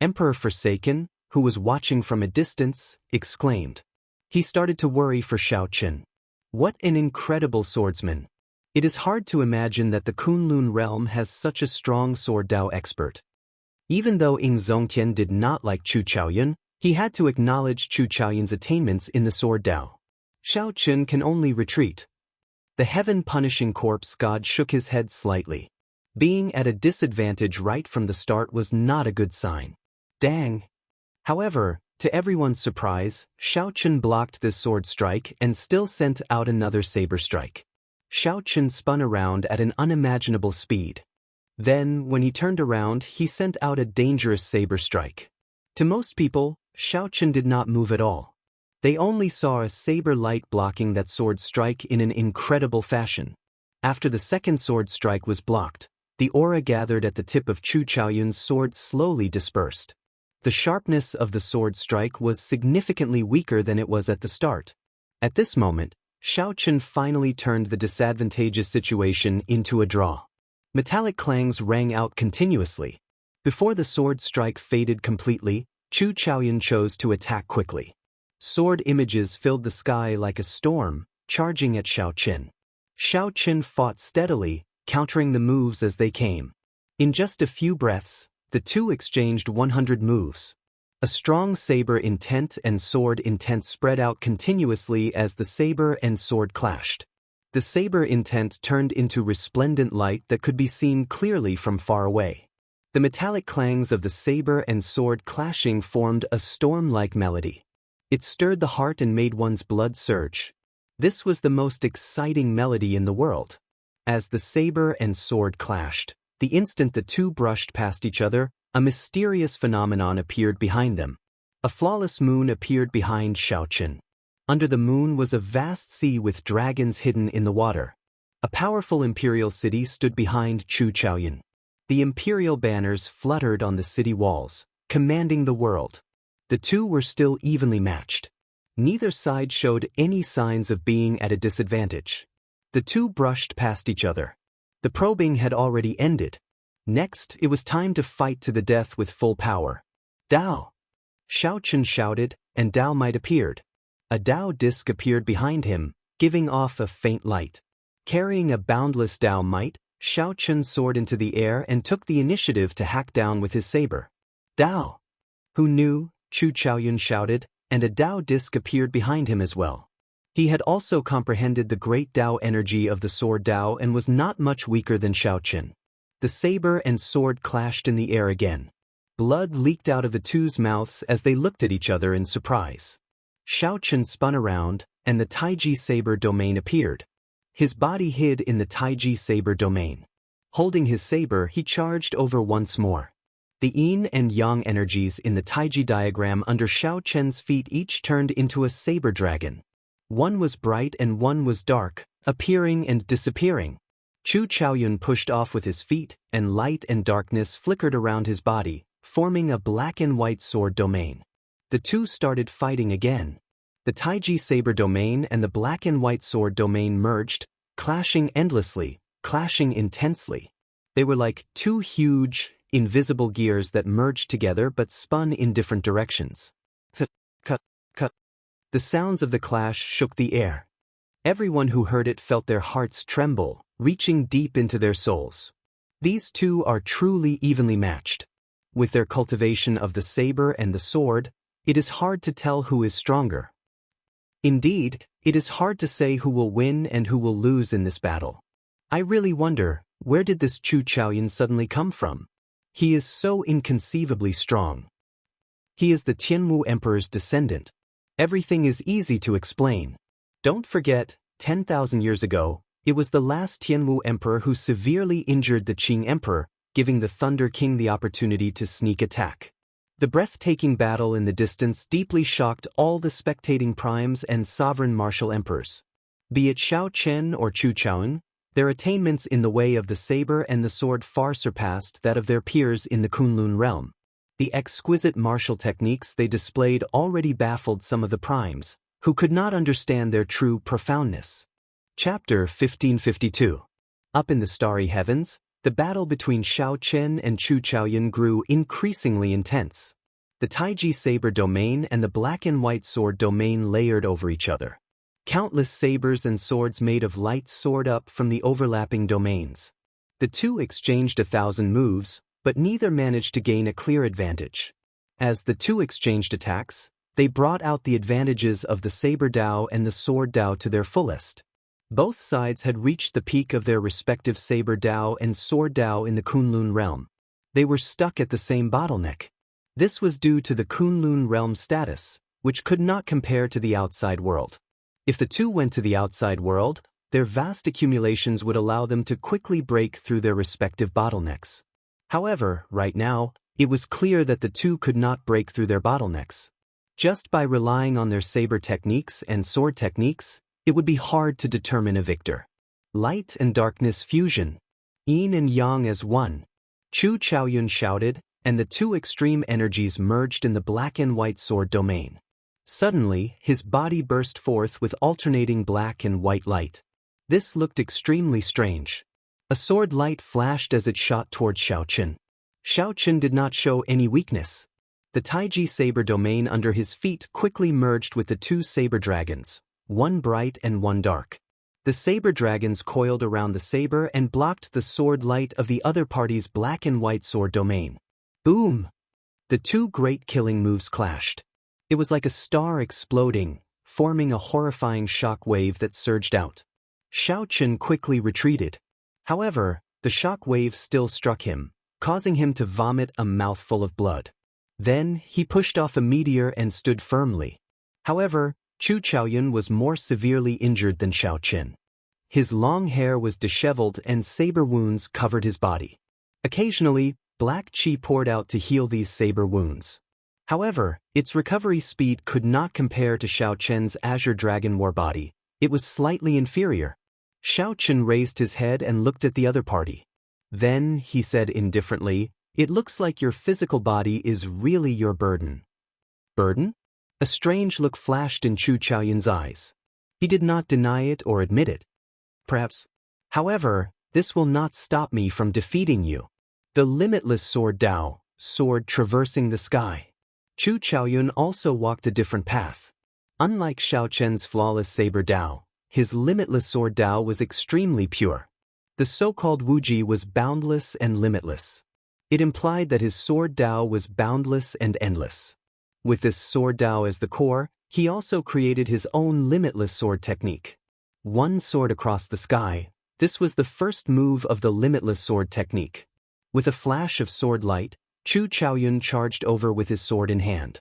Emperor Forsaken, who was watching from a distance, exclaimed. He started to worry for Xiao Chen. What an incredible swordsman. It is hard to imagine that the Kunlun realm has such a strong sword Dao expert. Even though Ying Zongtian did not like Chu Chaoyun, he had to acknowledge Chu Chaoyun's attainments in the sword Dao. Xiao Qin can only retreat. The heaven-punishing corpse god shook his head slightly. Being at a disadvantage right from the start was not a good sign. Dang. However, to everyone's surprise, Xiao Qin blocked this sword strike and still sent out another saber strike. Xiao Qin spun around at an unimaginable speed. Then, when he turned around, he sent out a dangerous saber strike. To most people, Xiao Qin did not move at all. They only saw a saber light blocking that sword strike in an incredible fashion. After the second sword strike was blocked, the aura gathered at the tip of Chu Chaoyun's sword slowly dispersed. The sharpness of the sword strike was significantly weaker than it was at the start. At this moment, Xiao Qin finally turned the disadvantageous situation into a draw. Metallic clangs rang out continuously. Before the sword strike faded completely, Chu Chaoyun chose to attack quickly. Sword images filled the sky like a storm, charging at Xiao Qin. Xiao Qin fought steadily, countering the moves as they came. In just a few breaths, the two exchanged 100 moves. A strong saber intent and sword intent spread out continuously as the saber and sword clashed. The saber intent turned into resplendent light that could be seen clearly from far away. The metallic clangs of the saber and sword clashing formed a storm-like melody. It stirred the heart and made one's blood surge. This was the most exciting melody in the world. As the saber and sword clashed, the instant the two brushed past each other, a mysterious phenomenon appeared behind them. A flawless moon appeared behind Xiao Qin. Under the moon was a vast sea with dragons hidden in the water. A powerful imperial city stood behind Chu Chaoyun. The imperial banners fluttered on the city walls, commanding the world. The two were still evenly matched. Neither side showed any signs of being at a disadvantage. The two brushed past each other. The probing had already ended. Next, it was time to fight to the death with full power. Dao! Xiao Qin shouted, and Dao Might appeared. A Dao disc appeared behind him, giving off a faint light. Carrying a boundless Dao Might, Xiao Qin soared into the air and took the initiative to hack down with his saber. Dao! Who knew? Chu Chaoyun shouted, and a Dao disc appeared behind him as well. He had also comprehended the great Dao energy of the sword Dao and was not much weaker than Xiao Qin. The saber and sword clashed in the air again. Blood leaked out of the two's mouths as they looked at each other in surprise. Xiao Qin spun around, and the Taiji saber domain appeared. His body hid in the Taiji saber domain. Holding his saber, he charged over once more. The yin and yang energies in the Taiji diagram under Xiao Qin's feet each turned into a saber dragon. One was bright and one was dark, appearing and disappearing. Chu Chaoyun pushed off with his feet, and light and darkness flickered around his body, forming a black and white sword domain. The two started fighting again. The Taiji saber domain and the black and white sword domain merged, clashing endlessly, clashing intensely. They were like two huge, invisible gears that merged together but spun in different directions. Cut. The sounds of the clash shook the air. Everyone who heard it felt their hearts tremble, reaching deep into their souls. These two are truly evenly matched. With their cultivation of the saber and the sword, it is hard to tell who is stronger. Indeed, it is hard to say who will win and who will lose in this battle. I really wonder, where did this Chu Chaoyun suddenly come from? He is so inconceivably strong. He is the Tianwu Emperor's descendant. Everything is easy to explain. Don't forget, 10,000 years ago, it was the last Tianwu Emperor who severely injured the Qing Emperor, giving the Thunder King the opportunity to sneak attack. The breathtaking battle in the distance deeply shocked all the spectating primes and sovereign martial emperors. Be it Xiao Chen or Chu Chaoyun, their attainments in the way of the saber and the sword far surpassed that of their peers in the Kunlun realm. The exquisite martial techniques they displayed already baffled some of the primes, who could not understand their true profoundness. Chapter 1552. Up in the starry heavens, the battle between Xiao Chen and Chu Chaoyun grew increasingly intense. The Taiji saber domain and the black and white sword domain layered over each other. Countless sabers and swords made of light soared up from the overlapping domains. The two exchanged 1,000 moves, but neither managed to gain a clear advantage. As the two exchanged attacks, They brought out the advantages of the saber Dao and the sword Dao to their fullest. Both sides had reached the peak of their respective saber Dao and sword Dao in the Kunlun realm. They were stuck at the same bottleneck. This was due to the Kunlun realm status, which could not compare to the outside world. If the two went to the outside world, their vast accumulations would allow them to quickly break through their respective bottlenecks. However, right now, it was clear that the two could not break through their bottlenecks. Just by relying on their saber techniques and sword techniques, it would be hard to determine a victor. Light and darkness fusion. Yin and yang as one. Chu Chaoyun shouted, and the two extreme energies merged in the black and white sword domain. Suddenly, his body burst forth with alternating black and white light. This looked extremely strange. A sword light flashed as it shot towards Xiaoqin. Xiaoqin did not show any weakness. The Taiji saber domain under his feet quickly merged with the two saber dragons, one bright and one dark. The saber dragons coiled around the saber and blocked the sword light of the other party's black and white sword domain. Boom! The two great killing moves clashed. It was like a star exploding, forming a horrifying shock wave that surged out. Xiaoqin quickly retreated. However, the shock wave still struck him, causing him to vomit a mouthful of blood. Then, he pushed off a meteor and stood firmly. However, Chu Chaoyun was more severely injured than Xiaoqin. His long hair was disheveled and saber wounds covered his body. Occasionally, black qi poured out to heal these saber wounds. However, its recovery speed could not compare to Xiaoqin's Azure Dragon War body. It was slightly inferior. Xiaoqin raised his head and looked at the other party. Then, he said indifferently, "It looks like your physical body is really your burden." Burden? A strange look flashed in Chu Chaoyun's eyes. He did not deny it or admit it. Perhaps. However, this will not stop me from defeating you. The limitless sword Dao, sword traversing the sky. Chu Chaoyun also walked a different path. Unlike Xiaoqin's flawless saber Dao, his limitless sword Dao was extremely pure. The so-called Wuji was boundless and limitless. It implied that his sword Dao was boundless and endless. With this sword Dao as the core, he also created his own limitless sword technique. One sword across the sky, this was the first move of the limitless sword technique. With a flash of sword light, Chu Chaoyun charged over with his sword in hand.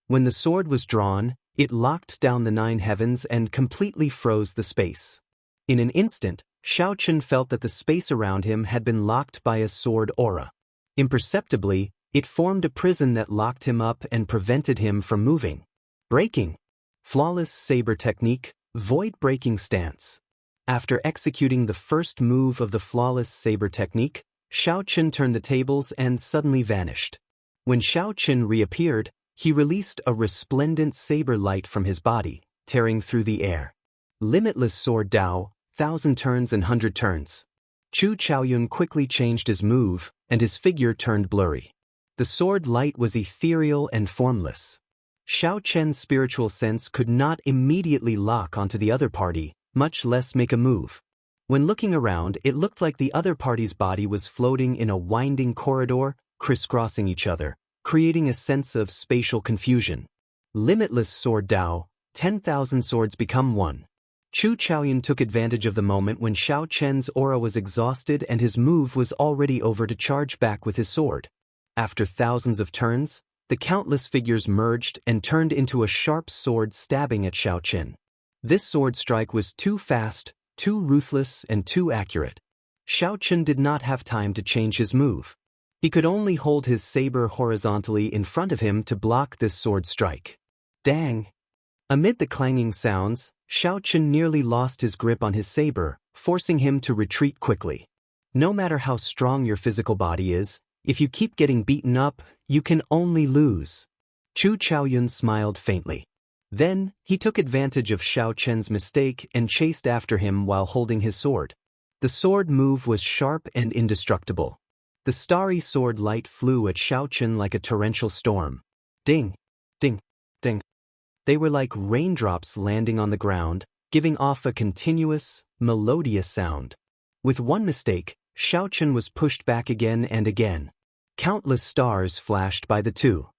When the sword was drawn, it locked down the 9 heavens and completely froze the space. In an instant, Xiaoqin felt that the space around him had been locked by a sword aura. Imperceptibly, it formed a prison that locked him up and prevented him from moving. Breaking. Flawless saber technique, void-breaking stance. After executing the first move of the flawless saber technique, Xiaoqin turned the tables and suddenly vanished. When Xiaoqin reappeared, he released a resplendent saber light from his body, tearing through the air. Limitless sword Dao, 1,000 turns and 100 turns. Chu Chaoyun quickly changed his move, and his figure turned blurry. The sword light was ethereal and formless. Xiaoqian's spiritual sense could not immediately lock onto the other party, much less make a move. When looking around, it looked like the other party's body was floating in a winding corridor, crisscrossing each other, creating a sense of spatial confusion. Limitless sword Dao, 10,000 swords become one. Chu Chaoyun took advantage of the moment when Xiaoqian's aura was exhausted and his move was already over to charge back with his sword. After thousands of turns, the countless figures merged and turned into a sharp sword stabbing at Xiaoqin. This sword strike was too fast, too ruthless, and too accurate. Xiaoqin did not have time to change his move. He could only hold his saber horizontally in front of him to block this sword strike. Dang! Amid the clanging sounds, Xiaoqin nearly lost his grip on his saber, forcing him to retreat quickly. No matter how strong your physical body is, if you keep getting beaten up, you can only lose. Chu Chaoyun smiled faintly. Then, he took advantage of Xiaoqian's mistake and chased after him while holding his sword. The sword move was sharp and indestructible. The starry sword light flew at Xiaoqin like a torrential storm. Ding! Ding! Ding! They were like raindrops landing on the ground, giving off a continuous, melodious sound. With one mistake, Xiaoqin was pushed back again and again. Countless stars flashed by the two.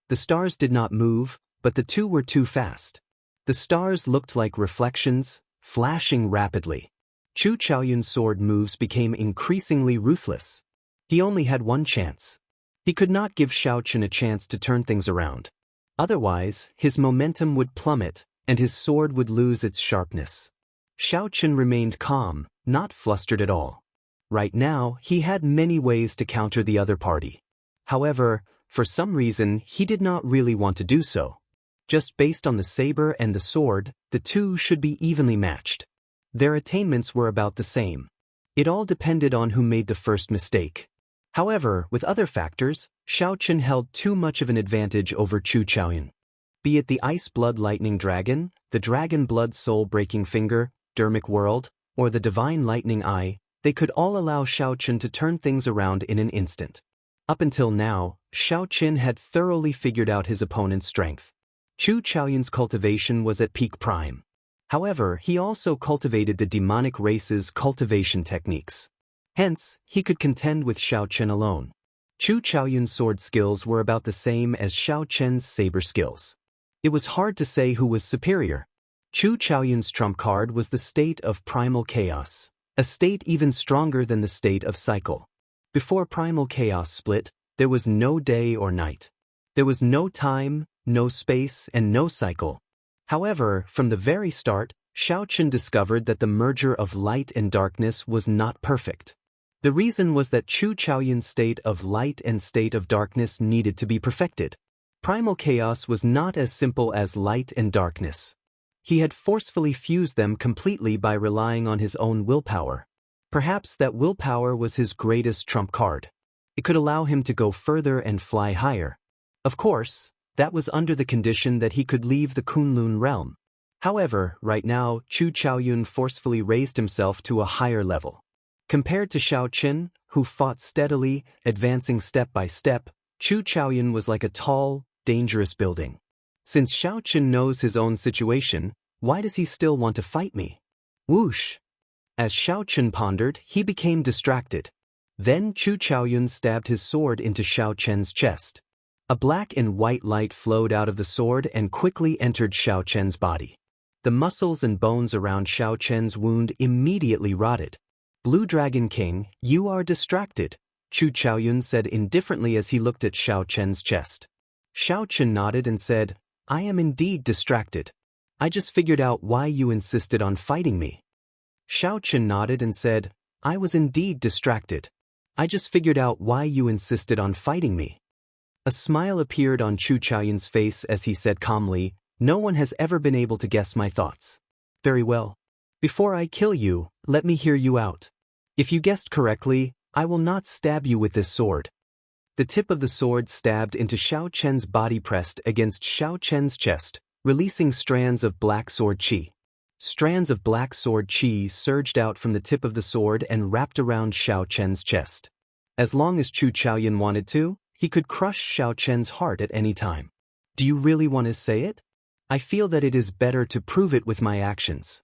The stars did not move, but the two were too fast. The stars looked like reflections, flashing rapidly. Chu Chaoyun's sword moves became increasingly ruthless. He only had one chance. He could not give Xiaochen a chance to turn things around. Otherwise, his momentum would plummet, and his sword would lose its sharpness. Xiaochen remained calm, not flustered at all. Right now, he had many ways to counter the other party. However, for some reason, he did not really want to do so. Just based on the saber and the sword, the two should be evenly matched. Their attainments were about the same. It all depended on who made the first mistake. However, with other factors, Xiaochen held too much of an advantage over Chu Chaoyun. Be it the Ice Blood Lightning Dragon, the Dragon Blood Soul Breaking Finger, Dermic World, or the Divine Lightning Eye, they could all allow Xiaochen to turn things around in an instant. Up until now, Xiaochen had thoroughly figured out his opponent's strength. Chu Chaoyun's cultivation was at peak prime. However, he also cultivated the demonic race's cultivation techniques. Hence, he could contend with Xiaochen alone. Chu Chaoyun's sword skills were about the same as Xiaochen's saber skills. It was hard to say who was superior. Chu Chaoyun's trump card was the state of primal chaos, a state even stronger than the state of cycle. Before primal chaos split, there was no day or night. There was no time, no space, and no cycle. However, from the very start, Xiaochen discovered that the merger of light and darkness was not perfect. The reason was that Chu Chaoyun's state of light and state of darkness needed to be perfected. Primal chaos was not as simple as light and darkness. He had forcefully fused them completely by relying on his own willpower. Perhaps that willpower was his greatest trump card. It could allow him to go further and fly higher. Of course, that was under the condition that he could leave the Kunlun realm. However, right now, Chu Chaoyun forcefully raised himself to a higher level. Compared to Xiaochen, who fought steadily, advancing step by step, Chu Chaoyun was like a tall, dangerous building. Since Xiaochen knows his own situation, why does he still want to fight me? Whoosh! As Xiaochen pondered, he became distracted. Then Chu Chaoyun stabbed his sword into Xiaochen's chest. A black and white light flowed out of the sword and quickly entered Xiaochen's body. The muscles and bones around Xiaochen's wound immediately rotted. Blue Dragon King, you are distracted, Chu Chaoyun said indifferently as he looked at Xiaochen's chest. Xiaochen nodded and said, I am indeed distracted. I just figured out why you insisted on fighting me. Xiaochen nodded and said, I was indeed distracted. I just figured out why you insisted on fighting me. A smile appeared on Chu Chaoyun's face as he said calmly, no one has ever been able to guess my thoughts. Very well. Before I kill you, let me hear you out. If you guessed correctly, I will not stab you with this sword. The tip of the sword stabbed into Xiaochen's body pressed against Xiaochen's chest, releasing strands of black sword qi. Strands of black sword qi surged out from the tip of the sword and wrapped around Xiaochen's chest. As long as Chu Chaoyun wanted to, he could crush Xiaochen's heart at any time. Do you really want to say it? I feel that it is better to prove it with my actions.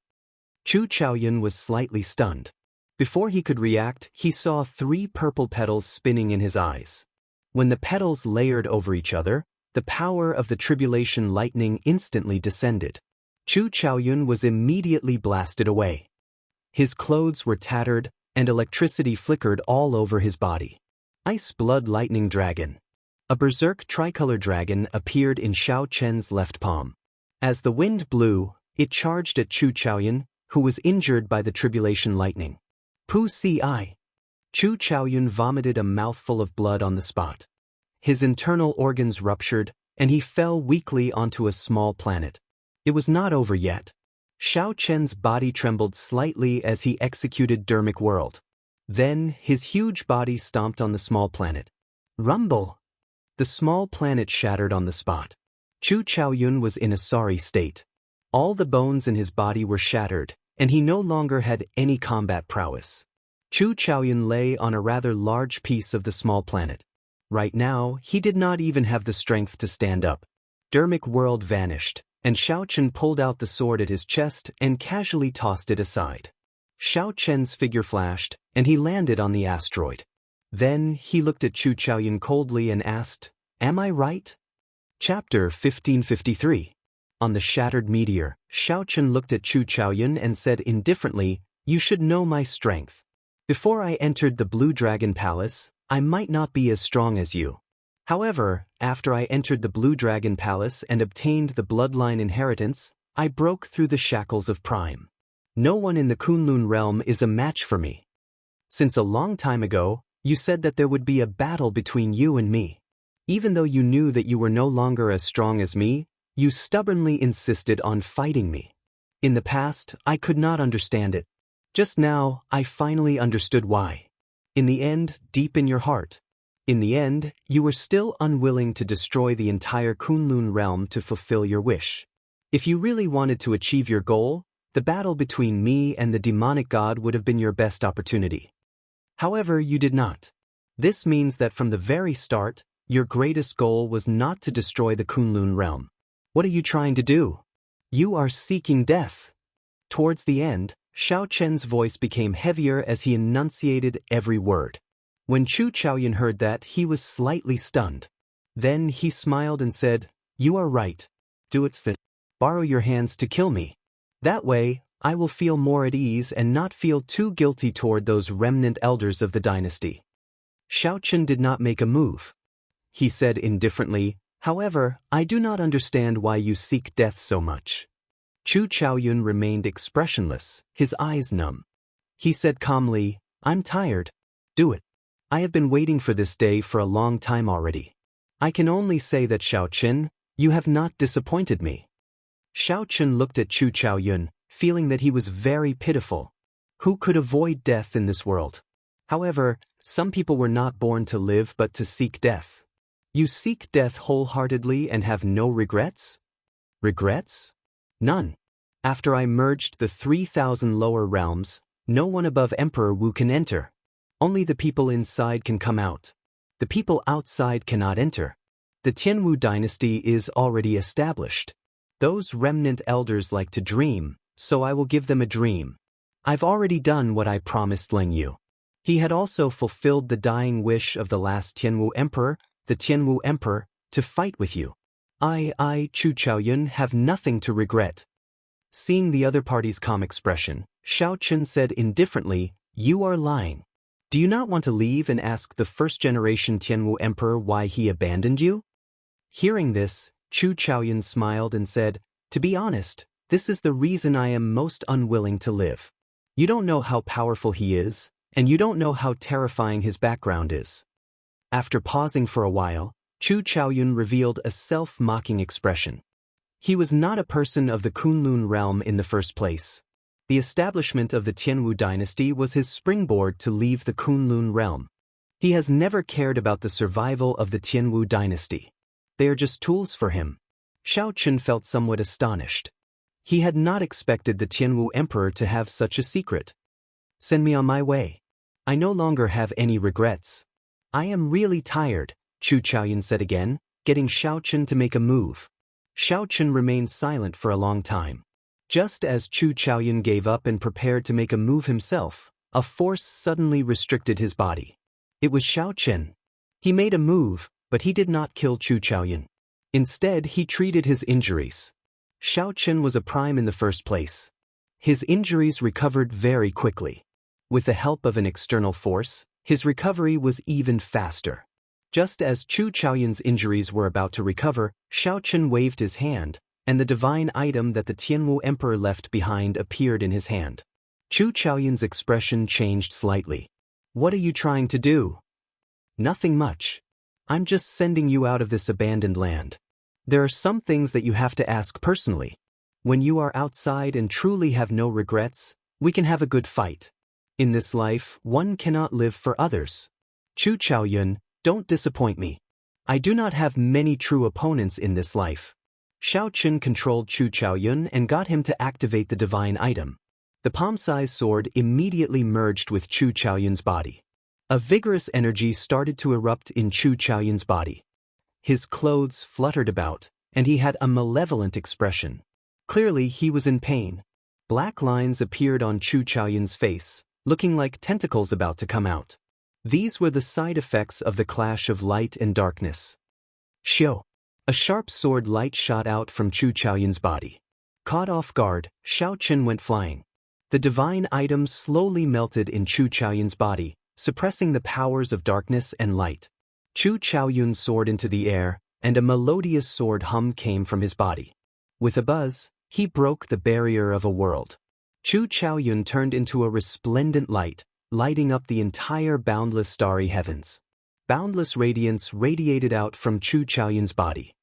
Chu Chaoyun was slightly stunned. Before he could react, he saw 3 purple petals spinning in his eyes. When the petals layered over each other, the power of the tribulation lightning instantly descended. Chu Chaoyun was immediately blasted away. His clothes were tattered, and electricity flickered all over his body. Ice Blood Lightning Dragon. A berserk tricolor dragon appeared in Xiaochen's left palm. As the wind blew, it charged at Chu Chaoyun, who was injured by the tribulation lightning. Pu Si. Chu Chaoyun vomited a mouthful of blood on the spot. His internal organs ruptured, and he fell weakly onto a small planet. It was not over yet. Xiaochen's body trembled slightly as he executed Dermic World. Then, his huge body stomped on the small planet. Rumble! The small planet shattered on the spot. Chu Chaoyun was in a sorry state. All the bones in his body were shattered, and he no longer had any combat prowess. Chu Chaoyun lay on a rather large piece of the small planet. Right now, he did not even have the strength to stand up. Dermic World vanished, and Xiaochen pulled out the sword at his chest and casually tossed it aside. Xiaochen's figure flashed, and he landed on the asteroid. Then, he looked at Chu Chaoyun coldly and asked, Am I right? Chapter 1553. On the Shattered Meteor, Xiaochen looked at Chu Chaoyun and said indifferently, "You should know my strength. Before I entered the Blue Dragon Palace, I might not be as strong as you. However, after I entered the Blue Dragon Palace and obtained the bloodline inheritance, I broke through the shackles of Prime. No one in the Kunlun realm is a match for me. Since a long time ago, you said that there would be a battle between you and me. Even though you knew that you were no longer as strong as me, you stubbornly insisted on fighting me. In the past, I could not understand it. Just now, I finally understood why. In the end, deep in your heart. In the end, you were still unwilling to destroy the entire Kunlun realm to fulfill your wish. If you really wanted to achieve your goal, the battle between me and the demonic god would have been your best opportunity. However, you did not. This means that from the very start, your greatest goal was not to destroy the Kunlun realm. What are you trying to do? You are seeking death." Towards the end, Xiaochen's voice became heavier as he enunciated every word. When Chu Chaoyun heard that, he was slightly stunned. Then he smiled and said, "You are right. Do it fit. Borrow your hands to kill me. That way, I will feel more at ease and not feel too guilty toward those remnant elders of the dynasty." Xiaochen did not make a move. He said indifferently, "However, I do not understand why you seek death so much." Chu Chaoyun remained expressionless, his eyes numb. He said calmly, "I'm tired. Do it. I have been waiting for this day for a long time already. I can only say that Xiaochen, you have not disappointed me." Xiaochen looked at Chu Chaoyun, feeling that he was very pitiful. Who could avoid death in this world? However, some people were not born to live but to seek death. You seek death wholeheartedly and have no regrets? Regrets? None. After I merged the 3,000 lower realms, no one above Emperor Wu can enter. Only the people inside can come out. The people outside cannot enter. The Tianwu dynasty is already established. Those remnant elders like to dream, so I will give them a dream. I've already done what I promised Ling Yu. He had also fulfilled the dying wish of the last Tianwu emperor, the Tianwu emperor, to fight with you. I, Chu Chaoyun, have nothing to regret." Seeing the other party's calm expression, Xiaochen said indifferently, "You are lying. Do you not want to leave and ask the first-generation Tianwu emperor why he abandoned you?" Hearing this, Chu Chaoyun smiled and said, "To be honest, this is the reason I am most unwilling to live. You don't know how powerful he is, and you don't know how terrifying his background is." After pausing for a while, Chu Chaoyun revealed a self-mocking expression. He was not a person of the Kunlun realm in the first place. The establishment of the Tianwu dynasty was his springboard to leave the Kunlun realm. He has never cared about the survival of the Tianwu dynasty. They are just tools for him. Xiaochen felt somewhat astonished. He had not expected the Tianwu emperor to have such a secret. "Send me on my way. I no longer have any regrets. I am really tired," Chu Chaoyun said again, getting Xiaochen to make a move. Xiaochen remained silent for a long time. Just as Chu Chaoyun gave up and prepared to make a move himself, a force suddenly restricted his body. It was Xiaochen. He made a move, but he did not kill Chu Chaoyun. Instead, he treated his injuries. Xiaochen was a prime in the first place. His injuries recovered very quickly. With the help of an external force, his recovery was even faster. Just as Chu Chaoyun's injuries were about to recover, Xiaochen waved his hand, and the divine item that the Tianwu emperor left behind appeared in his hand. Chu Chaoyun's expression changed slightly. "What are you trying to do?" "Nothing much. I'm just sending you out of this abandoned land. There are some things that you have to ask personally. When you are outside and truly have no regrets, we can have a good fight. In this life, one cannot live for others. Chu Chaoyun, don't disappoint me. I do not have many true opponents in this life." Xiaochen controlled Chu Chaoyun and got him to activate the divine item. The palm-sized sword immediately merged with Chu Chaoyun's body. A vigorous energy started to erupt in Chu Chaoyun's body. His clothes fluttered about, and he had a malevolent expression. Clearly, he was in pain. Black lines appeared on Chu Chaoyun's face, looking like tentacles about to come out. These were the side effects of the clash of light and darkness. Shio. A sharp sword light shot out from Chu Chaoyun's body. Caught off guard, Xiao Chen went flying. The divine item slowly melted in Chu Chaoyun's body, suppressing the powers of darkness and light. Chu Chaoyun soared into the air, and a melodious sword hum came from his body. With a buzz, he broke the barrier of a world. Chu Chaoyun turned into a resplendent light, lighting up the entire boundless starry heavens. Boundless radiance radiated out from Chu Chaoyun's body.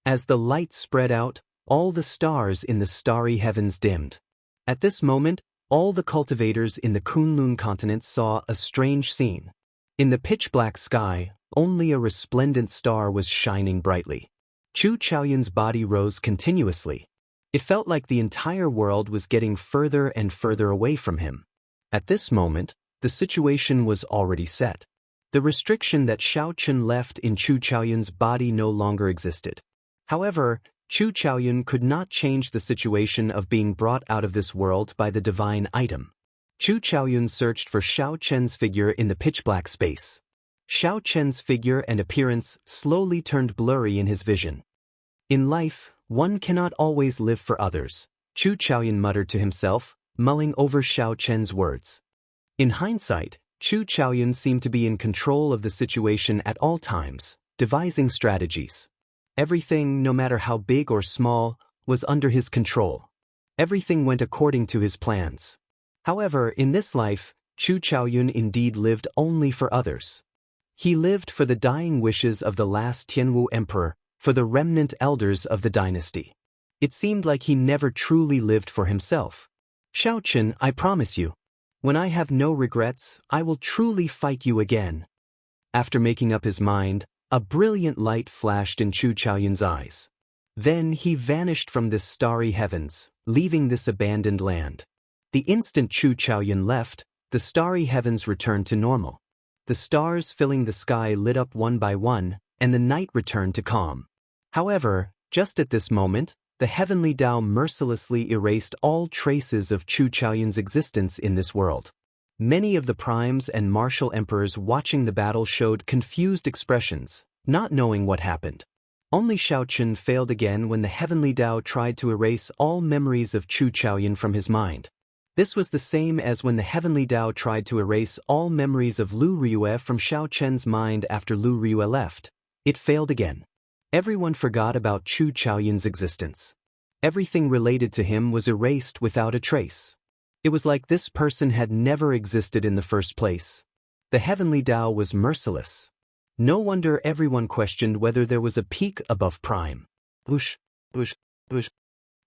As the light spread out, all the stars in the starry heavens dimmed. At this moment, all the cultivators in the Kunlun continent saw a strange scene. In the pitch-black sky, only a resplendent star was shining brightly. Chu Chaoyun's body rose continuously. It felt like the entire world was getting further and further away from him. At this moment, the situation was already set. The restriction that Xiao Chen left in Chu Chaoyun's body no longer existed. However, Chu Chaoyun could not change the situation of being brought out of this world by the divine item. Chu Chaoyun searched for Xiao Chen's figure in the pitch-black space. Xiao Chen's figure and appearance slowly turned blurry in his vision. In life, one cannot always live for others, Chu Chaoyun muttered to himself, mulling over Xiao Chen's words. In hindsight, Chu Chaoyun seemed to be in control of the situation at all times, devising strategies. Everything, no matter how big or small, was under his control. Everything went according to his plans. However, in this life, Chu Chaoyun indeed lived only for others. He lived for the dying wishes of the last Tianwu emperor, for the remnant elders of the dynasty. It seemed like he never truly lived for himself. Xiao Chen, I promise you, when I have no regrets, I will truly fight you again. After making up his mind, a brilliant light flashed in Chu Chaoyun's eyes. Then he vanished from this starry heavens, leaving this abandoned land. The instant Chu Chaoyun left, the starry heavens returned to normal. The stars filling the sky lit up one by one, and the night returned to calm. However, just at this moment, the heavenly Tao mercilessly erased all traces of Chu Chaoyun's existence in this world. Many of the primes and martial emperors watching the battle showed confused expressions, not knowing what happened. Only Xiao Chen failed again when the heavenly Tao tried to erase all memories of Chu Chaoyun from his mind. This was the same as when the heavenly Tao tried to erase all memories of Lu Riyue from Xiao Chen's mind after Lu Riyue left. It failed again. Everyone forgot about Chu Chaoyun's existence. Everything related to him was erased without a trace. It was like this person had never existed in the first place. The heavenly Tao was merciless. No wonder everyone questioned whether there was a peak above prime. Whoosh, whoosh, whoosh.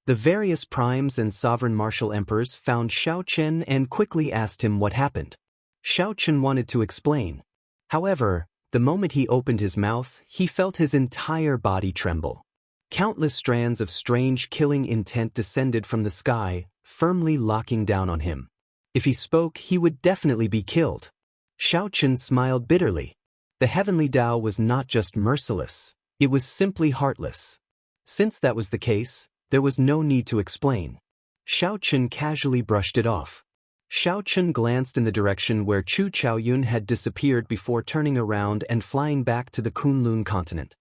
The various primes and sovereign martial emperors found Xiao Chen and quickly asked him what happened. Xiao Chen wanted to explain. However, the moment he opened his mouth, he felt his entire body tremble. Countless strands of strange killing intent descended from the sky, firmly locking down on him. If he spoke, he would definitely be killed. Xiao Chen smiled bitterly. The heavenly Tao was not just merciless, it was simply heartless. Since that was the case, there was no need to explain. Xiao Chen casually brushed it off. Xiao Chen glanced in the direction where Chu Chaoyun had disappeared before turning around and flying back to the Kunlun continent.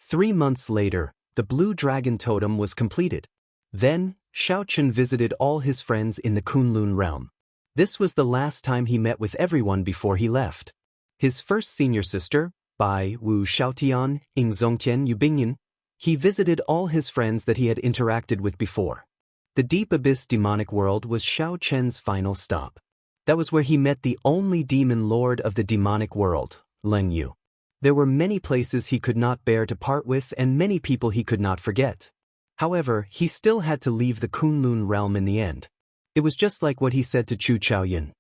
3 months later, the Blue Dragon Totem was completed. Then, Xiao Chen visited all his friends in the Kunlun realm. This was the last time he met with everyone before he left. His first senior sister, Bai Wu Xiaotian, Ing Zongtian Yubingyan, he visited all his friends that he had interacted with before. The Deep Abyss demonic world was Xiao Chen's final stop. That was where he met the only demon lord of the demonic world, Leng Yu. There were many places he could not bear to part with and many people he could not forget. However, he still had to leave the Kunlun realm in the end. It was just like what he said to Chu Chaoyun.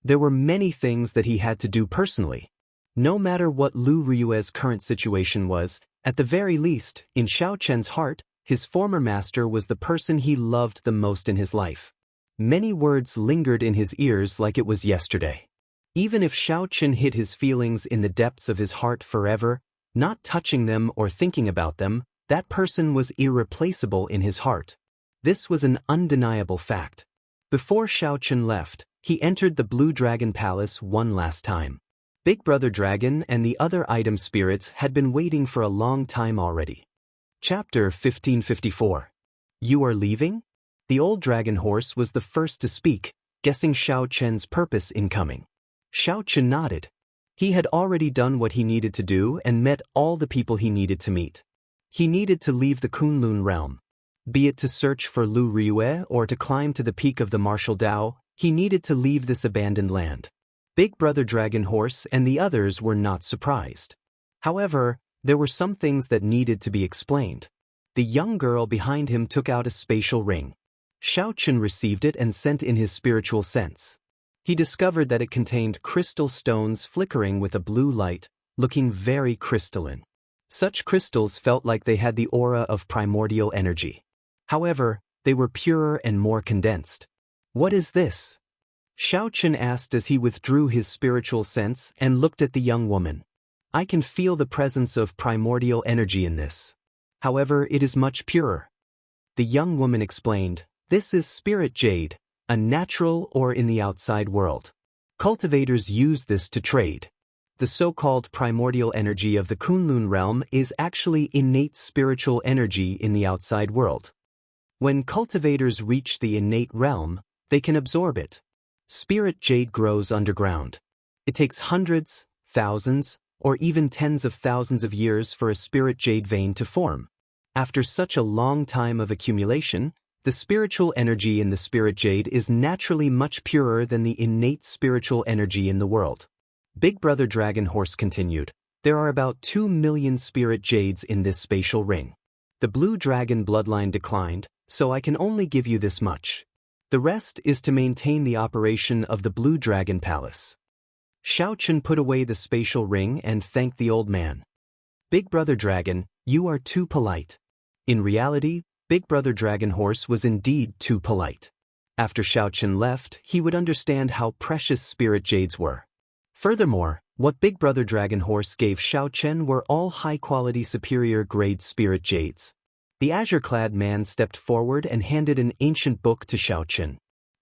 There were many things that he had to do personally. No matter what Lu Riyue's current situation was, at the very least, in Xiao Chen's heart, his former master was the person he loved the most in his life. Many words lingered in his ears like it was yesterday. Even if Xiao Chen hid his feelings in the depths of his heart forever, not touching them or thinking about them, that person was irreplaceable in his heart. This was an undeniable fact. Before Xiao Chen left, he entered the Blue Dragon Palace one last time. Big Brother Dragon and the other item spirits had been waiting for a long time already. Chapter 1554. You are leaving? The old dragon horse was the first to speak, guessing Xiao Chen's purpose in coming. Xiao Chen nodded. He had already done what he needed to do and met all the people he needed to meet. He needed to leave the Kunlun realm. Be it to search for Lu Riyue or to climb to the peak of the martial Dao, he needed to leave this abandoned land. Big Brother Dragon Horse and the others were not surprised. However, there were some things that needed to be explained. The young girl behind him took out a spatial ring. Xiao Chen received it and sent in his spiritual sense. He discovered that it contained crystal stones flickering with a blue light, looking very crystalline. Such crystals felt like they had the aura of primordial energy. However, they were purer and more condensed. What is this? Xiao Chen asked as he withdrew his spiritual sense and looked at the young woman. I can feel the presence of primordial energy in this. However, it is much purer. The young woman explained, this is spirit jade, a natural or in the outside world. Cultivators use this to trade. The so-called primordial energy of the Kunlun realm is actually innate spiritual energy in the outside world. When cultivators reach the innate realm, they can absorb it. Spirit jade grows underground. It takes hundreds, thousands, or even tens of thousands of years for a spirit jade vein to form. After such a long time of accumulation, the spiritual energy in the spirit jade is naturally much purer than the innate spiritual energy in the world. Big Brother Dragon Horse continued, there are about 2 million spirit jades in this spatial ring. The blue dragon bloodline declined, so I can only give you this much. The rest is to maintain the operation of the Blue Dragon Palace. Xiao Chen put away the spatial ring and thanked the old man. Big Brother Dragon, you are too polite. In reality, Big Brother Dragon Horse was indeed too polite. After Xiao Chen left, he would understand how precious spirit jades were. Furthermore, what Big Brother Dragon Horse gave Xiao Chen were all high-quality superior-grade spirit jades. The azure-clad man stepped forward and handed an ancient book to Xiao Chen.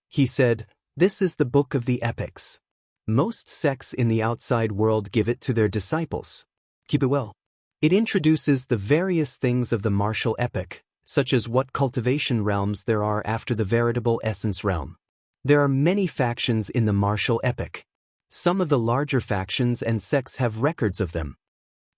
He said, this is the Book of the Epics. Most sects in the outside world give it to their disciples. Keep it well. It introduces the various things of the martial epic, such as what cultivation realms there are after the veritable essence realm. There are many factions in the martial epic. Some of the larger factions and sects have records of them.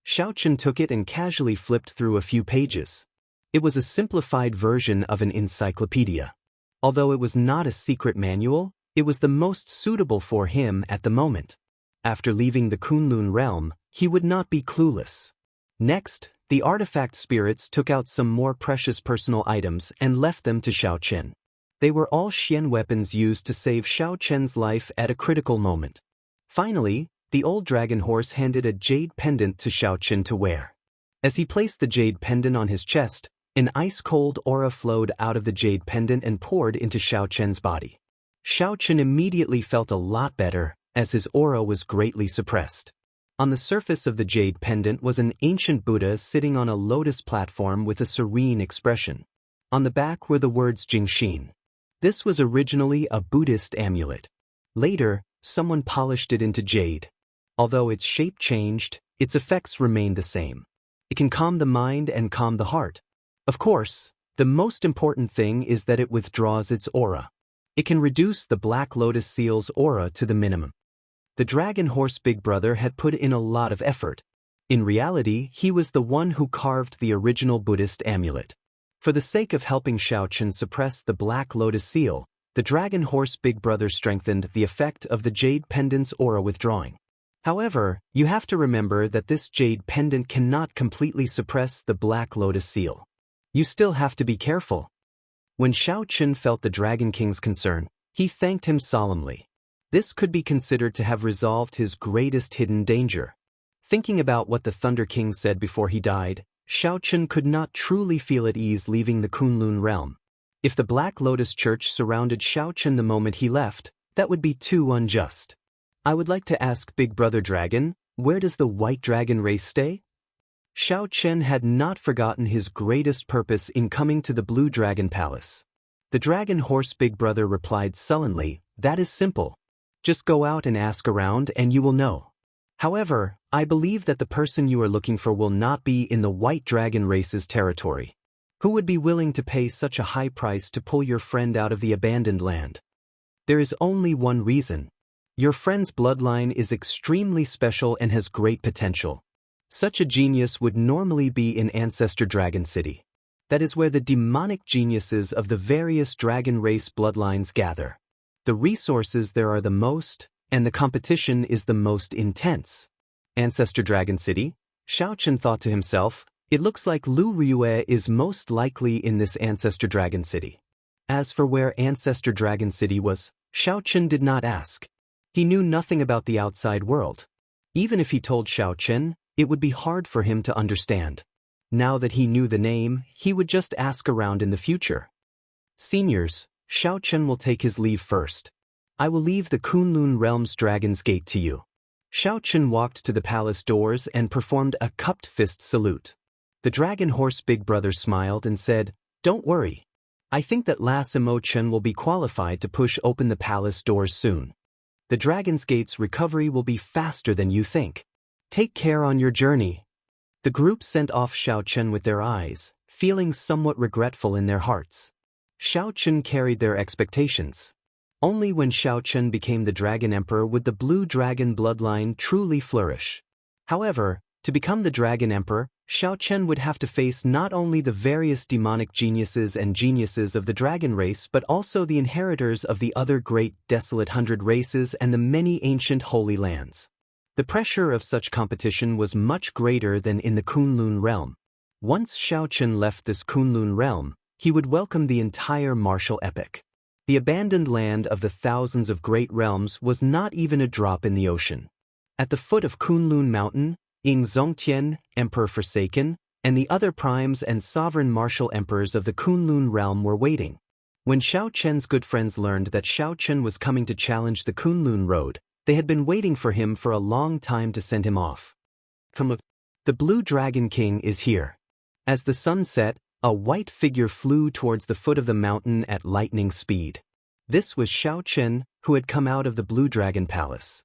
Xiao Chen took it and casually flipped through a few pages. It was a simplified version of an encyclopedia. Although it was not a secret manual, it was the most suitable for him at the moment. After leaving the Kunlun realm, he would not be clueless. Next, the artifact spirits took out some more precious personal items and left them to Xiao Chen. They were all Xian weapons used to save Xiao Chen's life at a critical moment. Finally, the old dragon horse handed a jade pendant to Xiao Chen to wear. As he placed the jade pendant on his chest, an ice-cold aura flowed out of the jade pendant and poured into Xiao Chen's body. Xiao Chen immediately felt a lot better, as his aura was greatly suppressed. On the surface of the jade pendant was an ancient Buddha sitting on a lotus platform with a serene expression. On the back were the words Jingxin. This was originally a Buddhist amulet. Later, someone polished it into jade. Although its shape changed, its effects remained the same. It can calm the mind and calm the heart. Of course, the most important thing is that it withdraws its aura. It can reduce the Black Lotus Seal's aura to the minimum. The Dragon Horse Big Brother had put in a lot of effort. In reality, he was the one who carved the original Buddhist amulet. For the sake of helping Xiao Chen suppress the Black Lotus Seal, the Dragon Horse Big Brother strengthened the effect of the jade pendant's aura withdrawing. However, you have to remember that this jade pendant cannot completely suppress the Black Lotus Seal. You still have to be careful. When Xiao Chen felt the Dragon King's concern, he thanked him solemnly. This could be considered to have resolved his greatest hidden danger. Thinking about what the Thunder King said before he died, Xiao Chen could not truly feel at ease leaving the Kunlun realm. If the Black Lotus Church surrounded Xiao Chen the moment he left, that would be too unjust. I would like to ask Big Brother Dragon, where does the White Dragon race stay? Xiao Chen had not forgotten his greatest purpose in coming to the Blue Dragon Palace. The Dragon Horse Big Brother replied sullenly, that is simple. Just go out and ask around and you will know. However, I believe that the person you are looking for will not be in the White Dragon race's territory. Who would be willing to pay such a high price to pull your friend out of the abandoned land? There is only one reason. Your friend's bloodline is extremely special and has great potential. Such a genius would normally be in Ancestor Dragon City. That is where the demonic geniuses of the various dragon race bloodlines gather. The resources there are the most, and the competition is the most intense. Ancestor Dragon City? Xiaochen thought to himself, it looks like Lu Ryue is most likely in this Ancestor Dragon City. As for where Ancestor Dragon City was, Xiaochen did not ask. He knew nothing about the outside world. Even if he told Xiaochen, it would be hard for him to understand. Now that he knew the name, he would just ask around in the future. Seniors, Xiaochen will take his leave first. I will leave the Kunlun Realm's Dragon's Gate to you. Xiaochen walked to the palace doors and performed a cupped fist salute. The dragon horse big brother smiled and said, Don't worry. I think that Lass Imochen will be qualified to push open the palace doors soon. The Dragon's Gate's recovery will be faster than you think. Take care on your journey. The group sent off Xiaochen with their eyes, feeling somewhat regretful in their hearts. Xiaochen carried their expectations. Only when Xiaochen became the Dragon Emperor would the Blue Dragon bloodline truly flourish. However, to become the Dragon Emperor, Xiaochen would have to face not only the various demonic geniuses and geniuses of the dragon race but also the inheritors of the other great desolate 100 races and the many ancient holy lands. The pressure of such competition was much greater than in the Kunlun realm. Once Xiaochen left this Kunlun realm, he would welcome the entire martial epic. The abandoned land of the thousands of great realms was not even a drop in the ocean. At the foot of Kunlun Mountain, Ying Zongtian, Emperor Forsaken, and the other primes and sovereign martial emperors of the Kunlun realm were waiting. When Xiaochen's good friends learned that Xiaochen was coming to challenge the Kunlun Road, they had been waiting for him for a long time to send him off. Come look. The Blue Dragon King is here. As the sun set, a white figure flew towards the foot of the mountain at lightning speed. This was Xiaochen, who had come out of the Blue Dragon Palace.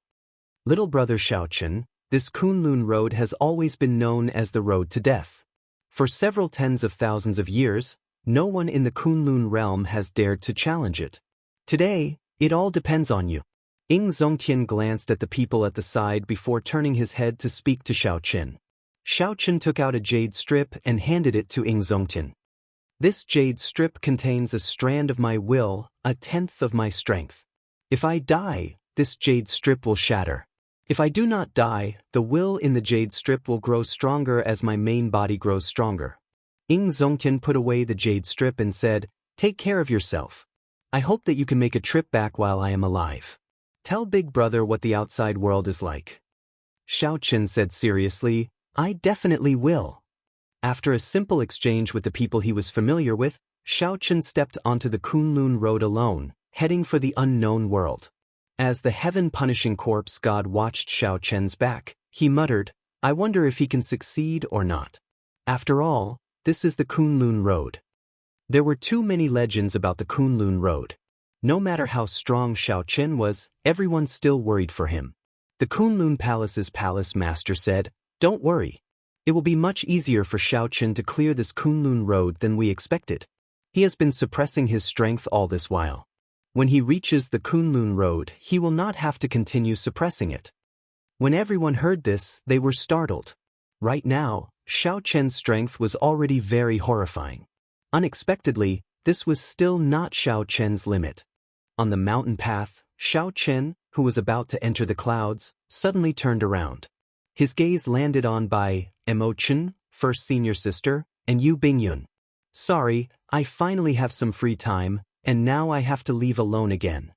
Little brother Xiaochen, this Kunlun Road has always been known as the Road to Death. For several tens of thousands of years, no one in the Kunlun realm has dared to challenge it. Today, it all depends on you. Ying Zongtian glanced at the people at the side before turning his head to speak to Xiaochen. Xiaochen took out a jade strip and handed it to Ying Zongtian. This jade strip contains a strand of my will, a tenth of my strength. If I die, this jade strip will shatter. If I do not die, the will in the jade strip will grow stronger as my main body grows stronger. Ying Zongtian put away the jade strip and said, Take care of yourself. I hope that you can make a trip back while I am alive. Tell Big Brother what the outside world is like. Xiaochen said seriously, I definitely will. After a simple exchange with the people he was familiar with, Xiaochen stepped onto the Kunlun Road alone, heading for the unknown world. As the heaven-punishing corpse god watched Xiaochen's back, he muttered, I wonder if he can succeed or not. After all, this is the Kunlun Road. There were too many legends about the Kunlun Road. No matter how strong Xiaochen was, everyone still worried for him. The Kunlun Palace's palace master said, Don't worry. It will be much easier for Xiaochen to clear this Kunlun Road than we expected. He has been suppressing his strength all this while. When he reaches the Kunlun Road, he will not have to continue suppressing it. When everyone heard this, they were startled. Right now, Xiaochen's strength was already very horrifying. Unexpectedly, this was still not Xiaochen's limit. On the mountain path, Xiaochen, who was about to enter the clouds, suddenly turned around. His gaze landed on Bai, Imochen, first senior sister, and Yu Bingyun. Sorry, I finally have some free time, and now I have to leave alone again.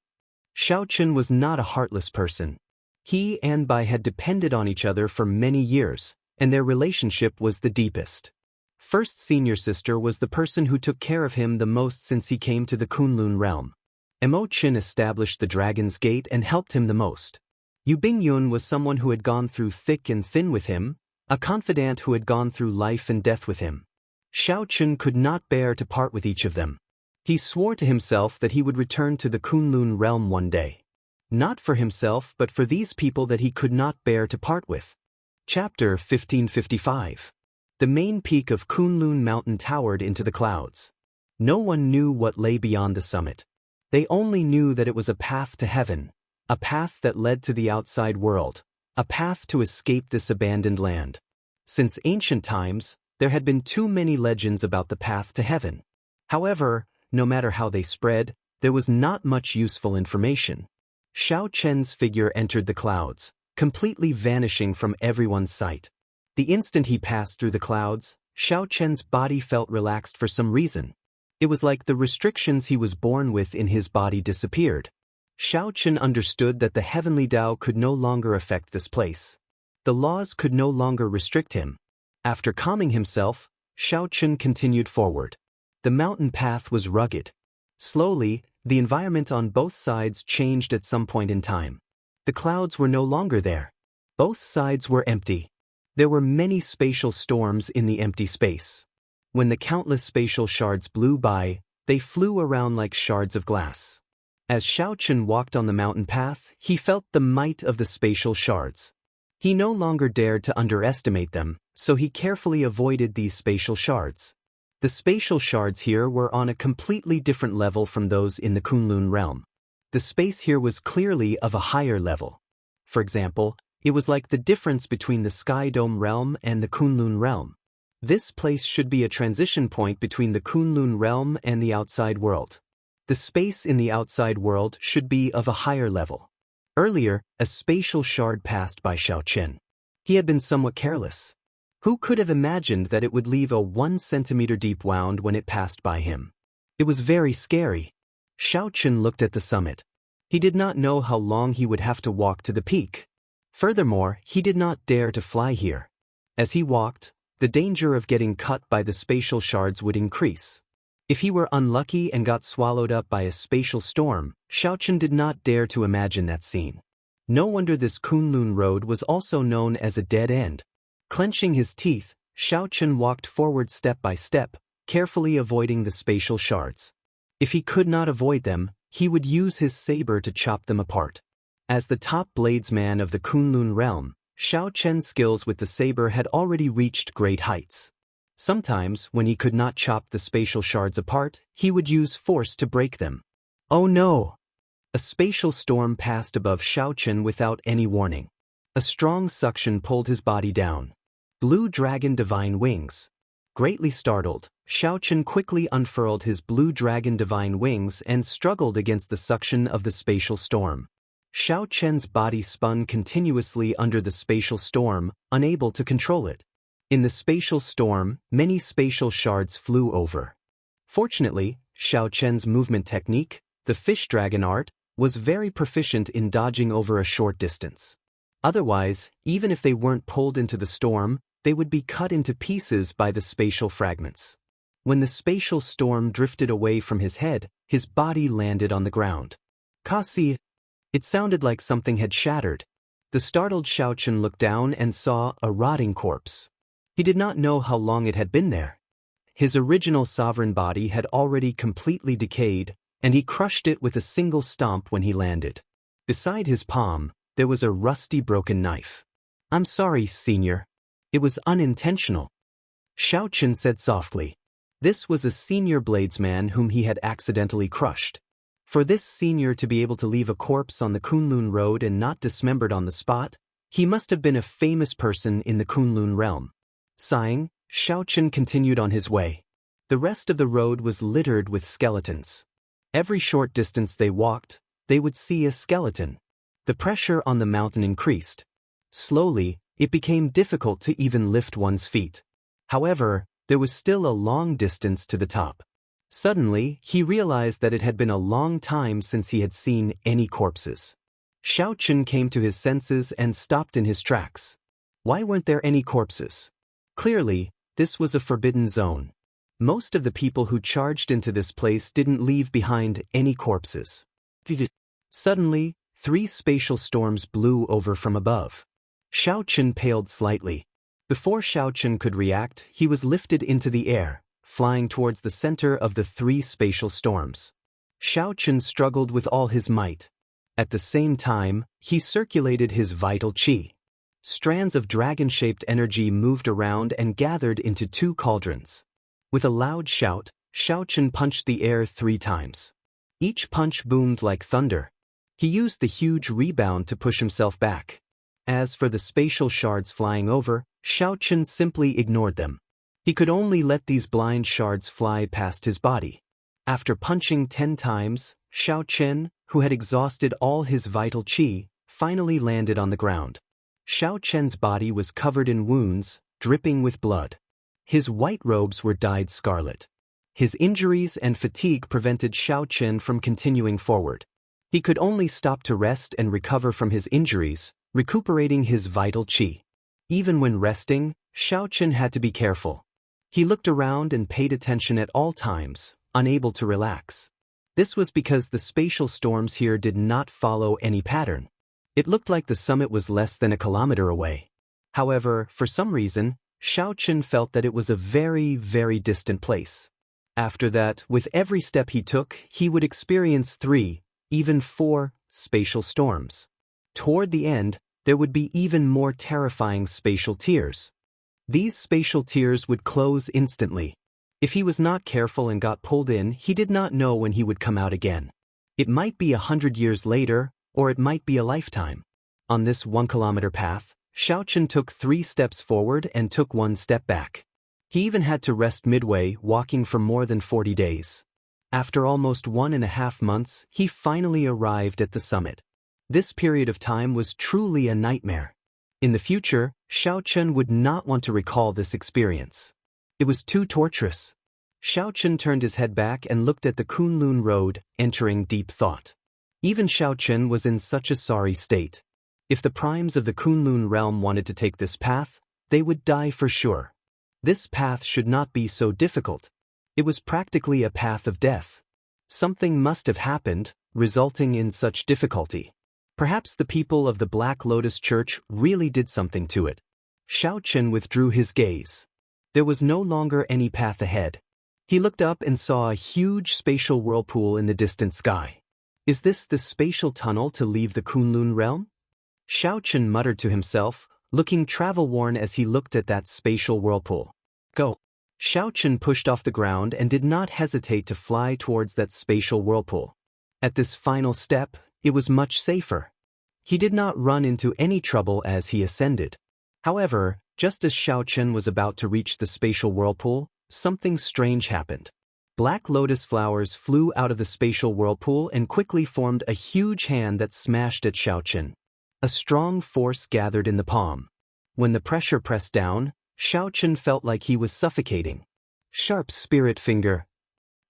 Xiaochen was not a heartless person. He and Bai had depended on each other for many years, and their relationship was the deepest. First senior sister was the person who took care of him the most since he came to the Kunlun realm. Imochen established the Dragon's Gate and helped him the most. Yu Bingyun was someone who had gone through thick and thin with him, a confidant who had gone through life and death with him. Xiaochen could not bear to part with each of them. He swore to himself that he would return to the Kunlun realm one day. Not for himself but for these people that he could not bear to part with. Chapter 1555. The main peak of Kunlun Mountain towered into the clouds. No one knew what lay beyond the summit. They only knew that it was a path to heaven, a path that led to the outside world, a path to escape this abandoned land. Since ancient times, there had been too many legends about the path to heaven. However, no matter how they spread, there was not much useful information. Xiao Chen's figure entered the clouds, completely vanishing from everyone's sight. The instant he passed through the clouds, Xiao Chen's body felt relaxed for some reason. It was like the restrictions he was born with in his body disappeared. Xiao Chen understood that the heavenly Tao could no longer affect this place. The laws could no longer restrict him. After calming himself, Xiao Chen continued forward. The mountain path was rugged. Slowly, the environment on both sides changed at some point in time. The clouds were no longer there. Both sides were empty. There were many spatial storms in the empty space. When the countless spatial shards blew by, they flew around like shards of glass. As Xiao Chen walked on the mountain path, he felt the might of the spatial shards. He no longer dared to underestimate them, so he carefully avoided these spatial shards. The spatial shards here were on a completely different level from those in the Kunlun realm. The space here was clearly of a higher level. For example, it was like the difference between the Sky Dome realm and the Kunlun realm. This place should be a transition point between the Kunlun realm and the outside world. The space in the outside world should be of a higher level. Earlier, a spatial shard passed by Xiao Chen. He had been somewhat careless. Who could have imagined that it would leave a 1 centimeter deep wound when it passed by him? It was very scary. Xiao Chen looked at the summit. He did not know how long he would have to walk to the peak. Furthermore, he did not dare to fly here. As he walked, the danger of getting cut by the spatial shards would increase. If he were unlucky and got swallowed up by a spatial storm, Xiao Chen did not dare to imagine that scene. No wonder this Kunlun road was also known as a dead end. Clenching his teeth, Xiao Chen walked forward step by step, carefully avoiding the spatial shards. If he could not avoid them, he would use his saber to chop them apart. As the top bladesman of the Kunlun realm, Xiao Chen's skills with the saber had already reached great heights. Sometimes, when he could not chop the spatial shards apart, he would use force to break them. Oh no! A spatial storm passed above Xiao Chen without any warning. A strong suction pulled his body down. Blue Dragon Divine Wings. Greatly startled, Xiao Chen quickly unfurled his Blue Dragon Divine Wings and struggled against the suction of the spatial storm. Xiao Chen's body spun continuously under the spatial storm, unable to control it. In the spatial storm, many spatial shards flew over. Fortunately, Xiao Chen's movement technique, the fish dragon art, was very proficient in dodging over a short distance. Otherwise, even if they weren't pulled into the storm, they would be cut into pieces by the spatial fragments. When the spatial storm drifted away from his head, his body landed on the ground. Kasi! It sounded like something had shattered. The startled Xiao Chen looked down and saw a rotting corpse. He did not know how long it had been there. His original sovereign body had already completely decayed, and he crushed it with a single stomp when he landed. Beside his palm, there was a rusty broken knife. "I'm sorry, senior. It was unintentional," Xiao Chen said softly. This was a senior bladesman whom he had accidentally crushed. For this senior to be able to leave a corpse on the Kunlun road and not dismembered on the spot, he must have been a famous person in the Kunlun realm. Sighing, Xiao Chen continued on his way. The rest of the road was littered with skeletons. Every short distance they walked, they would see a skeleton. The pressure on the mountain increased. Slowly, it became difficult to even lift one's feet. However, there was still a long distance to the top. Suddenly, he realized that it had been a long time since he had seen any corpses. Xiao Chen came to his senses and stopped in his tracks. Why weren't there any corpses? Clearly, this was a forbidden zone. Most of the people who charged into this place didn't leave behind any corpses. Suddenly, 3 spatial storms blew over from above. Xiao Chen paled slightly. Before Xiao Chen could react, he was lifted into the air, flying towards the center of the 3 spatial storms. Xiao Chen struggled with all his might. At the same time, he circulated his vital qi. strands of dragon-shaped energy moved around and gathered into 2 cauldrons. With a loud shout, Xiaochen punched the air 3 times. Each punch boomed like thunder. He used the huge rebound to push himself back. As for the spatial shards flying over, Xiaochen simply ignored them. He could only let these blind shards fly past his body. After punching 10 times, Xiaochen, who had exhausted all his vital qi, finally landed on the ground. Xiaochen's body was covered in wounds, dripping with blood. His white robes were dyed scarlet. His injuries and fatigue prevented Xiaochen from continuing forward. He could only stop to rest and recover from his injuries, recuperating his vital qi. Even when resting, Xiaochen had to be careful. He looked around and paid attention at all times, unable to relax. This was because the spatial storms here did not follow any pattern. It looked like the summit was less than a kilometer away. However, for some reason, Xiaochen felt that it was a very, very distant place. After that, with every step he took, he would experience 3, even 4, spatial storms. Toward the end, there would be even more terrifying spatial tears. These spatial tears would close instantly. If he was not careful and got pulled in, he did not know when he would come out again. It might be 100 years later, or it might be a lifetime. On this 1-kilometer path, Xiaochen took 3 steps forward and took 1 step back. He even had to rest midway, walking for more than 40 days. After almost 1.5 months, he finally arrived at the summit. This period of time was truly a nightmare. In the future, Xiaochen would not want to recall this experience. It was too torturous. Xiaochen turned his head back and looked at the Kunlun road, entering deep thought. Even Xiaochen was in such a sorry state. If the primes of the Kunlun realm wanted to take this path, they would die for sure. This path should not be so difficult. It was practically a path of death. Something must have happened, resulting in such difficulty. Perhaps the people of the Black Lotus Church really did something to it. Xiaochen withdrew his gaze. There was no longer any path ahead. He looked up and saw a huge spatial whirlpool in the distant sky. Is this the spatial tunnel to leave the Kunlun realm? Xiaochen muttered to himself, looking travel-worn as he looked at that spatial whirlpool. Go! Xiaochen pushed off the ground and did not hesitate to fly towards that spatial whirlpool. At this final step, it was much safer. He did not run into any trouble as he ascended. However, just as Xiaochen was about to reach the spatial whirlpool, something strange happened. Black lotus flowers flew out of the spatial whirlpool and quickly formed a huge hand that smashed at Xiaochen. A strong force gathered in the palm. When the pressure pressed down, Xiaochen felt like he was suffocating. Sharp spirit finger.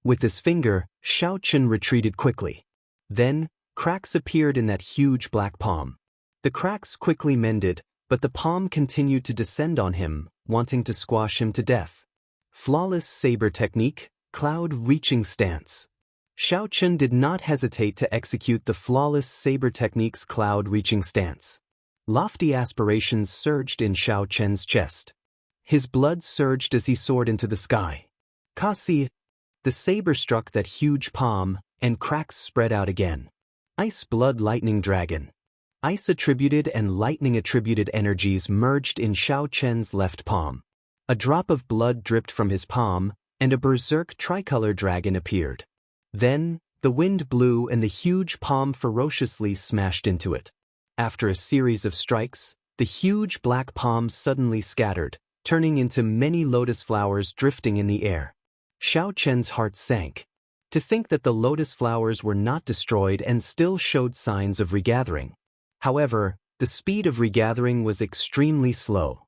With this finger, Xiaochen retreated quickly. Then, cracks appeared in that huge black palm. The cracks quickly mended, but the palm continued to descend on him, wanting to squash him to death. Flawless saber technique, cloud-reaching stance. Xiaochen did not hesitate to execute the flawless saber technique's cloud-reaching stance. Lofty aspirations surged in Xiaochen's chest. His blood surged as he soared into the sky. Kasi! The saber struck that huge palm, and cracks spread out again. Ice Blood Lightning Dragon. Ice-attributed and lightning-attributed energies merged in Xiaochen's left palm. A drop of blood dripped from his palm, and a berserk tricolor dragon appeared. Then, the wind blew and the huge palm ferociously smashed into it. After a series of strikes, the huge black palm suddenly scattered, turning into many lotus flowers drifting in the air. Xiaochen's heart sank. To think that the lotus flowers were not destroyed and still showed signs of regathering. However, the speed of regathering was extremely slow.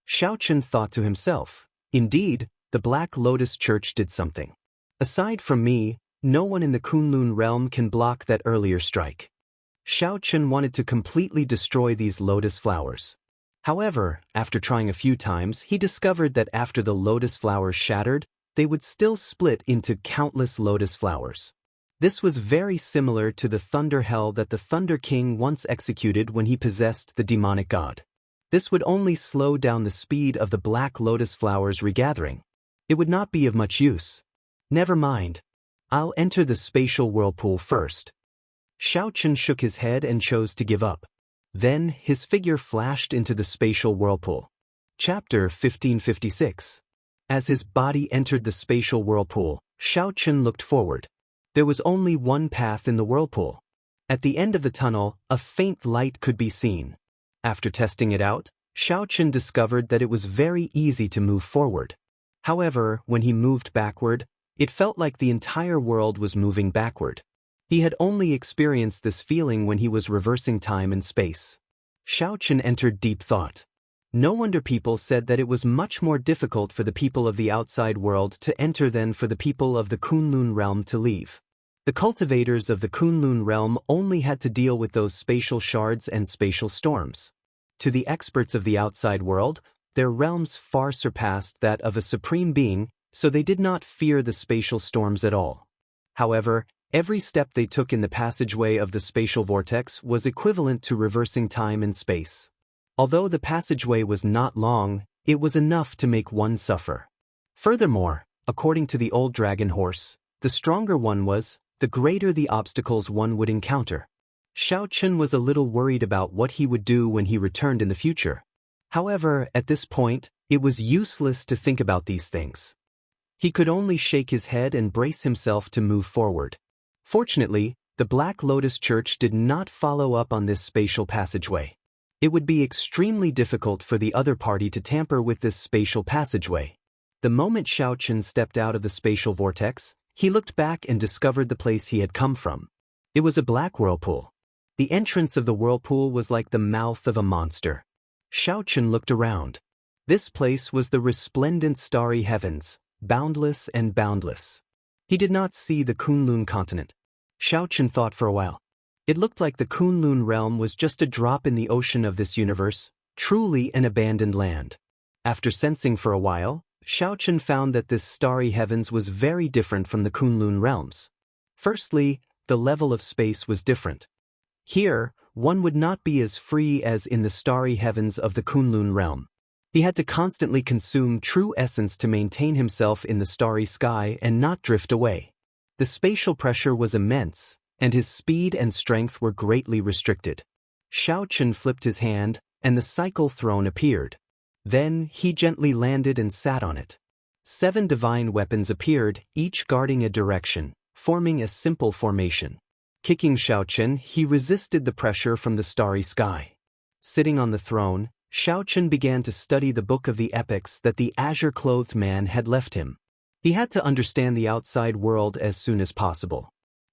Xiaochen thought to himself, indeed, the Black Lotus Church did something. Aside from me, no one in the Kunlun realm can block that earlier strike. Xiaochen wanted to completely destroy these lotus flowers. However, after trying a few times, he discovered that after the lotus flowers shattered, they would still split into countless lotus flowers. This was very similar to the Thunder Hell that the Thunder King once executed when he possessed the demonic god. This would only slow down the speed of the black lotus flowers regathering. It would not be of much use. Never mind. I'll enter the spatial whirlpool first. Xiaochen shook his head and chose to give up. Then, his figure flashed into the spatial whirlpool. Chapter 1556. As his body entered the spatial whirlpool, Xiaochen looked forward. There was only one path in the whirlpool. At the end of the tunnel, a faint light could be seen. After testing it out, Xiaochen discovered that it was very easy to move forward. However, when he moved backward, it felt like the entire world was moving backward. He had only experienced this feeling when he was reversing time and space. Xiaochen entered deep thought. No wonder people said that it was much more difficult for the people of the outside world to enter than for the people of the Kunlun realm to leave. The cultivators of the Kunlun realm only had to deal with those spatial shards and spatial storms. To the experts of the outside world, their realms far surpassed that of a supreme being, so they did not fear the spatial storms at all. However, every step they took in the passageway of the spatial vortex was equivalent to reversing time and space. Although the passageway was not long, it was enough to make one suffer. Furthermore, according to the old dragon horse, the stronger one was, the greater the obstacles one would encounter. Xiaochen was a little worried about what he would do when he returned in the future. However, at this point, it was useless to think about these things. He could only shake his head and brace himself to move forward. Fortunately, the Black Lotus Church did not follow up on this spatial passageway. It would be extremely difficult for the other party to tamper with this spatial passageway. The moment Xiaochen stepped out of the spatial vortex, he looked back and discovered the place he had come from. It was a black whirlpool. The entrance of the whirlpool was like the mouth of a monster. Xiaochen looked around. This place was the resplendent starry heavens, boundless and boundless. He did not see the Kunlun continent. Xiaochen thought for a while. It looked like the Kunlun realm was just a drop in the ocean of this universe, truly an abandoned land. After sensing for a while, Xiaochen found that this starry heavens was very different from the Kunlun realms. Firstly, the level of space was different. Here, one would not be as free as in the starry heavens of the Kunlun realm. He had to constantly consume true essence to maintain himself in the starry sky and not drift away. The spatial pressure was immense, and his speed and strength were greatly restricted. Xiaochen flipped his hand, and the cycle throne appeared. Then he gently landed and sat on it. 7 divine weapons appeared, each guarding a direction, forming a simple formation. Kicking Xiaochen, he resisted the pressure from the starry sky. Sitting on the throne, Xiaochen began to study the book of the epics that the azure-clothed man had left him. He had to understand the outside world as soon as possible.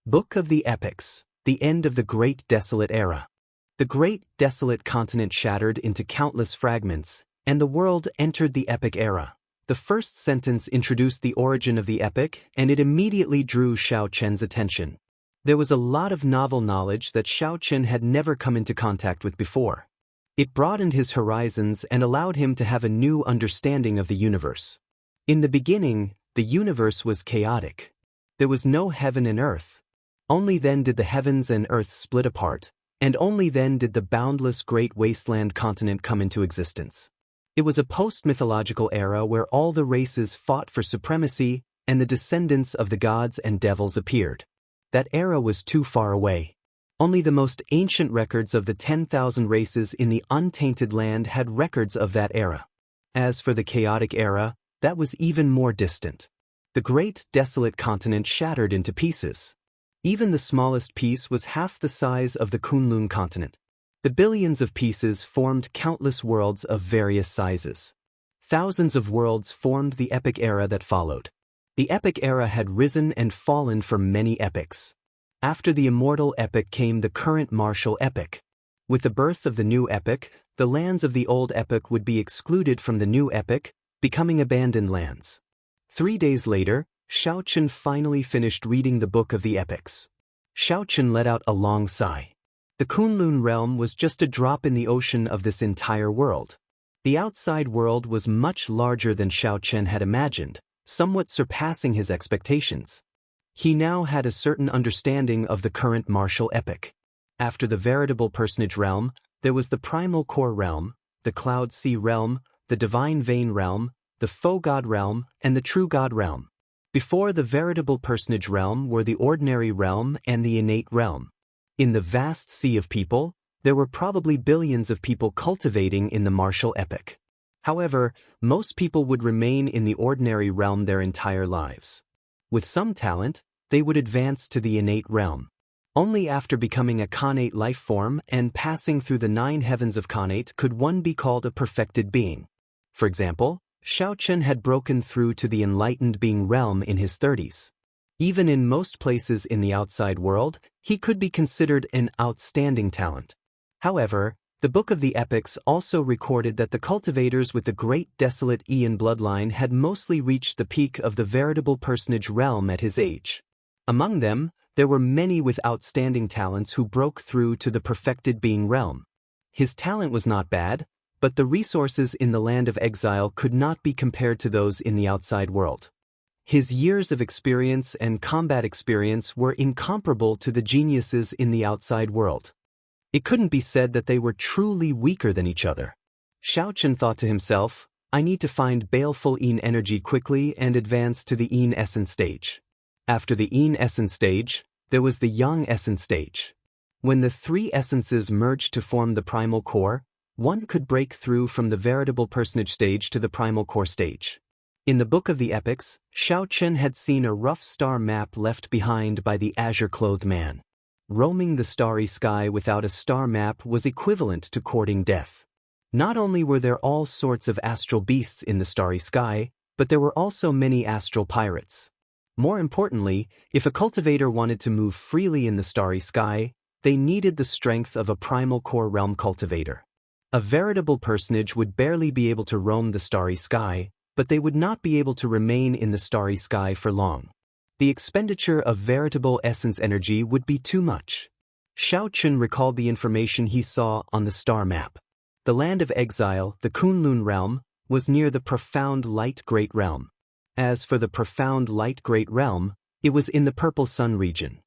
Book of the Epics, the end of the Great Desolate Era. The Great Desolate Continent shattered into countless fragments, and the world entered the Epic Era. The first sentence introduced the origin of the epic, and it immediately drew Xiaochen's attention. There was a lot of novel knowledge that Xiaochen had never come into contact with before. It broadened his horizons and allowed him to have a new understanding of the universe. In the beginning, the universe was chaotic. There was no heaven and earth. Only then did the heavens and earth split apart, and only then did the boundless great wasteland continent come into existence. It was a post-mythological era where all the races fought for supremacy, and the descendants of the gods and devils appeared. That era was too far away. Only the most ancient records of the 10,000 races in the untainted land had records of that era. As for the chaotic era, that was even more distant. The great desolate continent shattered into pieces. Even the smallest piece was half the size of the Kunlun continent. The billions of pieces formed countless worlds of various sizes. Thousands of worlds formed the epic era that followed. The epic era had risen and fallen for many epics. After the immortal epic came the current martial epic. With the birth of the new epic, the lands of the old epic would be excluded from the new epic, becoming abandoned lands. 3 days later, Xiaochen finally finished reading the book of the epics. Xiaochen let out a long sigh. The Kunlun realm was just a drop in the ocean of this entire world. The outside world was much larger than Xiaochen had imagined, somewhat surpassing his expectations. He now had a certain understanding of the current martial epic. After the veritable personage realm, there was the primal core realm, the cloud sea realm, the divine vein realm, the faux god realm, and the true god realm. Before the veritable personage realm were the ordinary realm and the innate realm. In the vast sea of people, there were probably billions of people cultivating in the martial epoch. However, most people would remain in the ordinary realm their entire lives. With some talent, they would advance to the innate realm. Only after becoming a connate life form and passing through the 9 heavens of connate could one be called a perfected being. For example, Xiaochen had broken through to the enlightened being realm in his 30s. Even in most places in the outside world, he could be considered an outstanding talent. However, the Book of the Epics also recorded that the cultivators with the great desolate Ian bloodline had mostly reached the peak of the veritable personage realm at his age. Among them, there were many with outstanding talents who broke through to the perfected being realm. His talent was not bad, but the resources in the land of exile could not be compared to those in the outside world. His years of experience and combat experience were incomparable to the geniuses in the outside world. It couldn't be said that they were truly weaker than each other. Xiaochen thought to himself, I need to find baleful Yin energy quickly and advance to the Yin essence stage. After the Yin essence stage, there was the Yang essence stage. When the 3 essences merged to form the primal core, one could break through from the veritable personage stage to the primal core stage. In the Book of the Epics, Xiaochen had seen a rough star map left behind by the azure-clothed man. Roaming the starry sky without a star map was equivalent to courting death. Not only were there all sorts of astral beasts in the starry sky, but there were also many astral pirates. More importantly, if a cultivator wanted to move freely in the starry sky, they needed the strength of a primal core realm cultivator. A veritable personage would barely be able to roam the starry sky, but they would not be able to remain in the starry sky for long. The expenditure of veritable essence energy would be too much. Xiaochen recalled the information he saw on the star map. The land of exile, the Kunlun realm, was near the profound light great realm. As for the profound light great realm, it was in the purple sun region.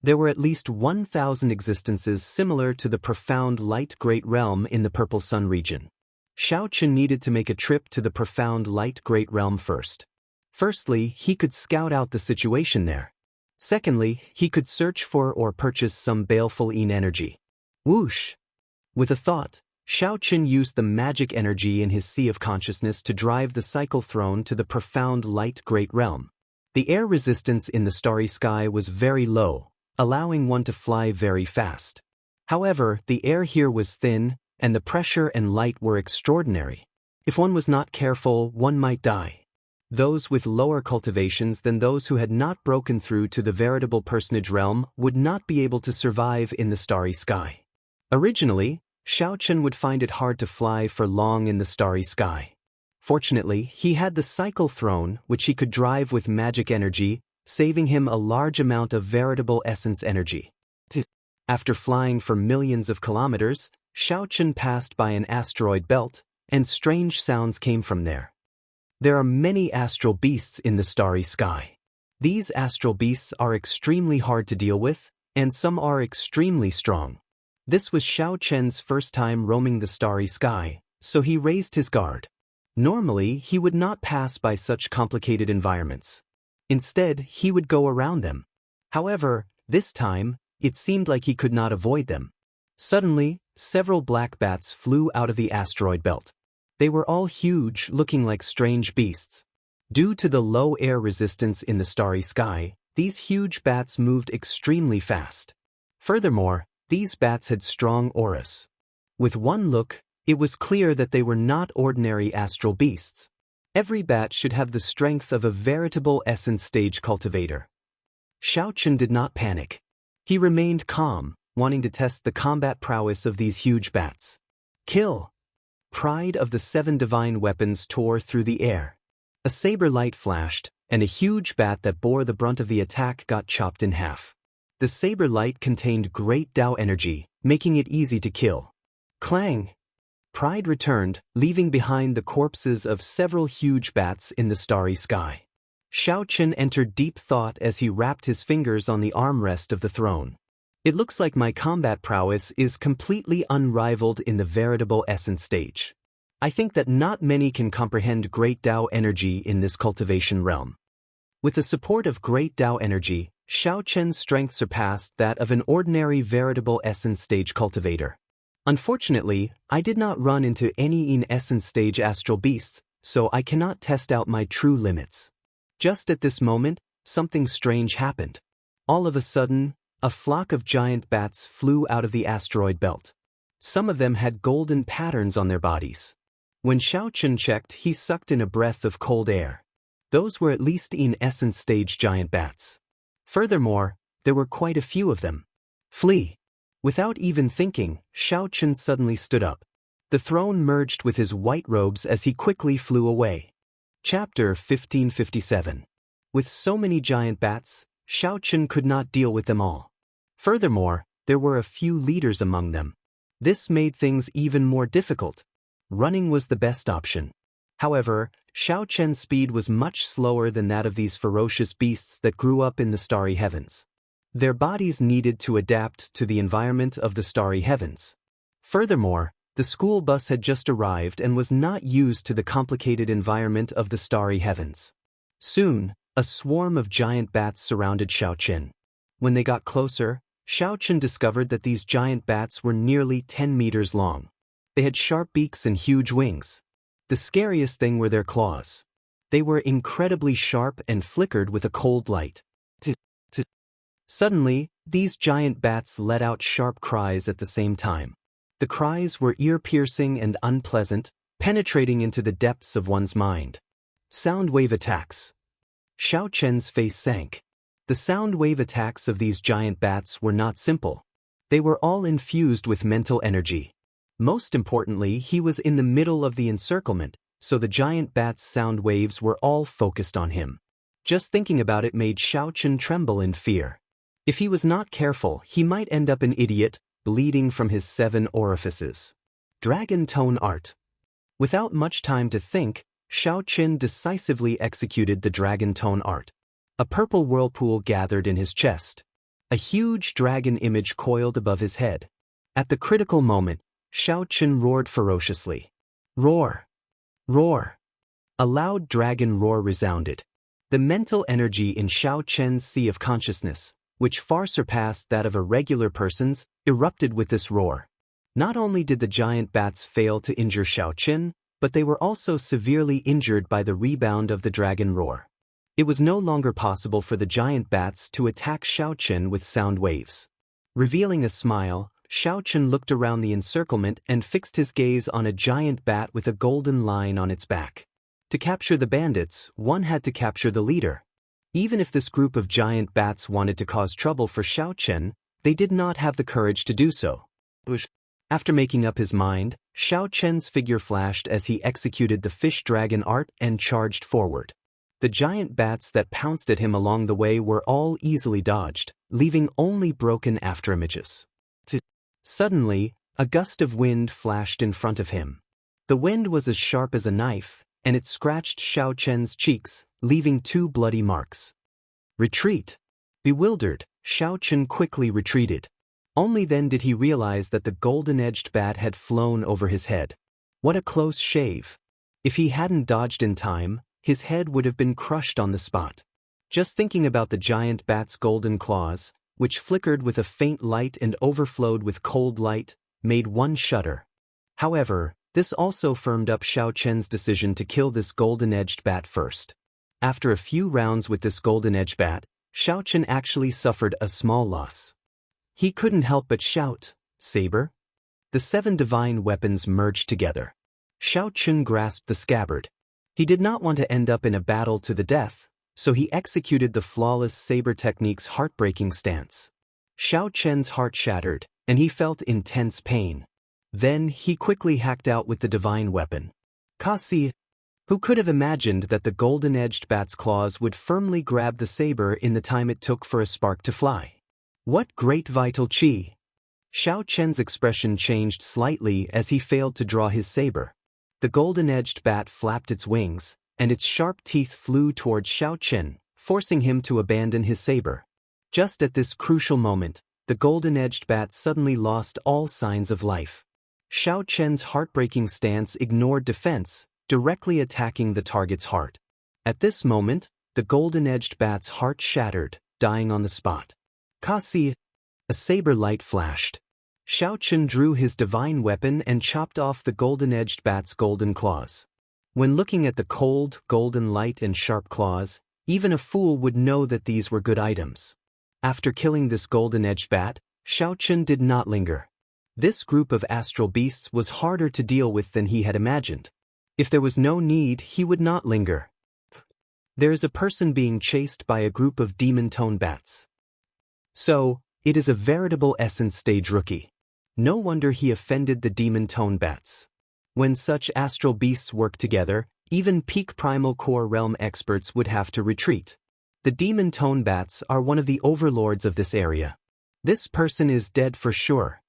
There were at least 1,000 existences similar to the profound light great realm in the purple sun region. Xiaochen needed to make a trip to the profound light great realm first. Firstly, he could scout out the situation there. Secondly, he could search for or purchase some baleful Yin energy. Whoosh! With a thought, Xiaochen used the magic energy in his sea of consciousness to drive the cycle throne to the profound light great realm. The air resistance in the starry sky was very low, allowing one to fly very fast. However, the air here was thin, and the pressure and light were extraordinary. If one was not careful, one might die. Those with lower cultivations than those who had not broken through to the veritable personage realm would not be able to survive in the starry sky. Originally, Xiaochen would find it hard to fly for long in the starry sky. Fortunately, he had the cycle throne, which he could drive with magic energy, saving him a large amount of veritable essence energy. After flying for millions of kilometers, Xiaochen passed by an asteroid belt, and strange sounds came from there. There are many astral beasts in the starry sky. These astral beasts are extremely hard to deal with, and some are extremely strong. This was Xiaochen's first time roaming the starry sky, so he raised his guard. Normally, he would not pass by such complicated environments. Instead, he would go around them. However, this time, it seemed like he could not avoid them. Suddenly, several black bats flew out of the asteroid belt. They were all huge, looking like strange beasts. Due to the low air resistance in the starry sky, these huge bats moved extremely fast. Furthermore, these bats had strong auras. With one look, it was clear that they were not ordinary astral beasts. Every bat should have the strength of a veritable essence stage cultivator. Xiaochen did not panic. He remained calm, wanting to test the combat prowess of these huge bats. Kill! Pride of the 7 divine weapons tore through the air. A saber light flashed, and a huge bat that bore the brunt of the attack got chopped in half. The saber light contained great Dao energy, making it easy to kill. Clang! Pride returned, leaving behind the corpses of several huge bats in the starry sky. Xiaochen entered deep thought as he wrapped his fingers on the armrest of the throne. It looks like my combat prowess is completely unrivaled in the veritable essence stage. I think that not many can comprehend great Dao energy in this cultivation realm. With the support of great Dao energy, Xiaochen's strength surpassed that of an ordinary veritable essence stage cultivator. Unfortunately, I did not run into any in essence stage astral beasts, so I cannot test out my true limits. Just at this moment, something strange happened. All of a sudden, a flock of giant bats flew out of the asteroid belt. Some of them had golden patterns on their bodies. When Xiaochen checked, he sucked in a breath of cold air. Those were at least in essence stage giant bats. Furthermore, there were quite a few of them. Flee! Without even thinking, Xiaochen suddenly stood up. The throne merged with his white robes as he quickly flew away. Chapter 1557. With so many giant bats, Xiaochen could not deal with them all. Furthermore, there were a few leaders among them. This made things even more difficult. Running was the best option. However, Xiaochen's speed was much slower than that of these ferocious beasts that grew up in the starry heavens. Their bodies needed to adapt to the environment of the starry heavens. Furthermore, the school bus had just arrived and was not used to the complicated environment of the starry heavens. Soon, a swarm of giant bats surrounded Xiaochen. When they got closer, Xiaochen discovered that these giant bats were nearly 10 meters long. They had sharp beaks and huge wings. The scariest thing were their claws. They were incredibly sharp and flickered with a cold light. Suddenly, these giant bats let out sharp cries at the same time. The cries were ear-piercing and unpleasant, penetrating into the depths of one's mind. Sound wave attacks. Xiaochen's face sank. The sound wave attacks of these giant bats were not simple. They were all infused with mental energy. Most importantly, he was in the middle of the encirclement, so the giant bat's sound waves were all focused on him. Just thinking about it made Xiaochen tremble in fear. If he was not careful, he might end up an idiot, bleeding from his 7 orifices. Dragon Tone Art. Without much time to think, Xiaochen decisively executed the Dragon Tone Art. A purple whirlpool gathered in his chest. A huge dragon image coiled above his head. At the critical moment, Xiaochen roared ferociously. Roar! Roar! A loud dragon roar resounded. The mental energy in Xiaochen's sea of consciousness, which far surpassed that of a regular person's, erupted with this roar. Not only did the giant bats fail to injure Xiaochen, but they were also severely injured by the rebound of the dragon roar. It was no longer possible for the giant bats to attack Xiaochen with sound waves. Revealing a smile, Xiaochen looked around the encirclement and fixed his gaze on a giant bat with a golden line on its back. To capture the bandits, one had to capture the leader. Even if this group of giant bats wanted to cause trouble for Xiaochen, they did not have the courage to do so. After making up his mind, Xiaochen's figure flashed as he executed the fish dragon art and charged forward. The giant bats that pounced at him along the way were all easily dodged, leaving only broken afterimages. Suddenly, a gust of wind flashed in front of him. The wind was as sharp as a knife, and it scratched Xiaochen's cheeks, leaving 2 bloody marks. Retreat! Bewildered, Xiaochen quickly retreated. Only then did he realize that the golden-edged bat had flown over his head. What a close shave! If he hadn't dodged in time, his head would have been crushed on the spot. Just thinking about the giant bat's golden claws, which flickered with a faint light and overflowed with cold light, made one shudder. However, this also firmed up Xiaochen's decision to kill this golden-edged bat first. After a few rounds with this golden-edged bat, Xiaochen actually suffered a small loss. He couldn't help but shout, "Saber!" The 7 divine weapons merged together. Xiaochen grasped the scabbard. He did not want to end up in a battle to the death, so he executed the flawless saber technique's heartbreaking stance. Xiaochen's heart shattered, and he felt intense pain. Then he quickly hacked out with the divine weapon. Kasi! Who could have imagined that the golden-edged bat's claws would firmly grab the saber in the time it took for a spark to fly? What great vital qi! Xiaochen's expression changed slightly as he failed to draw his saber. The golden-edged bat flapped its wings, and its sharp teeth flew towards Xiaochen, forcing him to abandon his saber. Just at this crucial moment, the golden-edged bat suddenly lost all signs of life. Xiaochen's heartbreaking stance ignored defense, directly attacking the target's heart. At this moment, the golden-edged bat's heart shattered, dying on the spot. Kasi! A saber light flashed. Xiao Chen drew his divine weapon and chopped off the golden-edged bat's golden claws. When looking at the cold, golden light and sharp claws, even a fool would know that these were good items. After killing this golden-edged bat, Xiao Chen did not linger. This group of astral beasts was harder to deal with than he had imagined. If there was no need, he would not linger. There is a person being chased by a group of demon-tone bats. So, it is a veritable essence stage rookie. No wonder he offended the demon-tone bats. When such astral beasts work together, even peak primal core realm experts would have to retreat. The demon-tone bats are one of the overlords of this area. This person is dead for sure.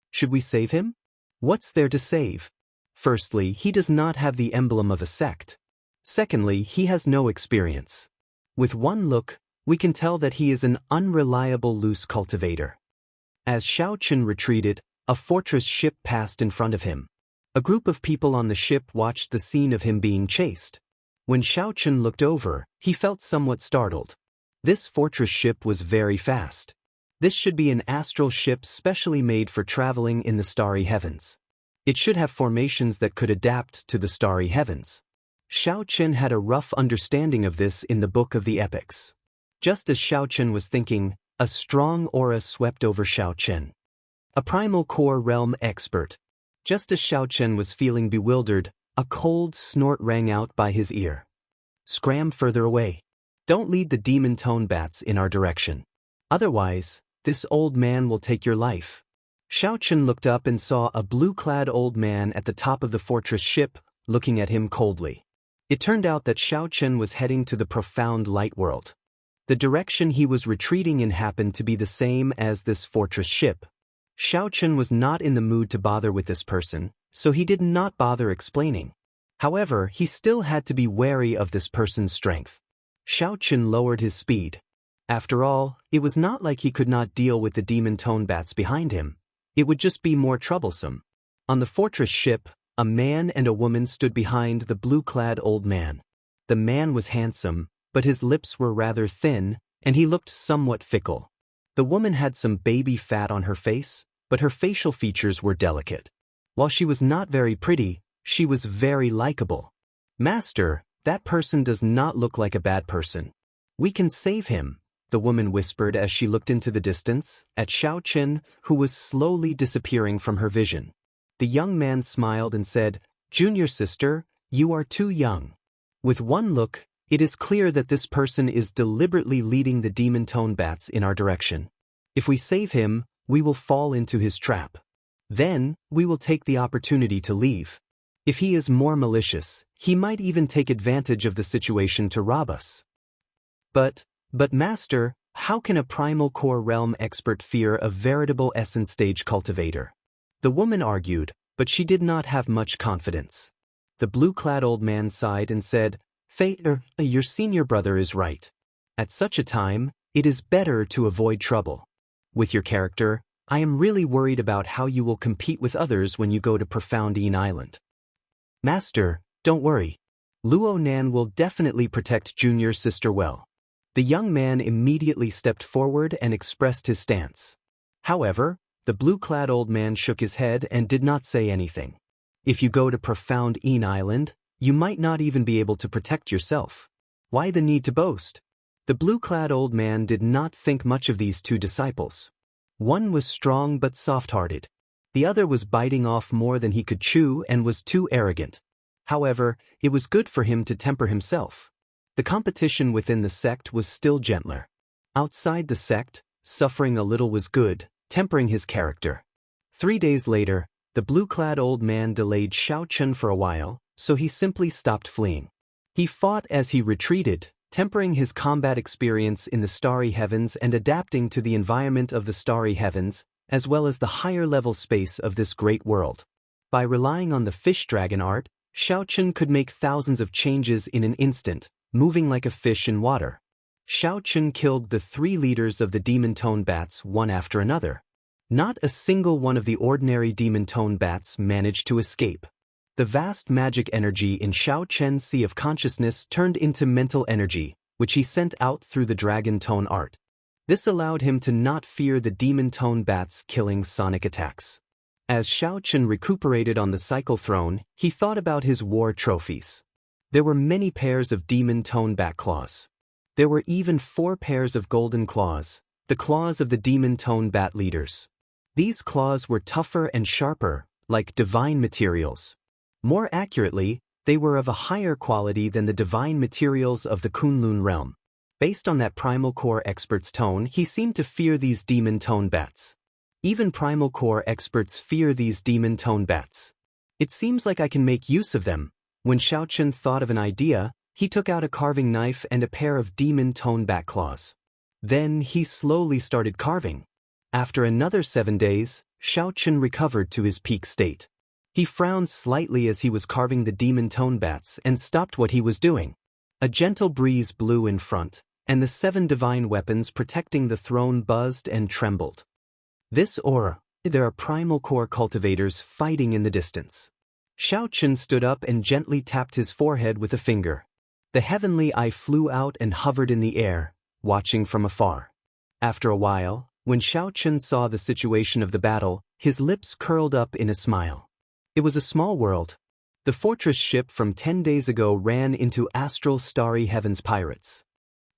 Should we save him? What's there to save? Firstly, he does not have the emblem of a sect. Secondly, he has no experience. With one look, we can tell that he is an unreliable loose cultivator. As Xiao Chen retreated, a fortress ship passed in front of him. A group of people on the ship watched the scene of him being chased. When Xiao Chen looked over, he felt somewhat startled. This fortress ship was very fast. This should be an astral ship specially made for traveling in the starry heavens. It should have formations that could adapt to the starry heavens. Xiao Chen had a rough understanding of this in the Book of the Epics. Just as Xiao Chen was thinking, a strong aura swept over Xiao Chen. A primal core realm expert. Just as Xiao Chen was feeling bewildered, a cold snort rang out by his ear. Scram further away. Don't lead the demon-tone bats in our direction. Otherwise, this old man will take your life. Xiao Chen looked up and saw a blue-clad old man at the top of the fortress ship, looking at him coldly. It turned out that Xiao Chen was heading to the profound light world. The direction he was retreating in happened to be the same as this fortress ship. Xiao Chen was not in the mood to bother with this person, so he did not bother explaining. However, he still had to be wary of this person's strength. Xiao Chen lowered his speed. After all, it was not like he could not deal with the demon-tone bats behind him. It would just be more troublesome. On the fortress ship, a man and a woman stood behind the blue-clad old man. The man was handsome, but his lips were rather thin, and he looked somewhat fickle. The woman had some baby fat on her face, but her facial features were delicate. While she was not very pretty, she was very likable. Master, that person does not look like a bad person. We can save him, the woman whispered as she looked into the distance, at Xiao Chen, who was slowly disappearing from her vision. The young man smiled and said, "Junior sister, you are too young." With one look, it is clear that this person is deliberately leading the demon-tone bats in our direction. If we save him, we will fall into his trap. Then, we will take the opportunity to leave. If he is more malicious, he might even take advantage of the situation to rob us. But Master, how can a primal core realm expert fear a veritable essence stage cultivator? The woman argued, but she did not have much confidence. The blue-clad old man sighed and said, your senior brother is right. At such a time, it is better to avoid trouble. With your character, I am really worried about how you will compete with others when you go to Profound Een Island. Master, don't worry. Luo Nan will definitely protect junior sister well. The young man immediately stepped forward and expressed his stance. However, the blue-clad old man shook his head and did not say anything. If you go to Profound Een Island, you might not even be able to protect yourself. Why the need to boast? The blue-clad old man did not think much of these two disciples. One was strong but soft-hearted. The other was biting off more than he could chew and was too arrogant. However, it was good for him to temper himself. The competition within the sect was still gentler. Outside the sect, suffering a little was good, tempering his character. 3 days later, the blue-clad old man delayed Xiao Chen for a while, so he simply stopped fleeing. He fought as he retreated, tempering his combat experience in the starry heavens and adapting to the environment of the starry heavens, as well as the higher-level space of this great world. By relying on the fish dragon art, Xiao Chen could make thousands of changes in an instant, moving like a fish in water. Xiao Chen killed the 3 leaders of the demon-tone bats one after another. Not a single one of the ordinary demon-tone bats managed to escape. The vast magic energy in Xiao Chen's sea of consciousness turned into mental energy, which he sent out through the dragon tone art. This allowed him to not fear the demon tone bats killing sonic attacks. As Xiaochen recuperated on the cycle throne, he thought about his war trophies. There were many pairs of demon tone bat claws. There were even 4 pairs of golden claws, the claws of the demon tone bat leaders. These claws were tougher and sharper, like divine materials. More accurately, they were of a higher quality than the divine materials of the Kunlun realm. Based on that Primal Core expert's tone, he seemed to fear these demon tone bats. Even Primal Core experts fear these demon tone bats. It seems like I can make use of them. When Xiaochen thought of an idea, he took out a carving knife and a pair of demon tone bat claws. Then he slowly started carving. After another 7 days, Xiaochen recovered to his peak state. He frowned slightly as he was carving the demon tone bats and stopped what he was doing. A gentle breeze blew in front, and the 7 divine weapons protecting the throne buzzed and trembled. This aura, there are Primal Core cultivators fighting in the distance. Xiaochen stood up and gently tapped his forehead with a finger. The heavenly eye flew out and hovered in the air, watching from afar. After a while, when Xiaochen saw the situation of the battle, his lips curled up in a smile. It was a small world. The fortress ship from 10 days ago ran into astral starry heavens pirates.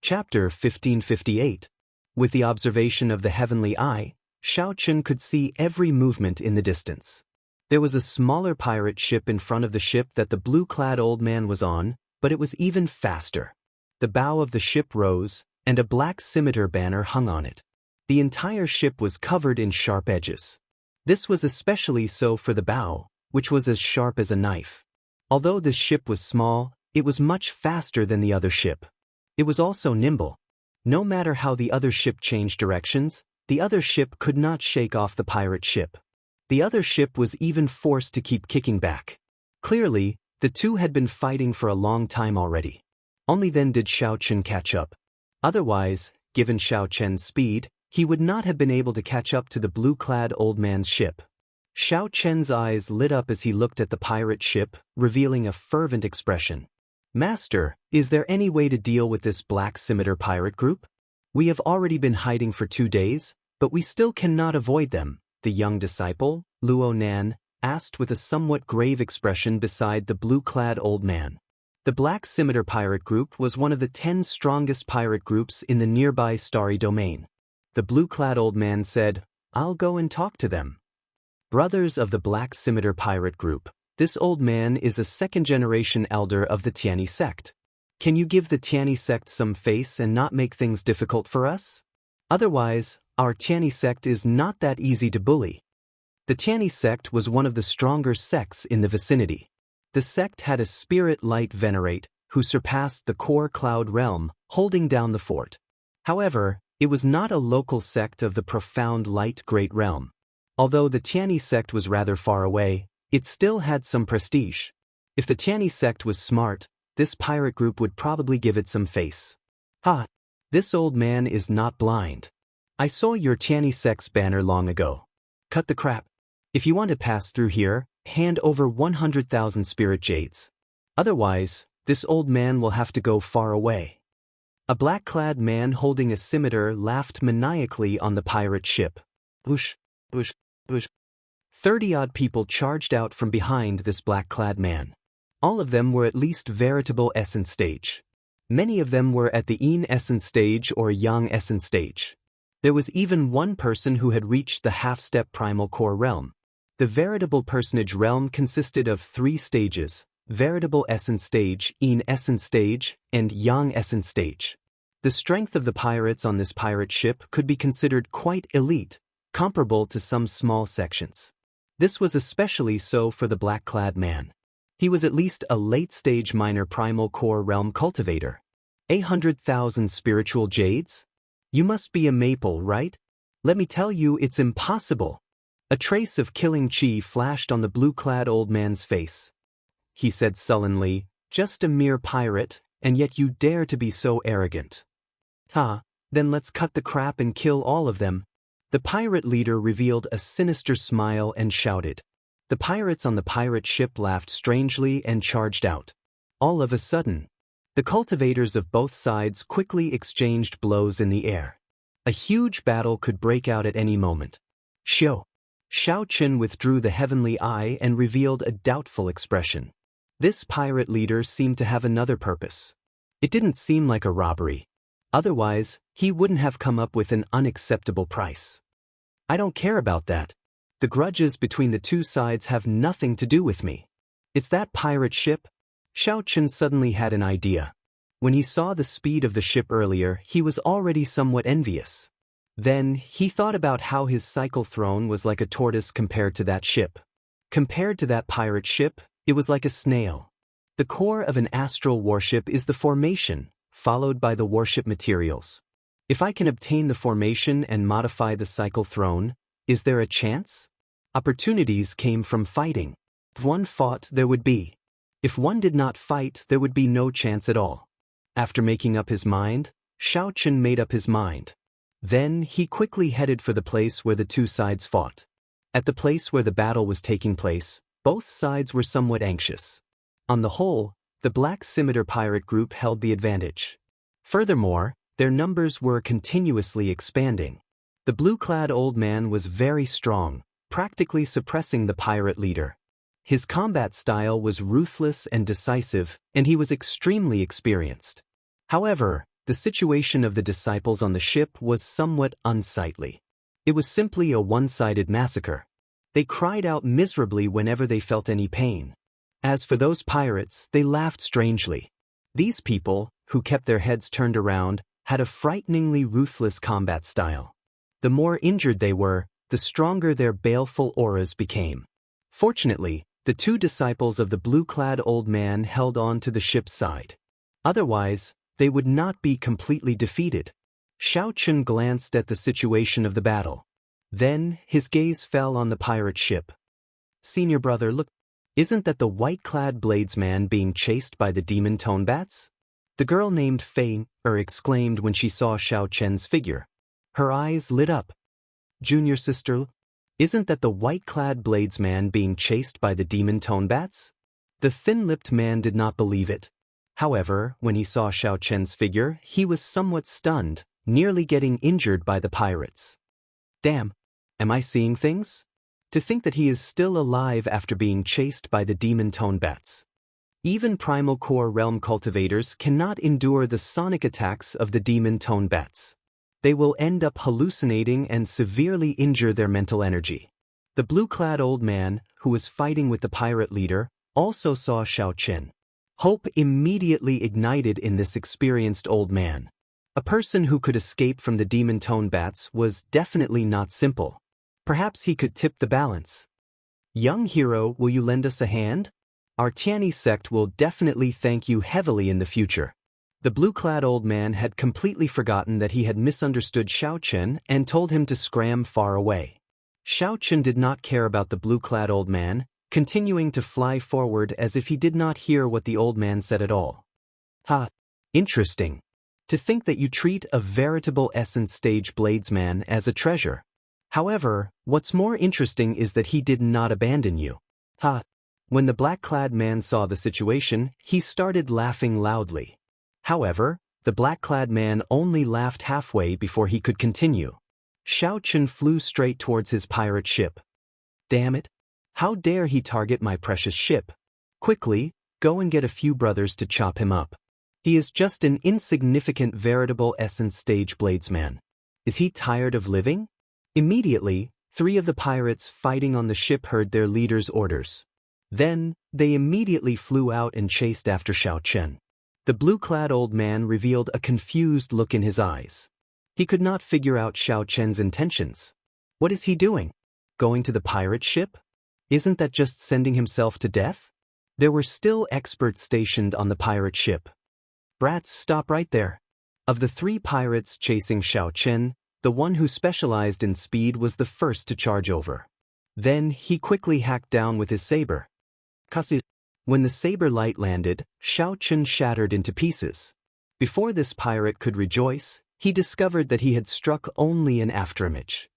Chapter 1558. With the observation of the heavenly eye, Xiaochen could see every movement in the distance. There was a smaller pirate ship in front of the ship that the blue-clad old man was on, but it was even faster. The bow of the ship rose, and a black scimitar banner hung on it. The entire ship was covered in sharp edges. This was especially so for the bow, which was as sharp as a knife. Although this ship was small, it was much faster than the other ship. It was also nimble. No matter how the other ship changed directions, the other ship could not shake off the pirate ship. The other ship was even forced to keep kicking back. Clearly, the two had been fighting for a long time already. Only then did Xiaochen catch up. Otherwise, given Xiaochen's speed, he would not have been able to catch up to the blue-clad old man's ship. Xiaochen's eyes lit up as he looked at the pirate ship, revealing a fervent expression. "Master, is there any way to deal with this black scimitar pirate group? We have already been hiding for 2 days, but we still cannot avoid them," the young disciple, Luo Nan, asked with a somewhat grave expression beside the blue-clad old man. The Black Scimitar Pirate Group was one of the 10 strongest pirate groups in the nearby starry domain. The blue-clad old man said, "I'll go and talk to them." Brothers of the Black Scimitar Pirate Group, this old man is a 2nd-generation elder of the Tianyi sect. Can you give the Tianyi sect some face and not make things difficult for us? Otherwise, our Tianyi sect is not that easy to bully. The Tianyi sect was one of the stronger sects in the vicinity. The sect had a spirit light venerate who surpassed the core cloud realm, holding down the fort. However, it was not a local sect of the profound light great realm. Although the Tianyi sect was rather far away, it still had some prestige. If the Tianyi sect was smart, this pirate group would probably give it some face. "Ha! This old man is not blind. I saw your Tianyi sect's banner long ago. Cut the crap. If you want to pass through here, hand over 100,000 spirit jades. Otherwise, this old man will have to go far away." A black-clad man holding a scimitar laughed maniacally on the pirate ship. Whoosh, whoosh, whoosh. 30-odd people charged out from behind this black-clad man. All of them were at least veritable essence stage. Many of them were at the Yin essence stage or Yang essence stage. There was even one person who had reached the half-step primal core realm. The veritable personage realm consisted of 3 stages: veritable essence stage, Yin essence stage, and Yang essence stage. The strength of the pirates on this pirate ship could be considered quite elite, comparable to some small sections. This was especially so for the black-clad man. He was at least a late-stage minor primal core realm cultivator. 100,000 spiritual jades? You must be a maple, right? Let me tell you, it's impossible. A trace of killing chi flashed on the blue-clad old man's face. He said sullenly, "Just a mere pirate, and yet you dare to be so arrogant." "Ha, then let's cut the crap and kill all of them." The pirate leader revealed a sinister smile and shouted. The pirates on the pirate ship laughed strangely and charged out. All of a sudden, the cultivators of both sides quickly exchanged blows in the air. A huge battle could break out at any moment. Xiao Chen withdrew the heavenly eye and revealed a doubtful expression. This pirate leader seemed to have another purpose. It didn't seem like a robbery. Otherwise, he wouldn't have come up with an unacceptable price. I don't care about that. The grudges between the two sides have nothing to do with me. It's that pirate ship? Xiao Chen suddenly had an idea. When he saw the speed of the ship earlier, he was already somewhat envious. Then, he thought about how his cycle throne was like a tortoise compared to that ship. Compared to that pirate ship, it was like a snail. The core of an astral warship is the formation, followed by the warship materials. If I can obtain the formation and modify the cycle throne, is there a chance? Opportunities came from fighting. If one fought, there would be. If one did not fight, there would be no chance at all. After making up his mind, Xiao Chen made up his mind. Then, he quickly headed for the place where the two sides fought. At the place where the battle was taking place, both sides were somewhat anxious. On the whole, the Black Scimitar pirate group held the advantage. Furthermore, their numbers were continuously expanding. The blue-clad old man was very strong, practically suppressing the pirate leader. His combat style was ruthless and decisive, and he was extremely experienced. However, the situation of the disciples on the ship was somewhat unsightly. It was simply a one-sided massacre. They cried out miserably whenever they felt any pain. As for those pirates, they laughed strangely. These people, who kept their heads turned around, had a frighteningly ruthless combat style. The more injured they were, the stronger their baleful auras became. Fortunately, the two disciples of the blue-clad old man held on to the ship's side. Otherwise, they would not be completely defeated. Xiao Chen glanced at the situation of the battle. Then, his gaze fell on the pirate ship. Senior brother, look, isn't that the white-clad bladesman being chased by the demon tone bats? The girl named Fei exclaimed when she saw Xiao Chen's figure. Her eyes lit up. Junior sister, isn't that the white-clad bladesman being chased by the demon tone bats? The thin-lipped man did not believe it. However, when he saw Xiao Chen's figure, he was somewhat stunned, nearly getting injured by the pirates. Damn, am I seeing things? To think that he is still alive after being chased by the demon tone bats. Even primal core realm cultivators cannot endure the sonic attacks of the demon tone bats. They will end up hallucinating and severely injure their mental energy. The blue-clad old man, who was fighting with the pirate leader, also saw Xiao Chen. Hope immediately ignited in this experienced old man. A person who could escape from the demon tone bats was definitely not simple. Perhaps he could tip the balance. Young hero, will you lend us a hand? Our Tianyi sect will definitely thank you heavily in the future. The blue-clad old man had completely forgotten that he had misunderstood Xiao Chen and told him to scram far away. Xiao Chen did not care about the blue-clad old man, continuing to fly forward as if he did not hear what the old man said at all. Ha! Interesting. To think that you treat a veritable essence stage bladesman as a treasure. However, what's more interesting is that he did not abandon you. Ha! When the black-clad man saw the situation, he started laughing loudly. However, the black-clad man only laughed halfway before he could continue. Xiao Chen flew straight towards his pirate ship. Damn it! How dare he target my precious ship? Quickly, go and get a few brothers to chop him up. He is just an insignificant veritable essence stage bladesman. Is he tired of living? Immediately, 3 of the pirates fighting on the ship heard their leader's orders. Then, they immediately flew out and chased after Xiao Chen. The blue-clad old man revealed a confused look in his eyes. He could not figure out Xiao Chen's intentions. What is he doing? Going to the pirate ship? Isn't that just sending himself to death? There were still experts stationed on the pirate ship. Brats, stop right there. Of the 3 pirates chasing Xiao Chen, the one who specialized in speed was the first to charge over. Then he quickly hacked down with his saber. When the saber light landed, Xiao Chen shattered into pieces. Before this pirate could rejoice, he discovered that he had struck only an afterimage.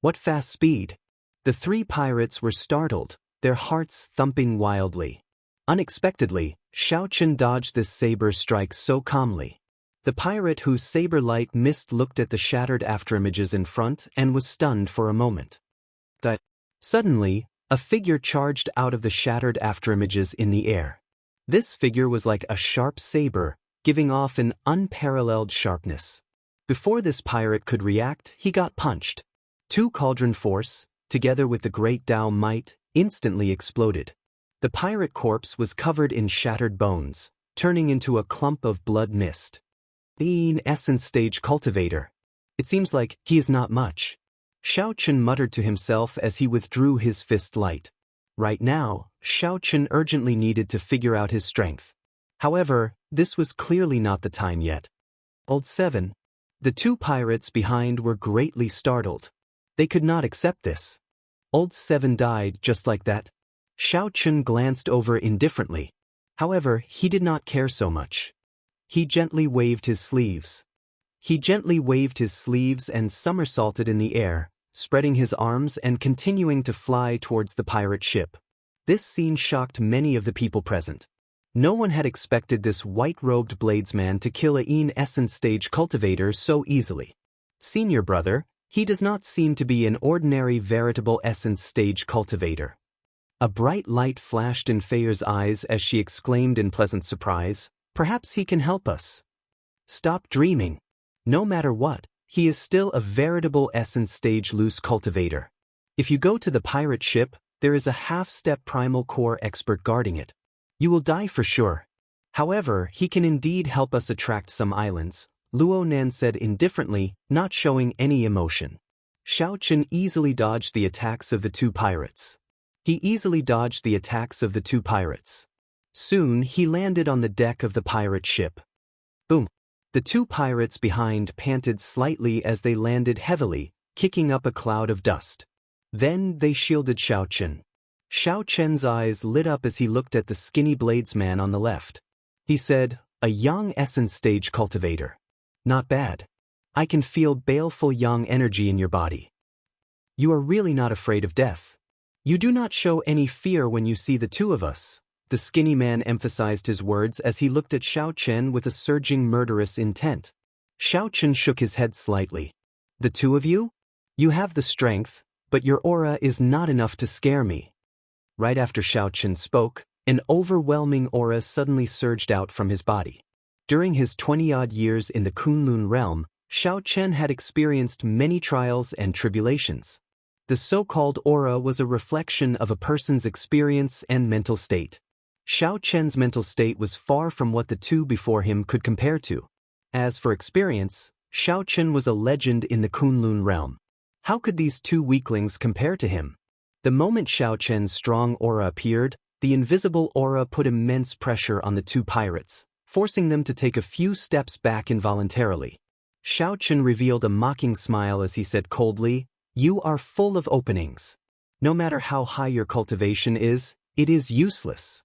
What fast speed! The 3 pirates were startled, their hearts thumping wildly. Unexpectedly, Xiao Chen dodged this saber strike so calmly. The pirate whose saber light mist looked at the shattered afterimages in front and was stunned for a moment. Suddenly, a figure charged out of the shattered afterimages in the air. This figure was like a sharp saber, giving off an unparalleled sharpness. Before this pirate could react, he got punched. 2 cauldron force, together with the great Dao might, instantly exploded. The pirate corpse was covered in shattered bones, turning into a clump of blood mist. The essence stage cultivator. It seems like he is not much. Xiaochen muttered to himself as he withdrew his fist light. Right now, Xiaochen urgently needed to figure out his strength. However, this was clearly not the time yet. Old 7. The 2 pirates behind were greatly startled. They could not accept this. Old 7 died just like that. Xiaochen glanced over indifferently. However, he did not care so much. He gently waved his sleeves. And somersaulted in the air, spreading his arms and continuing to fly towards the pirate ship. This scene shocked many of the people present. No one had expected this white-robed bladesman to kill a essence stage cultivator so easily. Senior brother, he does not seem to be an ordinary veritable essence stage cultivator. A bright light flashed in Feier's eyes as she exclaimed in pleasant surprise, "Perhaps he can help us." Stop dreaming. No matter what, he is still a veritable essence stage loose cultivator. If you go to the pirate ship, there is a half-step primal core expert guarding it. You will die for sure. However, he can indeed help us attract some islands, Luo Nan said indifferently, not showing any emotion. Xiaochen easily dodged the attacks of the 2 pirates. Soon he landed on the deck of the pirate ship. Boom. The 2 pirates behind panted slightly as they landed heavily, kicking up a cloud of dust. Then they shielded Xiaochen. Xiaochen's eyes lit up as he looked at the skinny bladesman on the left. He said, "A young essence stage cultivator. Not bad. I can feel baleful young energy in your body. You are really not afraid of death. You do not show any fear when you see the 2 of us." The skinny man emphasized his words as he looked at Xiaochen with a surging murderous intent. Xiaochen shook his head slightly. "The 2 of you? You have the strength, but your aura is not enough to scare me." Right after Xiaochen spoke, an overwhelming aura suddenly surged out from his body. During his 20-odd years in the Kunlun realm, Xiaochen had experienced many trials and tribulations. The so-called aura was a reflection of a person's experience and mental state. Xiaochen's mental state was far from what the 2 before him could compare to. As for experience, Xiaochen was a legend in the Kunlun realm. How could these 2 weaklings compare to him? The moment Xiaochen's strong aura appeared, the invisible aura put immense pressure on the 2 pirates, forcing them to take a few steps back involuntarily. Xiaochen revealed a mocking smile as he said coldly, "You are full of openings. No matter how high your cultivation is, it is useless."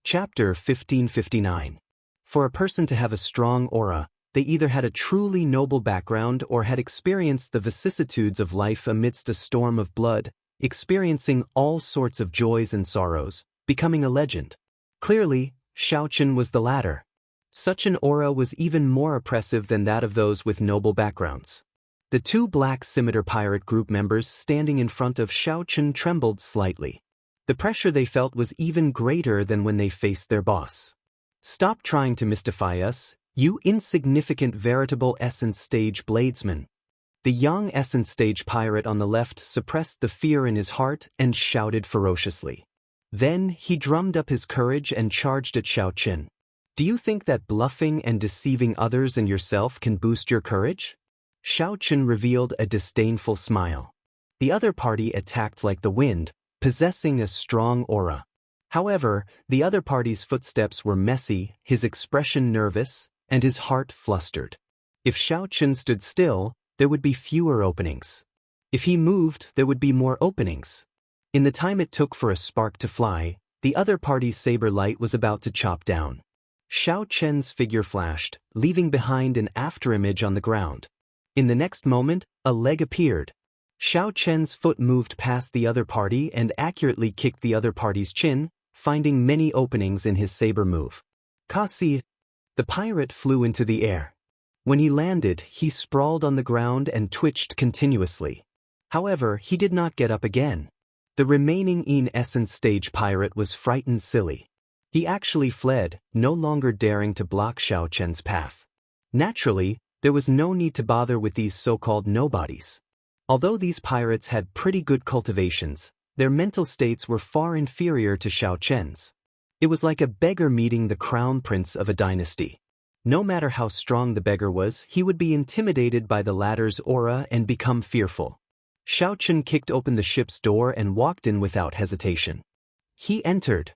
Chapter 1559. For a person to have a strong aura, they either had a truly noble background or had experienced the vicissitudes of life amidst a storm of blood, experiencing all sorts of joys and sorrows, becoming a legend. Clearly, Xiaochen was the latter. Such an aura was even more oppressive than that of those with noble backgrounds. The 2 black scimitar pirate group members standing in front of Xiaochen trembled slightly. The pressure they felt was even greater than when they faced their boss. "Stop trying to mystify us, you insignificant veritable essence stage bladesman." The young essence stage pirate on the left suppressed the fear in his heart and shouted ferociously. Then he drummed up his courage and charged at Xiaochen. "Do you think that bluffing and deceiving others and yourself can boost your courage?" Xiaochen revealed a disdainful smile. The other party attacked like the wind, possessing a strong aura. However, the other party's footsteps were messy, his expression nervous, and his heart flustered. If Xiaochen stood still, there would be fewer openings. If he moved, there would be more openings. In the time it took for a spark to fly, the other party's saber light was about to chop down. Xiaochen's figure flashed, leaving behind an afterimage on the ground. In the next moment, a leg appeared. Xiaochen's foot moved past the other party and accurately kicked the other party's chin, finding many openings in his saber move. Kasi! The pirate flew into the air. When he landed, he sprawled on the ground and twitched continuously. However, he did not get up again. The remaining essence stage pirate was frightened silly. He actually fled, no longer daring to block Xiaochen's path. Naturally, there was no need to bother with these so-called nobodies. Although these pirates had pretty good cultivations, their mental states were far inferior to Xiaochen's. It was like a beggar meeting the crown prince of a dynasty. No matter how strong the beggar was, he would be intimidated by the latter's aura and become fearful. Xiaochen kicked open the ship's door and walked in without hesitation. He entered.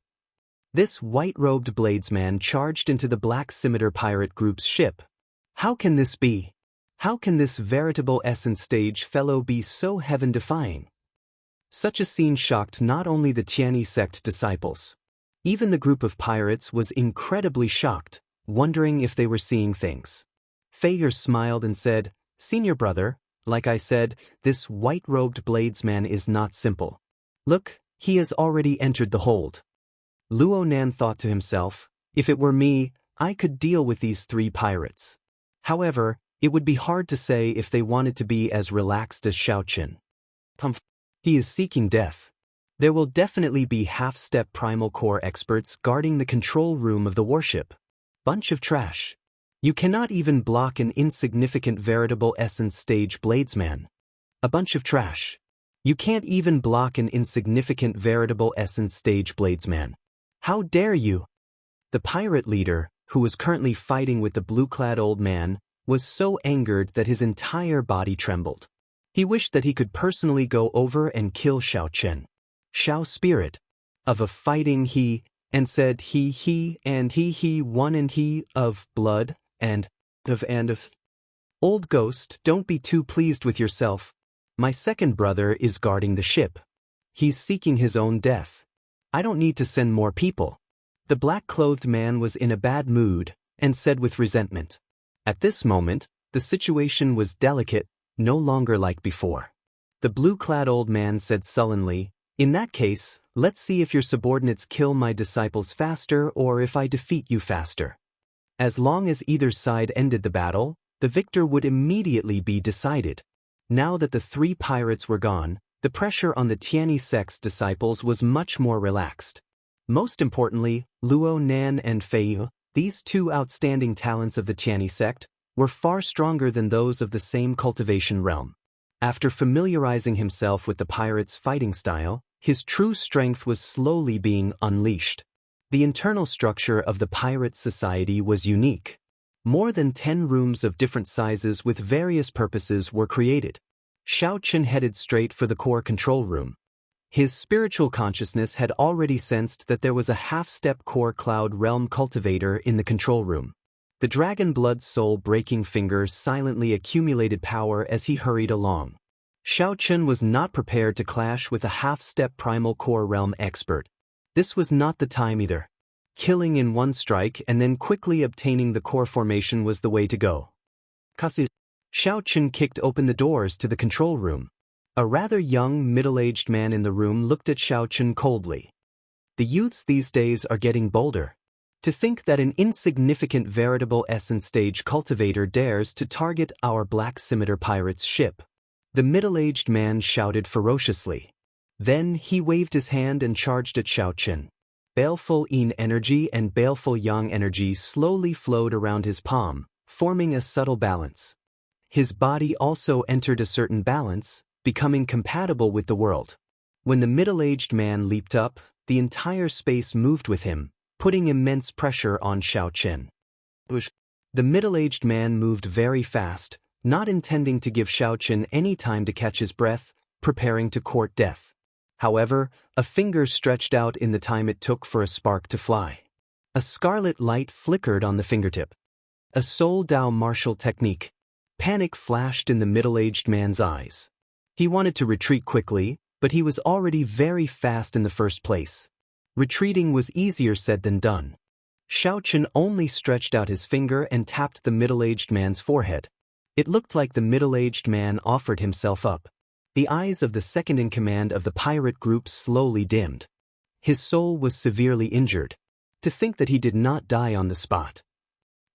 This white-robed bladesman charged into the Black Scimitar pirate group's ship. How can this be? How can this veritable essence stage fellow be so heaven-defying? Such a scene shocked not only the Tianyi sect disciples. Even the group of pirates was incredibly shocked, wondering if they were seeing things. Feier smiled and said, "Senior brother, like I said, this white-robed bladesman is not simple. Look, he has already entered the hold." Luo Nan thought to himself, if it were me, I could deal with these 3 pirates. However, it would be hard to say if they wanted to be as relaxed as Xiaochen. He is seeking death. There will definitely be half-step primal core experts guarding the control room of the warship. Bunch of trash. You cannot even block an insignificant veritable essence stage bladesman. A bunch of trash. You can't even block an insignificant veritable essence stage bladesman. How dare you? The pirate leader, who was currently fighting with the blue-clad old man, was so angered that his entire body trembled. He wished that he could personally go over and kill Xiaochen. Xiao spirit. Of a fighting he, and said he one and he, of blood, and of. Old ghost, don't be too pleased with yourself. My second brother is guarding the ship. He's seeking his own death. I don't need to send more people. The black-clothed man was in a bad mood, and said with resentment. At this moment, the situation was delicate, no longer like before. The blue-clad old man said sullenly, "In that case, let's see if your subordinates kill my disciples faster or if I defeat you faster." As long as either side ended the battle, the victor would immediately be decided. Now that the 3 pirates were gone, the pressure on the Tianyi sect's disciples was much more relaxed. Most importantly, Luo Nan and Feiyu, these 2 outstanding talents of the Tianyi sect, were far stronger than those of the same cultivation realm. After familiarizing himself with the pirates' fighting style, his true strength was slowly being unleashed. The internal structure of the pirate society was unique. More than 10 rooms of different sizes with various purposes were created. Xiaochen headed straight for the core control room. His spiritual consciousness had already sensed that there was a half-step core cloud realm cultivator in the control room. The dragon blood soul-breaking fingers silently accumulated power as he hurried along. Xiaochen was not prepared to clash with a half-step primal core realm expert. This was not the time either. Killing in one strike and then quickly obtaining the core formation was the way to go. Xiaochen kicked open the doors to the control room. A rather young, middle-aged man in the room looked at Xiaochen coldly. The youths these days are getting bolder. To think that an insignificant veritable essence stage cultivator dares to target our Black Scimitar pirate's ship. The middle-aged man shouted ferociously. Then he waved his hand and charged at Xiaochen. Baleful yin energy and baleful yang energy slowly flowed around his palm, forming a subtle balance. His body also entered a certain balance, becoming compatible with the world. When the middle-aged man leaped up, the entire space moved with him, putting immense pressure on Xiaochen. The middle-aged man moved very fast, not intending to give Xiaochen any time to catch his breath, preparing to court death. However, a finger stretched out in the time it took for a spark to fly. A scarlet light flickered on the fingertip. A Soul Dao martial technique. Panic flashed in the middle-aged man's eyes. He wanted to retreat quickly, but he was already very fast in the first place. Retreating was easier said than done. Xiaochen only stretched out his finger and tapped the middle-aged man's forehead. It looked like the middle-aged man offered himself up. The eyes of the second-in-command of the pirate group slowly dimmed. His soul was severely injured. To think that he did not die on the spot.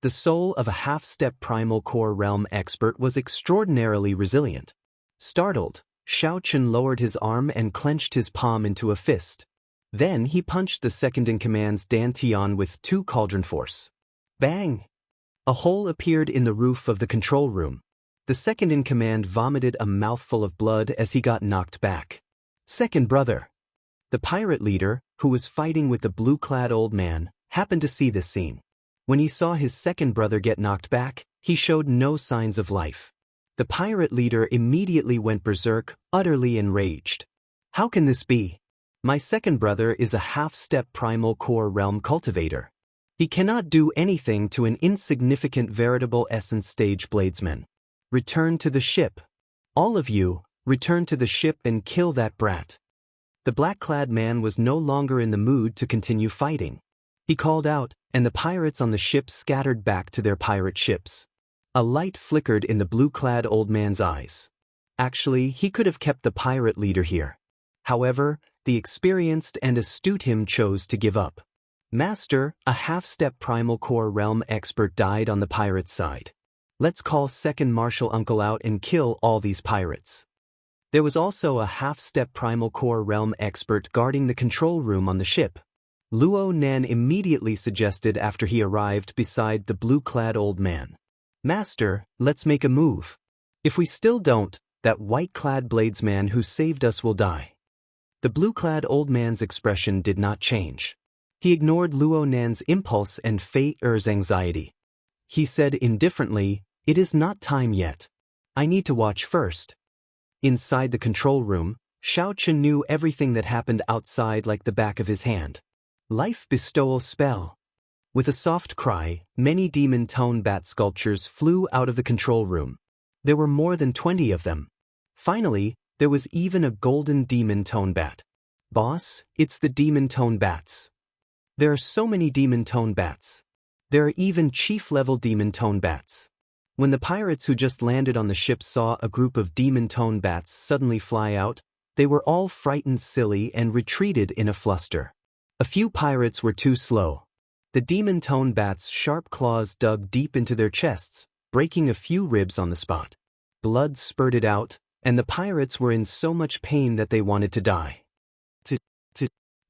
The soul of a half-step primal core realm expert was extraordinarily resilient. Startled, Xiaochen lowered his arm and clenched his palm into a fist. Then he punched the second-in-command's Dantian with 2 cauldron force. Bang! A hole appeared in the roof of the control room. The second-in-command vomited a mouthful of blood as he got knocked back. Second brother. The pirate leader, who was fighting with the blue-clad old man, happened to see this scene. When he saw his second brother get knocked back, he showed no signs of life. The pirate leader immediately went berserk, utterly enraged. How can this be? My second brother is a half-step primal core realm cultivator. He cannot do anything to an insignificant veritable essence stage bladesman. Return to the ship. All of you, return to the ship and kill that brat. The black-clad man was no longer in the mood to continue fighting. He called out, and the pirates on the ship scattered back to their pirate ships. A light flickered in the blue-clad old man's eyes. Actually, he could have kept the pirate leader here. However, the experienced and astute him chose to give up. Master, a half-step primal core realm expert, died on the pirate's side. Let's call second martial uncle out and kill all these pirates. There was also a half-step primal core realm expert guarding the control room on the ship. Luo Nan immediately suggested after he arrived beside the blue-clad old man. Master, let's make a move. If we still don't, that white-clad bladesman who saved us will die. The blue-clad old man's expression did not change. He ignored Luo Nan's impulse and Fei Er's anxiety. He said indifferently, "It is not time yet. I need to watch first." Inside the control room, Xiaochen knew everything that happened outside like the back of his hand. Life bestowal spell. With a soft cry, many demon tone bat sculptures flew out of the control room. There were more than 20 of them. Finally, there was even a golden demon tone bat. Boss, it's the demon tone bats. There are so many demon tone bats. There are even chief-level demon tone bats. When the pirates who just landed on the ship saw a group of demon tone bats suddenly fly out, they were all frightened silly and retreated in a fluster. A few pirates were too slow. The demon tone bats' sharp claws dug deep into their chests, breaking a few ribs on the spot. Blood spurted out, and the pirates were in so much pain that they wanted to die.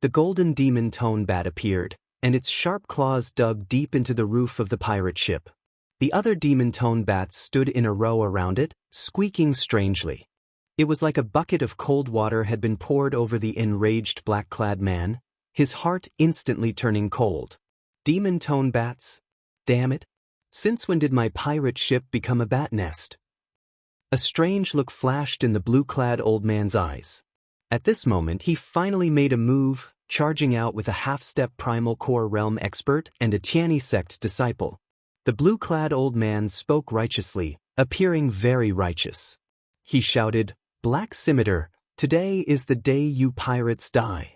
The golden demon tone bat appeared, and its sharp claws dug deep into the roof of the pirate ship. The other demon tone bats stood in a row around it, squeaking strangely. It was like a bucket of cold water had been poured over the enraged black-clad man, his heart instantly turning cold. Demon tone bats? Damn it! Since when did my pirate ship become a bat nest? A strange look flashed in the blue-clad old man's eyes. At this moment he finally made a move, charging out with a half-step primal core realm expert and a Tianyi sect disciple. The blue-clad old man spoke righteously, appearing very righteous. He shouted, "Black Scimitar, today is the day you pirates die."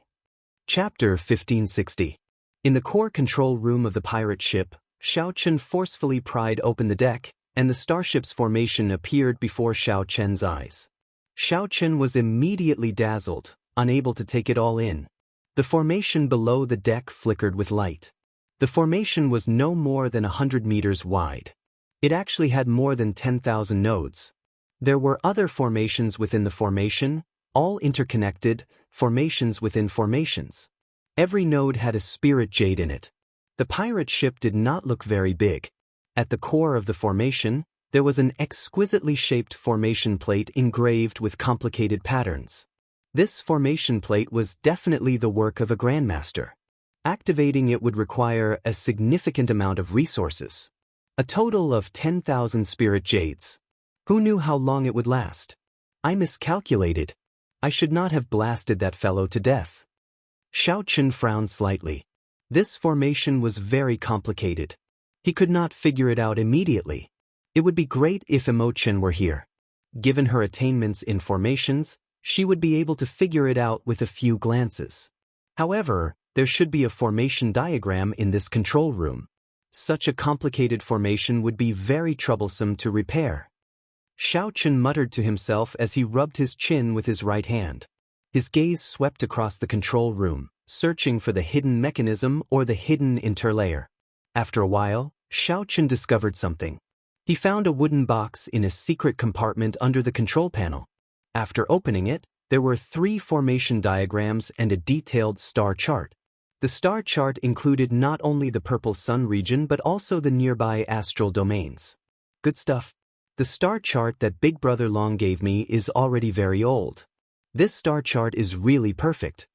Chapter 1560. In the core control room of the pirate ship, Xiaochen forcefully pried open the deck, and the starship's formation appeared before Xiaochen's eyes. Xiaochen was immediately dazzled, unable to take it all in. The formation below the deck flickered with light. The formation was no more than 100 meters wide. It actually had more than 10,000 nodes. There were other formations within the formation, all interconnected, formations within formations. Every node had a spirit jade in it. The pirate ship did not look very big. At the core of the formation, there was an exquisitely shaped formation plate engraved with complicated patterns. This formation plate was definitely the work of a grandmaster. Activating it would require a significant amount of resources. A total of 10,000 spirit jades. Who knew how long it would last? I miscalculated. I should not have blasted that fellow to death. Xiaochen frowned slightly. This formation was very complicated. He could not figure it out immediately. It would be great if Imochen were here. Given her attainments in formations, she would be able to figure it out with a few glances. However, there should be a formation diagram in this control room. Such a complicated formation would be very troublesome to repair. Xiaochen muttered to himself as he rubbed his chin with his right hand. His gaze swept across the control room, searching for the hidden mechanism or the hidden interlayer. After a while, Xiaochen discovered something. He found a wooden box in a secret compartment under the control panel. After opening it, there were 3 formation diagrams and a detailed star chart. The star chart included not only the purple sun region but also the nearby astral domains. Good stuff. The star chart that Big Brother Long gave me is already very old. This star chart is really perfect.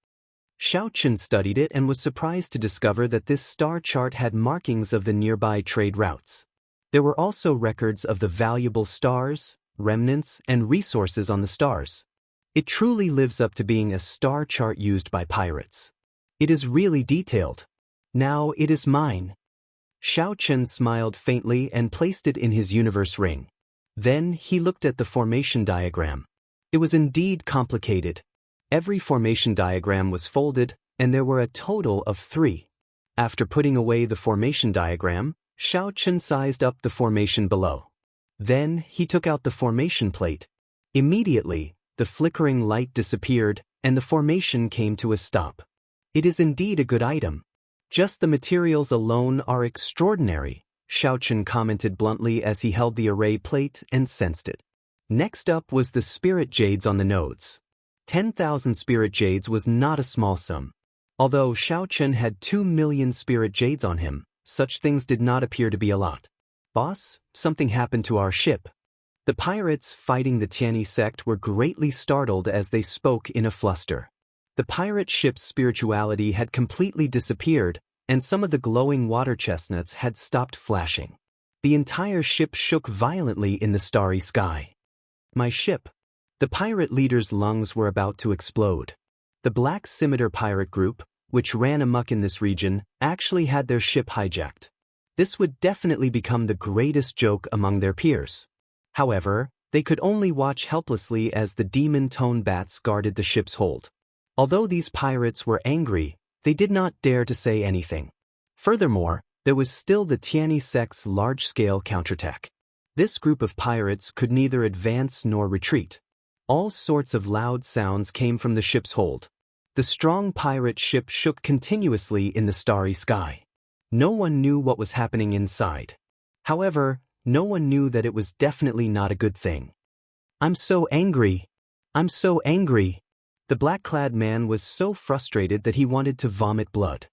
Xiaochen studied it and was surprised to discover that this star chart had markings of the nearby trade routes. There were also records of the valuable stars, remnants, and resources on the stars. It truly lives up to being a star chart used by pirates. It is really detailed. Now it is mine. Xiaochen smiled faintly and placed it in his universe ring. Then he looked at the formation diagram. It was indeed complicated. Every formation diagram was folded, and there were a total of 3. After putting away the formation diagram, Xiaochen sized up the formation below. Then he took out the formation plate. Immediately, the flickering light disappeared, and the formation came to a stop. It is indeed a good item. Just the materials alone are extraordinary, Xiaochen commented bluntly as he held the array plate and sensed it. Next up was the spirit jades on the nodes. 10,000 spirit jades was not a small sum. Although Xiaochen had 2 million spirit jades on him, such things did not appear to be a lot. Boss, something happened to our ship. The pirates fighting the Tianyi sect were greatly startled as they spoke in a fluster. The pirate ship's spirituality had completely disappeared, and some of the glowing water chestnuts had stopped flashing. The entire ship shook violently in the starry sky. My ship. The pirate leader's lungs were about to explode. The Black Scimitar pirate group, which ran amok in this region, actually had their ship hijacked. This would definitely become the greatest joke among their peers. However, they could only watch helplessly as the demon-tone bats guarded the ship's hold. Although these pirates were angry, they did not dare to say anything. Furthermore, there was still the Tianyi sect's large-scale counterattack. This group of pirates could neither advance nor retreat. All sorts of loud sounds came from the ship's hold. The strong pirate ship shook continuously in the starry sky. No one knew what was happening inside. However, no one knew that it was definitely not a good thing. I'm so angry. I'm so angry. The black-clad man was so frustrated that he wanted to vomit blood.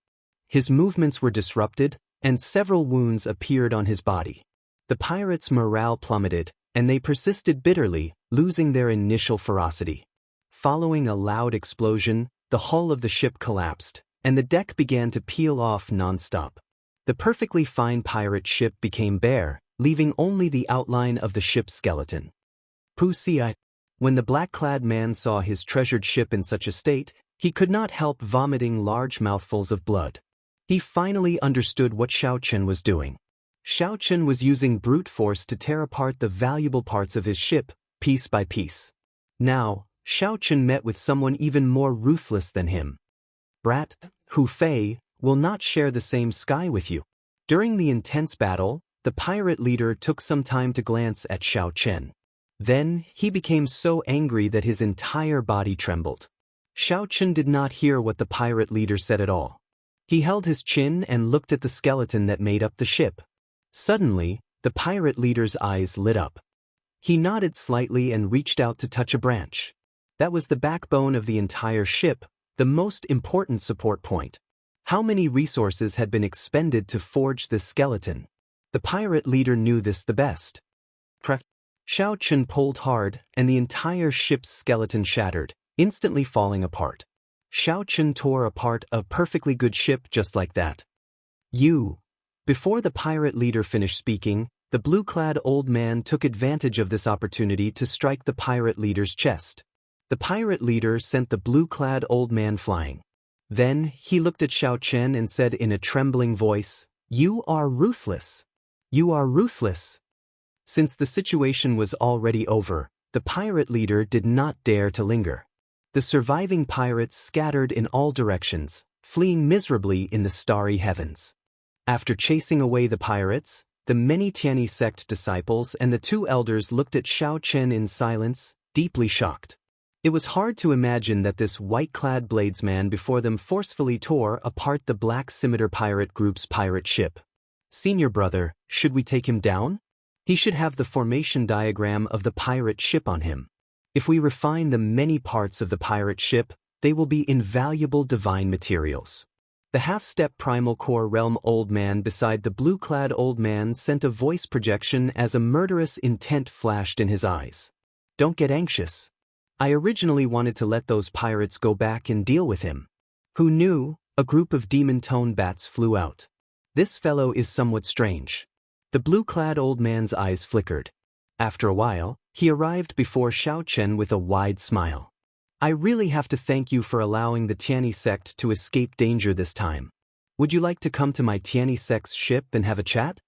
His movements were disrupted, and several wounds appeared on his body. The pirates' morale plummeted, and they persisted bitterly, losing their initial ferocity. Following a loud explosion, the hull of the ship collapsed, and the deck began to peel off non-stop. The perfectly fine pirate ship became bare, leaving only the outline of the ship's skeleton. Pussy. When the black-clad man saw his treasured ship in such a state, he could not help vomiting large mouthfuls of blood. He finally understood what Xiaochen was doing. Xiaochen was using brute force to tear apart the valuable parts of his ship, piece by piece. Now, Xiaochen met with someone even more ruthless than him. Brat, Hu Fei, will not share the same sky with you. During the intense battle, the pirate leader took some time to glance at Xiaochen. Then, he became so angry that his entire body trembled. Xiaochen did not hear what the pirate leader said at all. He held his chin and looked at the skeleton that made up the ship. Suddenly, the pirate leader's eyes lit up. He nodded slightly and reached out to touch a branch. That was the backbone of the entire ship, the most important support point. How many resources had been expended to forge this skeleton? The pirate leader knew this the best. Xiaochen pulled hard, and the entire ship's skeleton shattered, instantly falling apart. Xiaochen tore apart a perfectly good ship just like that. Before the pirate leader finished speaking, the blue-clad old man took advantage of this opportunity to strike the pirate leader's chest. The pirate leader sent the blue-clad old man flying. Then, he looked at Xiaochen and said in a trembling voice, "You are ruthless. You are ruthless." Since the situation was already over, the pirate leader did not dare to linger. The surviving pirates scattered in all directions, fleeing miserably in the starry heavens. After chasing away the pirates, the many Tianyi sect disciples and the 2 elders looked at Xiaochen in silence, deeply shocked. It was hard to imagine that this white-clad bladesman before them forcefully tore apart the Black Scimitar pirate group's pirate ship. Senior brother, should we take him down? He should have the formation diagram of the pirate ship on him. If we refine the many parts of the pirate ship, they will be invaluable divine materials. The half-step primal core realm old man beside the blue-clad old man sent a voice projection as a murderous intent flashed in his eyes. Don't get anxious. I originally wanted to let those pirates go back and deal with him. Who knew? A group of demon-tone bats flew out. This fellow is somewhat strange. The blue-clad old man's eyes flickered. After a while, he arrived before Xiao Chen with a wide smile. I really have to thank you for allowing the Tianyi sect to escape danger this time. Would you like to come to my Tianyi sect's ship and have a chat?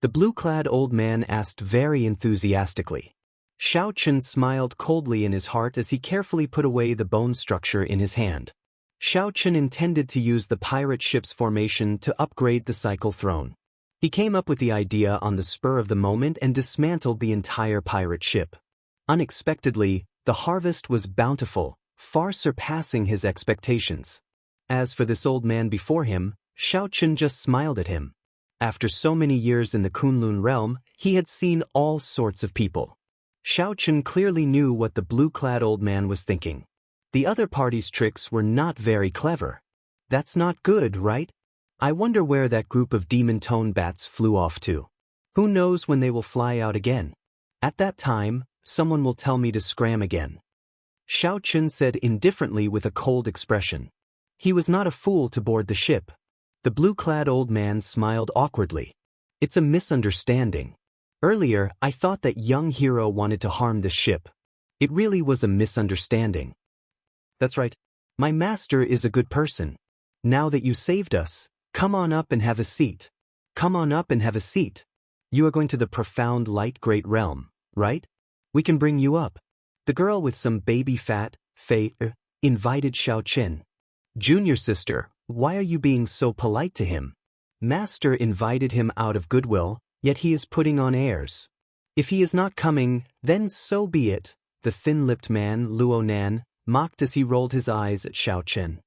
The blue-clad old man asked very enthusiastically. Xiao Chen smiled coldly in his heart as he carefully put away the bone structure in his hand. Xiao Chen intended to use the pirate ship's formation to upgrade the cycle throne. He came up with the idea on the spur of the moment and dismantled the entire pirate ship. Unexpectedly, the harvest was bountiful, far surpassing his expectations. As for this old man before him, Xiao Chen just smiled at him. After so many years in the Kunlun realm, he had seen all sorts of people. Xiao Chen clearly knew what the blue-clad old man was thinking. The other party's tricks were not very clever. That's not good, right? I wonder where that group of demon-tone bats flew off to. Who knows when they will fly out again? At that time, someone will tell me to scram again. Xiao Chen said indifferently with a cold expression. He was not a fool to board the ship. The blue-clad old man smiled awkwardly. It's a misunderstanding. Earlier, I thought that young hero wanted to harm the ship. It really was a misunderstanding. That's right. My master is a good person. Now that you saved us, come on up and have a seat. Come on up and have a seat. You are going to the profound light great realm, right? We can bring you up. The girl with some baby fat, Fei, invited Xiao Chen. Junior sister, why are you being so polite to him? Master invited him out of goodwill, yet he is putting on airs. If he is not coming, then so be it, the thin-lipped man, Luo Nan, mocked as he rolled his eyes at Xiao Chen.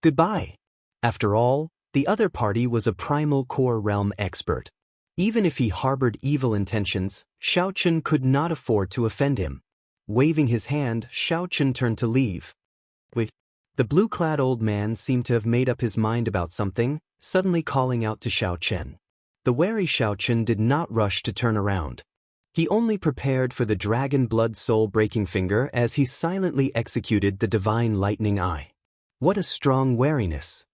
Goodbye. After all, the other party was a primal core realm expert. Even if he harbored evil intentions, Xiao Chen could not afford to offend him. Waving his hand, Xiao Chen turned to leave. Wait. The blue-clad old man seemed to have made up his mind about something, suddenly calling out to Xiao Chen. The wary Xiao Chen did not rush to turn around. He only prepared for the dragon blood soul-breaking finger as he silently executed the divine lightning eye. What a strong wariness!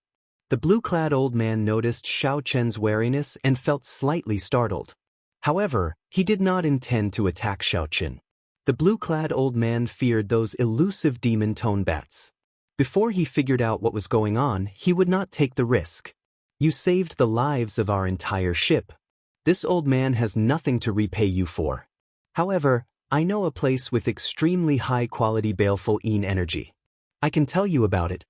The blue-clad old man noticed Xiao Chen's wariness and felt slightly startled. However, he did not intend to attack Xiao Chen. The blue-clad old man feared those elusive demon-tone bats. Before he figured out what was going on, he would not take the risk. You saved the lives of our entire ship. This old man has nothing to repay you for. However, I know a place with extremely high-quality baleful energy. I can tell you about it.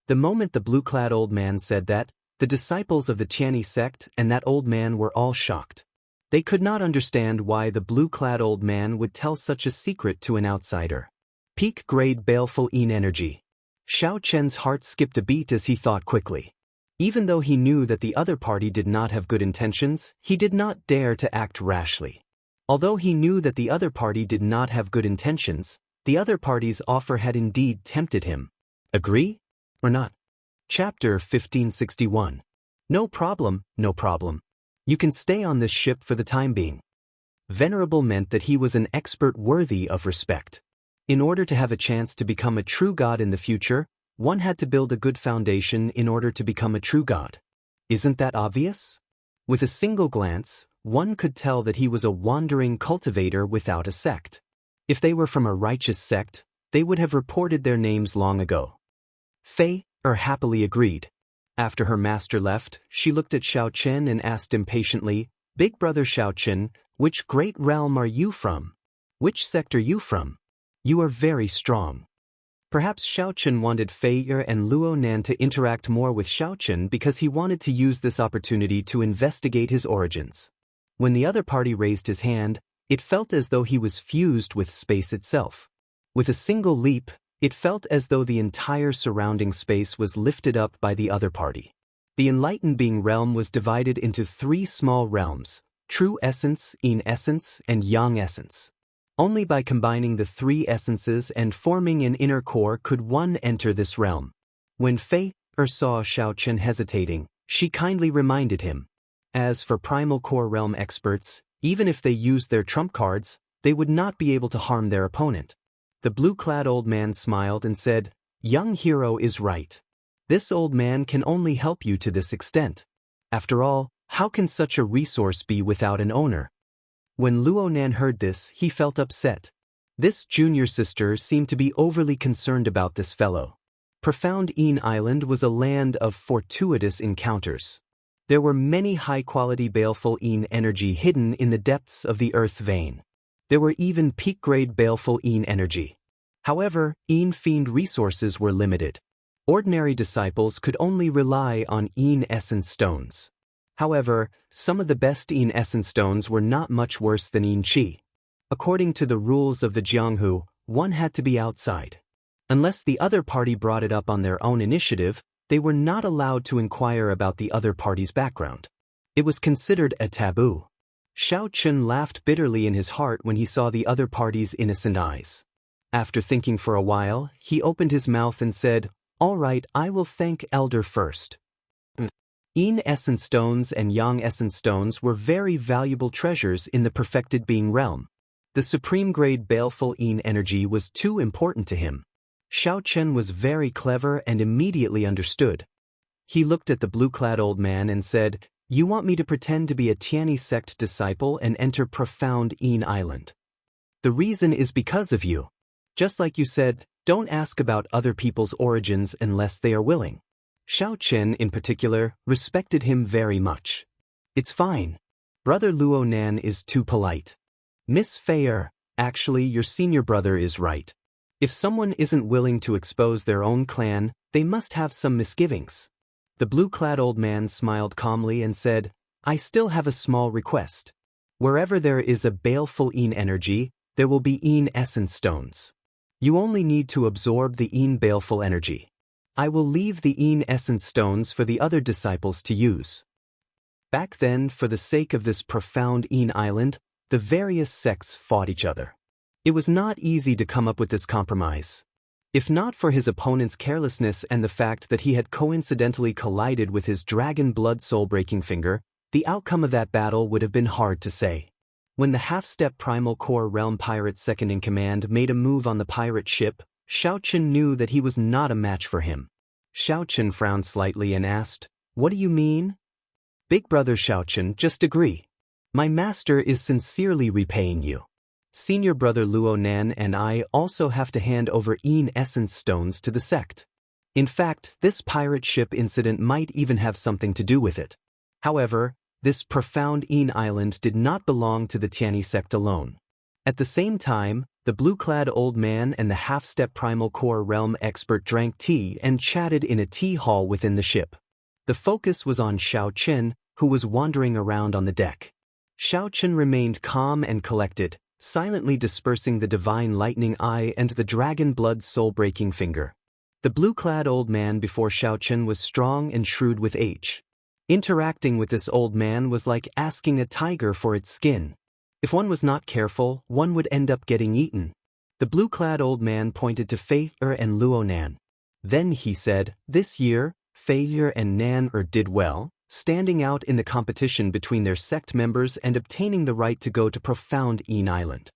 The moment the blue-clad old man said that, the disciples of the Tianyi sect and that old man were all shocked. They could not understand why the blue-clad old man would tell such a secret to an outsider. Peak-grade baleful energy. Xiao Chen's heart skipped a beat as he thought quickly. Even though he knew that the other party did not have good intentions, he did not dare to act rashly. Although he knew that the other party did not have good intentions, the other party's offer had indeed tempted him. Agree? Or not? Chapter 1561. No problem, no problem. You can stay on this ship for the time being. Venerable meant that he was an expert worthy of respect. In order to have a chance to become a true god in the future, one had to build a good foundation in order to become a true god. Isn't that obvious? With a single glance, one could tell that he was a wandering cultivator without a sect. If they were from a righteous sect, they would have reported their names long ago. Fei happily agreed. After her master left, she looked at Xiao Chen and asked impatiently, Big brother Xiao Chen, which great realm are you from? Which sect are you from? You are very strong. Perhaps Xiao Chen wanted Fei and Luo Nan to interact more with Xiao Chen because he wanted to use this opportunity to investigate his origins. When the other party raised his hand, it felt as though he was fused with space itself. With a single leap, it felt as though the entire surrounding space was lifted up by the other party. The enlightened being realm was divided into 3 small realms: true essence, yin essence, and yang essence. Only by combining the 3 essences and forming an inner core could one enter this realm. When Fei saw Xiaochen hesitating, she kindly reminded him. As for primal core realm experts, even if they used their trump cards, they would not be able to harm their opponent. The blue-clad old man smiled and said, "Young hero is right. This old man can only help you to this extent. After all, how can such a resource be without an owner?" When Luonan heard this, he felt upset. This junior sister seemed to be overly concerned about this fellow. Profound Yin Island was a land of fortuitous encounters. There were many high-quality baleful Yin energy hidden in the depths of the earth vein. There were even peak-grade baleful Yin energy. However, Yin fiend resources were limited. Ordinary disciples could only rely on Yin essence stones. However, some of the best Yin essence stones were not much worse than Yin Qi. According to the rules of the Jianghu, one had to be outside. Unless the other party brought it up on their own initiative, they were not allowed to inquire about the other party's background. It was considered a taboo. Xiao Chun laughed bitterly in his heart when he saw the other party's innocent eyes. After thinking for a while, he opened his mouth and said, "All right, I will thank Elder first." Yin essence stones and Yang essence stones were very valuable treasures in the perfected being realm. The supreme grade baleful Yin energy was too important to him. Xiao Chen was very clever and immediately understood. He looked at the blue-clad old man and said, "You want me to pretend to be a Tianyi sect disciple and enter profound Yin Island. The reason is because of you. Just like you said, don't ask about other people's origins unless they are willing." Xiao Chen, in particular, respected him very much. "It's fine. Brother Luo Nan is too polite. Miss Fei, actually your senior brother is right. If someone isn't willing to expose their own clan, they must have some misgivings." The blue-clad old man smiled calmly and said, "I still have a small request. Wherever there is a baleful Yin energy, there will be Yin essence stones. You only need to absorb the Yin baleful energy. I will leave the Yin essence stones for the other disciples to use." Back then, for the sake of this profound Yin Island, the various sects fought each other. It was not easy to come up with this compromise. If not for his opponent's carelessness and the fact that he had coincidentally collided with his dragon blood soul-breaking finger, the outcome of that battle would have been hard to say. When the half-step primal core realm pirate second-in-command made a move on the pirate ship, Xiao Chen knew that he was not a match for him. Xiao Chen frowned slightly and asked, "What do you mean?" "Big brother Xiao Chen, just agree. My master is sincerely repaying you. Senior brother Luo Nan and I also have to hand over Yin essence stones to the sect. In fact, this pirate ship incident might even have something to do with it. However, this profound Yin Island did not belong to the Tianyi sect alone." At the same time, the blue-clad old man and the half-step primal core realm expert drank tea and chatted in a tea hall within the ship. The focus was on Xiao Chen, who was wandering around on the deck. Xiao Chen remained calm and collected, silently dispersing the divine lightning eye and the dragon blood soul-breaking finger. The blue-clad old man before Xiao Chen was strong and shrewd with age. Interacting with this old man was like asking a tiger for its skin. If one was not careful, one would end up getting eaten. The blue-clad old man pointed to Fei and Luo Nan. Then he said, "This year, Fei and Nan did well, standing out in the competition between their sect members and obtaining the right to go to profound Yin Island.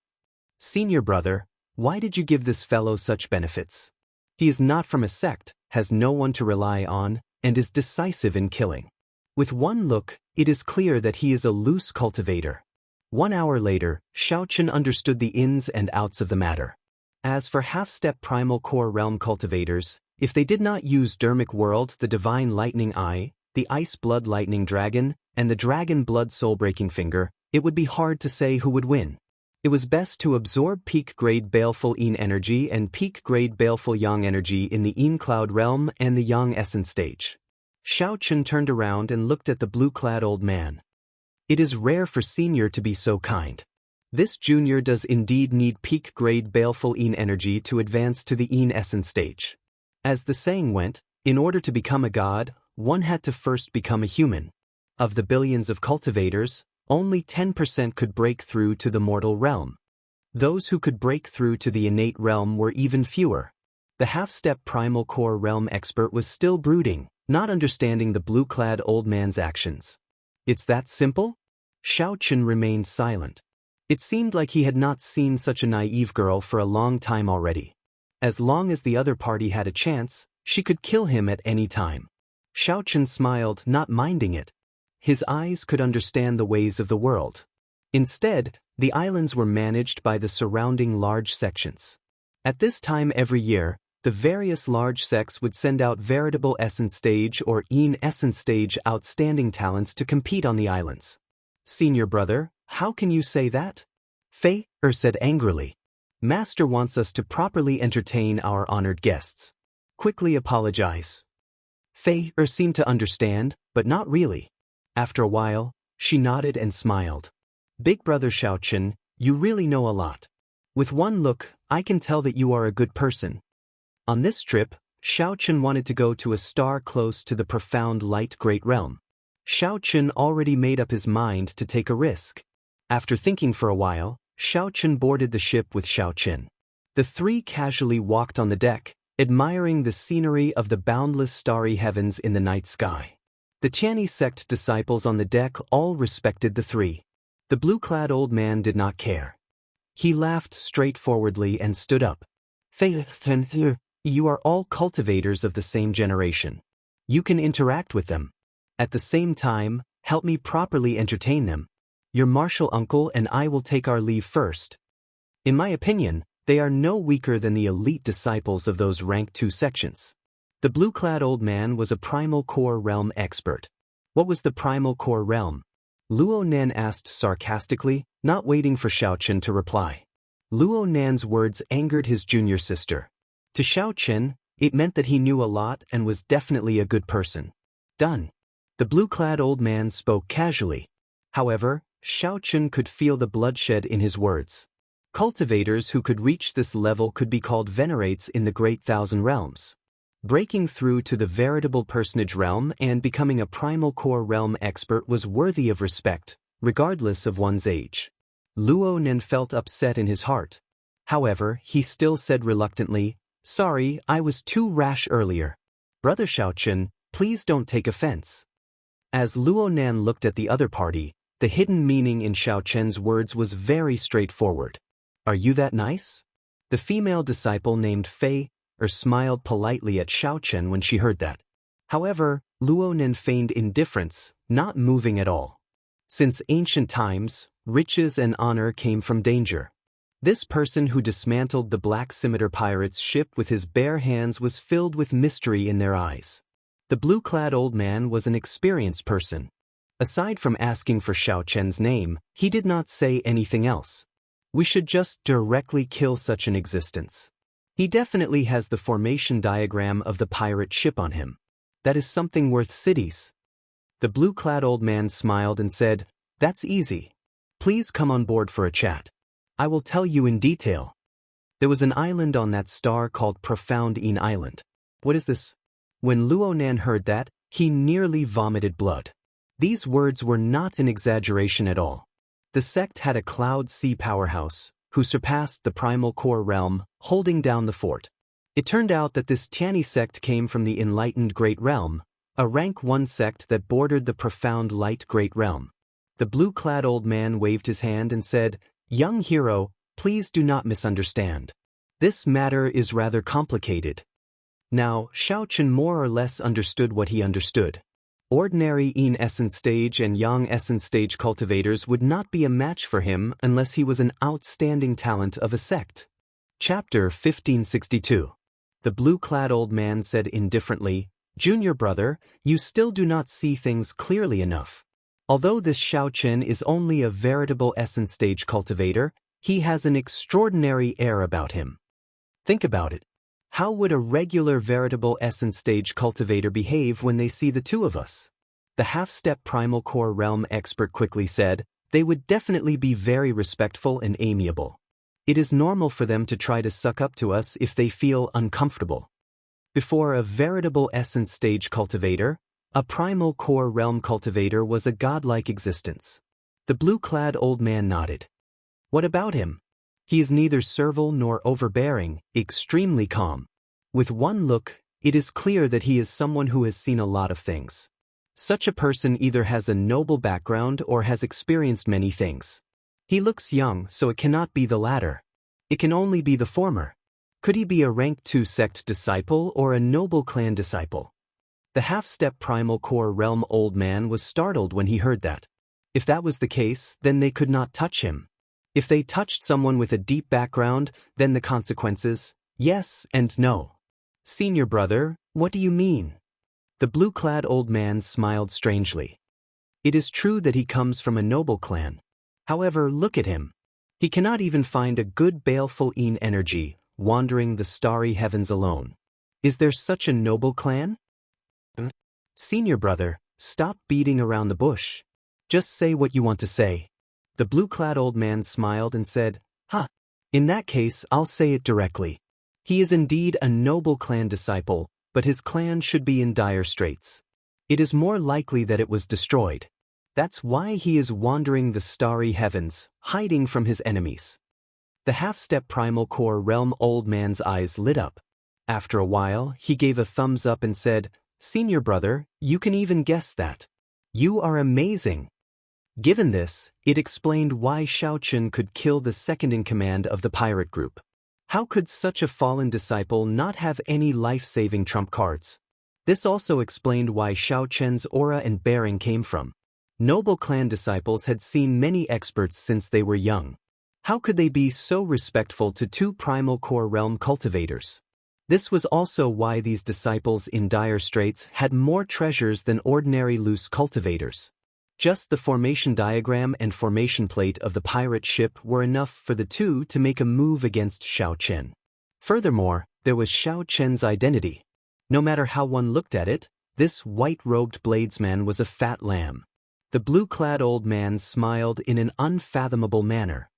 Senior brother, why did you give this fellow such benefits? He is not from a sect, has no one to rely on, and is decisive in killing. With one look, it is clear that he is a loose cultivator." 1 hour later, Xiao Chen understood the ins and outs of the matter. As for half-step primal core realm cultivators, if they did not use Dermic World, the Divine Lightning Eye, the Ice Blood Lightning Dragon, and the Dragon Blood Soul-Breaking Finger, it would be hard to say who would win. It was best to absorb peak-grade baleful Yin energy and peak-grade baleful Yang energy in the Yin Cloud realm and the Yang Essence stage. Xiao Chen turned around and looked at the blue-clad old man. "It is rare for senior to be so kind. This junior does indeed need peak-grade baleful Yin energy to advance to the Yin Essence stage. As the saying went, in order to become a god, one had to first become a human. Of the billions of cultivators, only 10% could break through to the mortal realm. Those who could break through to the innate realm were even fewer. The half-step primal core realm expert was still brooding, not understanding the blue-clad old man's actions. It's that simple? Xiaochen remained silent. It seemed like he had not seen such a naive girl for a long time already. As long as the other party had a chance, she could kill him at any time. Xiaochen smiled, not minding it. His eyes could understand the ways of the world. Instead, the islands were managed by the surrounding large sections. At this time every year, the various large sects would send out veritable essence stage or essence stage outstanding talents to compete on the islands. Senior brother, how can you say that? Fei said angrily. Master wants us to properly entertain our honored guests. Quickly apologize. Fei seemed to understand, but not really. After a while, she nodded and smiled. Big brother Xiaochen, you really know a lot. With one look, I can tell that you are a good person. On this trip, Xiaochen wanted to go to a star close to the profound light great realm. Xiaochen already made up his mind to take a risk. After thinking for a while, Xiaochen boarded the ship with Xiaochen. The three casually walked on the deck, admiring the scenery of the boundless starry heavens in the night sky. The Tianyi sect disciples on the deck all respected the three. The blue-clad old man did not care. He laughed straightforwardly and stood up. You are all cultivators of the same generation. You can interact with them. At the same time, help me properly entertain them. Your martial uncle and I will take our leave first. In my opinion, they are no weaker than the elite disciples of those rank 2 sections. The blue-clad old man was a primal core realm expert. What was the primal core realm? Luo Nan asked sarcastically, not waiting for Xiaochen to reply. Luo Nan's words angered his junior sister. To Xiaochen, it meant that he knew a lot and was definitely a good person. Done. The blue-clad old man spoke casually. However, Xiaochen could feel the bloodshed in his words. Cultivators who could reach this level could be called venerates in the Great Thousand Realms. Breaking through to the veritable personage realm and becoming a primal core realm expert was worthy of respect, regardless of one's age. Luo Nen felt upset in his heart. However, he still said reluctantly, "Sorry, I was too rash earlier. Brother Xiaochen, please don't take offense." As Luo Nan looked at the other party, the hidden meaning in Xiaochen's words was very straightforward. Are you that nice? The female disciple named Fei smiled politely at Xiaochen when she heard that. However, Luo Nen feigned indifference, not moving at all. Since ancient times, riches and honor came from danger. This person who dismantled the Black Scimitar pirates' ship with his bare hands was filled with mystery in their eyes. The blue-clad old man was an experienced person. Aside from asking for Xiaochen's name, he did not say anything else. We should just directly kill such an existence. He definitely has the formation diagram of the pirate ship on him. That is something worth cities. The blue-clad old man smiled and said, "That's easy. Please come on board for a chat. I will tell you in detail." There was an island on that star called Profound Island. What is this? When Luo Nan heard that, he nearly vomited blood. These words were not an exaggeration at all. The sect had a cloud sea powerhouse, who surpassed the primal core realm, holding down the fort. It turned out that this Tianyi sect came from the enlightened Great Realm, a rank 1 sect that bordered the profound light Great Realm. The blue-clad old man waved his hand and said, "Young hero, please do not misunderstand. This matter is rather complicated." Now, Xiaochen more or less understood what he understood. Ordinary Yin Essence Stage and Yang Essence Stage cultivators would not be a match for him unless he was an outstanding talent of a sect. Chapter 1562. The blue-clad old man said indifferently, "Junior brother, you still do not see things clearly enough. Although this Xiaochen is only a veritable Essence Stage cultivator, he has an extraordinary air about him. Think about it. How would a regular veritable Essence Stage cultivator behave when they see the two of us?" The half-step primal core realm expert quickly said, "They would definitely be very respectful and amiable. It is normal for them to try to suck up to us if they feel uncomfortable. Before a veritable Essence Stage cultivator, A primal core realm cultivator was a godlike existence. The blue-clad old man nodded. What about him? He is neither servile nor overbearing, extremely calm. With one look, it is clear that he is someone who has seen a lot of things. Such a person either has a noble background or has experienced many things. He looks young, so it cannot be the latter. It can only be the former. Could he be a rank 2 sect disciple or a noble clan disciple? The half-step primal core realm old man was startled when he heard that. If that was the case, then they could not touch him. If they touched someone with a deep background, then the consequences, yes and no. Senior brother, what do you mean? The blue-clad old man smiled strangely. It is true that he comes from a noble clan. However, look at him. He cannot even find a good baleful energy, wandering the starry heavens alone. Is there such a noble clan? Senior brother, stop beating around the bush. Just say what you want to say. The blue-clad old man smiled and said, In that case, I'll say it directly. He is indeed a noble clan disciple, but his clan should be in dire straits. It is more likely that it was destroyed. That's why he is wandering the starry heavens, hiding from his enemies. The half-step primal core realm old man's eyes lit up. After a while, he gave a thumbs up and said, Senior brother, you can even guess that. You are amazing. Given this, it explained why Xiaochen could kill the second-in-command of the pirate group. How could such a fallen disciple not have any life-saving trump cards? This also explained why Xiaochen's aura and bearing came from. Noble clan disciples had seen many experts since they were young. How could they be so respectful to two primal core realm cultivators? This was also why these disciples in dire straits had more treasures than ordinary loose cultivators. Just the formation diagram and formation plate of the pirate ship were enough for the two to make a move against Xiaochen. Furthermore, there was Xiaochen's identity. No matter how one looked at it, this white-robed bladesman was a fat lamb. The blue-clad old man smiled in an unfathomable manner.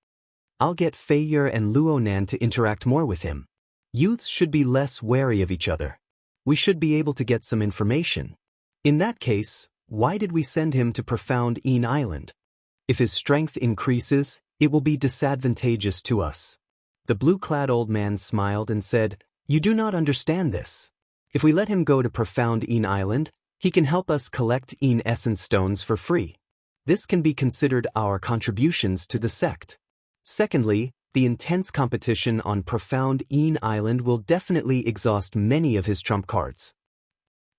I'll get Feiyer and Luonan to interact more with him. Youths should be less wary of each other. We should be able to get some information. In that case, why did we send him to Profound Een Island? If his strength increases, it will be disadvantageous to us. The blue-clad old man smiled and said, You do not understand this. If we let him go to Profound Een Island, he can help us collect Een essence stones for free. This can be considered our contributions to the sect. Secondly, the intense competition on Profound Een Island will definitely exhaust many of his trump cards.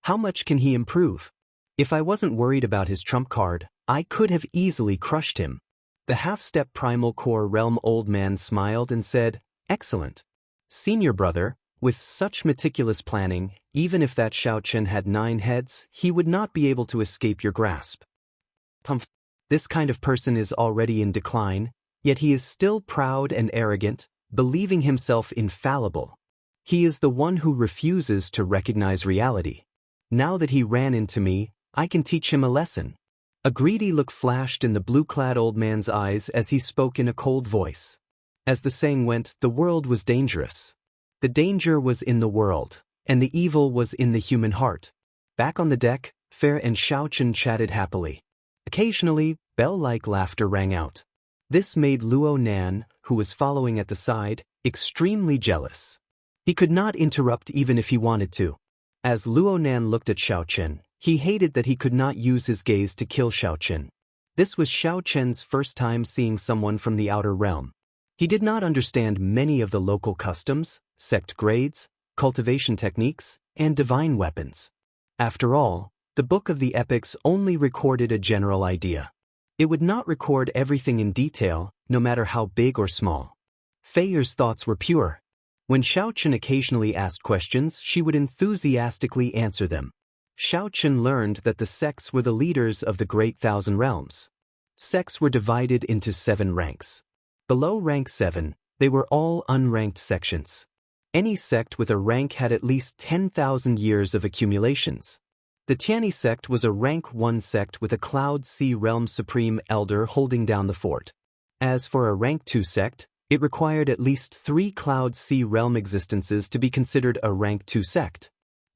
How much can he improve? If I wasn't worried about his trump card, I could have easily crushed him. The half-step primal core realm old man smiled and said, Excellent. Senior brother, with such meticulous planning, even if that Xiaochen had 9 heads, he would not be able to escape your grasp. This kind of person is already in decline, yet he is still proud and arrogant, believing himself infallible. He is the one who refuses to recognize reality. Now that he ran into me, I can teach him a lesson. A greedy look flashed in the blue-clad old man's eyes as he spoke in a cold voice. As the saying went, the world was dangerous. The danger was in the world, and the evil was in the human heart. Back on the deck, Fair and Xiaochen chatted happily. Occasionally, bell-like laughter rang out. This made Luo Nan, who was following at the side, extremely jealous. He could not interrupt even if he wanted to. As Luo Nan looked at Xiaochen, he hated that he could not use his gaze to kill Xiaochen. This was Xiaochen's first time seeing someone from the outer realm. He did not understand many of the local customs, sect grades, cultivation techniques, and divine weapons. After all, the Book of the Epics only recorded a general idea. It would not record everything in detail, no matter how big or small. Feiyer's thoughts were pure. When Xiaochen occasionally asked questions, she would enthusiastically answer them. Xiaochen learned that the sects were the leaders of the Great Thousand Realms. Sects were divided into 7 ranks. Below rank 7, they were all unranked sections. Any sect with a rank had at least 10,000 years of accumulations. The Tianyi sect was a rank 1 sect with a Cloud Sea Realm Supreme Elder holding down the fort. As for a rank 2 sect, it required at least 3 Cloud Sea Realm existences to be considered a rank 2 sect.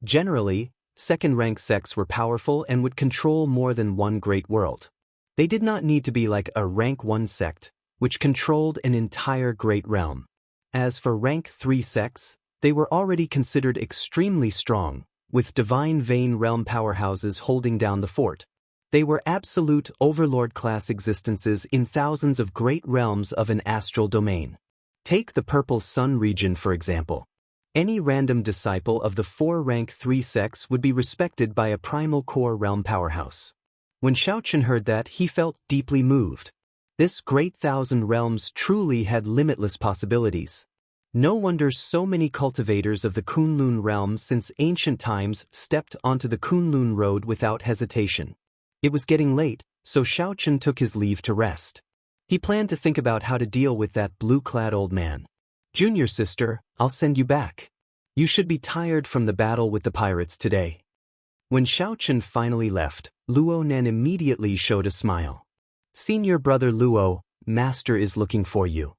Generally, second-rank sects were powerful and would control more than one great world. They did not need to be like a rank 1 sect, which controlled an entire great realm. As for rank 3 sects, they were already considered extremely strong, with divine vein realm powerhouses holding down the fort. They were absolute overlord-class existences in thousands of great realms of an astral domain. Take the Purple Sun region for example. Any random disciple of the 4 rank 3 sects would be respected by a primal core realm powerhouse. When Xiaochen heard that, he felt deeply moved. This great thousand realms truly had limitless possibilities. No wonder so many cultivators of the Kunlun realm since ancient times stepped onto the Kunlun road without hesitation. It was getting late, so Xiaochen took his leave to rest. He planned to think about how to deal with that blue-clad old man. "Junior sister, I'll send you back. You should be tired from the battle with the pirates today." When Xiaochen finally left, Luo Nan immediately showed a smile. "Senior brother Luo, master is looking for you."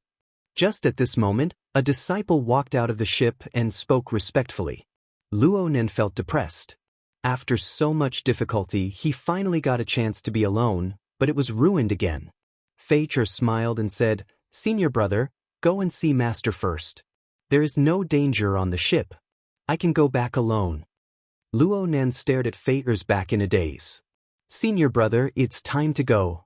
Just at this moment, a disciple walked out of the ship and spoke respectfully. Luo Nan felt depressed. After so much difficulty, he finally got a chance to be alone, but it was ruined again. Fei Che smiled and said, "Senior brother, go and see master first. There is no danger on the ship. I can go back alone." Luo Nan stared at Fei Che's back in a daze. "Senior brother, it's time to go."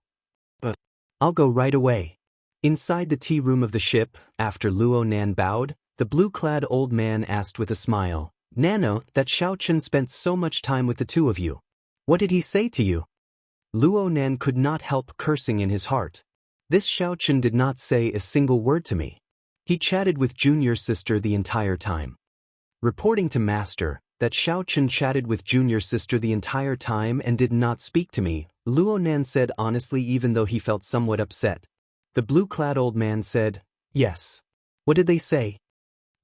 "But I'll go right away." Inside the tea room of the ship, after Luo Nan bowed, the blue-clad old man asked with a smile, "Nano, that Xiaochen spent so much time with the two of you. What did he say to you?" Luo Nan could not help cursing in his heart. "This Xiaochen did not say a single word to me. He chatted with junior sister the entire time." Reporting to master that Xiaochen chatted with junior sister the entire time and did not speak to me, Luo Nan said honestly, even though he felt somewhat upset. The blue-clad old man said, "Yes. What did they say?"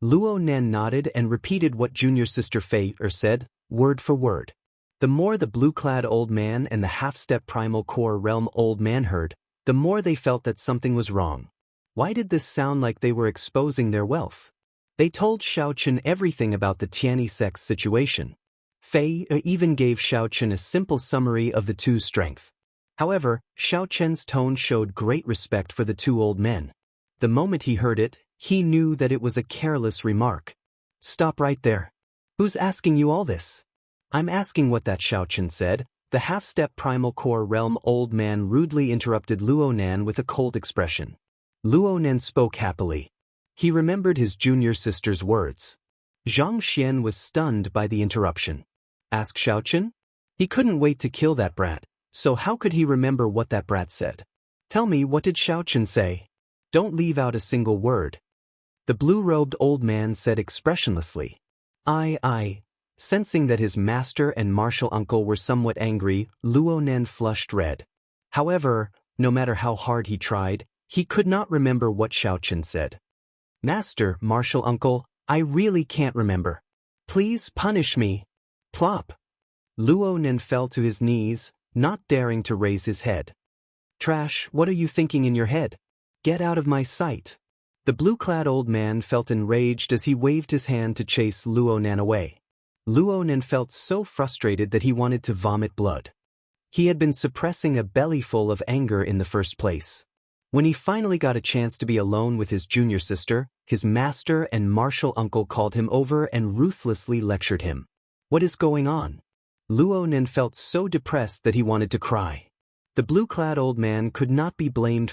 Luo Nan nodded and repeated what junior sister Fei Che said, word for word. The more the blue-clad old man and the half-step primal core realm old man heard, the more they felt that something was wrong. Why did this sound like they were exposing their wealth? They told Xiaochen everything about the Tianyi sect's situation. Fei Che even gave Xiaochen a simple summary of the two's strength. However, Xiaochen's tone showed great respect for the two old men. The moment he heard it, he knew that it was a careless remark. "Stop right there. Who's asking you all this?" "I'm asking what that Xiaochen said." The half-step primal core realm old man rudely interrupted Luo Nan with a cold expression. Luo Nan spoke happily. He remembered his junior sister's words. Zhang Xian was stunned by the interruption. Ask Xiaochen? He couldn't wait to kill that brat, so how could he remember what that brat said? "Tell me, what did Xiaochen say? Don't leave out a single word." The blue-robed old man said expressionlessly. I. Sensing that his master and martial uncle were somewhat angry, Luo Nan flushed red. However, no matter how hard he tried, he could not remember what Xiaochen said. "Master, martial uncle, I really can't remember. Please punish me." Plop. Luo Nan fell to his knees, not daring to raise his head. "Trash, what are you thinking in your head? Get out of my sight." The blue-clad old man felt enraged as he waved his hand to chase Luo Nan away. Luo Nan felt so frustrated that he wanted to vomit blood. He had been suppressing a bellyful of anger in the first place. When he finally got a chance to be alone with his junior sister, his master and martial uncle called him over and ruthlessly lectured him. What is going on? Luo Nan felt so depressed that he wanted to cry. The blue-clad old man could not be blamed